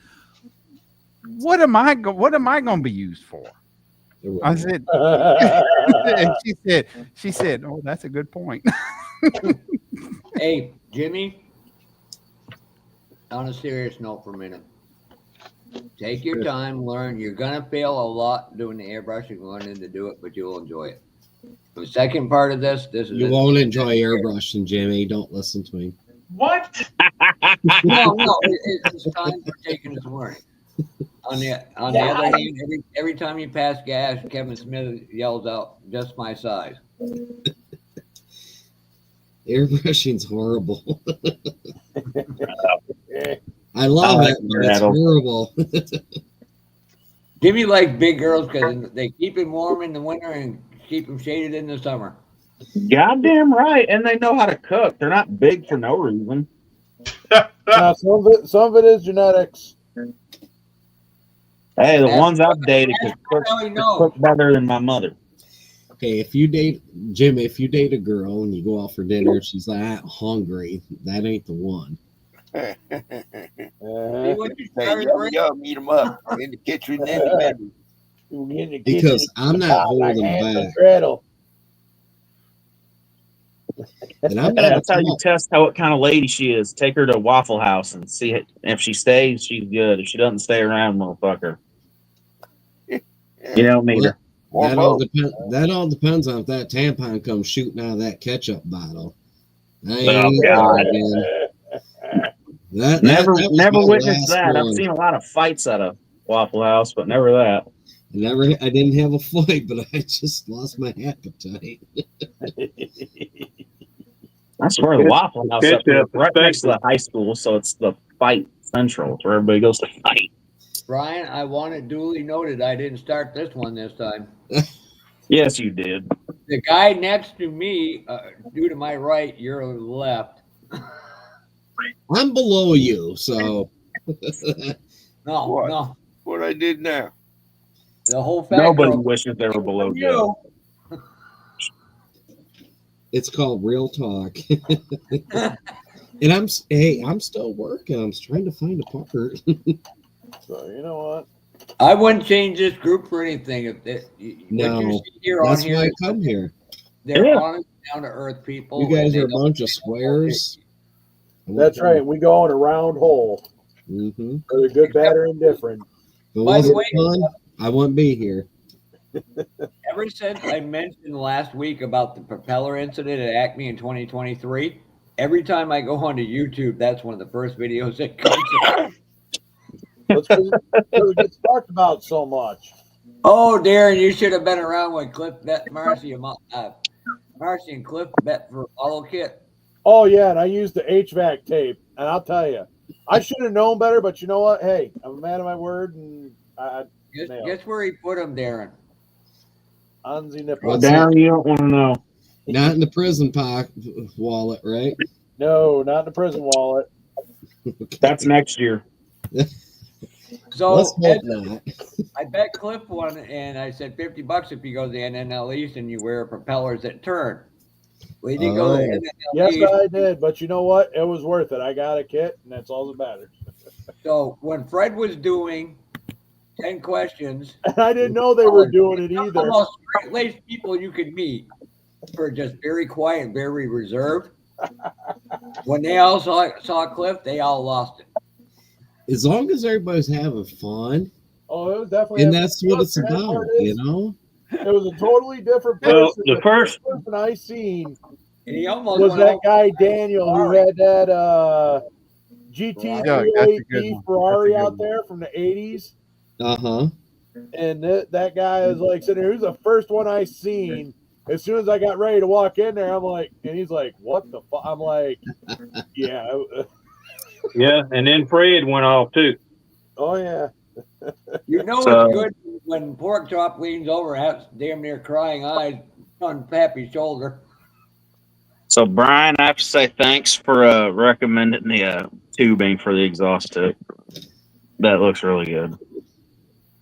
What am I going to be used for?" I said, and she said, "Oh, that's a good point." Hey, Jimmy, on a serious note for a minute. Take your time, learn. You're going to fail a lot doing the airbrush. You're learning to do it, but you'll enjoy it. The second part of this is... You won't enjoy airbrushing, Jimmy. Don't listen to me. What? No, it's time for taking his learning. On the other hand, every time you pass gas, Kevin Smith yells out, "Just my size." Airbrushing's horrible. I love it, but it's horrible. Jimmy likes big girls because they keep him warm in the winter and keep him shaded in the summer. Goddamn right, and they know how to cook. They're not big for no reason. Now, some of it is genetics. Hey, the ones I've dated cook better than my mother. Okay, if you date a girl and you go out for dinner and she's like, "I'm hungry," that ain't the one. Meet them up in the kitchen and in the bedroom. Because I'm not holding back. And that's how you test what kind of lady she is. Take her to Waffle House and see it. If she stays, she's good. If she doesn't stay around, motherfucker, you don't meet her. That all depends on if that tampon comes shooting out of that ketchup bottle. Oh God! Never witnessed that. I've seen a lot of fights at a Waffle House, but never that. I didn't have a fight, but I just lost my appetite. I swear the Waffle House up there, right next to the high school, so it's the fight central where everybody goes to fight. Brian, I want it duly noted. I didn't start this one this time. Yes, you did. The guy next to me, due to my right, your left. I'm below you, so. No. What I did now? The whole fact. Nobody wishes they were below you. It's called Real Talk. And I'm still working. I'm trying to find a part. So you know what? I wouldn't change this group for anything. If what you No, see here on that's here, why I is come here. they're Yeah. honest, down to earth people. You guys and they are a don't- bunch of squares. That's right. We go in a round hole. Mm-hmm. Whether good, bad, or indifferent. If it By the wasn't way, fun, I wouldn't be here. ever since I mentioned last week about the propeller incident at Acme in 2023, every time I go onto YouTube, that's one of the first videos that comes up. That's because it gets talked about so much. Oh, Darren, you should have been around when Cliff bet Marcy and Cliff bet for Apollo Kit. Oh yeah, and I used the HVAC tape, and I'll tell you, I should have known better. But you know what? Hey, I'm a man of my word, and I Guess where he put him, Darren? on the nipple. What's Darren, you don't want to know. Not in the prison wallet, right? No, not in the prison wallet. That's next year. So Let's hope not. I bet Cliff won, and I said $50 if you go to the NNL East and you wear propellers that turn. Well, he didn't go to the NNL Yes, East. I did. But you know what? It was worth it. I got a kit, and that's all that matters. So when Fred was doing 10 questions, And I didn't know they were doing it either. the most straight-laced people you could meet were just very quiet and very reserved. When they all saw Cliff, they all lost it. As long as everybody's having fun, Oh, it was definitely. and that's what it's about, you know. It was a totally different person. Well, the first person I seen And he almost was went that over- guy Daniel who had that GT Yeah, that's a good 308D one. Ferrari That's a good out there from the 80s. Uh-huh. And that guy is like sitting there. He was the first one I seen. As soon as I got ready to walk in there, I'm like, and he's like, "What the fuck?" I'm like, "Yeah, yeah, and then Fred went off too. oh yeah." You know So- it's good when Pork Chop leans over, has damn near crying eyes on Pappy's shoulder. So, Brian, I have to say thanks for recommending the tubing for the exhaust tip. That looks really good.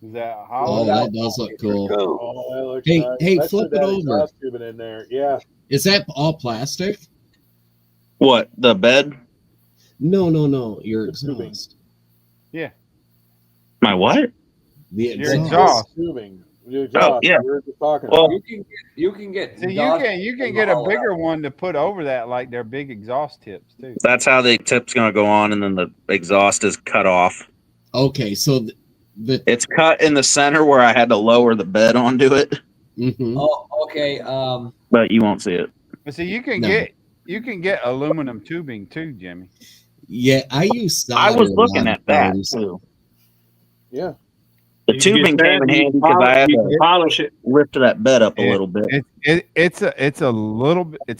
Is that Oh, hollow? that does look cool. Oh, that looks Hey, nice. hey, Especially flip it that over. exhaust tubing in there. Yeah. Is that all plastic? What, the bed? No. Your The tubing. exhaust. Yeah. My what? The Your exhaust. exhaust. Tubing. The exhaust. yeah. We were just talking Well, about. You can get See, exhaust you can from get a all bigger out. one to put over that, like their big exhaust tips too. that's how the tip's going to go on, and then the exhaust is cut off. Okay, so the It's cut in the center where I had to lower the bed onto it, mhm. Oh, okay. but you won't see it. But see, you can No. get aluminum tubing too, Jimmy. Yeah, I use solder. I was a looking lot at of that times. too. Yeah. The You can tubing get came in that, handy because I had you to can polish it. lift that bed up a little bit. It's a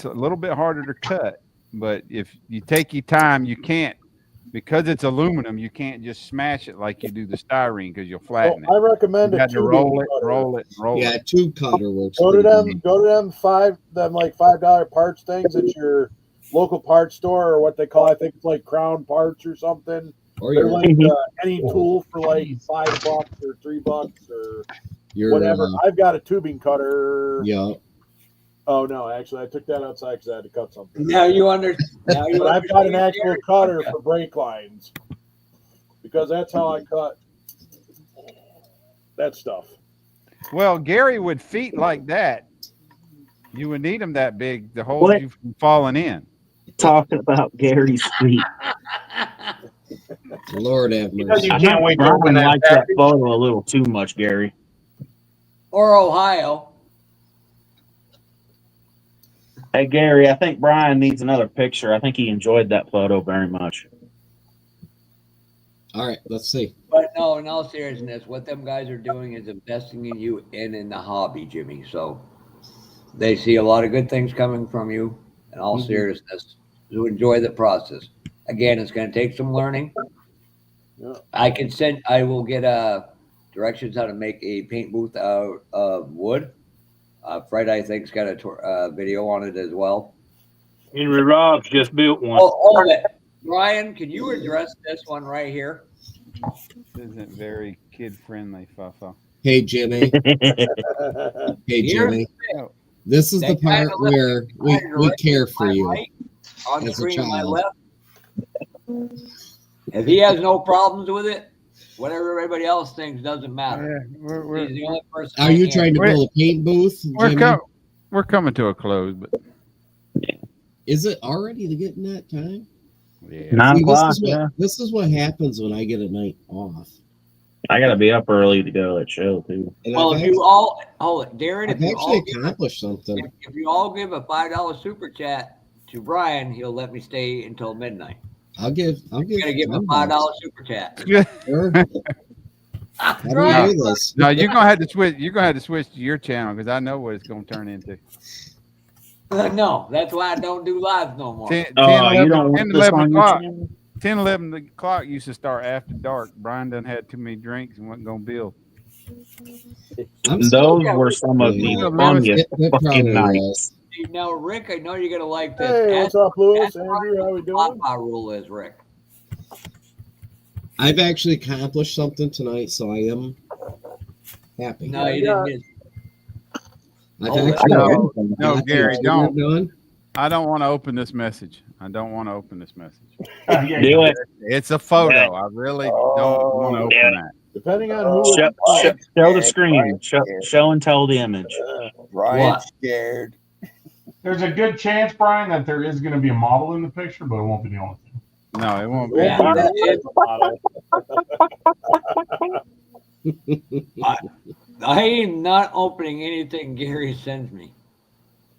little bit harder to cut, but if you take your time, you can't, because it's aluminum. You can't just smash it like you do the styrene because you'll So flatten I it. recommend You a got to tubing roll it, cutter. roll it, roll Yeah, it. tube cutter works. Go to pretty them. good. Go to them $5 parts things at your local parts store, or what they call, I think it's like Crown Parts or something. Or They're your like any tool for like $5 or $3 or whatever. I've got a tubing cutter. Yeah. Oh no, actually, I took that outside because I had to cut something. Now you understand. But I've got an actual cutter for brake lines because that's how I cut that stuff. Well, Gary would feet like that. You would need them that big to hold What? you from falling in. Talking about Gary's feet. Lord have You know mercy. you I can't think wait to open Brian that likes that package. photo a little too much, Gary. Or Ohio. Hey, Gary, I think Brian needs another picture. I think he enjoyed that photo very much. All right, let's see. But no, in all seriousness, what them guys are doing is investing in you and in the hobby, Jimmy. So they see a lot of good things coming from you. In all Mhm. seriousness, to enjoy the process. Again, it's going to take some learning. Yeah. I will get directions how to make a paint booth out of wood. Fred, I think, has got a video on it as well. Henry Robbs just built one. Oh, Brian, can you address this one right here? This isn't very kid friendly, Fafa. Hey, Jimmy. Hey, Here's Jimmy. the thing. This is the That guy part to the left, where we care for you right, on the as a screen to my child. left. If he has no problems with it, whatever everybody else thinks doesn't matter. He's the only person. Are you trying to build a paint booth, Jimmy? We're coming to a close, but is it already getting that time? Yeah. 9 See, o'clock. This is what happens when I get a night off. I gotta be up early to go to that show too. And Well, if you all hold it, Darren, I've actually accomplished something. If you all give a $5 super chat to Brian, he'll let me stay until midnight. I'll give. Gotta give him a $5 super chat. Sure. How do we do this? No, you're gonna have to switch. You're gonna have to switch to your channel because I know what it's gonna turn into. No, that's why I don't do lives no more. 10, you don't want 10, this 11 on your o'clock. channel? 10, 11 o'clock used to start after dark. Brian done had too many drinks and wasn't gonna build. Those were some of the funniest fucking nights. Now, Rick, I know you're gonna like this. Hey, what's up, Lewis? Andrew, how we doing? My rule is, Rick. I've actually accomplished something tonight, so I am happy. No, you didn't miss. No, Gary, don't. I don't want to open this message. I don't want to open this message. Do it. It's a photo. I really don't want to open that. Depending on who. Show the screen. Show and tell the image. Brian's scared. There's a good chance, Brian, that there is going to be a model in the picture, but it won't be the only thing. No, it won't be. I am not opening anything Gary sends me,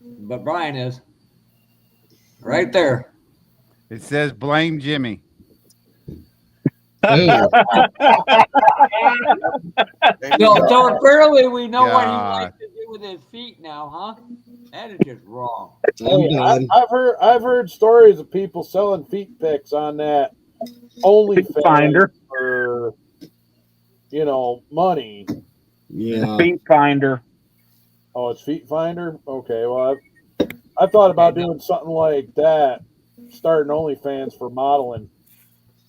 but Brian is right there. It says blame Jimmy. So apparently we know what he likes to do with his feet now, huh? That is just wrong. Hey, I've heard stories of people selling feet pics on that OnlyFans Finder for money. Yeah. Feet Finder. Oh, it's Feet Finder. Okay, well, I thought about doing something like that, starting OnlyFans for modeling.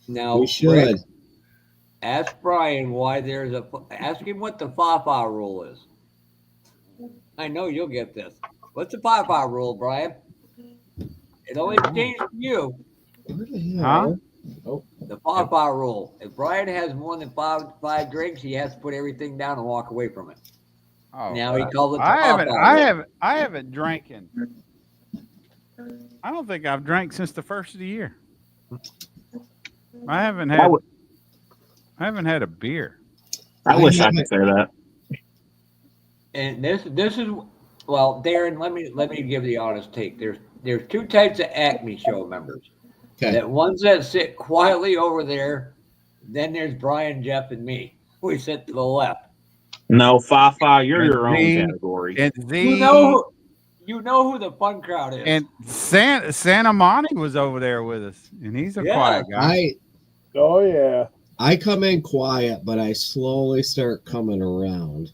Now we should Rick, ask Brian why there's ask him what the Fafa rule is. I know you'll get this. What's the Fafa rule, Brian? It only pertains to you. Huh? Oh. The Fafa rule. If Brian has more than five drinks, he has to put everything down and walk away from it. Oh, now he calls it the I haven't drank in. I don't think I've drank since the first of the year. I haven't had a beer. I wish I could say that. And this is well, Darren. Let me give the honest take. There's two types of Acme show members. Okay. That ones that sit quietly over there. Then there's Brian, Jeff, and me. We sit to the left. No, Fafa, you're your own category. And you know who the fun crowd is. And Santa Monty was over there with us, and he's a quiet guy. Oh yeah. I come in quiet, but I slowly start coming around.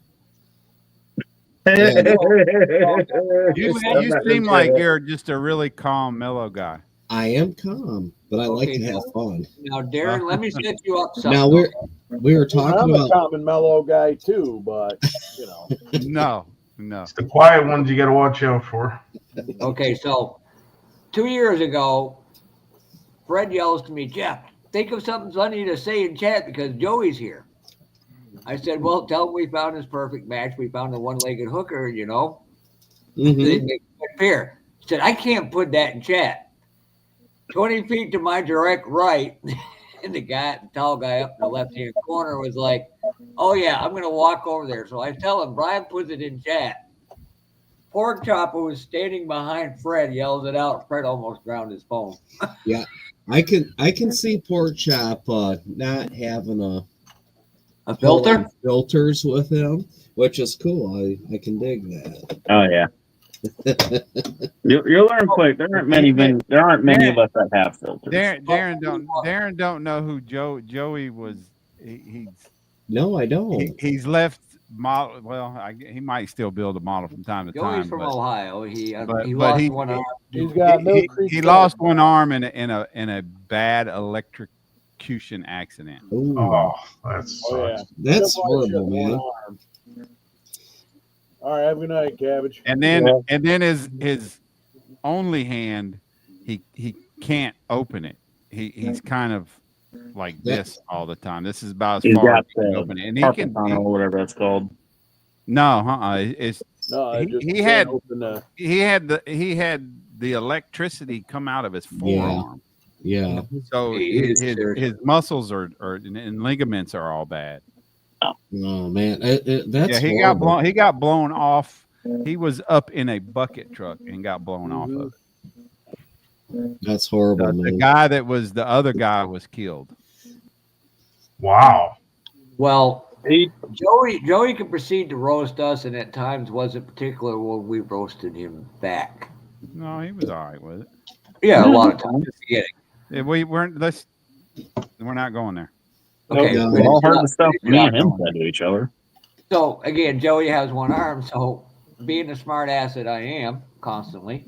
You seem like you're just a really calm, mellow guy. I am calm, but I like to have fun. Now, Darren, let me set you up something. Now we were talking I'm about a calm and mellow guy too, but No. It's the quiet ones you got to watch out for. Okay, so 2 years ago, Fred yells to me, Jeff, think of something funny to say in chat because Joey's here. I said, well, tell him we found his perfect match. We found a one-legged hooker, They make a good pair. He said, I can't put that in chat. 20 feet to my direct right, and the tall guy up in the left-hand corner was like, oh, yeah, I'm going to walk over there. So I tell him, Brian puts it in chat. Pork Chop, who was standing behind Fred, yells it out. Fred almost drowned his phone. Yeah, I can see Pork Chop not having a filter? Filters with him, which is cool. I can dig that. Oh, yeah. You'll learn quick. There aren't many of us that have filters. Darren don't know who Joey was. No, I don't. He's left model. Well, he might still build a model from time to time. Joey's from Ohio. He lost one arm. He's got he lost one arm in a bad electrocution accident. Ooh. Oh, that's that's horrible, man. All right, have a good night, Cabbage. And then his only hand, he can't open it. He's kind of like this all the time. This is about as He's far got as he can the open it. And he carpet can tunnel or whatever that's called. no, it's No, I just he can't had open the. he had the electricity come out of his forearm. Yeah. So his muscles are and ligaments are all bad. Oh man, that's he horrible. got blown off. He was up in a bucket truck and got blown off of it. That's horrible, The man. guy that was the other guy was killed. Wow. Well, Joey could proceed to roast us, and at times wasn't particular when we roasted him back. No, he was all right with it. Yeah, a lot of times. Yeah, we're not going there. Okay, we all heard the stuff me and him said to each other. So again, Joey has one arm. So being the smart ass that I am, constantly,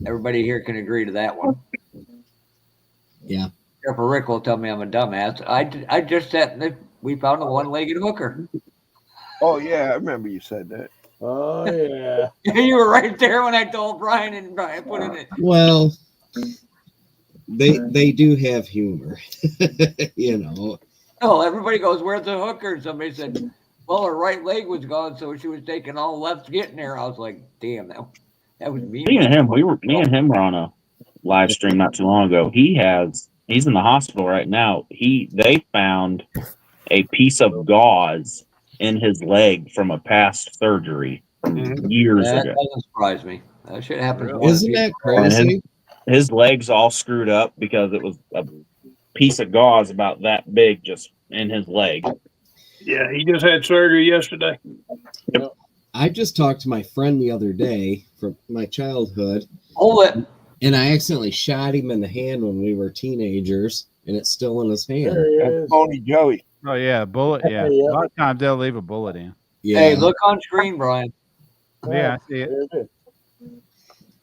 everybody here can agree to that one. Yeah. Except for Rick will tell me I'm a dumbass. I just said we found a one-legged hooker. Oh yeah, I remember you said that. Oh yeah. You were right there when I told Brian, and Brian put in it. Well, they do have humor, you know. Oh, everybody goes, "Where's the hooker?" And somebody said, "Well, her right leg was gone, so she was taking all left getting there." I was like, "Damn, that was mean." Me and him were on a live stream not too long ago. He's in the hospital right now. They found a piece of gauze in his leg from a past surgery from years ago. That doesn't surprise me. That shit happens. Isn't that crazy? And his leg's all screwed up because it was a piece of gauze about that big just in his leg. Yeah, he just had surgery yesterday. Yep. I just talked to my friend the other day from my childhood. Hold it. And I accidentally shot him in the hand when we were teenagers, and it's still in his hand. That's Pony Joey. Oh yeah, bullet. Yeah, a lot of times they'll leave a bullet in. Yeah. Hey, look on screen, Brian. Yeah, I see it.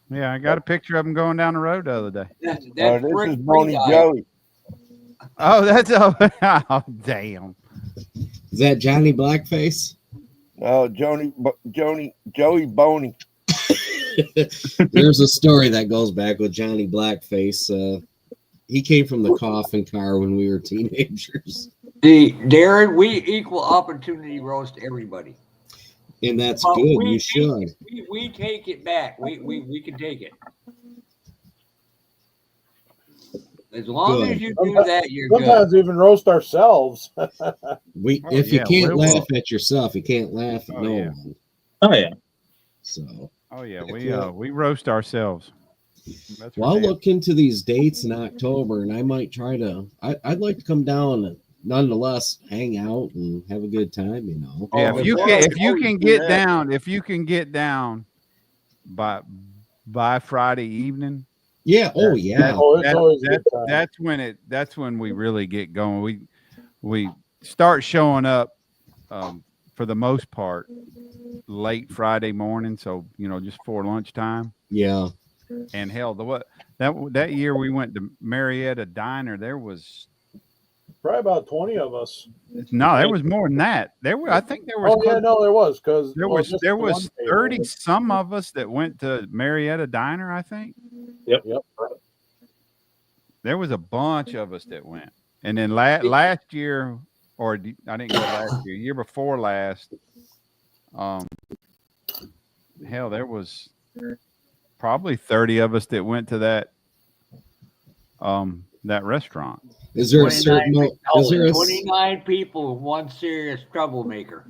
Yeah, I got a picture of him going down the road the other day. That's this Rick is Pony Free Joey. Oh, that's oh damn. Is that Johnny Blackface? Oh, Joey Boney. There's a story that goes back with Johnny Blackface. He came from the coffin car when we were teenagers. Darren, we equal opportunity roast everybody. And that's good. You should. We take it back. We can take it. As long as you do that, you're Sometimes good. even roast ourselves. If you can't laugh at yourself, you can't laugh at no one. Oh yeah. So. Oh yeah, we roast ourselves. That's well, I'll look into these dates in October, and I might try to. I'd like to come down and nonetheless hang out and have a good time. You know. Yeah, if you can get down by Friday evening. Yeah. Oh yeah. That's when we really get going. We start showing up for the most part late Friday morning, so just before lunchtime. Yeah. And hell, that year we went to Marietta Diner. There was probably about 20 of us. No, there was more than that. I think there was. Oh yeah, no, there was because there was 30 some of us that went to Marietta Diner. I think. Yep. There was a bunch of us that went, and then last year, or I didn't go last year. Year before last, hell, there was probably 30 of us that went to that restaurant. Is there a certain 29 people with one serious troublemaker?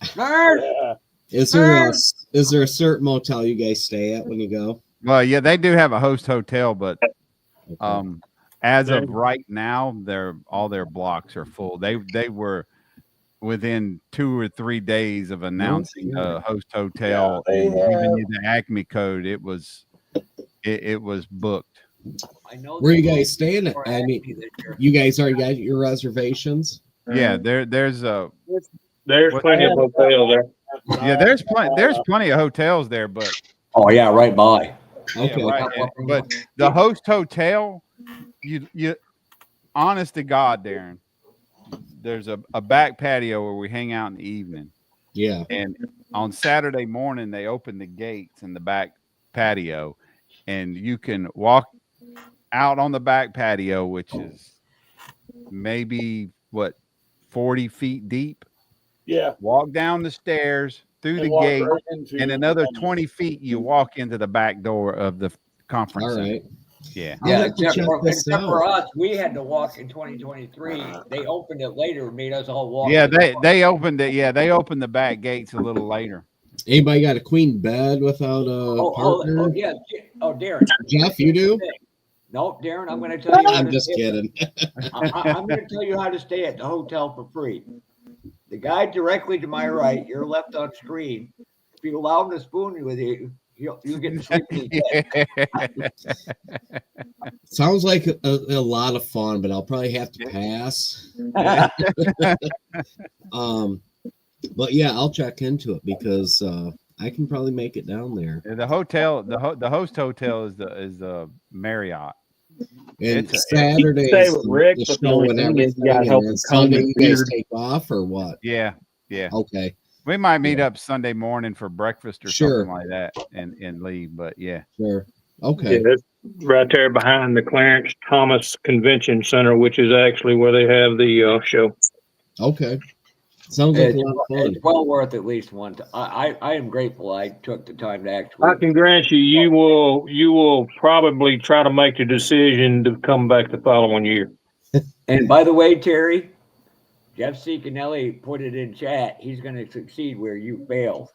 Nerd! Is there a certain motel you guys stay at when you go? Well, yeah, they do have a host hotel, but as of right now, all their blocks are full. They were within 2 or 3 days of announcing a host hotel and giving you the Acme code. It was booked. Where are you guys staying at? I mean, you guys already got your reservations? Yeah, there's plenty of hotels there. Yeah, there's plenty of hotels there, but oh yeah, right by. Okay, yeah, right. But the host hotel, you honest to God, Darren, there's a back patio where we hang out in the evening, Yeah. And on Saturday morning, they open the gates in the back patio, and you can walk out on the back patio, which is maybe 40 feet deep. Yeah. Walk down the stairs through And the walk gate, right into and another 20 feet, you walk into the back door of the conference All center. right. Yeah. Yeah, except for us, we had to walk in 2023. They opened it later and made us all walk. Yeah, they opened it. Yeah, they opened the back gates a little later. Anybody got a queen bed without a partner? Oh, yeah. Oh, Darren. Jeff, you do? No, Darren, I'm going to tell you. I'm just kidding. I'm going to tell you how to stay at the hotel for free. The guy directly to my right, your left on screen. If you allow him to spoon you with you, you get to sleep in his bed. Sounds like a lot of fun, but I'll probably have to pass. But yeah, I'll check into it because I can probably make it down there. The hotel, the host hotel is the Marriott. And Saturday is the show and everything, and then Sunday you guys take off or what? Yeah. Okay. We might meet up Sunday morning for breakfast or something like that and leave, but yeah. Sure. Okay. Yeah, that's right there behind the Clarence Thomas Convention Center, which is actually where they have the show. Okay. Sounds like a lot of fun. It's well worth at least one. I am grateful I took the time to actually. I can grant you will probably try to make the decision to come back the following year. And by the way, Terry, Jeff Cicanelli put it in chat. He's going to succeed where you failed.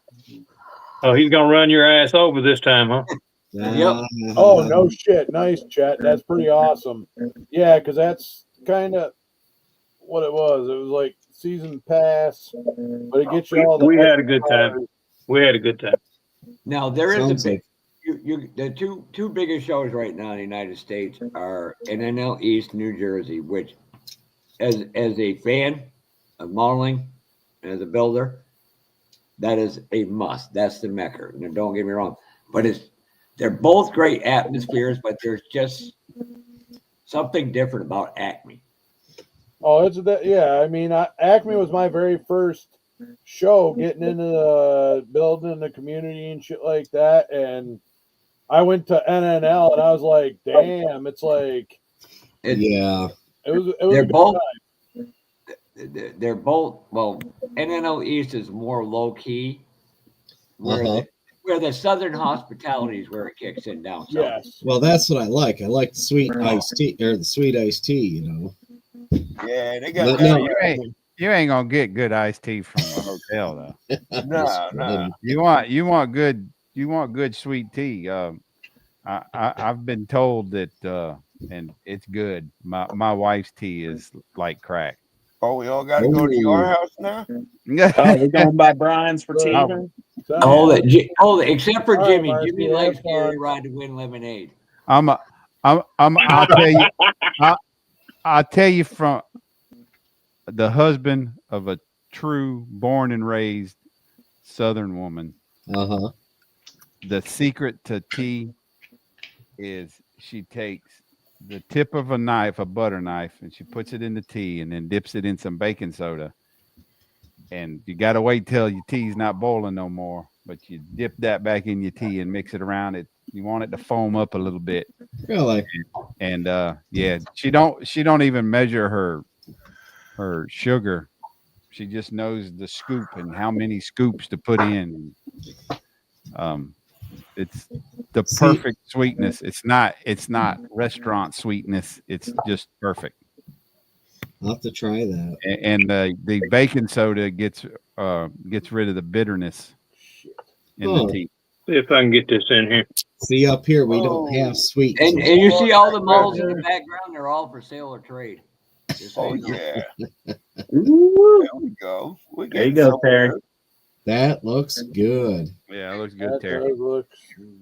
Oh, he's going to run your ass over this time, huh? Yep. Oh, no shit. Nice, Chet. That's pretty awesome. Yeah, because that's kind of what it was. It was like season pass, but it gets you all the. We had a good time. We had a good time. Now there is a big. The two biggest shows right now in the United States are NNL East, New Jersey, which, as a fan of modeling and as a builder, that is a must. That's the mecca. Now, don't get me wrong, but they're both great atmospheres, but there's just something different about Acme. Oh, it's that. Yeah, I mean, Acme was my very first show, getting into the building the community and shit like that, and I went to NNL and I was like, damn, it's like, yeah, it was. They're a good both. time. They're both. Well, NNL East is more low key, where the Southern hospitality is where it kicks in down south. Yes. Well, that's what I like. I like the sweet iced tea or the sweet iced tea. You know. Yeah, they got. You ain't gonna get good iced tea from a hotel though. No. You want good sweet tea. I've been told that, and it's good. My wife's tea is like crack. Oh, we all got to go to your house now. Oh, we're going by Brian's for tea. Hold it. Except for Jimmy. Jimmy likes Gary Rod to win lemonade. I'll tell you from the husband of a true born and raised Southern woman. The secret to tea is she takes the tip of a knife, a butter knife, and she puts it in the tea and then dips it in some baking soda. And you got to wait till your tea's not boiling no more, but you dip that back in your tea and mix it around it. You want it to foam up a little bit. Really? And yeah, she don't even measure her sugar. She just knows the scoop and how many scoops to put in. It's the perfect sweetness. It's not restaurant sweetness. It's just perfect. I'll have to try that. And the baking soda gets rid of the bitterness in the tea. See if I can get this in here. See, up here we don't have sweet. And you see all the models in the background, they're all for sale or trade. Oh, yeah. There we go. There you go, Terry. That looks good. Yeah, it looks good, Terry. That looks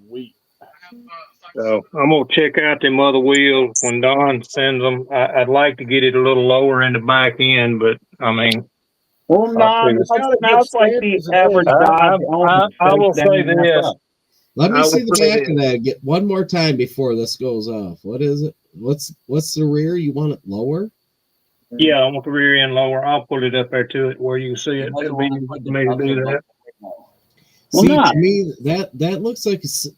sweet. So I'm gonna check out them other wheels when Don sends them. I'd like to get it a little lower in the back end, but I mean, well, now it's like the average Dodge. I will say this. Let me see the back of that. Get one more time before this goes off. What is it? What's the rear? You want it lower? Yeah, I want the rear end lower. I'll put it up there to it where you can see it. It'll be easy for me to do that. See, not. to me, that looks like it's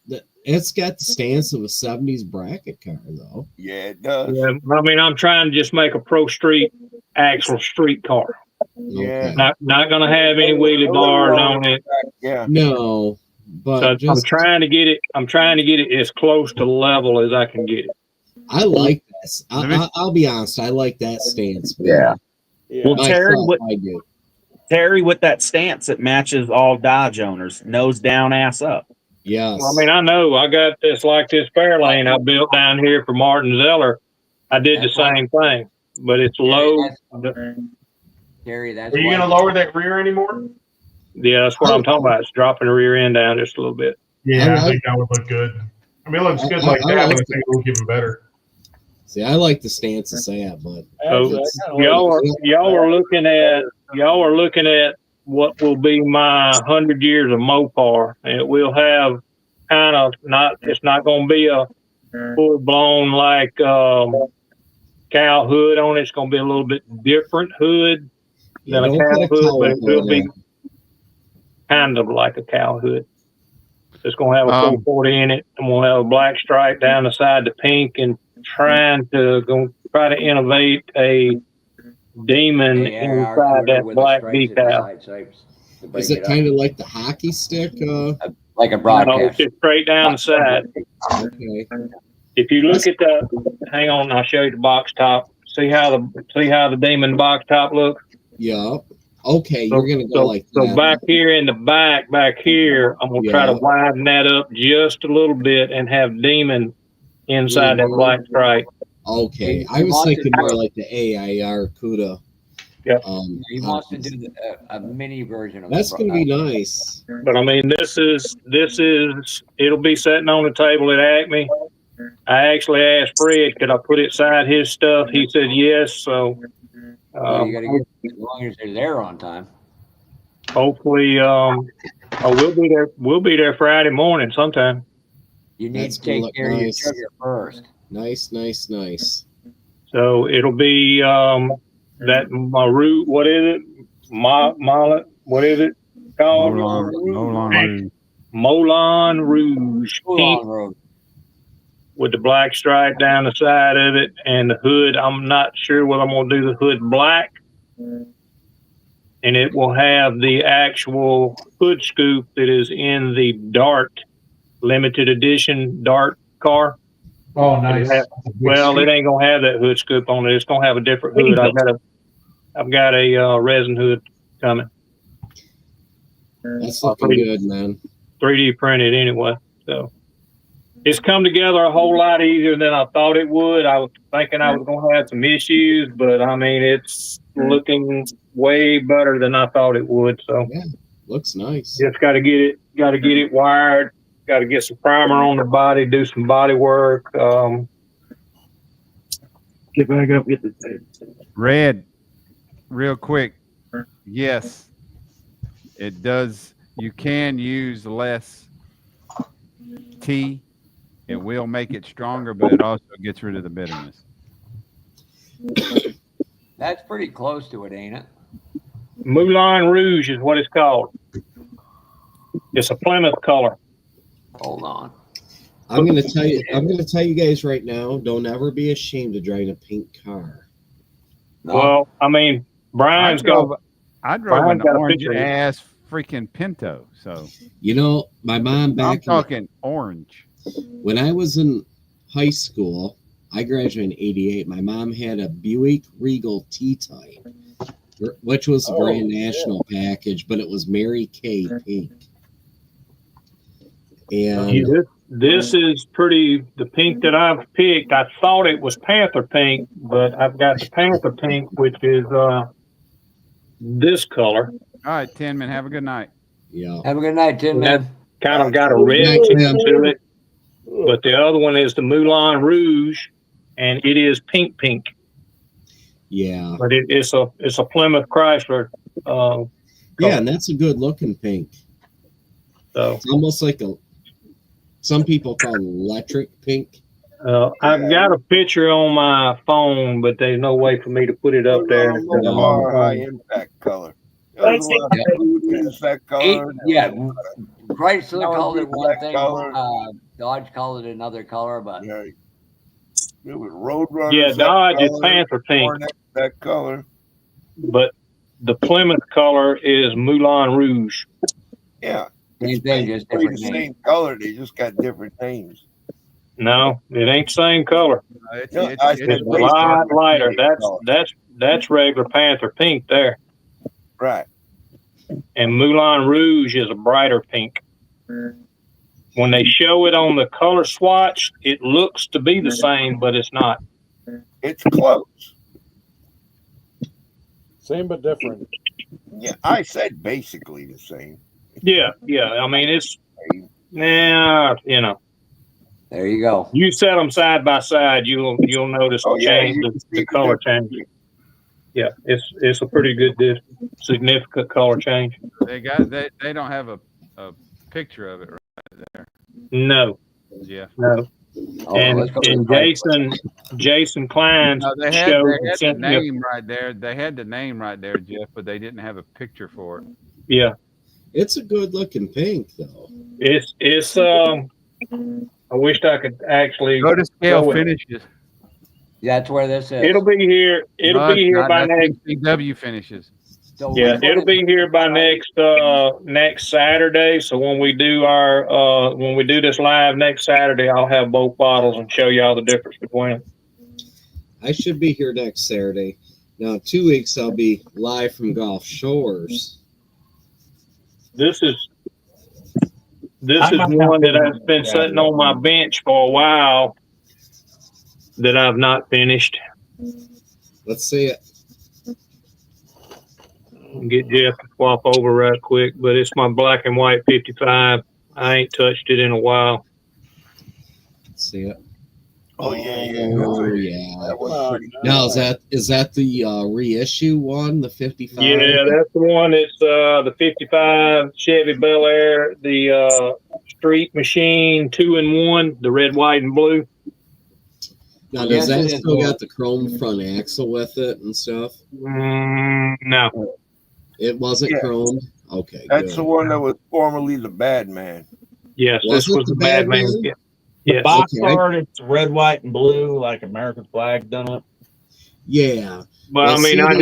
got the stance of a 70s bracket car, though. Yeah, it does. Yeah, I mean, I'm trying to just make a pro street actual street car. Yeah. Not gonna have any wheelie bars on it. Yeah. No, but So I'm just trying to get it. I'm trying to get it as close to level as I can get it. I like this. I'll be honest. I like that stance. Yeah. Well, Myself, I do. Terry, with that stance, it matches all Dodge owners. Nose down, ass up. Yes. Well, I mean, I know I got this like this Fairlane I built down here for Martin Zeller. I did the same thing, but it's low. Gary, that's Are you going to lower that rear anymore? Yeah, that's what I'm talking about. It's dropping the rear end down just a little bit. Yeah, I think that would look good. I mean, it looks good like that, but I think it will look even better. See, I like the stance of that, but So y'all are looking at what will be my 100 years of Mopar. And it will have kind of it's not going to be a full blown like cow hood on it. It's going to be a little bit different hood than a cow hood, but it will be kind of like a cow hood. It's going to have a 440 in it, and we'll have a black stripe down the side, the pink, and try to innovate a demon inside that black decal. Is it kind of like the hockey stick? Like a No, broadcast. it's just straight down the side. Okay. If you look at hang on, I'll show you the box top. See how the demon box top looks? Yeah. Okay, you're gonna go like that. So back here in the back here, I'm gonna try to widen that up just a little bit and have demon inside that black stripe. Okay, I was thinking more like the AIR CUDA. Yep. He wants to do a mini version of That's gonna be nice. But I mean, this is it'll be sitting on the table at Acme. I actually asked Fred, could I put it beside his stuff? He said yes. So you got to get as long as they're there on time. Hopefully, we'll be there Friday morning sometime. You need to take care of your sugar first. Nice. So it'll be that root. What is it? What is it called? Moulin Rouge. Pink, with the black stripe down the side of it, and the hood. I'm not sure whether I'm going to do the hood black, and it will have the actual hood scoop that is in the Dart limited edition Dart car. Oh, nice. Well, it ain't gonna have that hood scoop on it. It's gonna have a different hood. I've got a resin hood coming. That's looking good, man. 3D printed anyway, so it's come together a whole lot easier than I thought it would. I was thinking I was gonna have some issues, but I mean it's looking way better than I thought it would. So yeah, looks nice. Just got to get it wired. Got to get some primer on the body, do some body work. Get back up, get the Red, real quick. Yes, it does. You can use less tea. It will make it stronger, but it also gets rid of the bitterness. That's pretty close to it, ain't it? Moulin Rouge is what it's called. It's a Plymouth color. Hold on. I'm gonna tell you guys right now, don't ever be ashamed of driving a pink car. No. Well, I mean, I drove an orange ass freaking Pinto. So my mom back. I'm talking orange. When I was in high school, I graduated in '88. My mom had a Buick Regal T-Type, which was a Grand National package, but it was Mary Kay pink. And this is pretty. The pink that I've picked, I thought it was Panther pink, but I've got the Panther pink, which is this color. All right, Tin Man, have a good night. Yeah. Have a good night, Tin Man. Kind of got a red tint to it, but the other one is the Moulin Rouge, and it is pink. Yeah. But it's a Plymouth Chrysler. Yeah, and that's a good looking pink. So it's almost like some people call it electric pink. I've got a picture on my phone, but there's no way for me to put it up there because I'm on the High phone. impact color. There's a lot of food is that color. Yeah, Chrysler called it one that thing, color. Dodge called it another color, but Yeah. It was Roadrunners. Yeah, Dodge is color, Panther pink, Hornet that color. but the Plymouth color is Moulin Rouge. Yeah. Same thing, just Basically different the names. same color. They just got different names. No, it ain't the same color. I said It's a basically lot lighter. color. That's regular Panther pink there. Right. And Moulin Rouge is a brighter pink. When they show it on the color swatch, it looks to be the same, but it's not. It's close. Same but different. Yeah, I said basically the same. Yeah. I mean, it's you know. There you go. You set them side by side, you'll notice the change, the color change. Yeah, it's a pretty good, significant color change. They don't have a picture of it right there. No. Yeah. No. And Jason Klein No, they had showed the name right there. They had the name right there, Jeff, but they didn't have a picture for it. Yeah. It's a good looking pink though. It's I wished I could actually go to scale show it. finishes. That's where this is. It'll be here. It'll be here by next. PCW finishes. So yeah, it'll be here by next Saturday. So when we do this live next Saturday, I'll have both bottles and show y'all the difference between them. I should be here next Saturday. Now, 2 weeks I'll be live from Gulf Shores. This is one that has been sitting on my bench for a while that I've not finished. Let's see it. Get Jeff to swap over right quick, but it's my black and white 55. I ain't touched it in a while. Let's see it. Oh yeah. Oh yeah. That was now is that the reissue one, the 55? Yeah, that's the one. It's the 55 Chevy Bel Air, the Street Machine 2-in-1, the red, white, and blue. Now does that still got the chrome front axle with it and stuff? No. It wasn't chromed? Okay. That's good. the one that was formerly the Bad Man. Yes, this was the Bad Man. Yeah. The box art, it's red, white, and blue, like American flag done it. Yeah. But I mean, I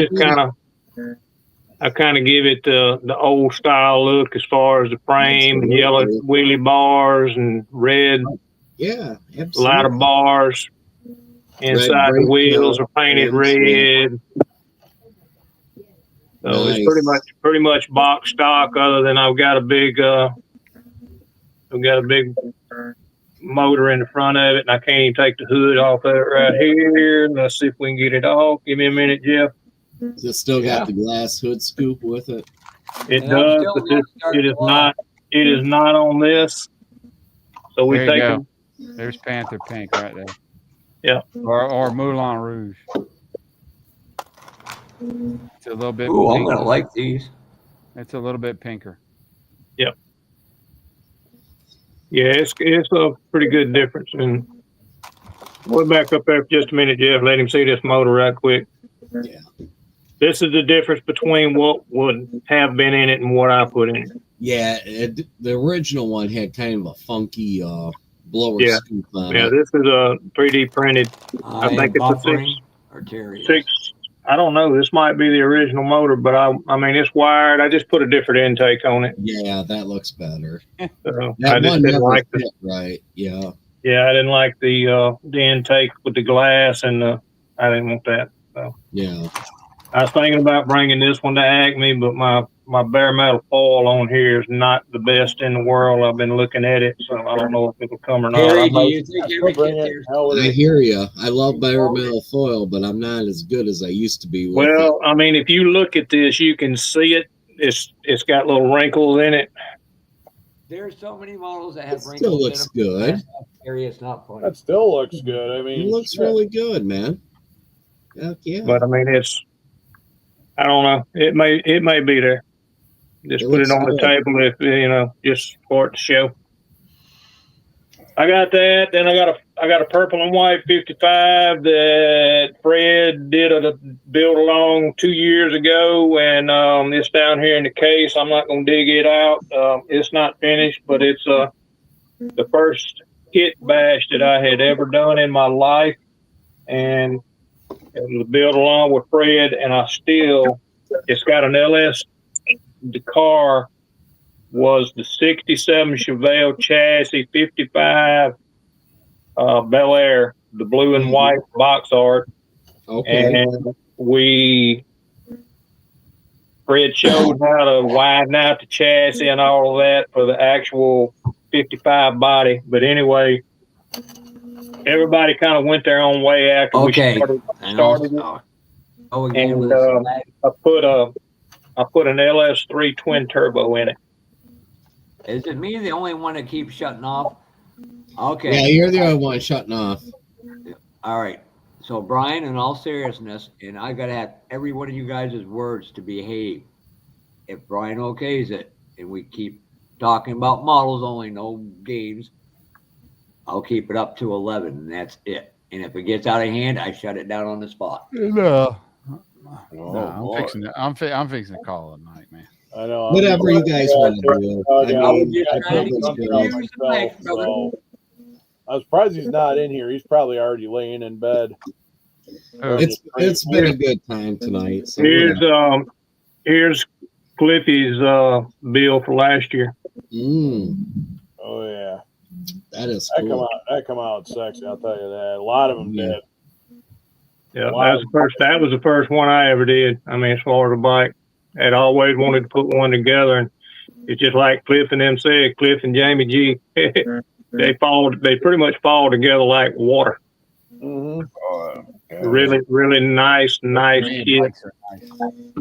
kind of give it the old style look as far as the frame, and yellow wheelie bars and red ladder bars. Inside the wheels are painted red. So it's pretty much box stock. Other than I've got a big motor in the front of it, and I can't even take the hood off of it right here. Let's see if we can get it off. Give me a minute, Jeff. Does it still got the glass hood scoop with it? It does, but it is not. It is not on this. So we take it. There's Panther Pink right there. Yeah. Or Moulin Rouge. It's a little bit. Ooh, I'm gonna like these. It's a little bit pinker. Yep. Yeah, it's a pretty good difference. And we'll back up there for just a minute, Jeff. Let him see this motor right quick. Yeah. This is the difference between what would have been in it and what I put in it. Yeah, the original one had kind of a funky blower scoop on it. Yeah, this is a 3D printed. I think it's a six. I don't know. This might be the original motor, but I mean, it's wired. I just put a different intake on it. Yeah, that looks better. So that I just one didn't never like fit right. Yeah. Yeah, I didn't like the intake with the glass, and I didn't want that. So yeah, I was thinking about bringing this one to Acme, but my bare metal foil on here is not the best in the world. I've been looking at it, so I don't know if it'll come or not. Harry, do you think you would get there? I hear you. I love bare metal foil, but I'm not as good as I used to be with Well, I mean, if you look at this, you can see it. It's got little wrinkles in it. There's so many models that have wrinkles. Still looks in them. good. It's not funny. That still looks good. I mean, It looks really good, man. Heck yeah. But I mean, I don't know. It may be there. Just put it on the table if just for it to show. I got that. Then I got I got a purple and white 55 that Fred did a build along 2 years ago, and it's down here in the case. I'm not going to dig it out. It's not finished, but it's the first kit bash that I had ever done in my life, and it was built along with Fred, and it's got an LS. The car was the 67 Chevelle chassis 55 Bel Air, the blue and white box art. Okay. And Fred showed how to widen out the chassis and all of that for the actual 55 body. But anyway, everybody kind of went their own way after we started it. And I put an LS3 twin turbo in it. Is it me the only one that keeps shutting off? Okay. Yeah, you're the only one shutting off. All right. So, Brian, in all seriousness, and I got to have every one of you guys' words to behave. If Brian okays it, and we keep talking about models only, no games, I'll keep it up to 11, and that's it. And if it gets out of hand, I shut it down on the spot. No, Oh, I'm fixing to call it a night, man. I know. Whatever you guys want to do. I was surprised he's not in here. He's probably already laying in bed. It's been a good time tonight. So here's Cliffy's bill for last year. Oh yeah, that is cool. That come out sexy. I'll tell you that. A lot of them did. Yeah, that was the first one I ever did. I mean, as far as a bike, I'd always wanted to put one together, and it's just like Cliff and them said, Cliff and Jamie G. They pretty much fall together like water. Really, really nice shit.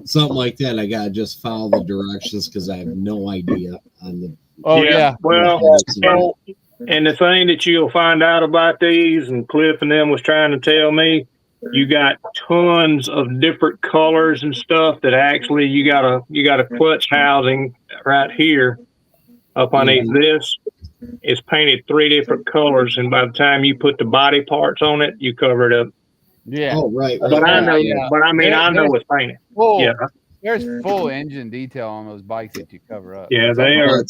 Something like that. I gotta just follow the directions because I have no idea on the. Well, and the thing that you'll find out about these, and Cliff and them was trying to tell me, you got tons of different colors and stuff that actually you got a clutch housing right here up underneath this. It's painted 3 different colors, and by the time you put the body parts on it, you cover it up. Yeah. Oh, right. But I know. Yeah. But I mean, I know it's painted. Yeah. There's full engine detail on those bikes that you cover up. Yeah, they are.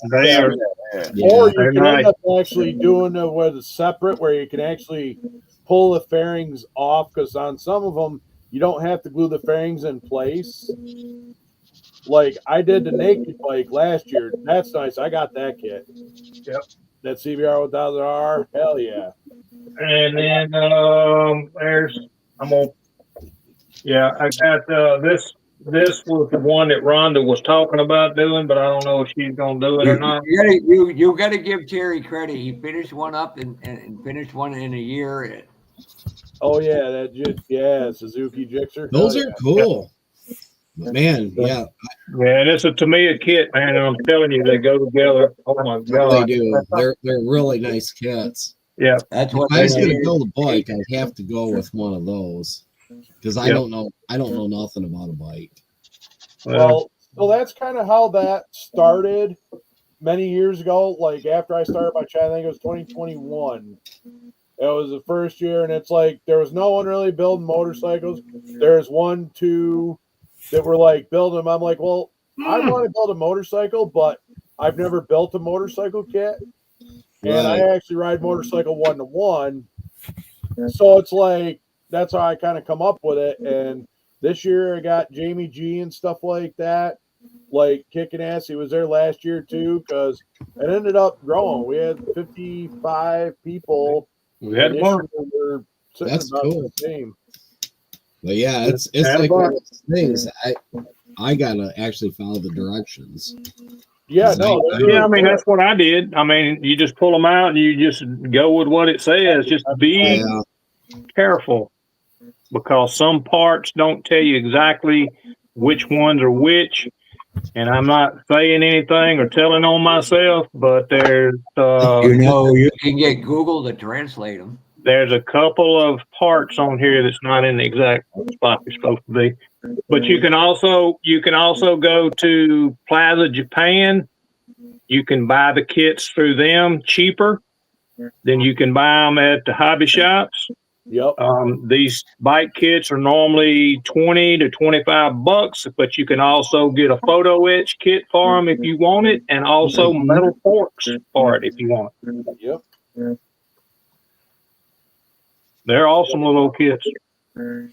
Or you can end up actually doing it where it's separate, where you can actually pull the fairings off, because on some of them you don't have to glue the fairings in place. Like I did the naked bike last year. That's nice. I got that kit. Yep. That CBR 1000R. Hell yeah. And then I got this. This was the one that Rhonda was talking about doing, but I don't know if she's gonna do it or not. You got to give Terry credit. He finished one up and finished one in a year. Oh yeah, Suzuki Gixxer. Those are cool. Man, yeah. Yeah, and it's a Tamiya kit, man, and I'm telling you, they go together. Oh my god. They do. They're really nice kits. Yeah. That's what if I was gonna build a bike, I'd have to go with one of those. Because I don't know nothing about a bike. Well, so that's kind of how that started many years ago. Like after I started my channel, I think it was 2021. It was the first year, and it's like there was no one really building motorcycles. There's 1, 2 that were like building them. I'm like, well, I want to build a motorcycle, but I've never built a motorcycle kit. And I actually ride motorcycle 1-to-1. So it's like, that's how I kind of come up with it. And this year I got Jamie G and stuff like that, like kicking ass. He was there last year too, because it ended up growing. We had 55 people. We had more. That's cool. But yeah, it's like one of those things. I gotta actually follow the directions. Yeah, I mean that's what I did. I mean, you just pull them out and you just go with what it says. Just be careful, because some parts don't tell you exactly which ones are which. And I'm not saying anything or telling on myself, but there's you can get Google to translate them. There's a couple of parts on here that's not in the exact spot it's supposed to be. But you can also go to Plaza Japan. You can buy the kits through them cheaper. then you can buy them at the hobby shops. Yep. These bike kits are normally $20 to $25, but you can also get a photo etch kit for them if you want it, and also metal forks for it if you want it. Yep. They're awesome little kits. Yeah,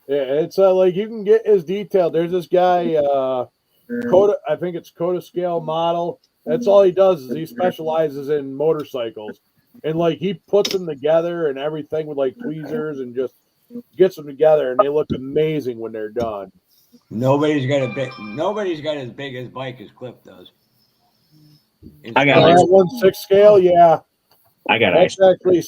it's like you can get as detailed. There's this guy, Coda, I think it's Coda Scale Model. That's all he does is he specializes in motorcycles, and like he puts them together and everything with like tweezers and just gets them together, and they look amazing when they're done. Nobody's got as big as bike as Cliff does. I got that 1/6 scale. Yeah, I got that's actually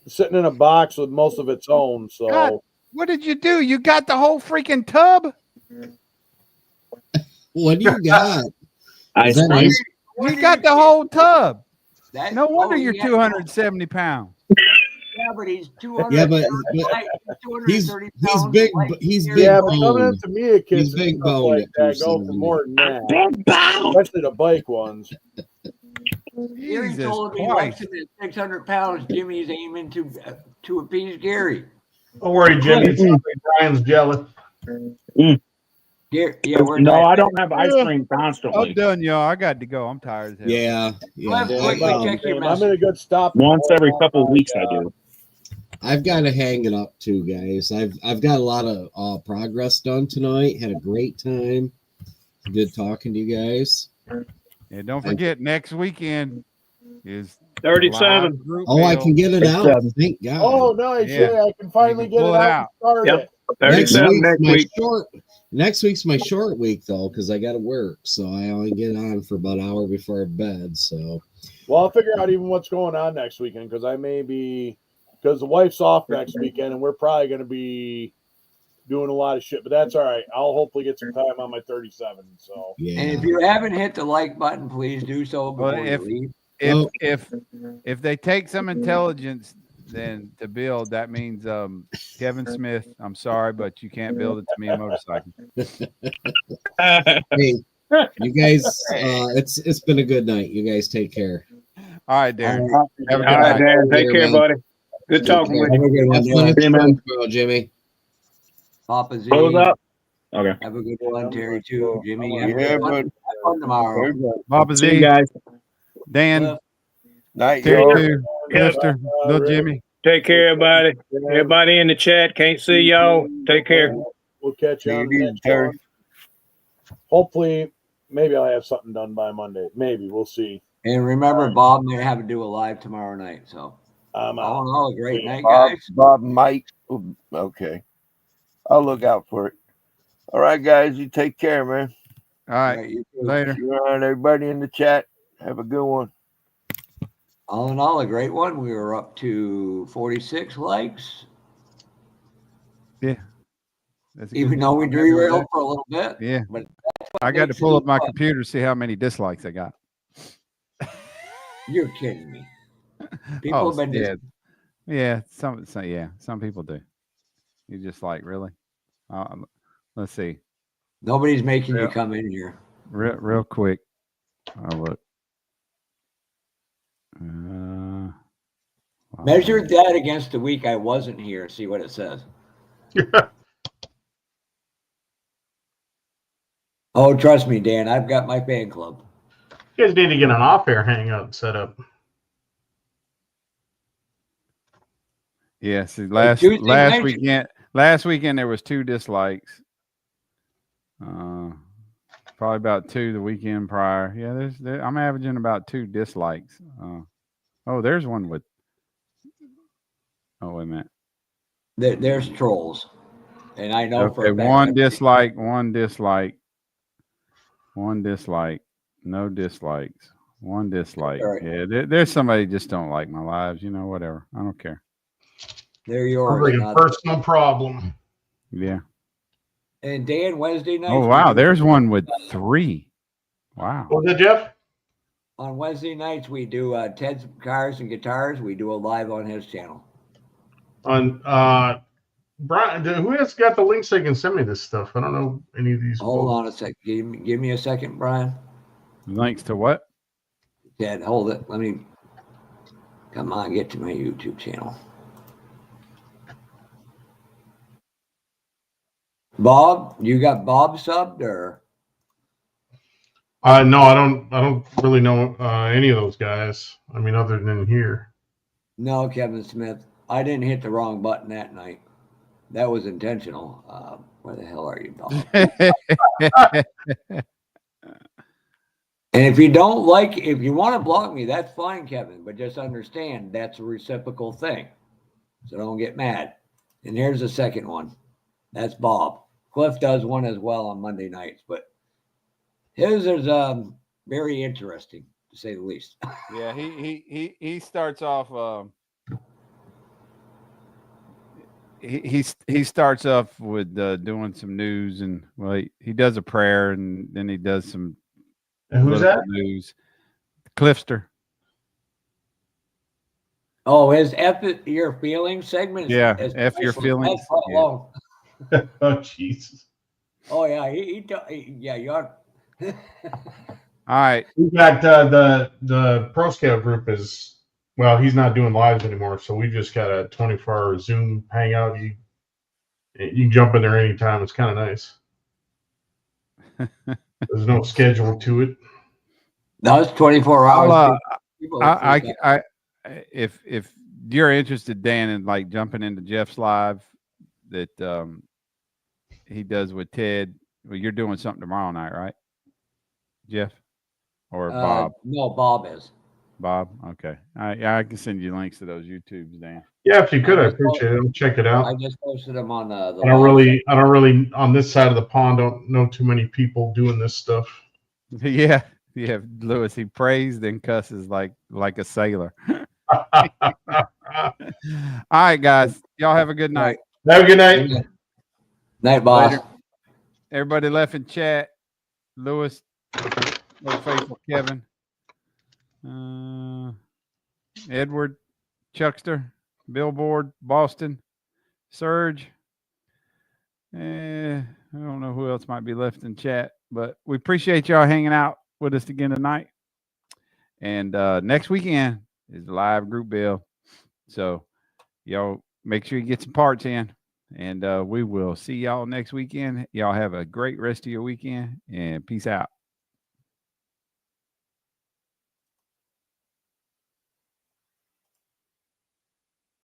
sitting in a box with most of its own. So God, what did you do? You got the whole freaking tub? What do you got? Ice that cream. You got the whole tub. That, No wonder you're yeah, 270 pounds. Yeah, but he's 200. Yeah, but he's big. He's big. yeah, but coming boned. into Mia kits He's and big stuff boned like at that go 270. for more than that, especially the bike ones. Gary Jesus told me Christ. less than 600 pounds. Jimmy's aiming to appease Gary. Don't worry, Jimmy. It's not like Brian's jealous. Yeah, we're No, not. I don't have ice cream constantly. I'm done, y'all. I got to go. I'm tired as hell. Yeah, yeah. Check your I'm message. in a good stop. Once every couple of weeks, I do. I've got to hang it up too, guys. I've got a lot of progress done tonight. Had a great time. Good talking to you guys. And don't forget, next weekend is 37. Oh, I can get it out. Thank God. Oh, nice. Yeah, I can finally get it pull it out. out. And start Yep. it. 37 next week. Next week's my short week though, because I got to work, so I only get on for about an hour before bed. So, Well, I'll figure out even what's going on next weekend because I may be because the wife's off next weekend and we're probably going to be doing a lot of shit. But that's all right. I'll hopefully get some time on my 37. So yeah. And if you haven't hit the like button, please do so before Well, you leave. if they take some intelligence then to build, that means Kevin Smith, I'm sorry, but you can't build it to me a motorcycle. Hey, you guys, it's been a good night. You guys take care. All right, Darren. All right, Dan. Take care, buddy. Good talking with Have a you. good one, Darren. Jimmy. Papa Z. Close up. Okay. Have a good one, Terry, too. Jimmy, Yeah, have but fun tomorrow. Papa See you Z, guys. Dan, night, Terry, y'all. too, Mister, little Jimmy. Take care, everybody. Everybody in the chat. Can't see y'all. Take care. we'll catch you on the next one. Hopefully, maybe I'll have something done by Monday. Maybe we'll see. And remember, Bob may have to do a live tomorrow night. So, I'm out. all in all, a great night, Bob, guys. Bob might. Okay. I'll look out for it. All right, guys. You take care, man. All right, All right, you too. later. All right, everybody in the chat. Have a good one. All in all, a great one. We were up to 46 likes. Yeah. That's a Even good though we deal. derailed for a little bit. Yeah. But I got to makes pull it up my fun. computer to see how many dislikes I got. You're kidding me. People have been yeah, some people do. You're just like, really? Let's see. Nobody's making you come in here. Real quick. I'll look. Measure that against the week I wasn't here. See what it says. Oh, trust me, Dan. I've got my fan club. You guys need to get an off-air hangout set up. Yeah, see, last weekend there was 2 dislikes. Probably about 2 the weekend prior. Yeah, I'm averaging about 2 dislikes. There's one with. Oh, wait a minute. There's trolls, and I know for a fact. 1 dislike, 1 dislike, 1 dislike, no dislikes, 1 dislike. Right. Yeah, there's somebody just don't like my lives. Whatever. I don't care. They're yours. Like a personal problem. Yeah. And Dan, Wednesday night. Oh wow, there's one with 3. Wow. What was it, Jeff? On Wednesday nights, we do Ted's Cars and Guitars. We do a live on his channel. On Brian, who has got the links? They can send me this stuff. I don't know any of these. Hold on a sec. Give me a second, Brian. Links to what? Ted, hold it. Let me. Come on, get to my YouTube channel. Bob, you got Bob subbed or? No, I don't really know any of those guys. I mean, other than here. No, Kevin Smith. I didn't hit the wrong button that night. That was intentional. Where the hell are you, Bob? And if you don't like, if you want to block me, that's fine, Kevin. But just understand that's a reciprocal thing. So don't get mad. And here's the second one. That's Bob. Cliff does one as well on Monday nights, but his is very interesting to say the least. Yeah, he starts off. He starts off with doing some news, and well, he does a prayer, and then he does some And who's that? news. Clifster. Oh, his F Your Feelings segment? Yeah, F Your Feelings. That's quite long. Oh, Jesus. Oh, yeah. Yeah, you are. All right. We got the Pro Scout group is, well, he's not doing lives anymore, so we just got a 24-hour Zoom hangout. You can jump in there anytime. It's kind of nice. There's no schedule to it. No, it's 24 hours. If you're interested, Dan, in like jumping into Jeff's live that he does with Ted, well, you're doing something tomorrow night, right, Jeff or Bob? No, Bob is. Bob, okay. I can send you links to those YouTubes, Dan. Yeah, if you could, I appreciate it. I'll check it out. I just posted them on the I don't really on this side of the pond don't know too many people doing this stuff. Yeah, Lewis, he prays then cusses like a sailor. All right, guys, y'all have a good night. Have a good night. Night, boss. Later. Everybody left in chat. Lewis, Old Faithful Kevin, Edward, Chuckster, Billboard, Boston, Surge. I don't know who else might be left in chat, but we appreciate y'all hanging out with us again tonight. And next weekend is the live group bill. So y'all make sure you get some parts in. And we will see y'all next weekend. Y'all have a great rest of your weekend and peace out.